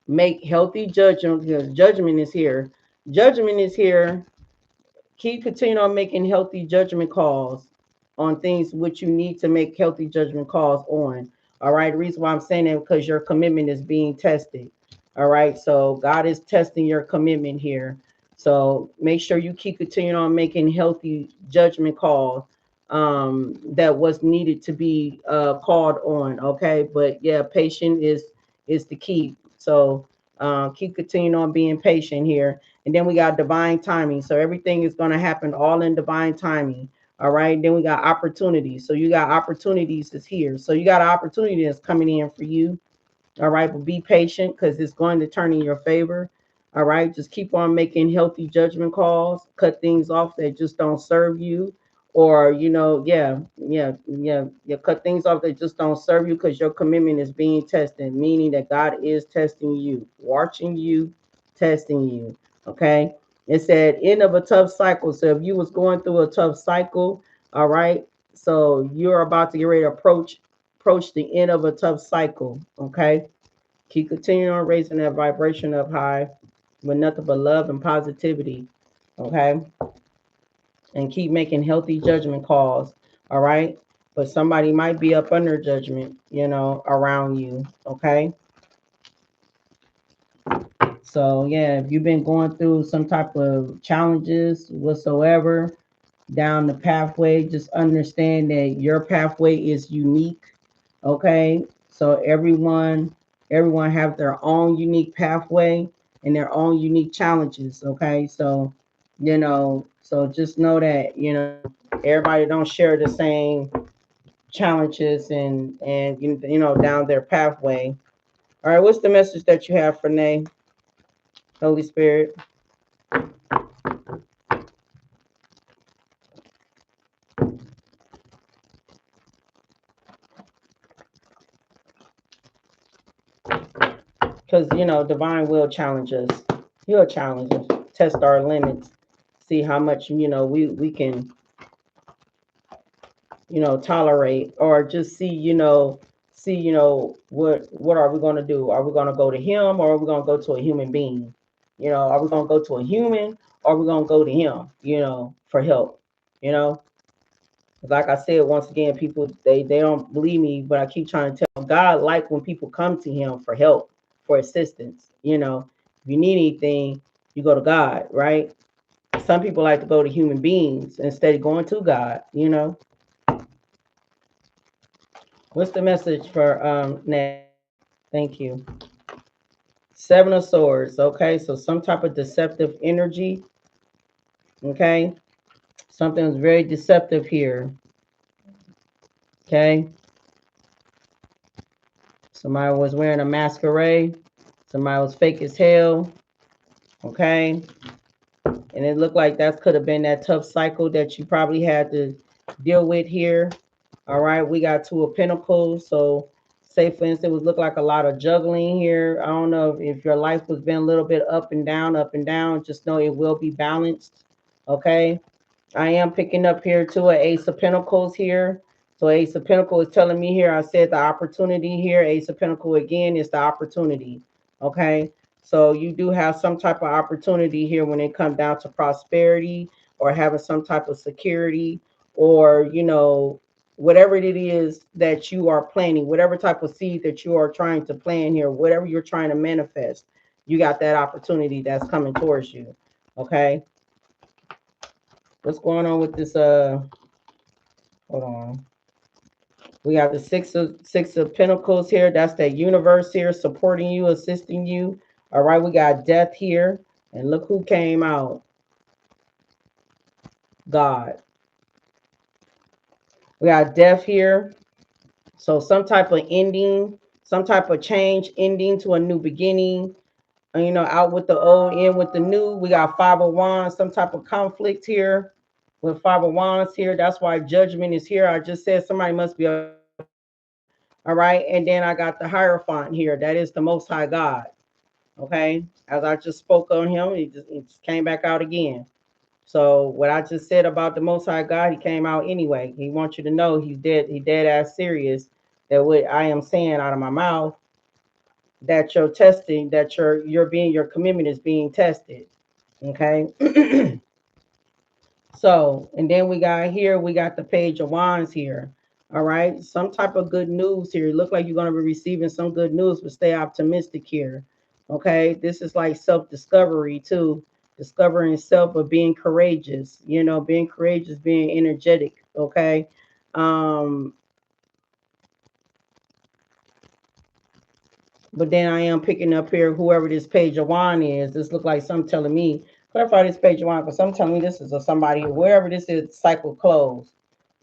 Make healthy judgment, because judgment is here. Judgment is here. Keep continuing on making healthy judgment calls on things which you need to make healthy judgment calls on. All right. The reason why I'm saying that because your commitment is being tested. All right. So God is testing your commitment here. So make sure you keep continuing on making healthy judgment calls that was needed to be called on. Okay. But yeah, patient is the key. So keep continuing on being patient here. And then we got divine timing. So everything is going to happen all in divine timing. All right. Then we got opportunities. So you got opportunities that's here. So you got an opportunity that's coming in for you. All right. But be patient because it's going to turn in your favor. All right. Just keep on making healthy judgment calls. Cut things off that just don't serve you. Or, yeah. Cut things off that just don't serve you because your commitment is being tested, meaning that God is testing you, watching you, testing you. Okay. It said end of a tough cycle. So if you was going through a tough cycle, all right. So you're about to get ready to approach the end of a tough cycle. Okay. Keep continuing on raising that vibration up high with nothing but love and positivity. Okay. And keep making healthy judgment calls. All right. But somebody might be up under judgment, around you. Okay. So yeah, if you've been going through some type of challenges whatsoever down the pathway, just understand that your pathway is unique. Okay. So everyone have their own unique pathway and their own unique challenges. Okay. So just know that, everybody don't share the same challenges and down their pathway. All right, what's the message that you have for Nay, Holy Spirit? Because divine will challenge us. He'll challenge us, test our limits, see how much we can tolerate, or just see what are we going to do? Are we going to go to him, or are we going to go to a human being? Are we going to go to a human, or are we going to go to him, for help? you know like I said, once again, people, they don't believe me, but I keep trying to tell them, God like when people come to him for help, for assistance. If you need anything, you go to God, right? Some people like to go to human beings instead of going to God. What's the message for Nat? Thank you. Seven of Swords. Okay, so some type of deceptive energy. Okay, something's very deceptive here. Okay, somebody was wearing a masquerade. Somebody was fake as hell. Okay. And it looked like that could have been that tough cycle that you probably had to deal with here. All right, we got Two of Pentacles. So say for instance, it would look like a lot of juggling here. I don't know if your life was been a little bit up and down, up and down. Just know it will be balanced. Okay. I am picking up here too an Ace of Pentacles here. So Ace of Pentacles is telling me here, I said the opportunity here. Ace of Pentacles again is the opportunity. Okay. So you do have some type of opportunity here when it comes down to prosperity or having some type of security, or, you know, whatever it is that you are planning, whatever type of seed that you are trying to plant here, whatever you're trying to manifest, you got that opportunity that's coming towards you. Okay. What's going on with this? Hold on. We got the six of Pentacles here. That's that universe here supporting you, assisting you. All right, we got death here. And look who came out. God. We got death here. So some type of ending, some type of change, ending to a new beginning. You know, out with the old, in with the new. We got Five of Wands, some type of conflict here with Five of Wands here. That's why judgment is here. I just said somebody must be a. All right. And then I got the Hierophant here. That is the Most High God. Okay. As I just spoke on him, he just came back out again. So what I just said about the Most High God, he came out anyway. He wants you to know he's dead. He dead ass serious that what I am saying out of my mouth, that you're testing, that your commitment is being tested. Okay. So, and then we got here, we got the Page of Wands here. All right. Some type of good news here. Look like you're going to be receiving some good news, but stay optimistic here. Okay. This is like self-discovery too. Discovering self, but being courageous, you know, being courageous, being energetic. Okay. Um, but then I am picking up here, whoever this Page of Wands is, this look like some telling me, clarify this Page of Wands, because some telling me this is a somebody, wherever this is, cycle closed.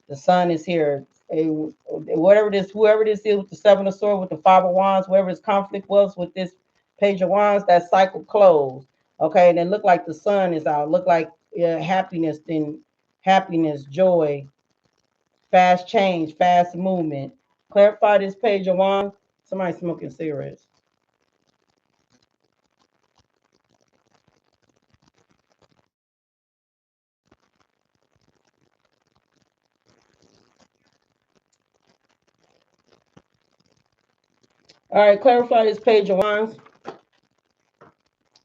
The sun is here. Whatever this, whoever this is with the Seven of Swords, with the Five of Wands, whoever his conflict was with this Page of Wands, that cycle closed. Okay, and then look like the sun is out. Look like happiness, then happiness, joy, fast change, fast movement. Clarify this Page of Wands. Somebody smoking cigarettes. All right, clarify this Page of Wands.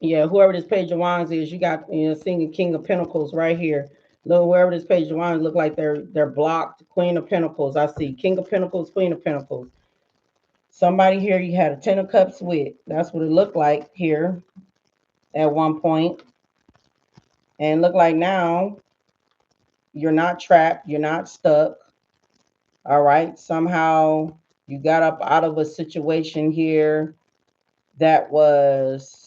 Yeah, whoever this Page of Wands is, you got, you know, singing King of Pentacles right here. Look, wherever this Page of Wands look like they're blocked. Queen of Pentacles, I see King of Pentacles, Queen of Pentacles. Somebody here you had a Ten of Cups with. That's what it looked like here at one point. And look like now you're not trapped, you're not stuck. All right. Somehow you got up out of a situation here that was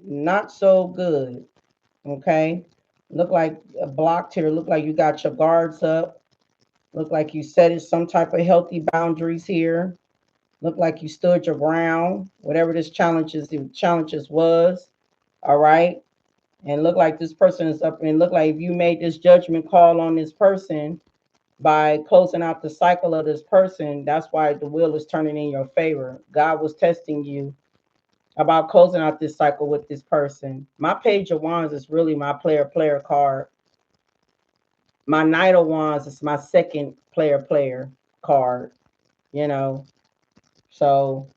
not so good. Okay. Look like blocked here. Look like you got your guards up. Look like you set it some type of healthy boundaries here. Look like you stood your ground, whatever this challenges was. All right. And look like this person is up, and look like if you made this judgment call on this person by closing out the cycle of this person, that's why the wheel is turning in your favor. God was testing you about closing out this cycle with this person. My Page of Wands is really my player card. My Knight of Wands is my second player card, you know. So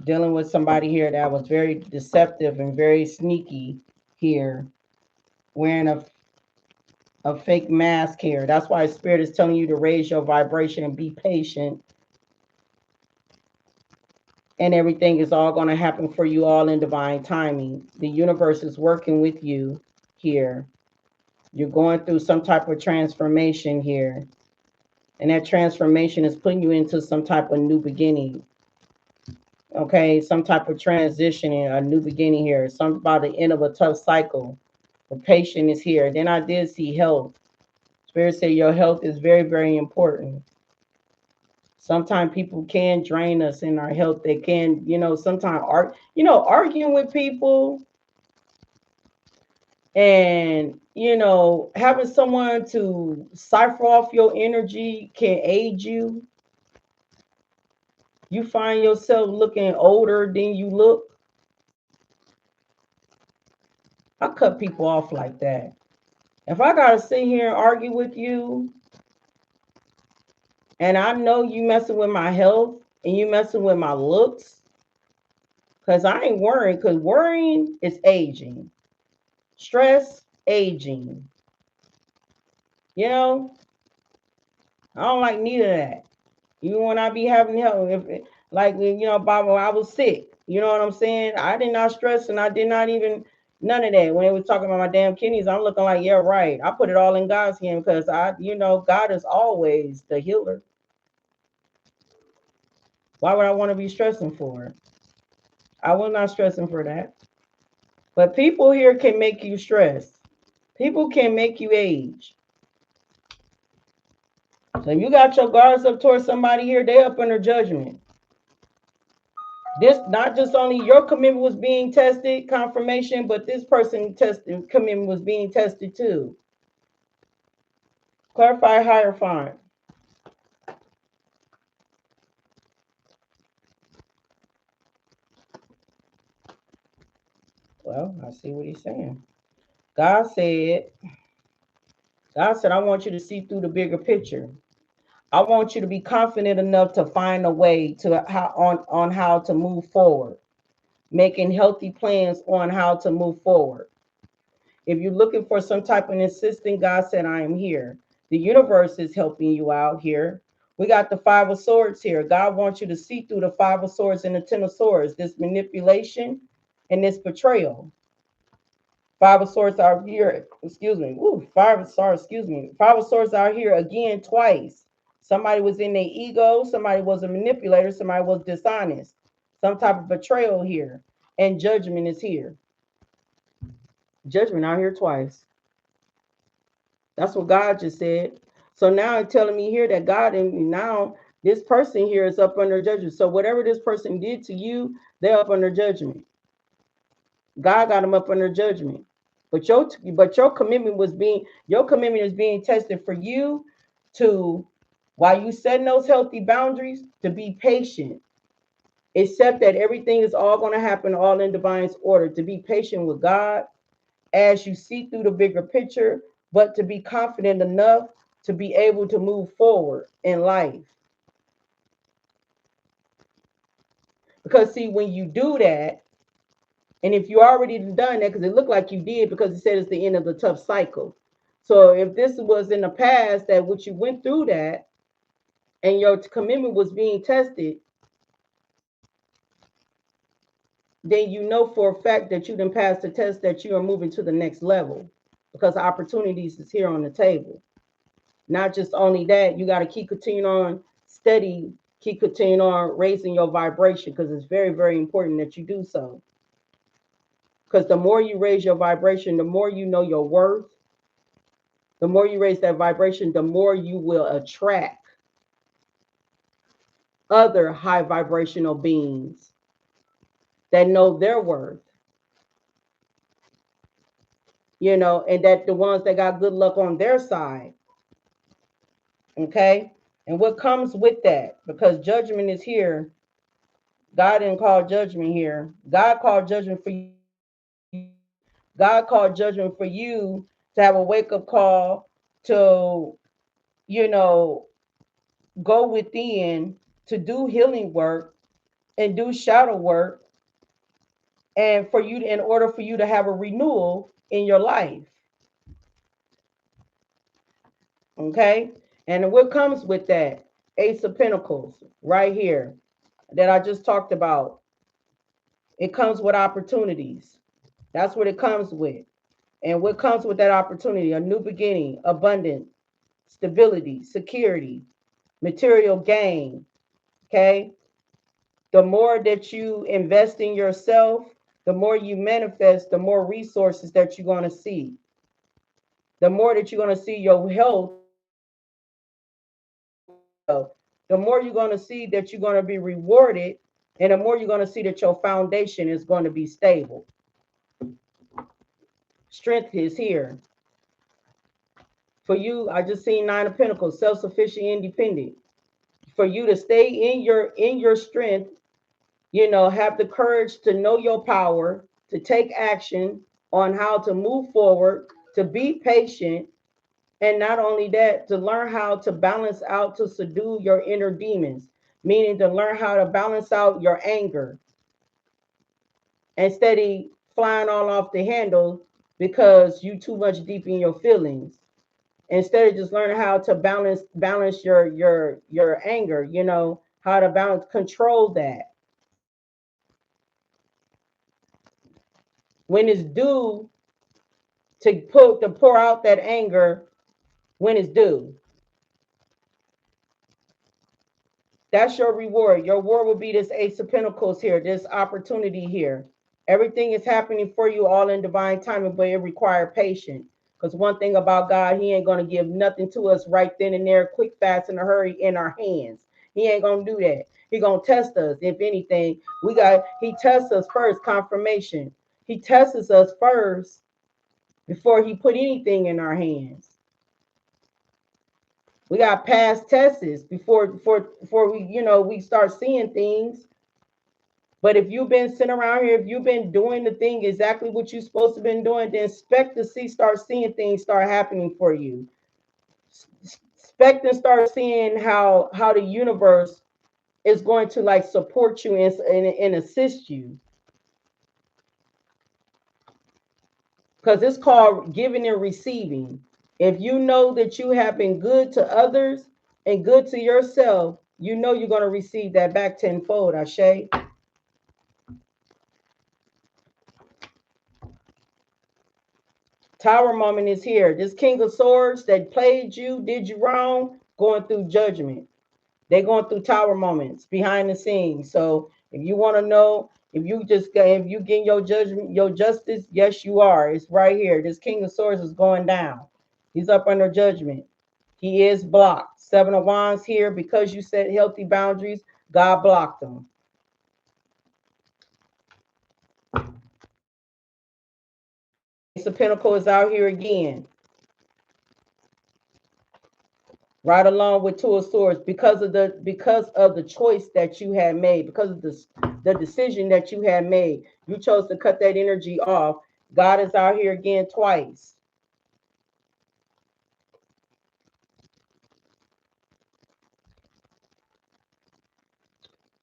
dealing with somebody here that was very deceptive and very sneaky here, wearing a fake mask here. That's why Spirit is telling you to raise your vibration and be patient. And everything is all going to happen for you all in divine timing. The universe is working with you here. You're going through some type of transformation here. And that transformation is putting you into some type of new beginning. Okay, some type of transition and a new beginning here. Something about the end of a tough cycle. The patient is here. Then I did see health. Spirit said your health is very, very important. Sometimes people can drain us in our health. They can, sometimes arguing with people and, having someone to cipher off your energy can aid you. You find yourself looking older than you look. I cut people off like that. If I gotta sit here and argue with you, and I know you messing with my health and you messing with my looks, because I ain't worrying, because worrying is aging. Stress, aging. You know, I don't like neither of that. Even when I be having help, Bob, when I was sick, you know what I'm saying? I did not stress and I did not even none of that. When they was talking about my damn kidneys, I'm looking like, yeah, right. I put it all in God's hand because God is always the healer. Why would I want to be stressing for it? I was not stressing for that. But people here can make you stress. People can make you age. So if you got your guards up towards somebody here, they up under judgment. This not just only your commitment was being tested, confirmation, but this person tested commitment was being tested too. Clarify higher font. Well, I see what he's saying. God said, I want you to see through the bigger picture. I want you to be confident enough to find a way to on how to move forward, making healthy plans on how to move forward. If you're looking for some type of assistance, God said, I am here. The universe is helping you out here. We got the Five of Swords here. God wants you to see through the Five of Swords and the Ten of Swords, this manipulation and this betrayal. Five of Swords are here. Excuse me. Ooh, Five of Swords are here again twice. Somebody was in their ego. Somebody was a manipulator. Somebody was dishonest. Some type of betrayal here. And judgment is here. Judgment out here twice. That's what God just said. So now it's telling me here that God, and now this person here is up under judgment. So whatever this person did to you, they're up under judgment. God got them up under judgment. But your commitment is being tested for you to, while you setting those healthy boundaries, to be patient. Accept that everything is all going to happen all in divine order. To be patient with God as you see through the bigger picture, but to be confident enough to be able to move forward in life. Because see, when you do that, and if you already done that, because it looked like you did, because it said it's the end of the tough cycle. So if this was in the past that what you went through that, and your commitment was being tested, then you know for a fact that you didn't pass the test, that you are moving to the next level, because opportunities is here on the table. Not just only that, you got to keep continuing on steady, keep continuing on raising your vibration, because it's very, very important that you do so. Because the more you raise your vibration, the more you know your worth, the more you raise that vibration, the more you will attract other high vibrational beings that know their worth, and that the ones that got good luck on their side. Okay. And what comes with that, because judgment is here. God didn't call judgment here. God called judgment for you. God called judgment for you to have a wake-up call to, go within, to do healing work and do shadow work, and in order for you to have a renewal in your life. Okay. And what comes with that? Ace of Pentacles right here that I just talked about. It comes with opportunities. That's what it comes with. And what comes with that opportunity? A new beginning, abundance, stability, security, material gain. Okay. The more that you invest in yourself, the more you manifest, the more resources that you're going to see. The more that you're going to see your health, the more you're going to see that you're going to be rewarded, and the more you're going to see that your foundation is going to be stable. Strength is here. For you, I just seen Nine of Pentacles, self-sufficient, independent. For you to stay in your strength, have the courage to know your power, to take action on how to move forward, to be patient, and not only that, to learn how to balance out, to subdue your inner demons, meaning to learn how to balance out your anger instead of flying all off the handle because you too much deep in your feelings. Instead of just learning how to balance your anger, how to balance, control that. When it's due to pour out that anger, when it's due. That's your reward. Your reward will be this Ace of Pentacles here, this opportunity here. Everything is happening for you all in divine timing, but it requires patience. Because one thing about God, he ain't going to give nothing to us right then and there, quick, fast, in a hurry, in our hands. He ain't going to do that. He going to test us. If anything, he tests us first, confirmation. He tests us first before he put anything in our hands. We got past tests before we start seeing things. But if you've been sitting around here, if you've been doing the thing exactly what you're supposed to been doing, then expect to start seeing things start happening for you. Expect and start seeing how the universe is going to like support you and assist you. Because it's called giving and receiving. If you know that you have been good to others and good to yourself, you know you're going to receive that back tenfold, Ashe. Tower moment is here. This King of Swords that played you, did you wrong, going through judgment. They're going through tower moments behind the scenes. So if you want to know, if you get your judgment, your justice, yes, you are. It's right here. This King of Swords is going down. He's up under judgment. He is blocked. Seven of Wands here. Because you set healthy boundaries, God blocked them. Ace of Pentacles is out here again. Right along with Two of Swords, because of the choice that you had made, because of the decision that you had made. You chose to cut that energy off. God is out here again twice.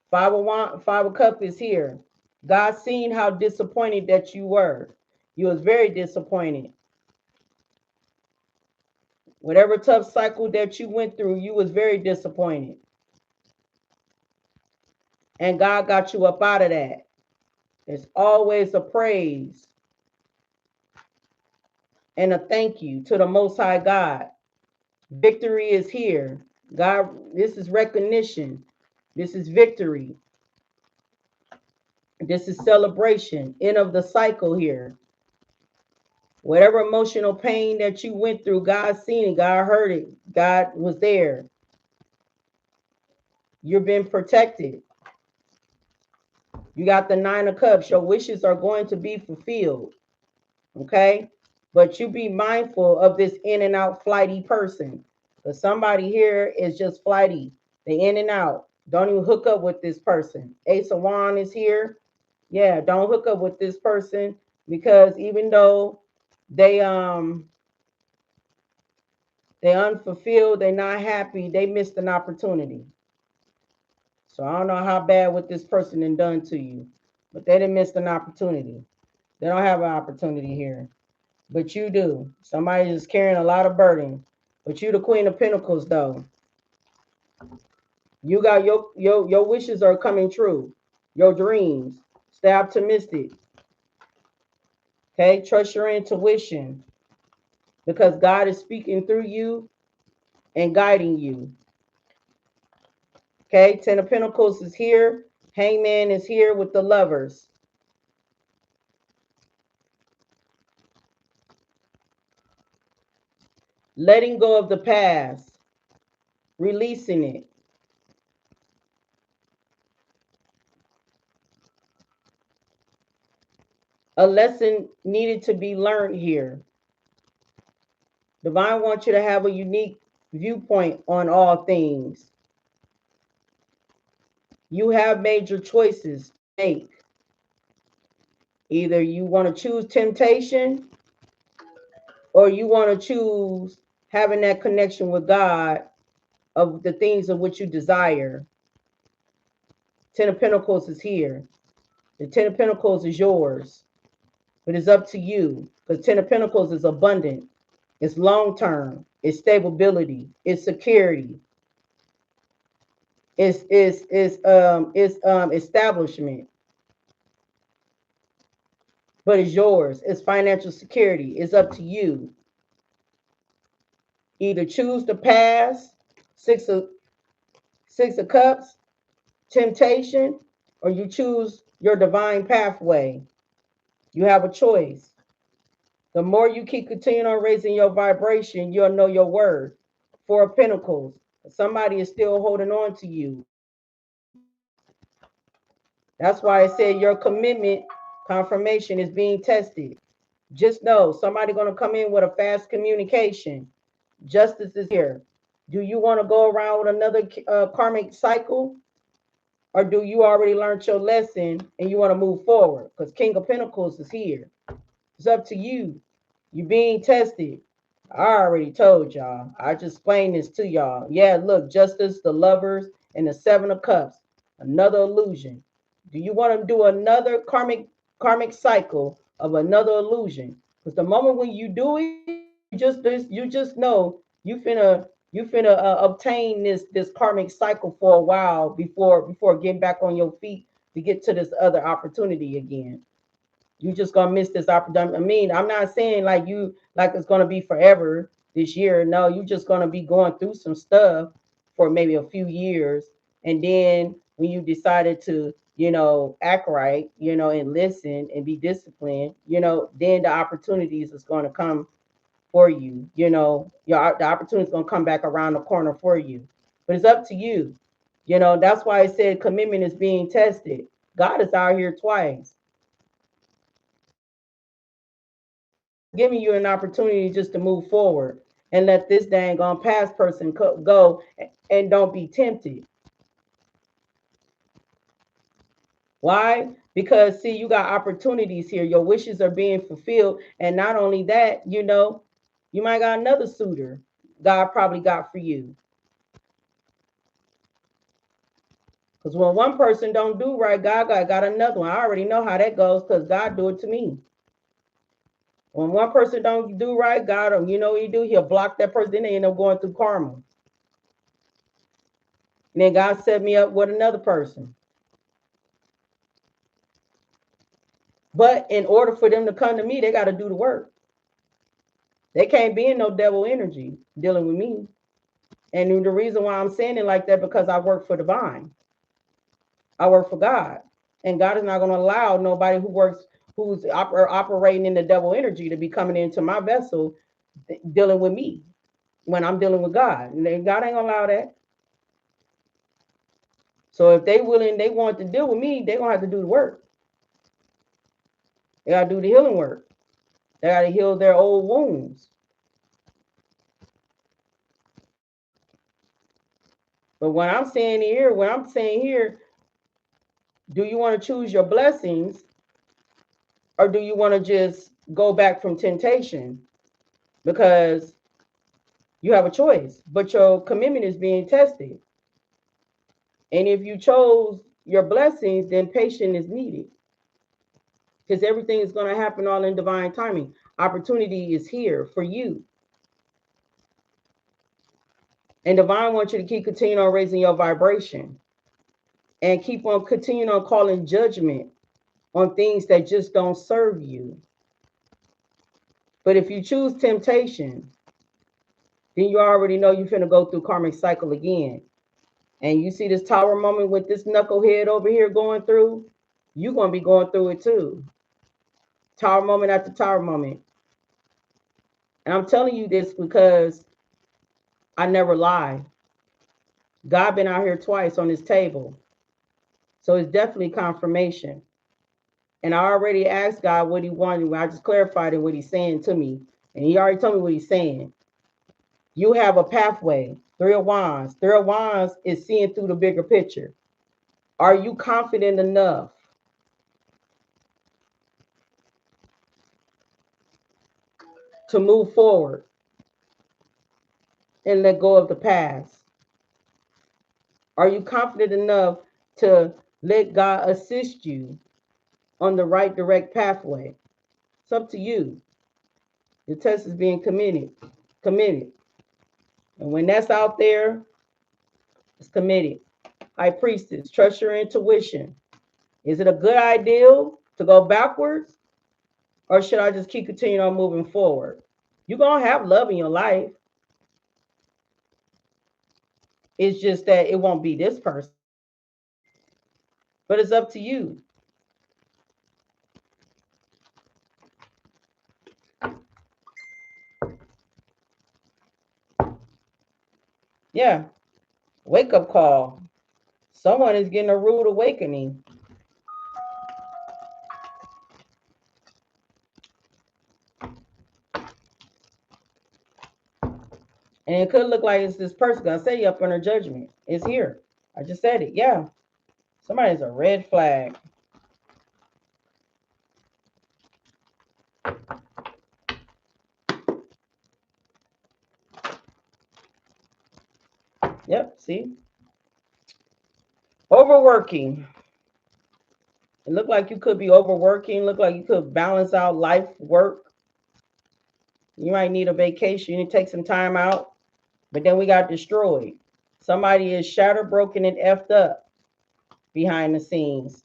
Five of Cups is here. God seen how disappointed that you were. You was very disappointed. Whatever tough cycle that you went through, you was very disappointed. And God got you up out of that. It's always a praise and a thank you to the Most High God. Victory is here. God, this is recognition. This is victory. This is celebration. End of the cycle here. Whatever emotional pain that you went through, God seen it. God heard it. God was there. You've been protected. You got the Nine of Cups. Your wishes are going to be fulfilled. Okay? But you be mindful of this in and out flighty person. Because somebody here is just flighty. They in and out. Don't even hook up with this person. Ace of Wands is here. Yeah, don't hook up with this person, because even though they unfulfilled, they're not happy, they missed an opportunity. So I don't know how bad what this person done to you, but they didn't miss an opportunity. They don't have an opportunity here, but you do. Somebody is carrying a lot of burden, but you the Queen of Pentacles though. You got your wishes are coming true. Your dreams. Stay optimistic. Okay, trust your intuition, because God is speaking through you and guiding you. Okay, Ten of Pentacles is here. Hangman is here with the Lovers. Letting go of the past, releasing it. A lesson needed to be learned here. Divine wants you to have a unique viewpoint on all things. You have major choices to make. Either you want to choose temptation or you want to choose having that connection with God of the things of which you desire. Ten of Pentacles is here. The Ten of Pentacles is yours, but it's up to you because Ten of Pentacles is abundant. It's long term. It's stability. It's security. It's establishment. But it's yours. It's financial security. It's up to you. Either choose the past, six of cups, temptation, or you choose your divine pathway. You have a choice. The more you keep continuing on raising your vibration, you'll know your worth. Four of Pentacles. Somebody is still holding on to you. That's why I said your commitment confirmation is being tested. Just know somebody going to come in with a fast communication. Justice is here. Do you want to go around with another karmic cycle? Or do you already learned your lesson and you want to move forward? Because King of Pentacles is here. It's up to you. You're being tested. I already told y'all. I just explained this to y'all. Yeah, look, Justice, the Lovers, and the Seven of Cups. Another illusion. Do you want to do another karmic cycle of another illusion? Because the moment when you do it, you just know you finna obtain this karmic cycle for a while before getting back on your feet to get to this other opportunity again. You just gonna miss this opportunity. I mean, I'm not saying like it's gonna be forever this year. No, you just gonna be going through some stuff for maybe a few years, and then when you decided to, act right, and listen and be disciplined, then the opportunities is gonna come for you. The opportunity is gonna come back around the corner for you. But it's up to you. That's why I said commitment is being tested. God is out here twice, giving you an opportunity just to move forward and let this dang on past person go and don't be tempted. Why? Because see, you got opportunities here. Your wishes are being fulfilled. And not only that, you might got another suitor God probably got for you. Because when one person don't do right, God got another one. I already know how that goes because God do it to me. When one person don't do right, God, you know what he do? He'll block that person. Then they end up going through karma. And then God set me up with another person. But in order for them to come to me, they got to do the work. They can't be in no devil energy dealing with me. And the reason why I'm saying it like that, because I work for divine. I work for God. And God is not going to allow nobody who's operating in the devil energy to be coming into my vessel dealing with me when I'm dealing with God. And God ain't going to allow that. So if they want to deal with me, they're going to have to do the work. They got to do the healing work. They got to heal their old wounds. But what I'm saying here, do you want to choose your blessings or do you want to just go back from temptation? Because you have a choice, but your commitment is being tested. And if you chose your blessings, then patience is needed. Because everything is going to happen all in divine timing. Opportunity is here for you. And divine wants you to keep continuing on raising your vibration and keep on continuing on calling judgment on things that just don't serve you. But if you choose temptation, then you already know you're finna go through karmic cycle again. And you see this tower moment with this knucklehead over here going through, you're going to be going through it too. Tower moment after tower moment. And I'm telling you this because I never lie. God been out here twice on this table. So it's definitely confirmation. And I already asked God what he wanted. I just clarified it what he's saying to me. And he already told me what he's saying. You have a pathway. Three of Wands. Three of Wands is seeing through the bigger picture. Are you confident enough to move forward and let go of the past? Are you confident enough to let God assist you on the right direct pathway? It's up to you. The test is being committed. Committed. And when that's out there, it's committed. High Priestess, trust your intuition. Is it a good idea to go backwards? Or should I just keep continuing on moving forward? You're going to have love in your life. It's just that it won't be this person. But it's up to you. Yeah. Wake up call. Someone is getting a rude awakening. And it could look like it's this person gonna say you up under judgment. It's here. I just said it. Yeah. Somebody's a red flag. Yep, see? Overworking. It looked like you could be overworking. Look like you could balance out life, work. You might need a vacation. You need to take some time out. But then we got destroyed. Somebody is shattered, broken, and effed up behind the scenes.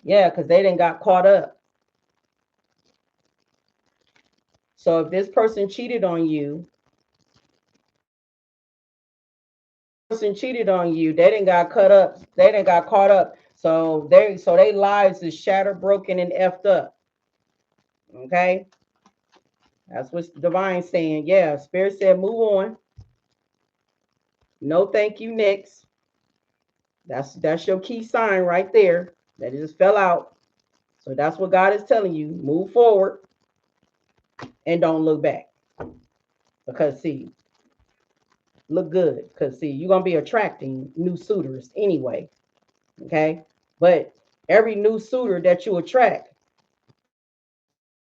Yeah, because they didn't got caught up. So if this person cheated on you, they didn't got cut up. They didn't got caught up. So they lives is shattered, broken, and effed up. Okay. That's what Divine saying. Yeah, Spirit said move on. No thank you next. That's your key sign right there. That it just fell out. So that's what God is telling you. Move forward and don't look back. Because see, look good. Because see, you're gonna be attracting new suitors anyway. Okay. But every new suitor that you attract,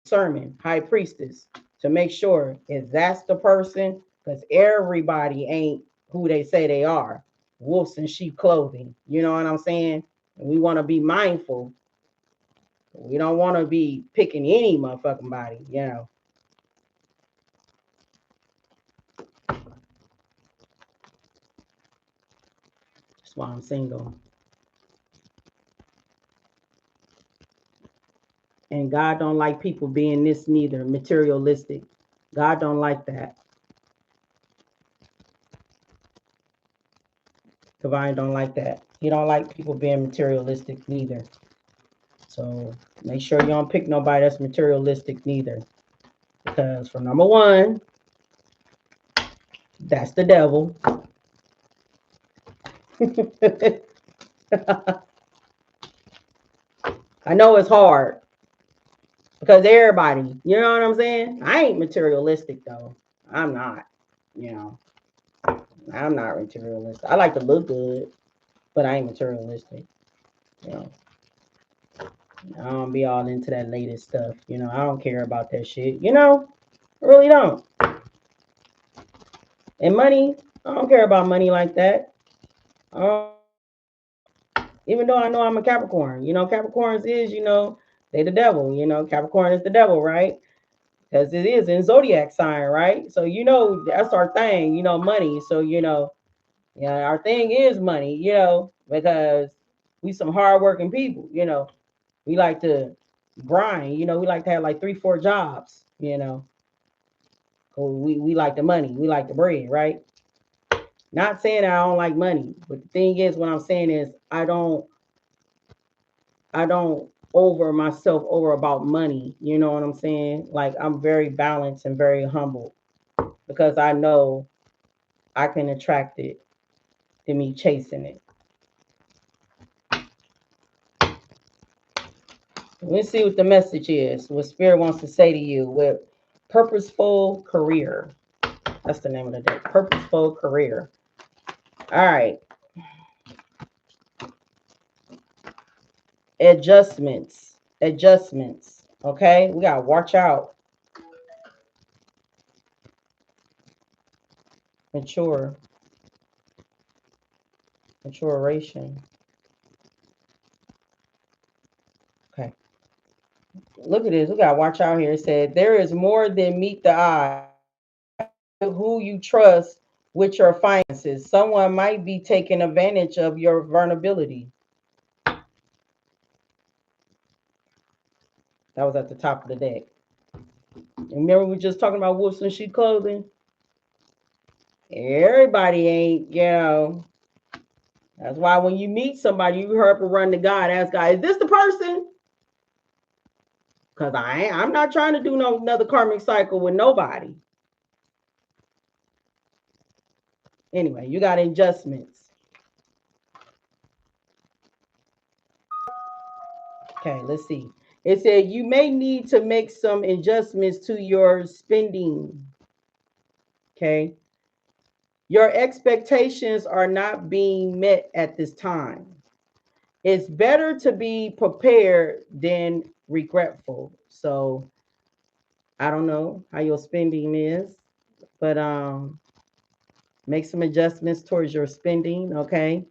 sermon, high priestess, to make sure if that's the person, because everybody ain't who they say they are. Wolves in sheep clothing. You know what I'm saying? And we want to be mindful. We don't want to be picking any motherfucking body, you know. That's why I'm single. And God don't like people being this neither, materialistic. God don't like that. Divine don't like that. He don't like people being materialistic neither. So make sure you don't pick nobody that's materialistic neither. Because for number one, that's the devil. I know it's hard because everybody, you know what I'm saying? I ain't materialistic though. I'm not, you know, I'm not materialistic. I like to look good, but I ain't materialistic, you know. I don't be all into that latest stuff, you know. I don't care about that shit, you know. I really don't. And money, I don't care about money like that. Even though I know I'm a Capricorn, you know, Capricorns is, you know, they the devil, you know, Capricorn is the devil, right? Because it is in zodiac sign, right? So, you know, that's our thing, you know, money. So, you know, yeah, our thing is money, you know, because we some hardworking people, you know. We like to grind, you know, we like to have like 3, 4 jobs, you know. We like the money, we like the bread, right? Not saying that I don't like money, but the thing is, what I'm saying is I don't over myself over about money. You know what I'm saying? Like I'm very balanced and very humble because I know I can attract it to me chasing it. Let's see what the message is, what Spirit wants to say to you with purposeful career. That's the name of the day. Purposeful career. All right. Adjustments. Adjustments. Okay. We gotta watch out. Mature. Maturation. Okay. Look at this. We gotta watch out here. It said there is more than meet the eye. Who you trust with your finances. Someone might be taking advantage of your vulnerability. That was at the top of the deck. Remember, we were just talking about wolves in sheep clothing? Everybody ain't, That's why when you meet somebody, you hurry up and run to God. Ask God, is this the person? Because I'm not trying to do another karmic cycle with nobody. Anyway, you got adjustments. Okay, let's see. It said you may need to make some adjustments to your spending. Okay. Your expectations are not being met at this time. It's better to be prepared than regretful. So I don't know how your spending is, but make some adjustments towards your spending. Okay.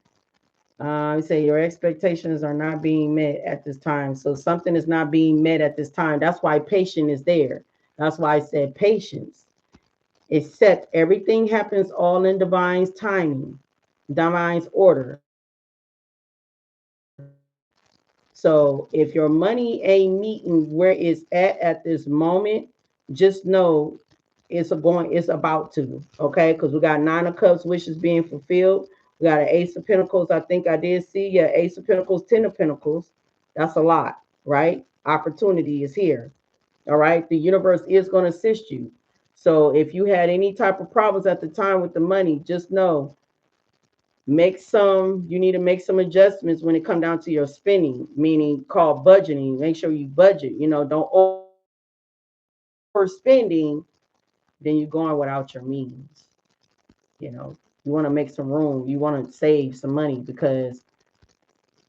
Say your expectations are not being met at this time. So something is not being met at this time. That's why patience is there. That's why I said patience. It's set. Everything happens all in divine's timing, divine's order. So if your money ain't meeting where it's at this moment, just know it's about to, okay? Because we got 9 of Cups wishes being fulfilled. We got an Ace of Pentacles. I think I did see. Yeah, Ace of Pentacles, 10 of Pentacles. That's a lot, right? Opportunity is here. All right. The universe is going to assist you. So if you had any type of problems at the time with the money, just know you need to make some adjustments when it come down to your spending, meaning called budgeting. Make sure you budget, don't overspending, then you're going without your means. You want to make some room, you want to save some money because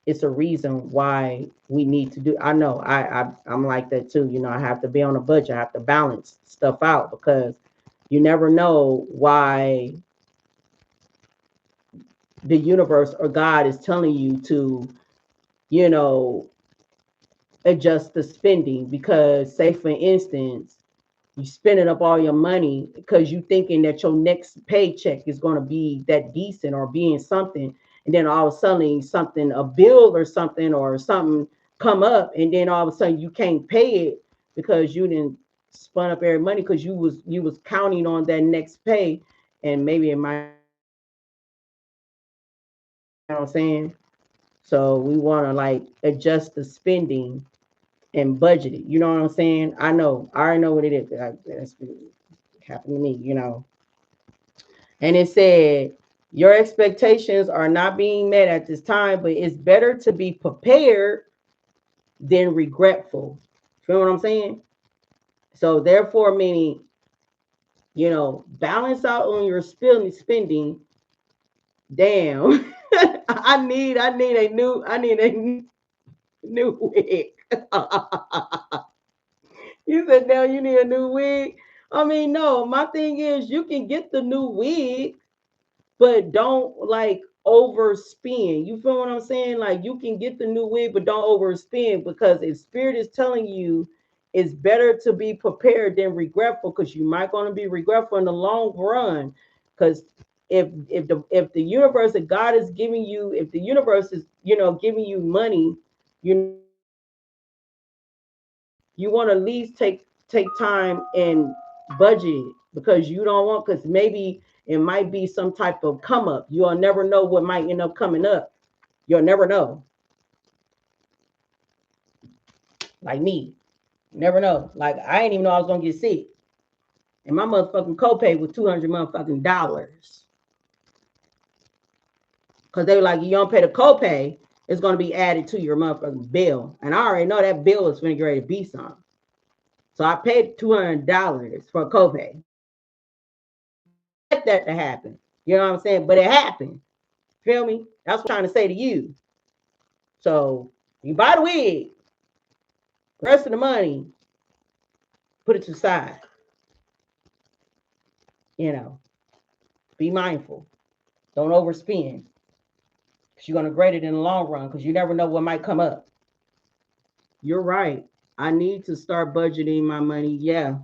it's a reason why we need to do. I know I'm like that too. I have to be on a budget. I have to balance stuff out because you never know why the universe or God is telling you to, adjust the spending. Because say for instance, you spending up all your money because you thinking that your next paycheck is going to be that decent or being something, and then all of a sudden a bill or something come up, and then all of a sudden you can't pay it because you didn't spun up every money because you was counting on that next pay, and maybe it might, you know what I'm saying. So we want to like adjust the spending and budget it. You know what I'm saying? I already know what it is. That's happened to me. And it said, your expectations are not being met at this time, but it's better to be prepared than regretful. Feel what I'm saying? So therefore, meaning, balance out on your spending. Damn. I need a new wig. You said now you need a new wig. I mean, no, my thing is you can get the new wig, but don't like overspend. You feel what I'm saying? Like you can get the new wig, but don't overspend, because if spirit is telling you it's better to be prepared than regretful, because you might going to be regretful in the long run. Because if the universe that God is giving you, if the universe is giving you money, you you want to at least take time and budget, because you don't want, because maybe it might be some type of come up. You'll never know what might end up coming up. You'll never know. Like me, never know. Like I didn't even know I was gonna get sick, and my motherfucking copay was $200 motherfucking dollars. Because they were like, you don't pay the copay, is going to be added to your motherfucking bill. And I already know that bill is going to be something. So I paid $200 for a copay. That to happen. You know what I'm saying? But it happened. Feel me? That's what I'm trying to say to you. So you buy the wig, the rest of the money, put it to the side. You know, be mindful. Don't overspend. Because you're going to regret it in the long run because you never know what might come up. You're right. I need to start budgeting my money. Yeah.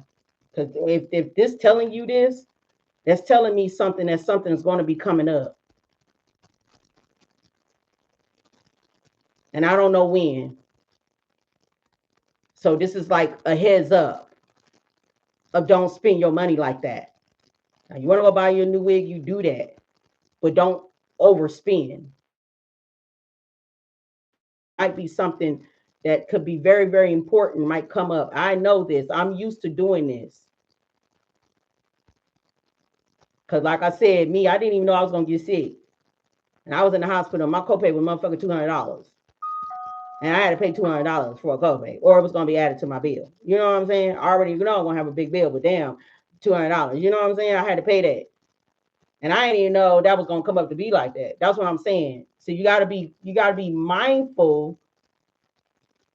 Because if this telling you this, that's telling me something that's going to be coming up. And I don't know when. So this is like a heads up of don't spend your money like that. Now you want to go buy your new wig, you do that. But don't overspend. Might be something that could be very, very important, might come up. I know this. I'm used to doing this. Because like I said, I didn't even know I was going to get sick. And I was in the hospital. My copay was motherfucking $200. And I had to pay $200 for a copay, or it was going to be added to my bill. You know what I'm saying? I already know I'm going to have a big bill, but damn, $200. You know what I'm saying? I had to pay that. And I didn't even know that was going to come up to be like that. That's what I'm saying. So you got to be mindful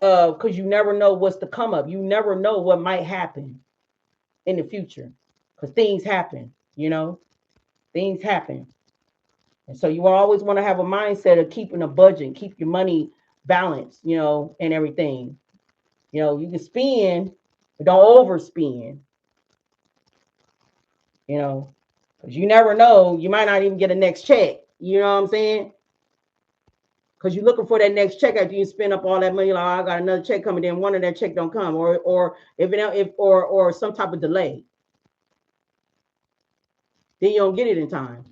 of, because you never know what's to come up. You never know what might happen in the future, because things happen, you know, things happen. And so you always want to have a mindset of keeping a budget, keep your money balanced, you know, and everything. You know, you can spend, but don't overspend, you know, because you never know. You might not even get a next check. You know what I'm saying? Because you're looking for that next check after you spend up all that money. Like, oh, I got another check coming in. One of that check don't come, or if some type of delay, then you don't get it in time.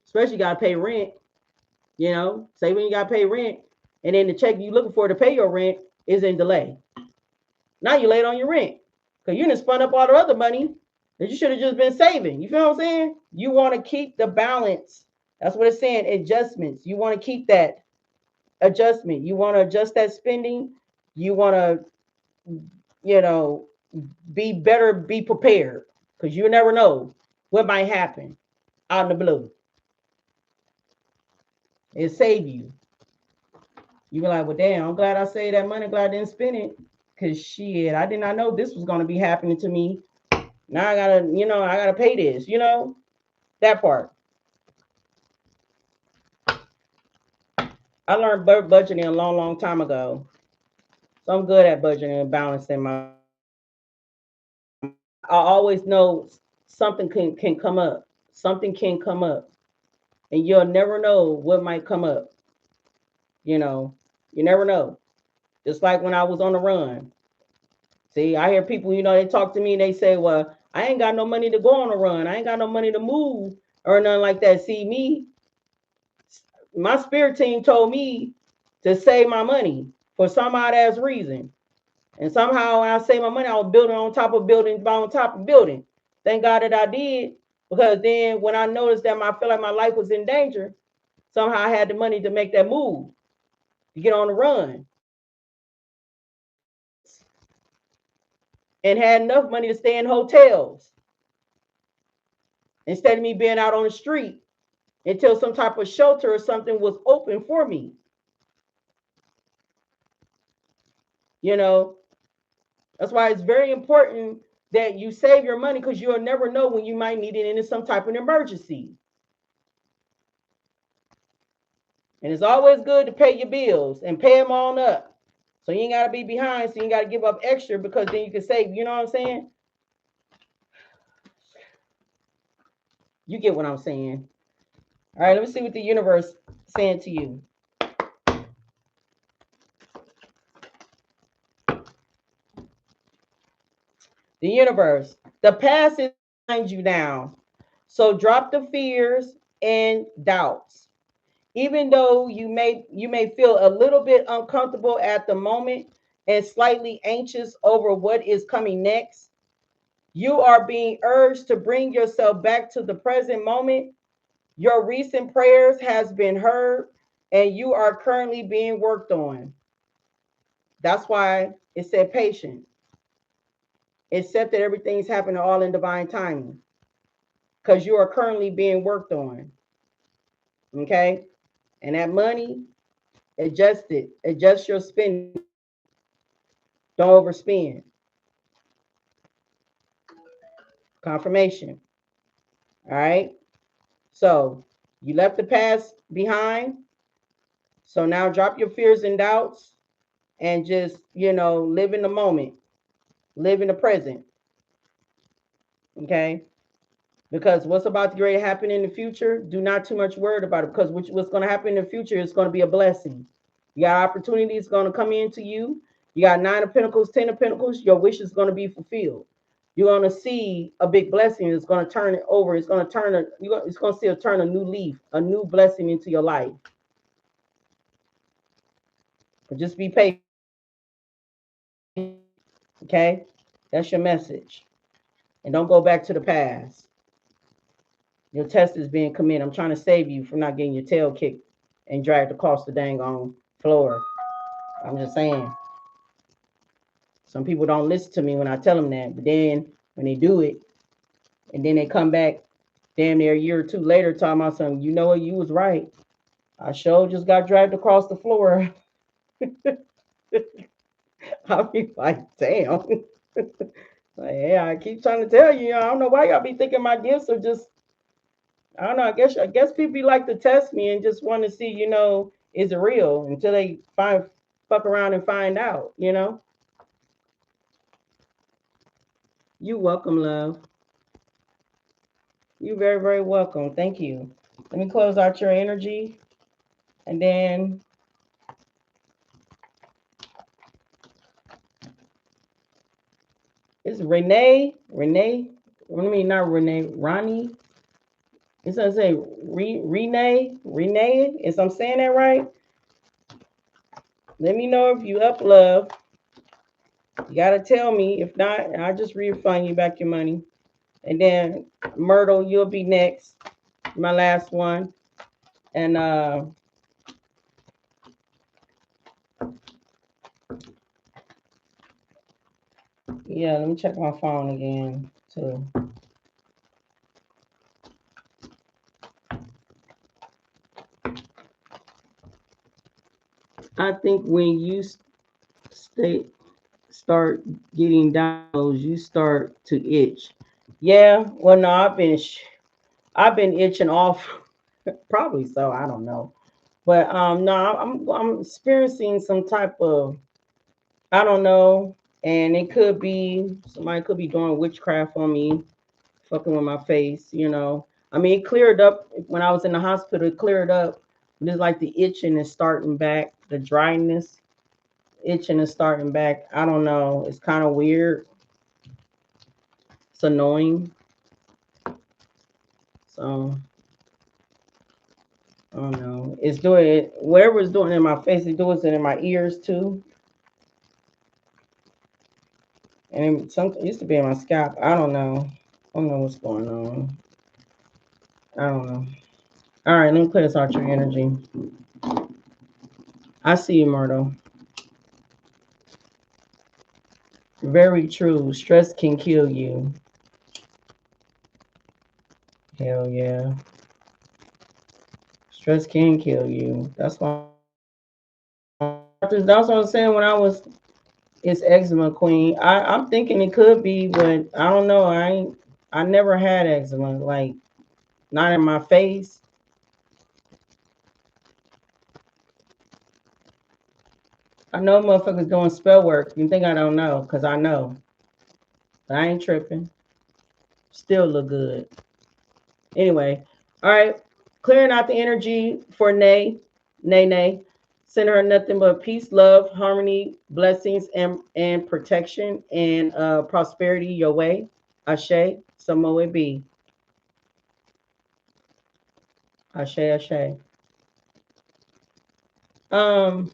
Especially you got to pay rent. You know, say when you got to pay rent, and then the check you looking for to pay your rent is in delay. Now you're late on your rent because you didn't spend up all the other money that you should have just been saving. You feel what I'm saying? You want to keep the balance. That's what it's saying. Adjustments. You want to keep that adjustment. You want to adjust that spending. You want to, you know, be better, be prepared, because you never know what might happen out in the blue. It'll save you. You be like, well, damn, I'm glad I saved that money. Glad I didn't spend it. Because shit, I did not know this was going to be happening to me. Now I gotta pay this, you know, that part. I learned budgeting a long, long time ago. So I'm good at budgeting and balancing my. I always know something can come up. Something can come up. And you'll never know what might come up. You know, you never know. Just like when I was on the run. See, I hear people, you know, they talk to me and they say, well, I ain't got no money to go on a run. I ain't got no money to move or nothing like that. See, my spirit team told me to save my money for some odd ass reason. And somehow when I save my money, I was building on top of building, on top of building. Thank God that I did, because then when I noticed that I felt like my life was in danger, somehow I had the money to make that move, to get on the run. And had enough money to stay in hotels instead of me being out on the street until some type of shelter or something was open for me. You know, that's why it's very important that you save your money, because you'll never know when you might need it in some type of emergency. And it's always good to pay your bills and pay them on up. So you ain't got to be behind. So you ain't got to give up extra, because then you can save. You know what I'm saying? You get what I'm saying. All right, let me see what the universe is saying to you. The universe, the past is behind you now. So drop the fears and doubts. Even though you may feel a little bit uncomfortable at the moment and slightly anxious over what is coming next, you are being urged to bring yourself back to the present moment. Your recent prayers has been heard. and you are currently being worked on. That's why it said patient. It said that everything's happening all in divine timing because you are currently being worked on. Okay. And that money, adjust it, adjust your spending. Don't overspend. Confirmation. All right. So you left the past behind. So now drop your fears and doubts and just, live in the moment, live in the present. Okay. Because what's about to get ready to happen in the future, do not too much worry about it. Because what's going to happen in the future is going to be a blessing. You got opportunities going to come into you. You got 9 of Pentacles, 10 of Pentacles. Your wish is going to be fulfilled. You're going to see a big blessing. It's going to turn it over. It's going to it's going to see turn a new leaf, a new blessing into your life. But just be patient. Okay, that's your message. And don't go back to the past. Your test is being committed. I'm trying to save you from not getting your tail kicked and dragged across the dang on floor. I'm just saying. Some people don't listen to me when I tell them that, but then when they do it, and then they come back damn near a year or two later talking about something, you know what, you was right. I sure just got dragged across the floor. I'll be like, damn. Like, yeah, I keep trying to tell you, I don't know why y'all be thinking my gifts are just, I don't know. I guess people like to test me and just want to see, is it real until they fuck around and find out. You welcome, love. You very, very welcome. Thank you. Let me close out your energy and then it's Renee. What do I mean, not Renee? Ronnie. It's gonna say Renee. Renee. Is I'm saying that right? Let me know if you up, love. You gotta tell me. If not, I'll just refund you back your money. And then Myrtle, you'll be next. My last one. And yeah, let me check my phone again too. I think when you start getting downloads, you start to itch. Yeah, well, no, I've been itching off, probably so. I don't know, but no, I'm experiencing some type of, I don't know, and it could be somebody could be doing witchcraft on me, fucking with my face. I mean, it cleared up when I was in the hospital. It cleared up, but it's like the itching is starting back, the dryness, itching is starting back. I don't know. It's kind of weird. It's annoying. So I don't know. It's doing it. Whatever it's doing in my face, it's doing it in my ears too. And something used to be in my scalp. I don't know. I don't know what's going on. I don't know. All right, let me clear this out your energy. I see you, Myrtle. Very true. Stress can kill you. Hell yeah. Stress can kill you. That's why. That's what I was saying when I was. It's eczema, queen. I'm thinking it could be, but I don't know. I never had eczema. Like not in my face. I know motherfuckers doing spell work. You think I don't know? Cause I know. But I ain't tripping. Still look good. Anyway, all right. Clearing out the energy for Nay. Send her nothing but peace, love, harmony, blessings, and protection and prosperity your way. Ashe, Samo it be. Ashe, Ashe. Um,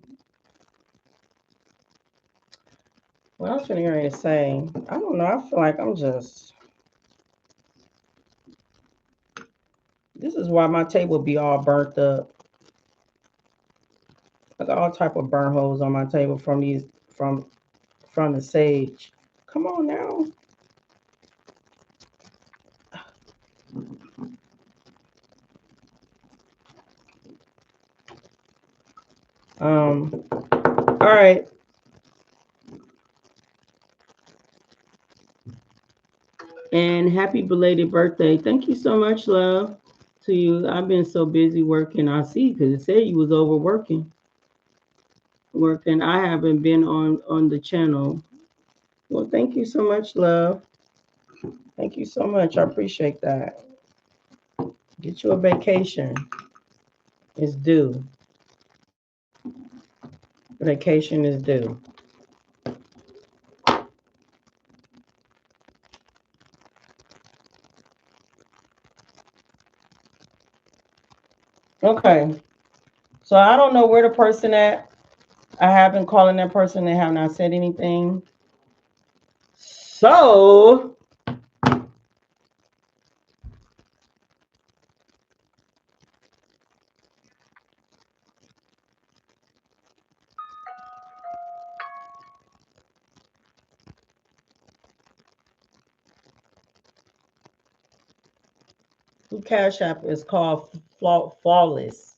what else was I going to say? I don't know. I feel like I'm just. This is why my table be all burnt up. I got all type of burn holes on my table from these from the sage. Come on now. All right. And happy belated birthday. Thank you so much, love, to you. I've been so busy working. I see because it said you was overworking. Working. I haven't been on the channel. Well, thank you so much, love. Thank you so much. I appreciate that. Get you a vacation. It's due. Vacation is due. Okay. So I don't know where the person at. I have been calling that person. They have not said anything. So who Cash App is called Flawless.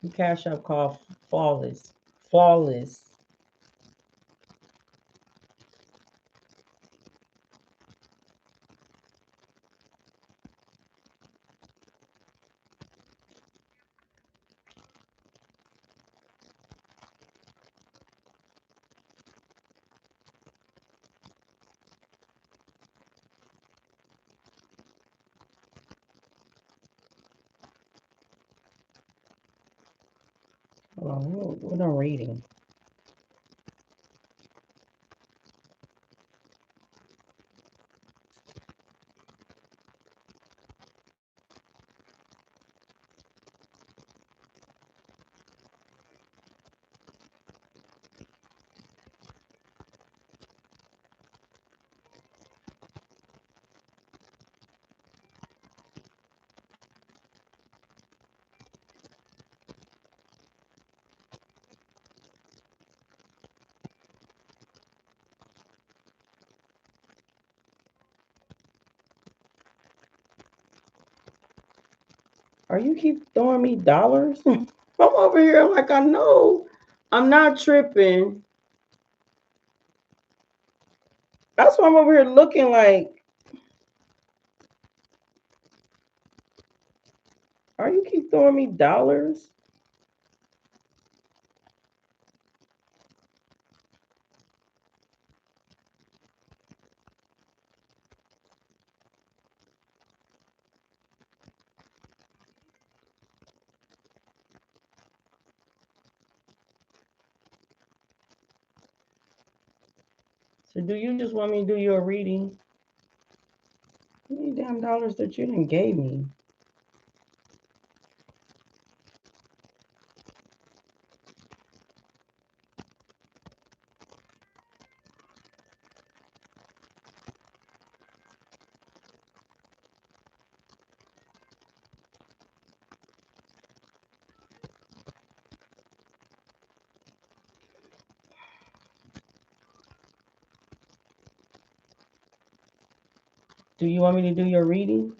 Who Cash App called Flawless. Flawless. Hold on, what I'm reading. Are you keep throwing me dollars? I'm over here like I know. I'm not tripping. That's why I'm over here looking like, are you keep throwing me dollars? So do you just want me to do your reading? How many damn dollars that you didn't gave me? Do you want me to do your reading?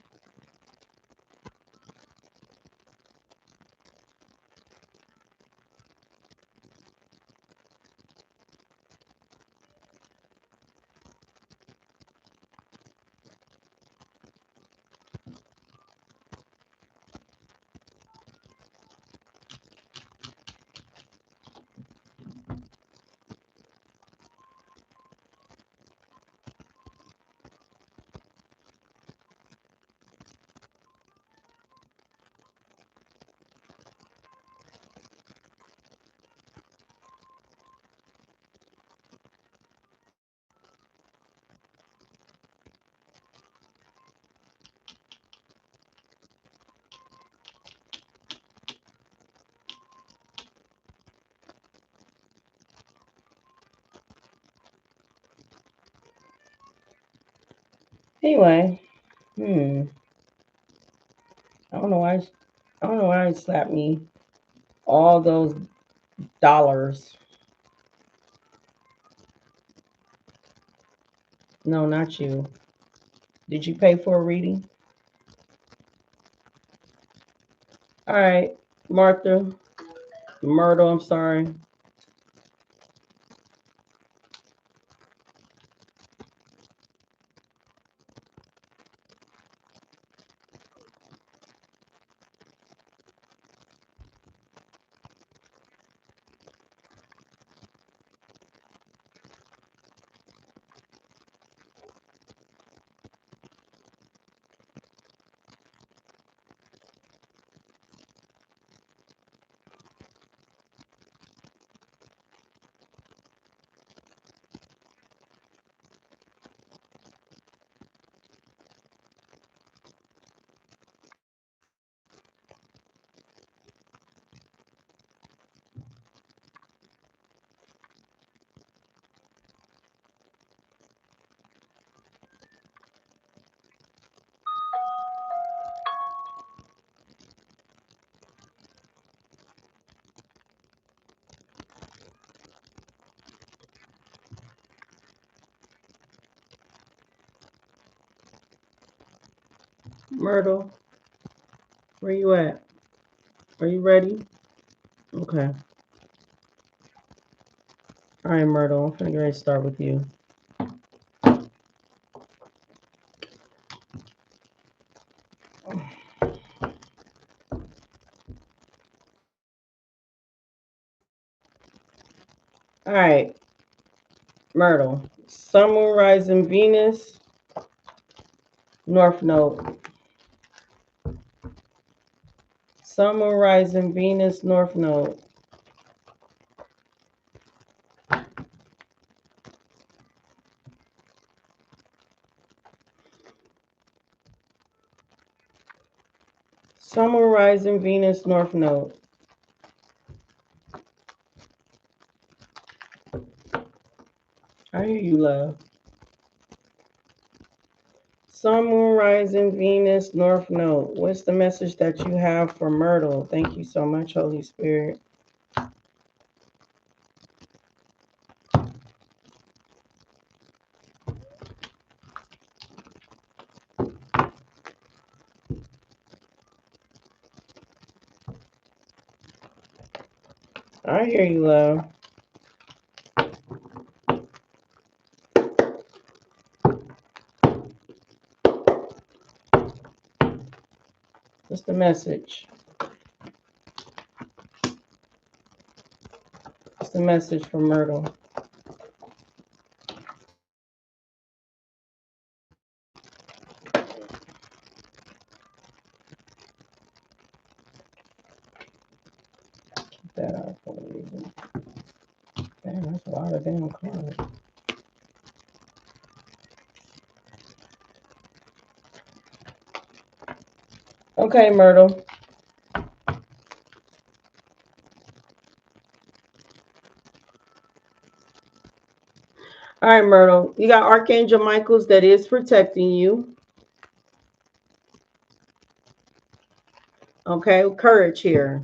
Anyway, I don't know why. I don't know why it slapped me all those dollars. No, not you. Did you pay for a reading? All right, Martha, Myrtle. I'm sorry. Myrtle, where you at? Are you ready? Okay. All right, Myrtle. I'm gonna get ready to start with you. All right, Myrtle. Sun, Moon, Rising, Venus, North Node. Sun, Moon, Rising, Venus, North Node. Sun, Moon, Rising, Venus, North Node. I hear you, love. Sun, Moon, Rising, Venus, North Node. What's the message that you have for Myrtle? Thank you so much, Holy Spirit. I hear you, love. What's the message? What's the message for Myrtle? Keep that out for a reason. Damn, that's a lot of damn cards. Okay, Myrtle. All right, Myrtle. You got Archangel Michael's that is protecting you. Okay, courage here.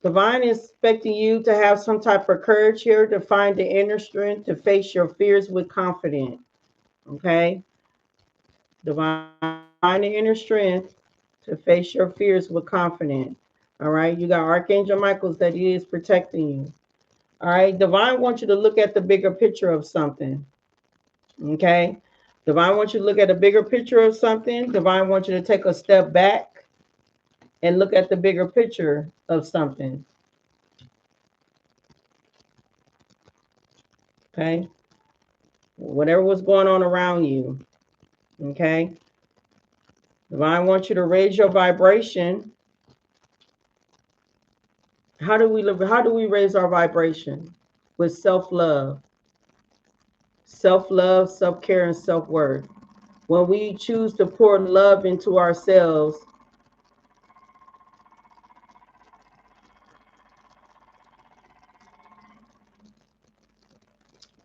Divine is expecting you to have some type of courage here to find the inner strength to face your fears with confidence. Okay, divine the inner strength to face your fears with confidence. All right, you got Archangel Michael's that is protecting you. All right, divine wants you to look at the bigger picture of something. Okay, divine wants you to look at a bigger picture of something. Divine wants you to take a step back and look at the bigger picture of something. Okay, whatever was going on around you. Okay, divine wants you to raise your vibration. How do we live? How do we raise our vibration? With self-love, self-love, self-care, and self-worth. When we choose to pour love into ourselves,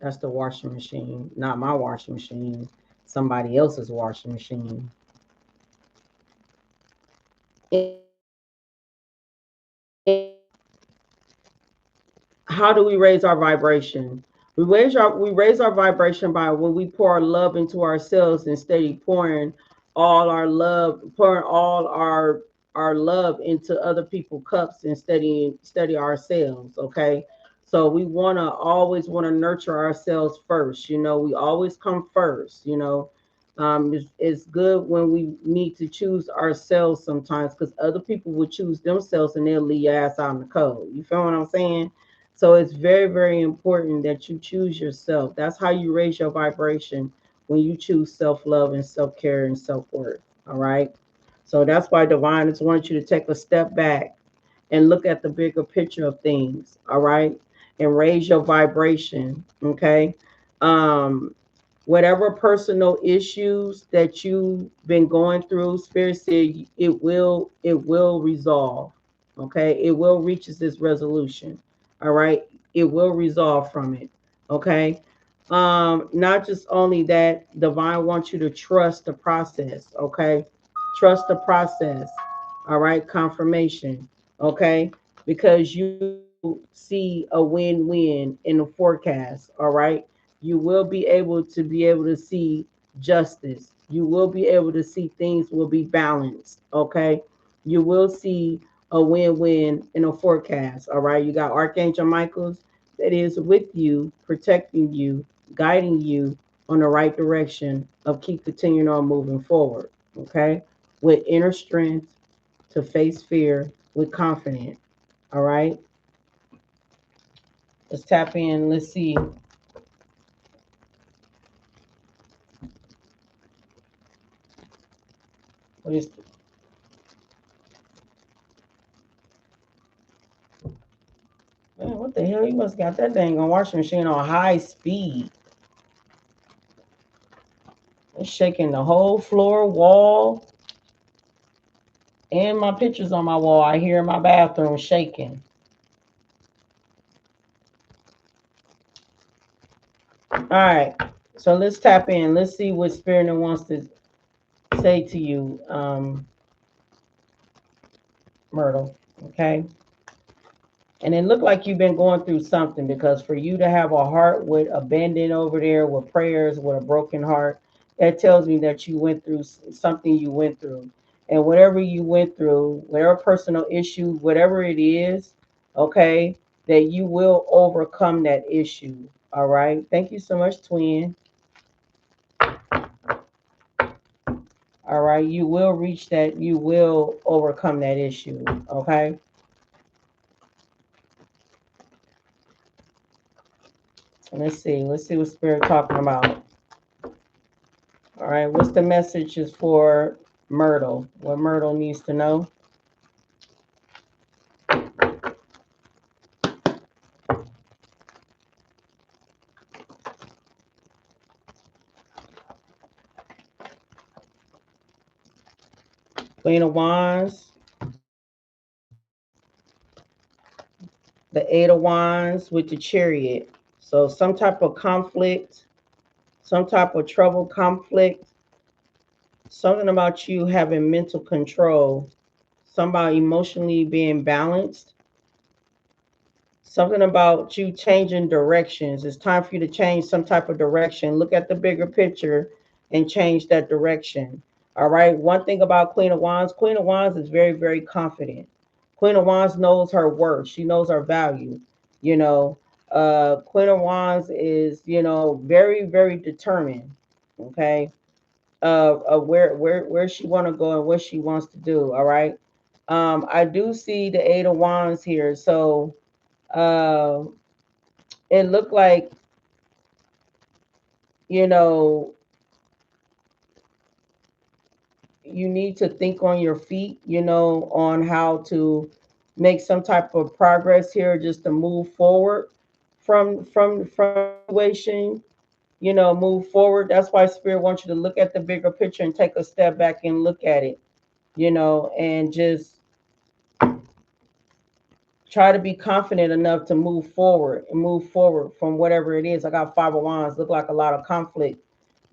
that's the washing machine, not my washing machine. somebody else's washing machine. How do we raise our vibration? We raise our vibration by when we pour our love into ourselves and steady pouring all our love into other people's cups and steady ourselves. Okay. So we always want to nurture ourselves first. We always come first. It's good when we need to choose ourselves sometimes because other people will choose themselves and they'll leave your ass out in the cold. You feel what I'm saying? So it's very, very important that you choose yourself. That's how you raise your vibration, when you choose self love and self care and self worth. All right. So that's why Divine is wants you to take a step back and look at the bigger picture of things. All right. And raise your vibration. Okay. Um, Whatever personal issues that you've been going through, Spirit said it will resolve. Okay, it will reach its resolution. All right, it will resolve from it. Okay. Not just only that, Divine wants you to trust the process. Okay, trust the process. All right, confirmation. Okay, because you will see a win-win in the forecast. All right, you will be able to see justice. You will be able to see things will be balanced. Okay, you will see a win-win in a forecast. All right, you got Archangel Michael's that is with you, protecting you, guiding you on the right direction of keep continuing on moving forward. Okay, with inner strength to face fear with confidence. All right, let's tap in. Let's see. What is Man, what the hell? You must got that dang on washing machine on high speed. It's shaking the whole floor, wall, and my pictures on my wall. I hear in my bathroom shaking. All right. So let's tap in. Let's see what Spirit wants to say to you, Myrtle. Okay. And it looked like you've been going through something, because for you to have a heart with abandon over there with prayers with a broken heart, that tells me that you went through something you went through. And whatever you went through, whatever personal issue, whatever it is, okay, that you will overcome that issue. All right. Thank you so much, twin. All right. You will reach that. You will overcome that issue. Okay. Let's see. Let's see what Spirit talking about. All right, what's the messages for Myrtle? What Myrtle needs to know? Queen of Wands, the Eight of Wands with the Chariot. So some type of conflict, some type of trouble, conflict, something about you having mental control, somebody emotionally being balanced, something about you changing directions. It's time for you to change some type of direction. Look at the bigger picture and change that direction. All right. One thing about Queen of Wands is very, very confident. Queen of Wands knows her worth. She knows her value. You know, Queen of Wands is, very, very determined. Okay. Of where she want to go and what she wants to do. All right. I do see the Eight of Wands here. So, uh, it looked like, you know you need to think on your feet, on how to make some type of progress here, just to move forward from situation, move forward. That's why Spirit wants you to look at the bigger picture and take a step back and look at it, and just try to be confident enough to move forward from whatever it is. I got Five of Wands, look like a lot of conflict,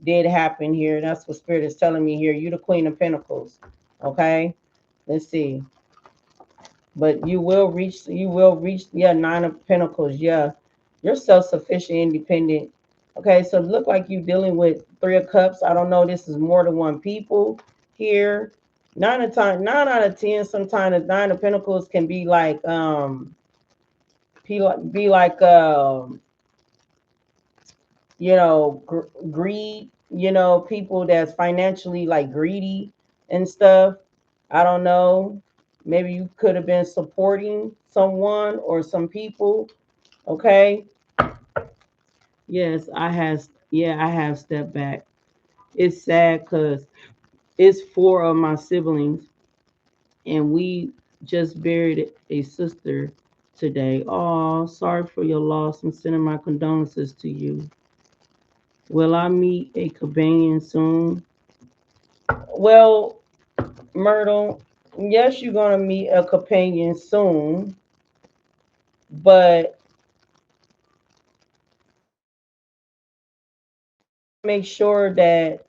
did happen here. That's what Spirit is telling me here. You the Queen of Pentacles. Okay. Let's see. But you will reach, yeah, Nine of Pentacles. Yeah. You're self-sufficient, independent. Okay, so look like you dealing with Three of Cups. I don't know. This is more than one people here. 9 out of 10, sometimes the Nine of Pentacles can be like be like greed, people that's financially like greedy and stuff. I don't know. Maybe you could have been supporting someone or some people. Okay. Yes, I have stepped back. It's sad because it's four of my siblings, and we just buried a sister today. Oh, sorry for your loss. I'm sending my condolences to you. Will I meet a companion soon? Well, Myrtle, yes, you're gonna meet a companion soon, but make sure that,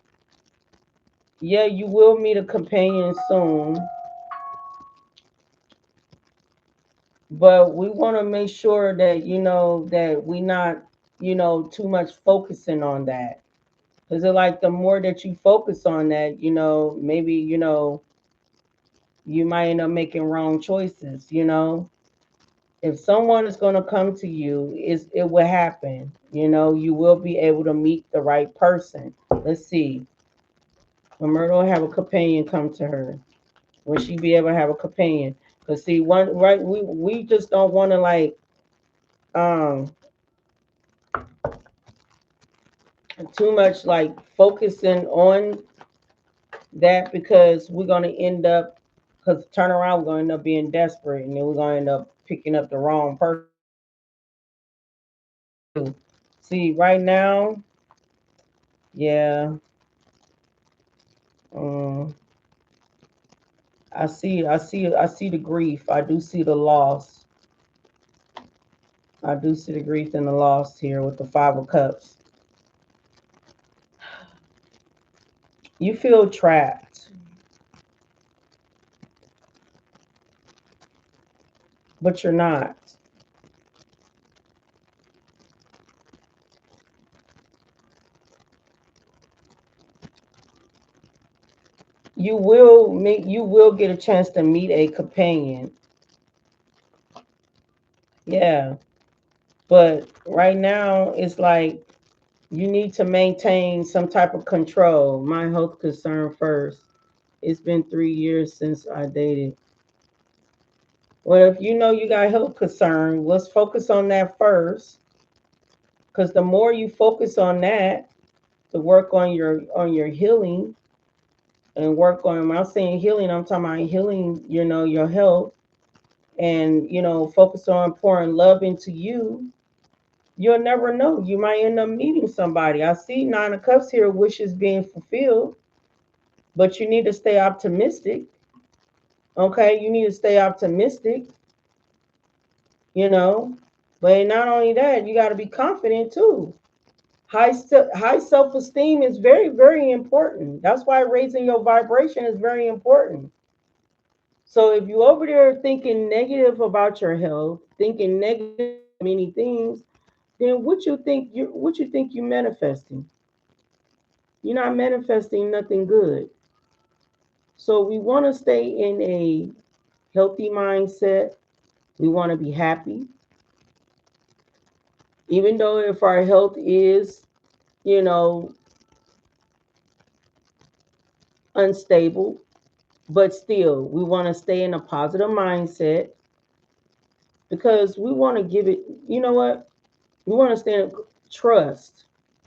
yeah, you will meet a companion soon, but we want to make sure that that we not too much focusing on that, because like the more that you focus on that, maybe you might end up making wrong choices. If someone is going to come to you, it will happen. You will be able to meet the right person. Let's see. When Myrtle have a companion come to her, will she be able to have a companion? Because see, one right, we just don't want to like um too much like focusing on that, because we're gonna end up, because turn around, we're gonna end up being desperate, and then we're gonna end up picking up the wrong person. See, right now, yeah, um, I see the grief. I do see the loss. I do see the grief and the loss here with the Five of Cups. You feel trapped, but you're not. You will get a chance to meet a companion. Yeah. But right now it's like you need to maintain some type of control. My health concern first. It's been 3 years since I dated. Well, if you know you got health concern, let's focus on that first. Because the more you focus on that, to work on your healing, and work on, when I'm saying healing, I'm talking about healing, your health, and focus on pouring love into you. You'll never know. You might end up meeting somebody. I see Nine of Cups here, wishes being fulfilled, but you need to stay optimistic. Okay, you need to stay optimistic, you know. But not only that, you got to be confident too. High self esteem is very, very important. That's why raising your vibration is very important. So if you over there thinking negative about your health, thinking negative many things, then what you think you manifesting? You're not manifesting nothing good. So we want to stay in a healthy mindset. We want to be happy. Even though if our health is, you know, unstable, but still we want to stay in a positive mindset, because we want to give it, you know what? We want to stay in trust.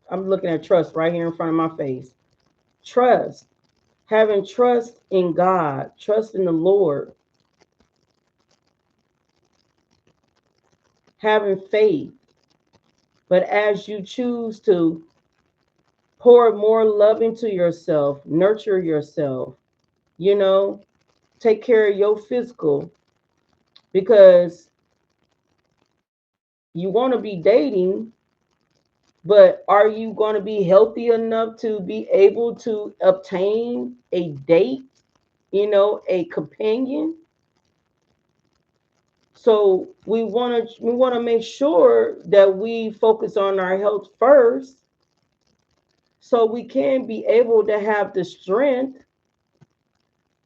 I'm looking at trust right here in front of my face. Trust. Having trust in God, trust in the Lord, having faith. But as you choose to pour more love into yourself, nurture yourself, you know, take care of your physical, because you want to be dating, But are you going to be healthy enough to be able to obtain a date, a companion? So we want to make sure that we focus on our health first, so we can be able to have the strength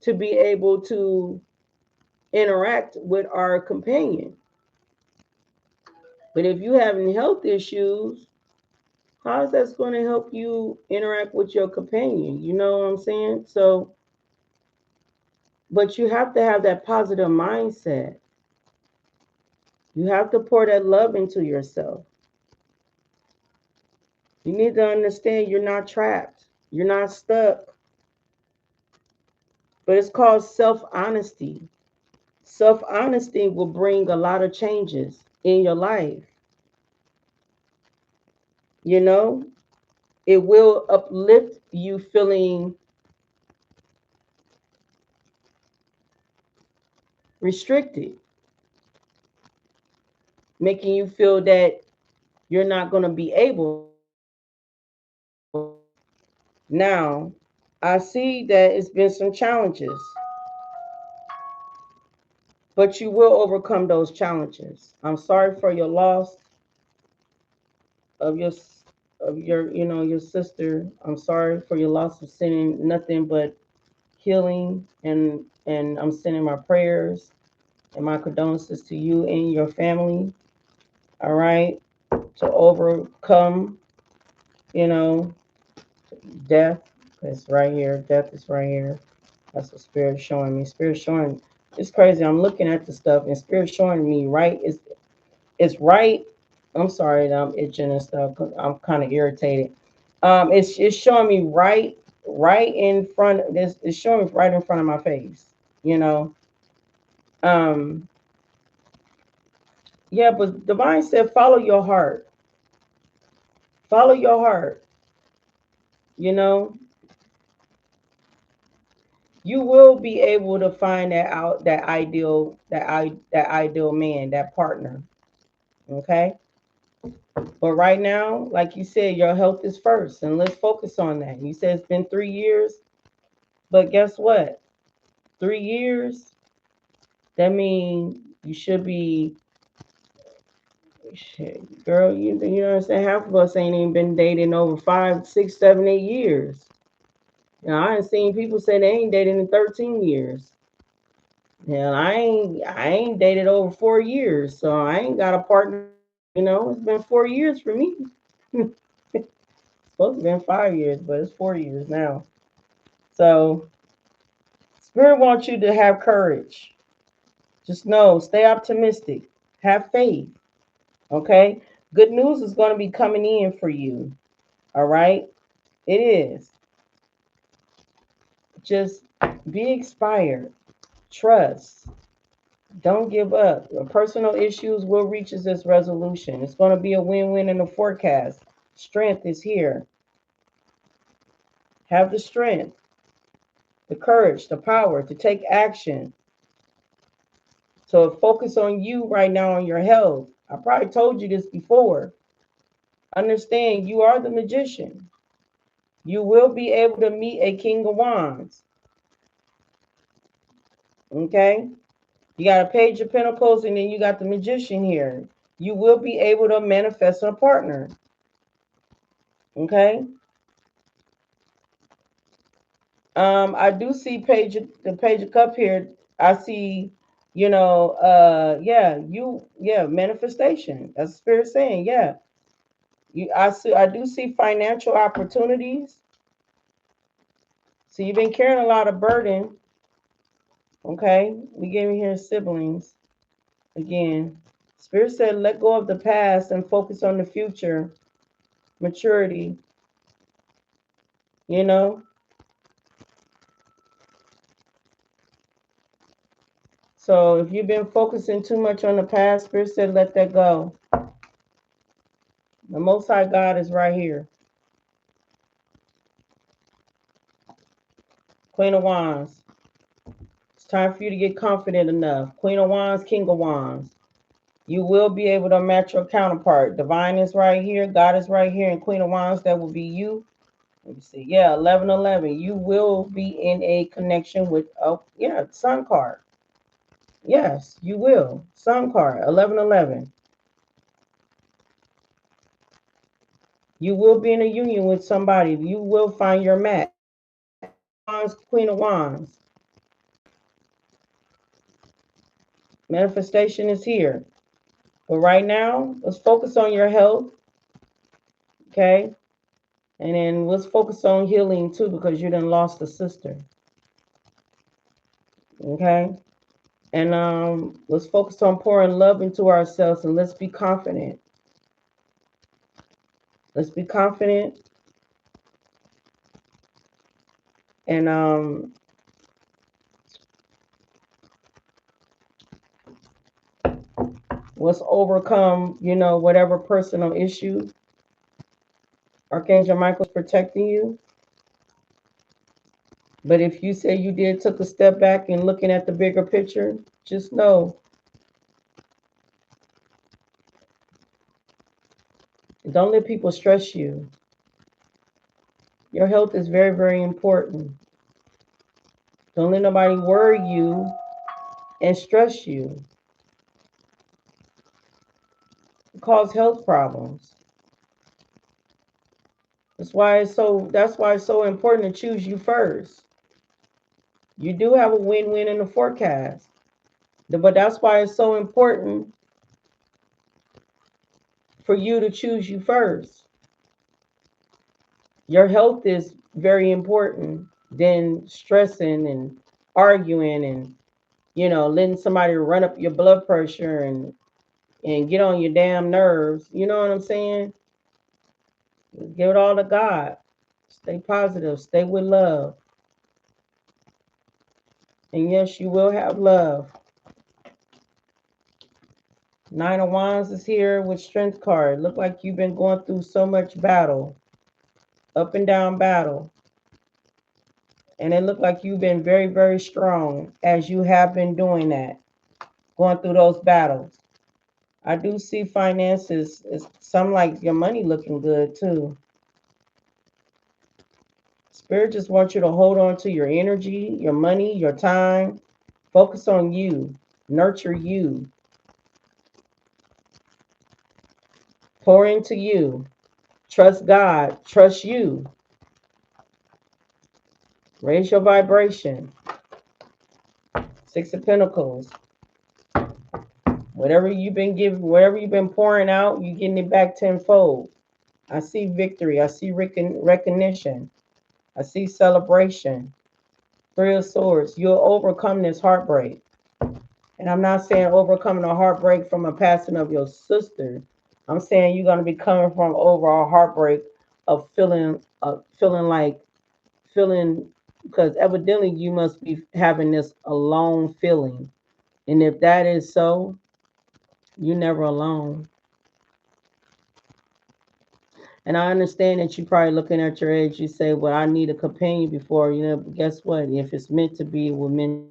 to be able to interact with our companion. But if you having health issues, how is that going to help you interact with your companion? You know what I'm saying? So, but you have to have that positive mindset. You have to pour that love into yourself. You need to understand you're not trapped. You're not stuck. But it's called self-honesty. Self-honesty will bring a lot of changes in your life. You know, it will uplift you feeling restricted, making you feel that you're not going to be able. Now, I see that it's been some challenges, but you will overcome those challenges. I'm sorry for your loss of your sister. I'm sorry for your loss of sending nothing but healing, and I'm sending my prayers and my condolences to you and your family. All right, to overcome, you know, death. It's right here. Death is right here. That's what Spirit's showing me. Spirit showing. It's crazy. I'm looking at the stuff, and Spirit showing me right. It's right. I'm sorry that I'm itching and stuff. 'Cause I'm kind of irritated. It's showing me right in front. This it's showing me right in front of my face. You know. Um. Yeah, but Divine said, follow your heart. Follow your heart. You know, you will be able to find that ideal man, that partner. Okay. But right now, like you said, your health is first, and let's focus on that. You said it's been 3 years, but guess what? 3 years, that means you should be, shit, girl. You know what I'm saying? Half of us ain't even been dating over 5, 6, 7, 8 years. Now I ain't seen people say they ain't dated in 13 years. Hell, I ain't dated over 4 years, so I ain't got a partner. It's been 4 years for me. It's supposed to been 5 years, but it's 4 years now. So Spirit wants you to have courage. Just know, stay optimistic, have faith. Okay, good news is going to be coming in for you. All right, it is. Just be inspired. Trust. Don't give up. Your personal issues will reach its resolution. It's going to be a win-win in the forecast. Strength is here. Have the strength, the courage, the power to take action. So focus on you right now, on your health. I probably told you this before. Understand you are the magician. You will be able to meet a king of wands. Okay? You got a page of pentacles, and then you got the magician here. You will be able to manifest a partner. Okay? I do see the page of cup here. I see, manifestation. That's the spirit saying, yeah. I do see financial opportunities. So you've been carrying a lot of burden. Okay. We gave me here siblings. Again. Spirit said let go of the past and focus on the future. Maturity. You know. So if you've been focusing too much on the past, Spirit said let that go. The Most High God is right here. Queen of Wands. It's time for you to get confident enough. Queen of Wands, King of Wands. You will be able to match your counterpart. Divine is right here. God is right here. And Queen of Wands, that will be you. Let me see. Yeah, 1111. You will be in a connection with, oh, yeah, Sun card. Yes, you will. Sun card, 1111. You will be in a union with somebody. You will find your match. Wands, Queen of Wands. Manifestation is here. But right now, let's focus on your health. Okay. And then let's focus on healing too, because you done lost a sister. Okay. And let's focus on pouring love into ourselves, and let's be confident. Let's be confident. And let's overcome, whatever personal issue. Archangel Michael's protecting you. But if you say you took a step back and looking at the bigger picture, just know, don't let people stress you. Your health is very, very important. Don't let nobody worry you and stress you. It causes health problems. That's why it's so important to choose you first. You do have a win-win in the forecast. But that's why it's so important for you to choose you first. Your health is very important than stressing and arguing and, letting somebody run up your blood pressure and get on your damn nerves. You know what I'm saying? Give it all to God. Stay positive. Stay with love. And yes, you will have love. Nine of Wands is here with Strength card. Look like you've been going through so much battle. Up and down battle. And it looked like you've been very, very strong as you have been doing that. Going through those battles. I do see finances. It's some like your money looking good too. Spirit just wants you to hold on to your energy, your money, your time. Focus on you. Nurture you. Pour into you. Trust God. Trust you. Raise your vibration. Six of Pentacles. Whatever you've been giving, whatever you've been pouring out, you're getting it back tenfold. I see victory. I see recognition. I see celebration. Three of Swords. You'll overcome this heartbreak. And I'm not saying overcoming a heartbreak from a passing of your sister. I'm saying you're going to be coming from over a heartbreak of feeling because evidently you must be having this alone feeling. And if that is so, you're never alone. And I understand that you're probably looking at your age, you say, well, I need a companion before, guess what? If it's meant to be, it will meant.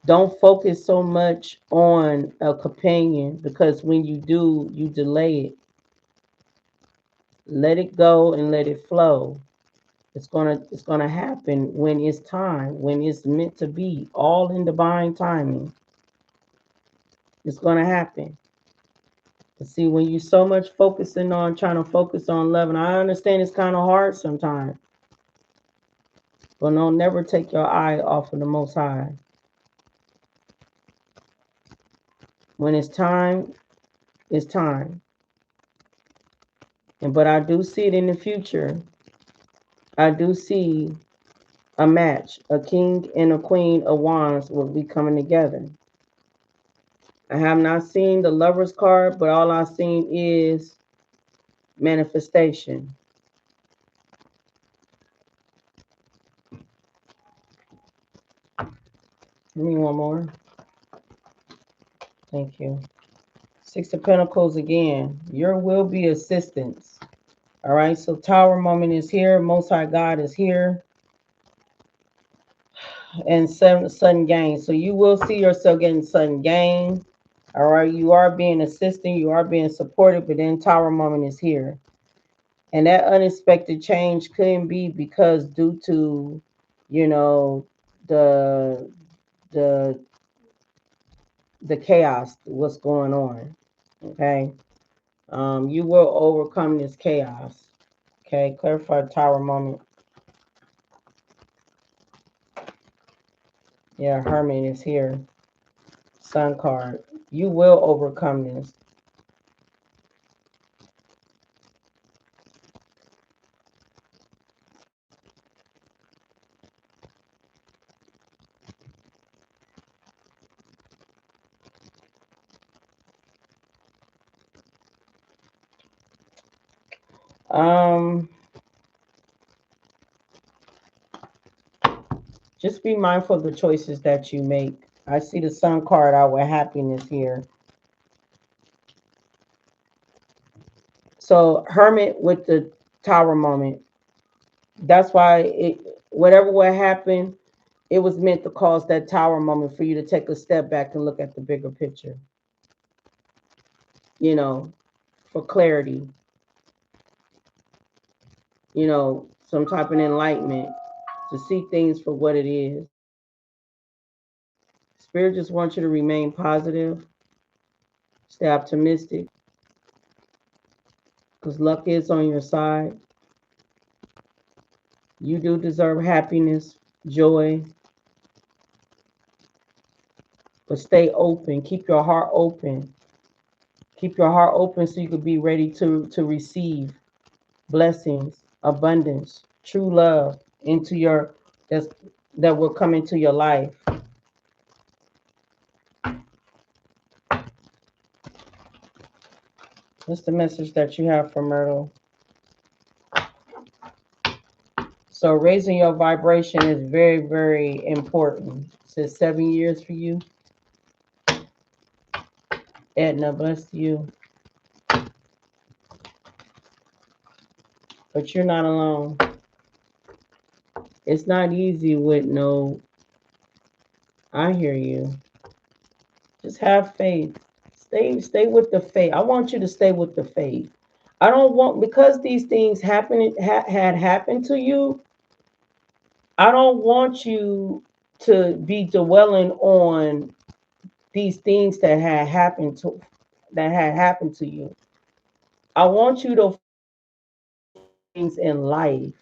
Don't focus so much on a companion, because when you do, you delay it. Let it go and let it flow. It's gonna happen when it's time, when it's meant to be, all in divine timing. It's gonna happen. But see, when you're so much focusing on trying to focus on love, and I understand it's kind of hard sometimes, but don't never take your eye off of the Most High. When it's time, it's time. But I do see it in the future. I do see a match. A king and a queen of wands will be coming together. I have not seen the Lover's card, but all I've seen is manifestation. Give me one more. Thank you. Six of Pentacles again. Your will be assistance. All right, so Tower moment is here. Most High God is here. and sudden gain. So you will see yourself getting sudden gain. All right, you are being assisted, you are being supported, but then Tower moment is here. And that unexpected change couldn't be because due to, you know, the the the chaos, what's going on. Okay. You will overcome this chaos. Okay, clarify Tower moment. Yeah, Hermit is here. Sun card. You will overcome this. Um, just be mindful of the choices that you make. I see the Sun card out with happiness here. So Hermit with the Tower moment. That's why whatever would happen, it was meant to cause that Tower moment for you to take a step back and look at the bigger picture. You know, for clarity. Some type of enlightenment to see things for what it is. Spirit just wants you to remain positive, stay optimistic, because luck is on your side. You do deserve happiness, joy, but stay open. Keep your heart open. Keep your heart open so you can be ready to receive blessings, abundance, true love into your that's that will come into your life. What's the message that you have for Myrtle? So raising your vibration is very, very important. It says 7 years for you. Edna, bless you. But you're not alone. It's not easy with no, I hear you. Just have faith. Stay with the faith. I want you to stay with the faith. I don't want because these things had happened to you. I don't want you to be dwelling on these things that had happened to you. I want you to things in life.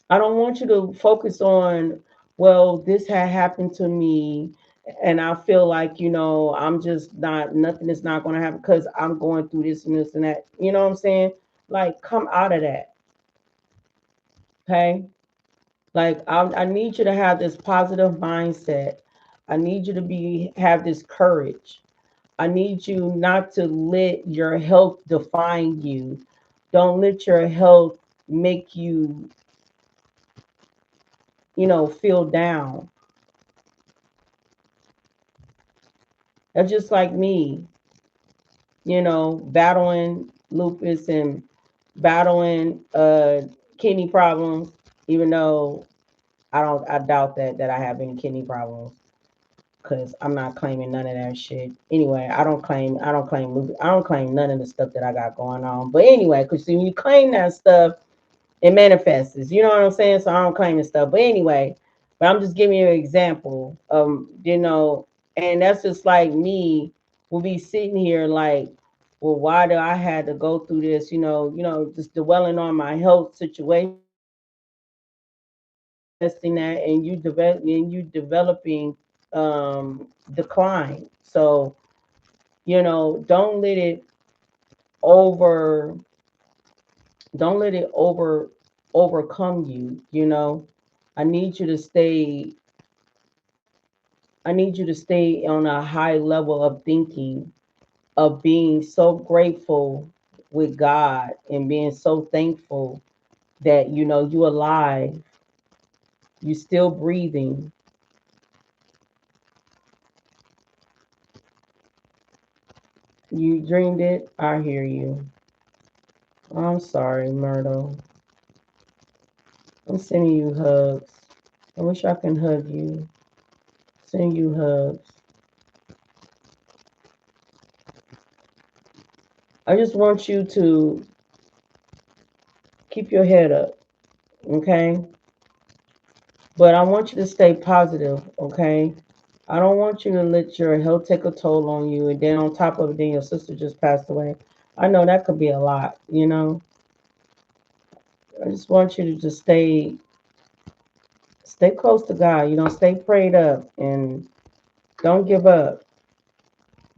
I don't want you to focus on, well, this had happened to me and I feel like, I'm just not, nothing is not going to happen because I'm going through this and this and that. You know what I'm saying? Like, come out of that. Okay. Like, I need you to have this positive mindset. I need you to have this courage. I need you not to let your health define you. Don't let your health make you, feel down. That's just like me, battling lupus and battling kidney problems, even though I doubt that I have any kidney problems because I'm not claiming none of that shit. Anyway, I don't claim lupus. I don't claim none of the stuff that I got going on. But anyway, because when you claim that stuff, it manifests. You know what I'm saying? So I don't claim this stuff. But anyway, but I'm just giving you an example. And that's just like me will be sitting here like, well, why do I had to go through this? Just dwelling on my health situation, testing that, and you developing decline. So don't let it over don't let it overcome you. I need you to stay I need you to stay on a high level of thinking, of being so grateful with God and being so thankful that you alive, you still breathing. You dreamed it. I hear you. I'm sorry, Myrtle. I'm sending you hugs. I wish I can hug you, send you hugs. I just want you to keep your head up, okay? But I want you to stay positive, okay? I don't want you to let your health take a toll on you, and then on top of it, then your sister just passed away. I know that could be a lot, you know. I just want you to just stay close to God, you know, stay prayed up and don't give up,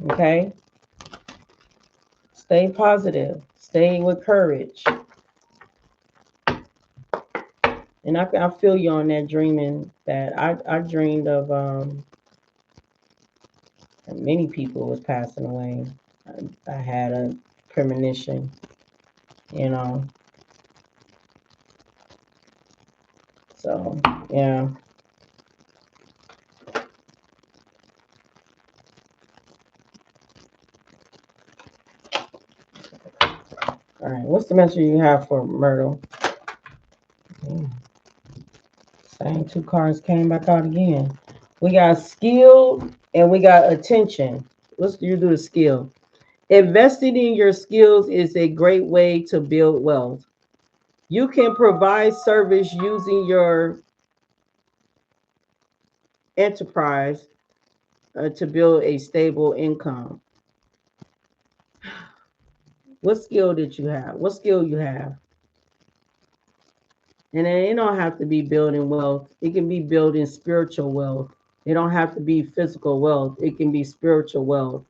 okay? Stay positive, stay with courage. And I feel you on that dreaming that I dreamed of many people was passing away. I had a premonition, you know. So yeah. All right. What's the message you have for Myrtle? Yeah, same two cards came back out again. We got skill and we got attention. Let's do the skill. Investing in your skills is a great way to build wealth. You can provide service using your enterprise to build a stable income. What skill did you have? What skill you have? And then it don't have to be building wealth. It can be building spiritual wealth. It don't have to be physical wealth. It can be spiritual wealth.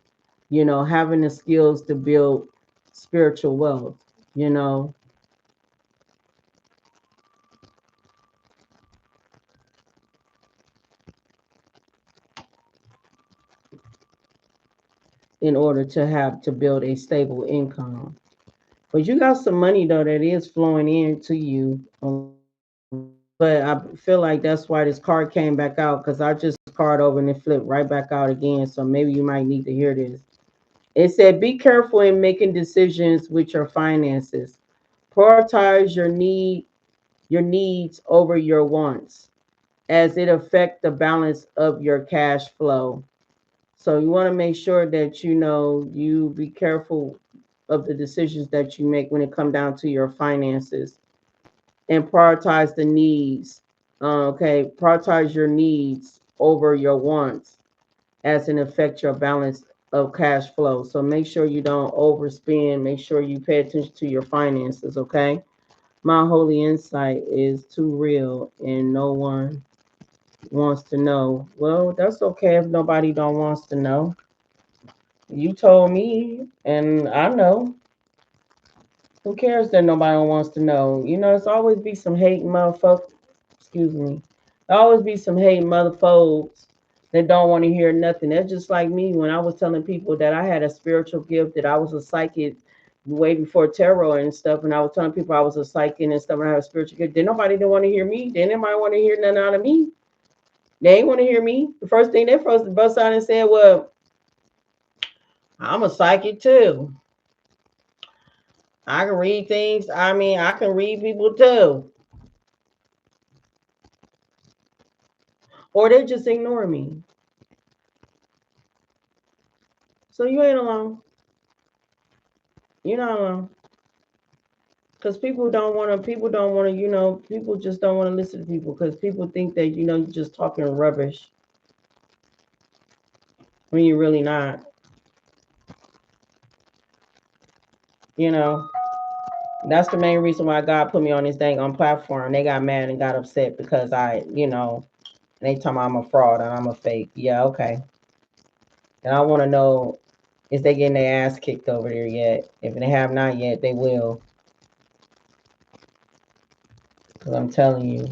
You know, having the skills to build spiritual wealth, you know, in order to have to build a stable income. But you got some money though that is flowing into you. But I feel like that's why this card came back out because I just card over and it flipped right back out again. So maybe you might need to hear this. It said, be careful in making decisions with your finances. Prioritize your needs over your wants as it affect the balance of your cash flow. So you want to make sure that you know you be careful of the decisions that you make when it come down to your finances and prioritize the needs. Okay, prioritize your needs over your wants as an affect your balance of cash flow. So make sure you don't overspend. Make sure you pay attention to your finances. Okay, my holy insight is too real, and no one wants to know. Well, that's okay if nobody don't wants to know. You told me, and I know. Who cares that nobody wants to know? You know, it's always be some hating motherfuckers. Excuse me. There always be some hating motherfuckers that don't want to hear nothing. That's just like me when I was telling people that I had a spiritual gift, that I was a psychic way before tarot and stuff. And I was telling people I was a psychic and stuff and I had a spiritual gift. Then nobody didn't want to hear me. Then nobody want to hear nothing out of me. They ain't want to hear me. The first thing they first bust out and said, well, I'm a psychic too. I can read things. I mean, I can read people too. Or they just ignore me. So you ain't alone. You're not alone. Because people don't want to, you know, people just don't want to listen to people because people think that, you know, you're just talking rubbish when you're really not, you know. That's the main reason why God put me on this dang on platform. They got mad and got upset because you know, they tell me I'm a fraud and I'm a fake. Yeah, okay. And I want to know, is they getting their ass kicked over there yet? If they have not yet, they will. Because I'm telling you,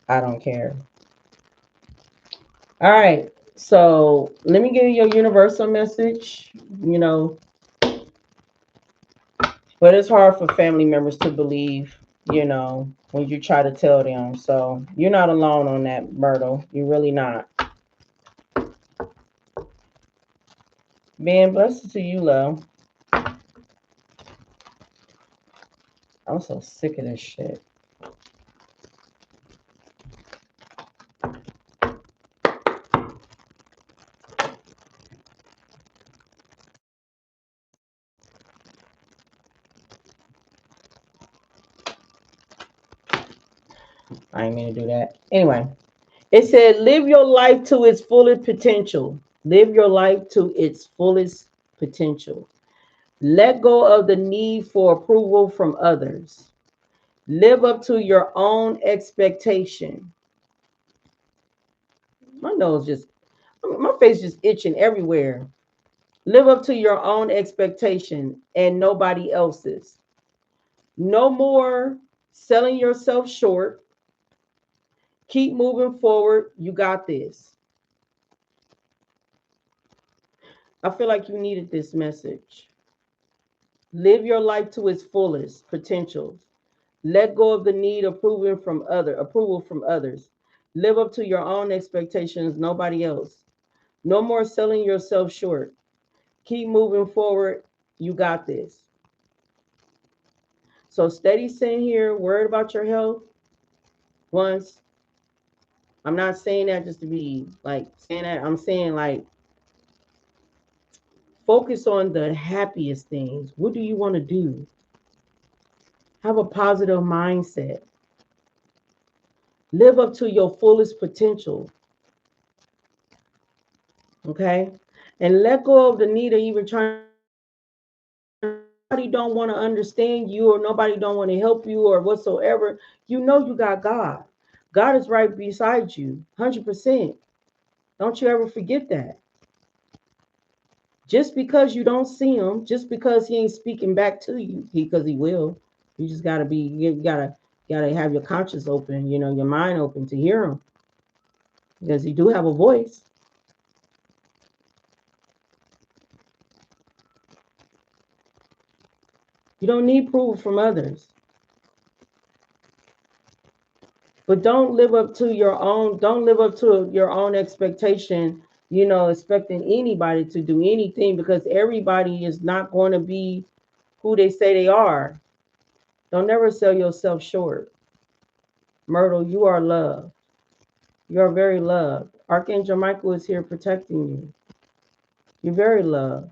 I don't care. All right. So let me give you your universal message. You know, but it's hard for family members to believe, you know, when you try to tell them. So you're not alone on that, Myrtle. You're really not. Being blessed to you, love. I'm so sick of this shit. I didn't mean to do that. Anyway, it said, live your life to its fullest potential. Live your life to its fullest potential. Let go of the need for approval from others. Live up to your own expectation. My nose just, my face just itching everywhere. Live up to your own expectation and nobody else's. No more selling yourself short. Keep moving forward. You got this. I feel like you needed this message. Live your life to its fullest potentials. Let go of the need of approval from others. Live up to your own expectations, nobody else. No more selling yourself short. Keep moving forward. You got this. So steady sitting here, worried about your health. Once, I'm not saying that just to be like saying that. I'm saying like focus on the happiest things. What do you want to do? Have a positive mindset. Live up to your fullest potential. Okay? And let go of the need of even trying. Nobody don't want to understand you, or nobody don't want to help you or whatsoever. You know you got God. God is right beside you, 100%. Don't you ever forget that. Just because you don't see him, just because he ain't speaking back to you, because he will. You just gotta be, you gotta have your conscience open, your mind open to hear him, because he do have a voice. You don't need proof from others. But don't live up to your own expectation, expecting anybody to do anything, because everybody is not going to be who they say they are. Don't never sell yourself short. Myrtle, you are loved. You are very loved. Archangel Michael is here protecting you. You're very loved.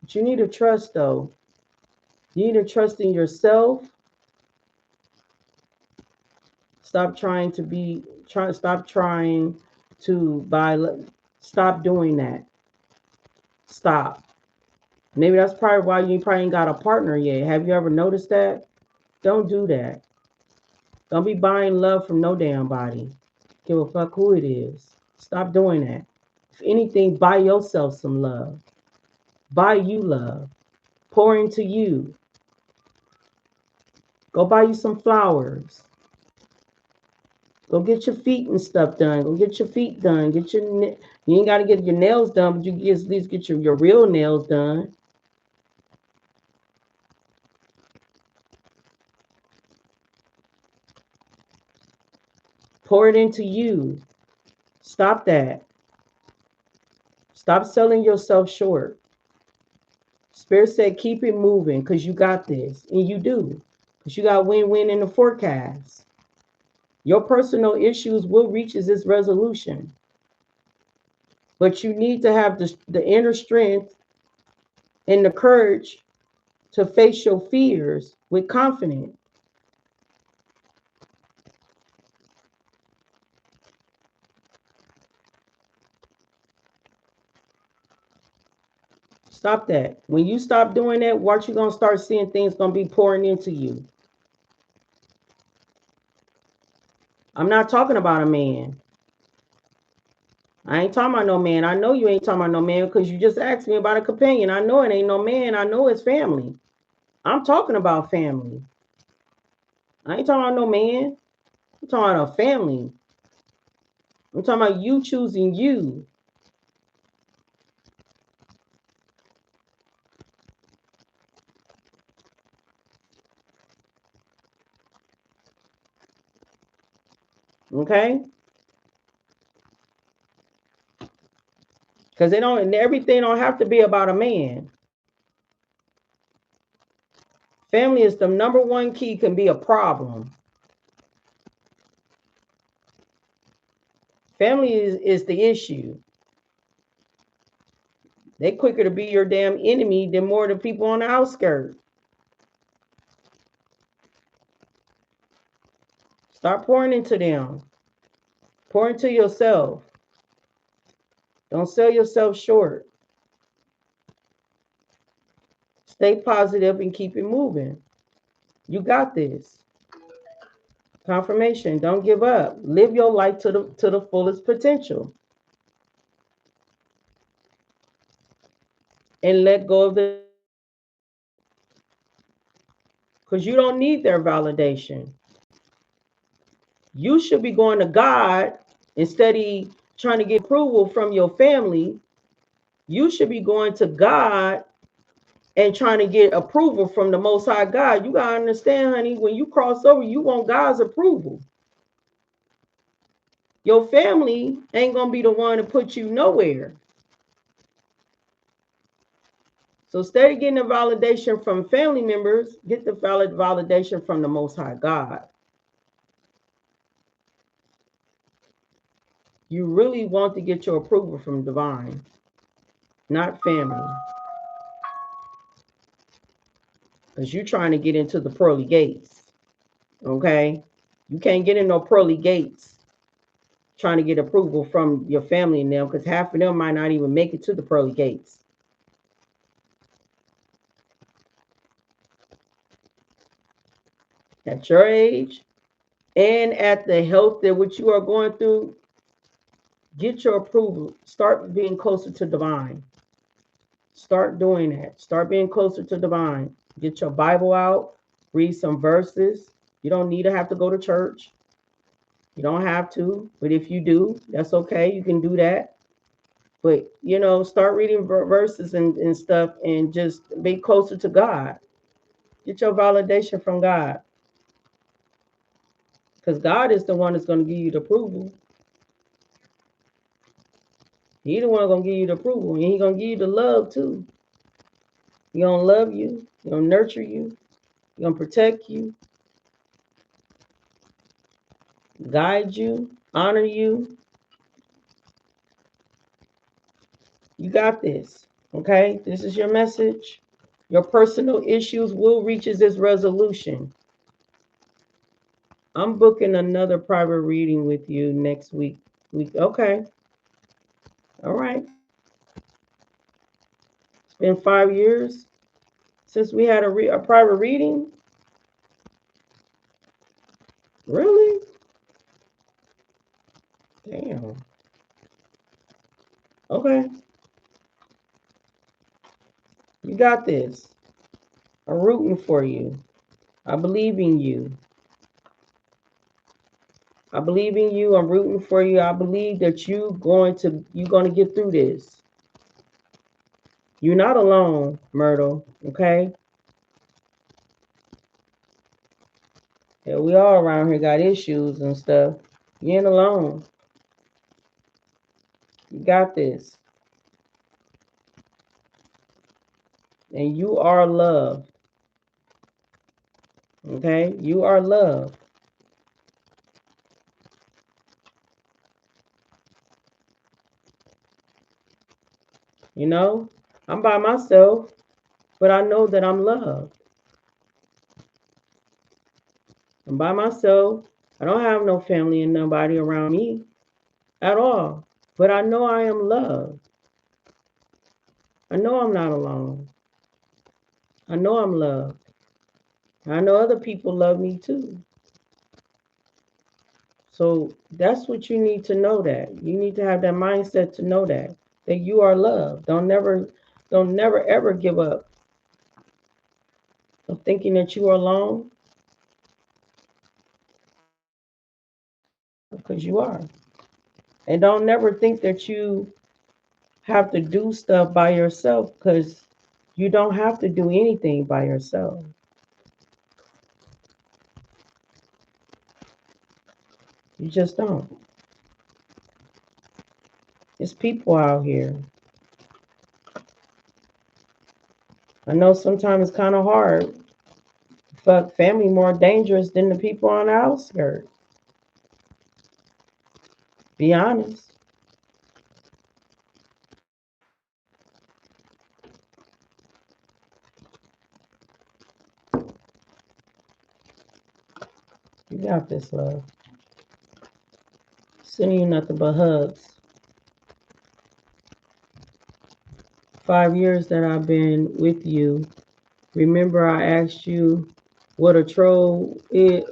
But you need to trust, though. You need to trust in yourself. Stop trying to stop doing that. Stop. Maybe that's probably why you probably ain't got a partner yet. Have you ever noticed that? Don't do that. Don't be buying love from no damn body. Give a fuck who it is. Stop doing that. If anything, buy yourself some love. Buy you love. Pour into you. Go buy you some flowers. Go get your feet and stuff done. Go get your feet done. You ain't got to get your nails done, but you can at least get your real nails done. Pour it into you. Stop that. Stop selling yourself short. Spirit said, keep it moving, because you got this. And you do. Because you got win-win in the forecast. Your personal issues will reach its resolution. But you need to have the inner strength and the courage to face your fears with confidence. Stop that. When you stop doing that, watch, you're going to start seeing things going to be pouring into you. I'm not talking about a man. I ain't talking about no man. I know you ain't talking about no man, because you just asked me about a companion. I know it ain't no man. I know it's family. I'm talking about family. I ain't talking about no man. I'm talking about a family. I'm talking about you choosing you. Okay? Because everything don't have to be about a man. Family is the number one key, can be a problem. Family is the issue. They quicker to be your damn enemy than more the people on the outskirts. Start pouring into them. Pour into yourself. Don't sell yourself short. Stay positive and keep it moving. You got this. Confirmation. Don't give up. Live your life to the fullest potential. And let go of the, because you don't need their validation. You should be going to God instead of trying to get approval from your family. You should be going to God and trying to get approval from the Most High God. You got to understand, honey, when you cross over, you want God's approval. Your family ain't going to be the one to put you nowhere. So instead of getting the validation from family members, get the validation from the Most High God. You really want to get your approval from divine, not family. Because you're trying to get into the pearly gates. Okay? You can't get in no pearly gates trying to get approval from your family and them, because half of them might not even make it to the pearly gates. At your age and at the health that what you are going through, get your approval. Start being closer to divine. Start doing that. Start being closer to divine. Get your Bible out. Read some verses. You don't need to have to go to church. You don't have to. But if you do, that's okay. You can do that. But, start reading verses and stuff and just be closer to God. Get your validation from God. Because God is the one that's going to give you the approval. He's the one that's going to give you the approval. And he's going to give you the love too. He's going to love you. He's going to nurture you. He's going to protect you. Guide you. Honor you. You got this. Okay? This is your message. Your personal issues will reach its resolution. I'm booking another private reading with you next week. Okay. All right. It's been 5 years since we had a private reading. Really? Damn. Okay. You got this. I'm rooting for you. I believe in you. I believe in you. I'm rooting for you. I believe that you're going to get through this. You're not alone, Myrtle. Okay? Yeah, we all around here got issues and stuff. You ain't alone. You got this. And you are loved. Okay? You are loved. I'm by myself, but I know that I'm loved. I'm by myself. I don't have no family and nobody around me at all. But I know I am loved. I know I'm not alone. I know I'm loved. I know other people love me too. So that's what you need to know, that. You need to have that mindset to know that you are loved. Don't never ever give up of thinking that you are alone, because you are. And don't never think that you have to do stuff by yourself, because you don't have to do anything by yourself. You just don't. It's people out here. I know sometimes it's kind of hard fuck, family more dangerous than the people on the outskirts. Be honest. You got this, love. Sending you nothing but hugs. 5 years that I've been with you. Remember, I asked you what a troll is.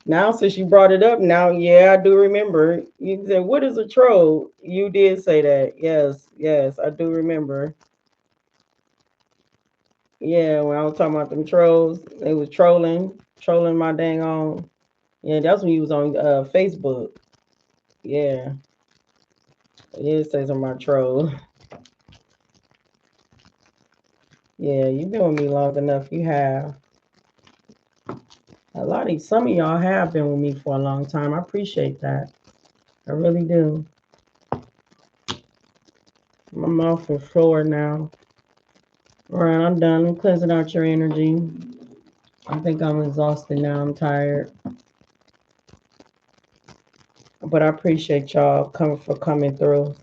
Now, since you brought it up, now, yeah, I do remember. You said, "What is a troll?" You did say that. Yes, yes, I do remember. Yeah, when I was talking about them trolls, they was trolling my dang on. Yeah, that's when you was on Facebook. Yeah, it says on my troll. Yeah, you've been with me long enough. You have. Some of y'all have been with me for a long time. I appreciate that. I really do. My mouth is sore now. All right, I'm done. I'm cleansing out your energy. I think I'm exhausted now. I'm tired. But I appreciate y'all coming through.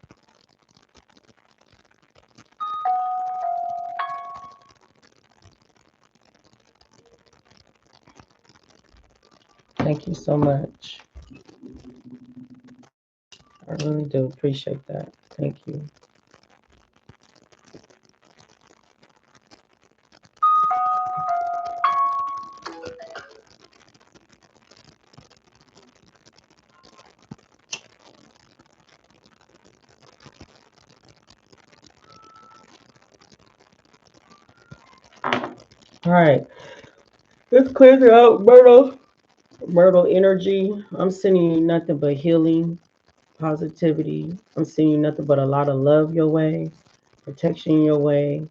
Thank you so much. I really do appreciate that. Thank you. All right. Let's clear it out, Myrtle. Myrtle energy. I'm sending you nothing but healing, positivity. I'm sending you nothing but a lot of love your way, protection your way,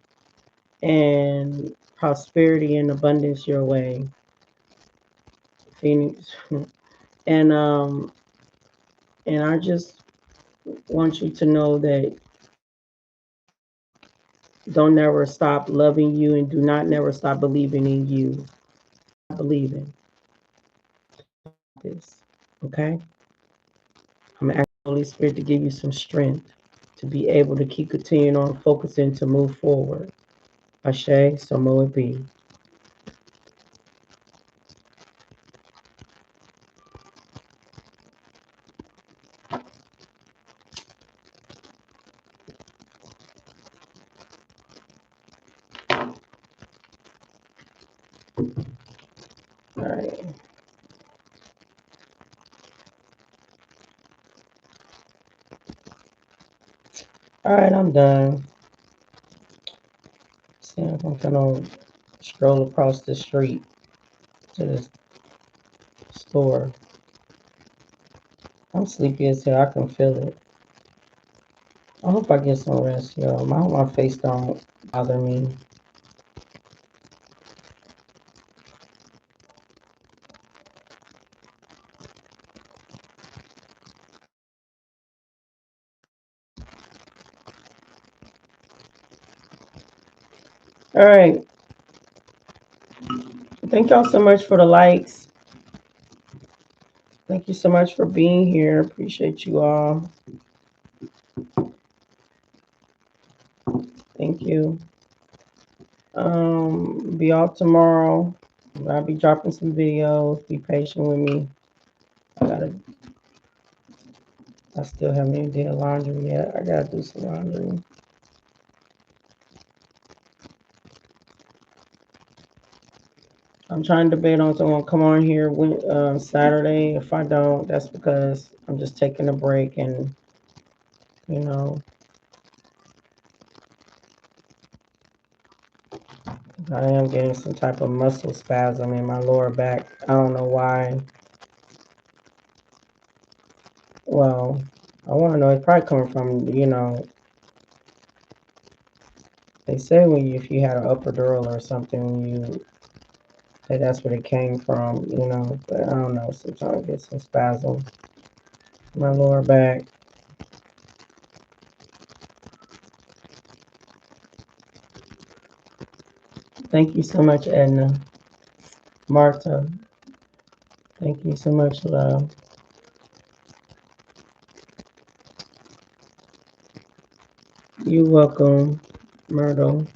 and prosperity and abundance your way. Phoenix. And I just want you to know that don't never stop loving you and do not never stop believing in you. Believing this. Okay? I'm asking the Holy Spirit to give you some strength to be able to keep continuing on focusing to move forward. Ashe, so mo it be. All right. All right, I'm done. See if I'm gonna stroll across the street to the store. I'm sleepy as hell. I can feel it. I hope I get some rest, yo. I hope my face don't bother me. All right. Thank y'all so much for the likes. Thank you so much for being here. Appreciate you all. Thank you. Be off tomorrow. I'll be dropping some videos. Be patient with me. I still haven't even did laundry yet. I gotta do some laundry. I'm trying to debate on someone come on here Saturday. If I don't, that's because I'm just taking a break and you know I am getting some type of muscle spasm in my lower back. I don't know why. Well, I want to know. It's probably coming from they say if you had an epidural or something, that's where it came from. But I don't know. Sometimes I get some spasm in my lower back. Thank you so much, Edna. Martha, thank you so much, love. You're welcome, Myrtle.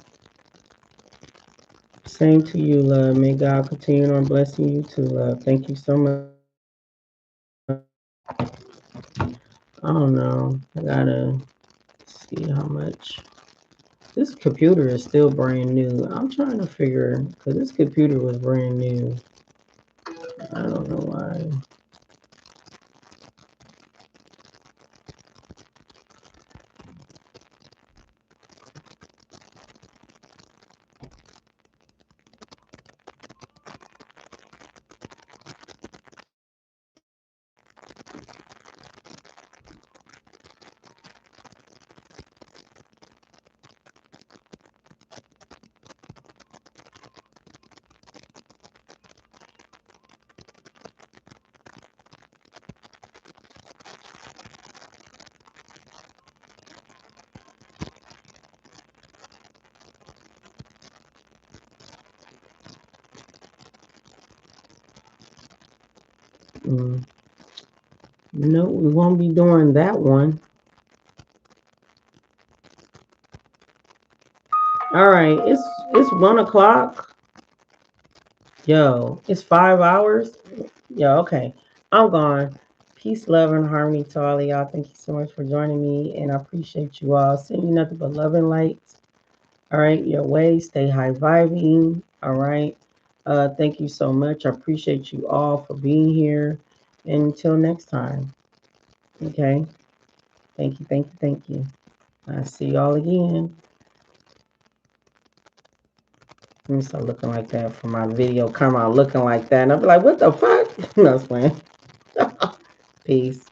Same to you, love. May God continue on blessing you too, love. Thank you so much. I don't know. I gotta see how much. This computer is still brand new. I'm trying to figure, because this computer was brand new. I don't know why. Mm. No, we won't be doing that one. All right, it's 1 o'clock. Yo, it's 5 hours. Yo, okay. I'm gone. Peace, love, and harmony to all of y'all. Thank you so much for joining me, and I appreciate you all. Sending you nothing but love and light. All right, your way. Stay high vibing. All right. Thank you so much. I appreciate you all for being here. And until next time. Okay. Thank you. Thank you. Thank you. I see y'all again. Let me start looking like that for my video. Come out looking like that. And I'll be like, what the fuck? No, it's playing. Peace.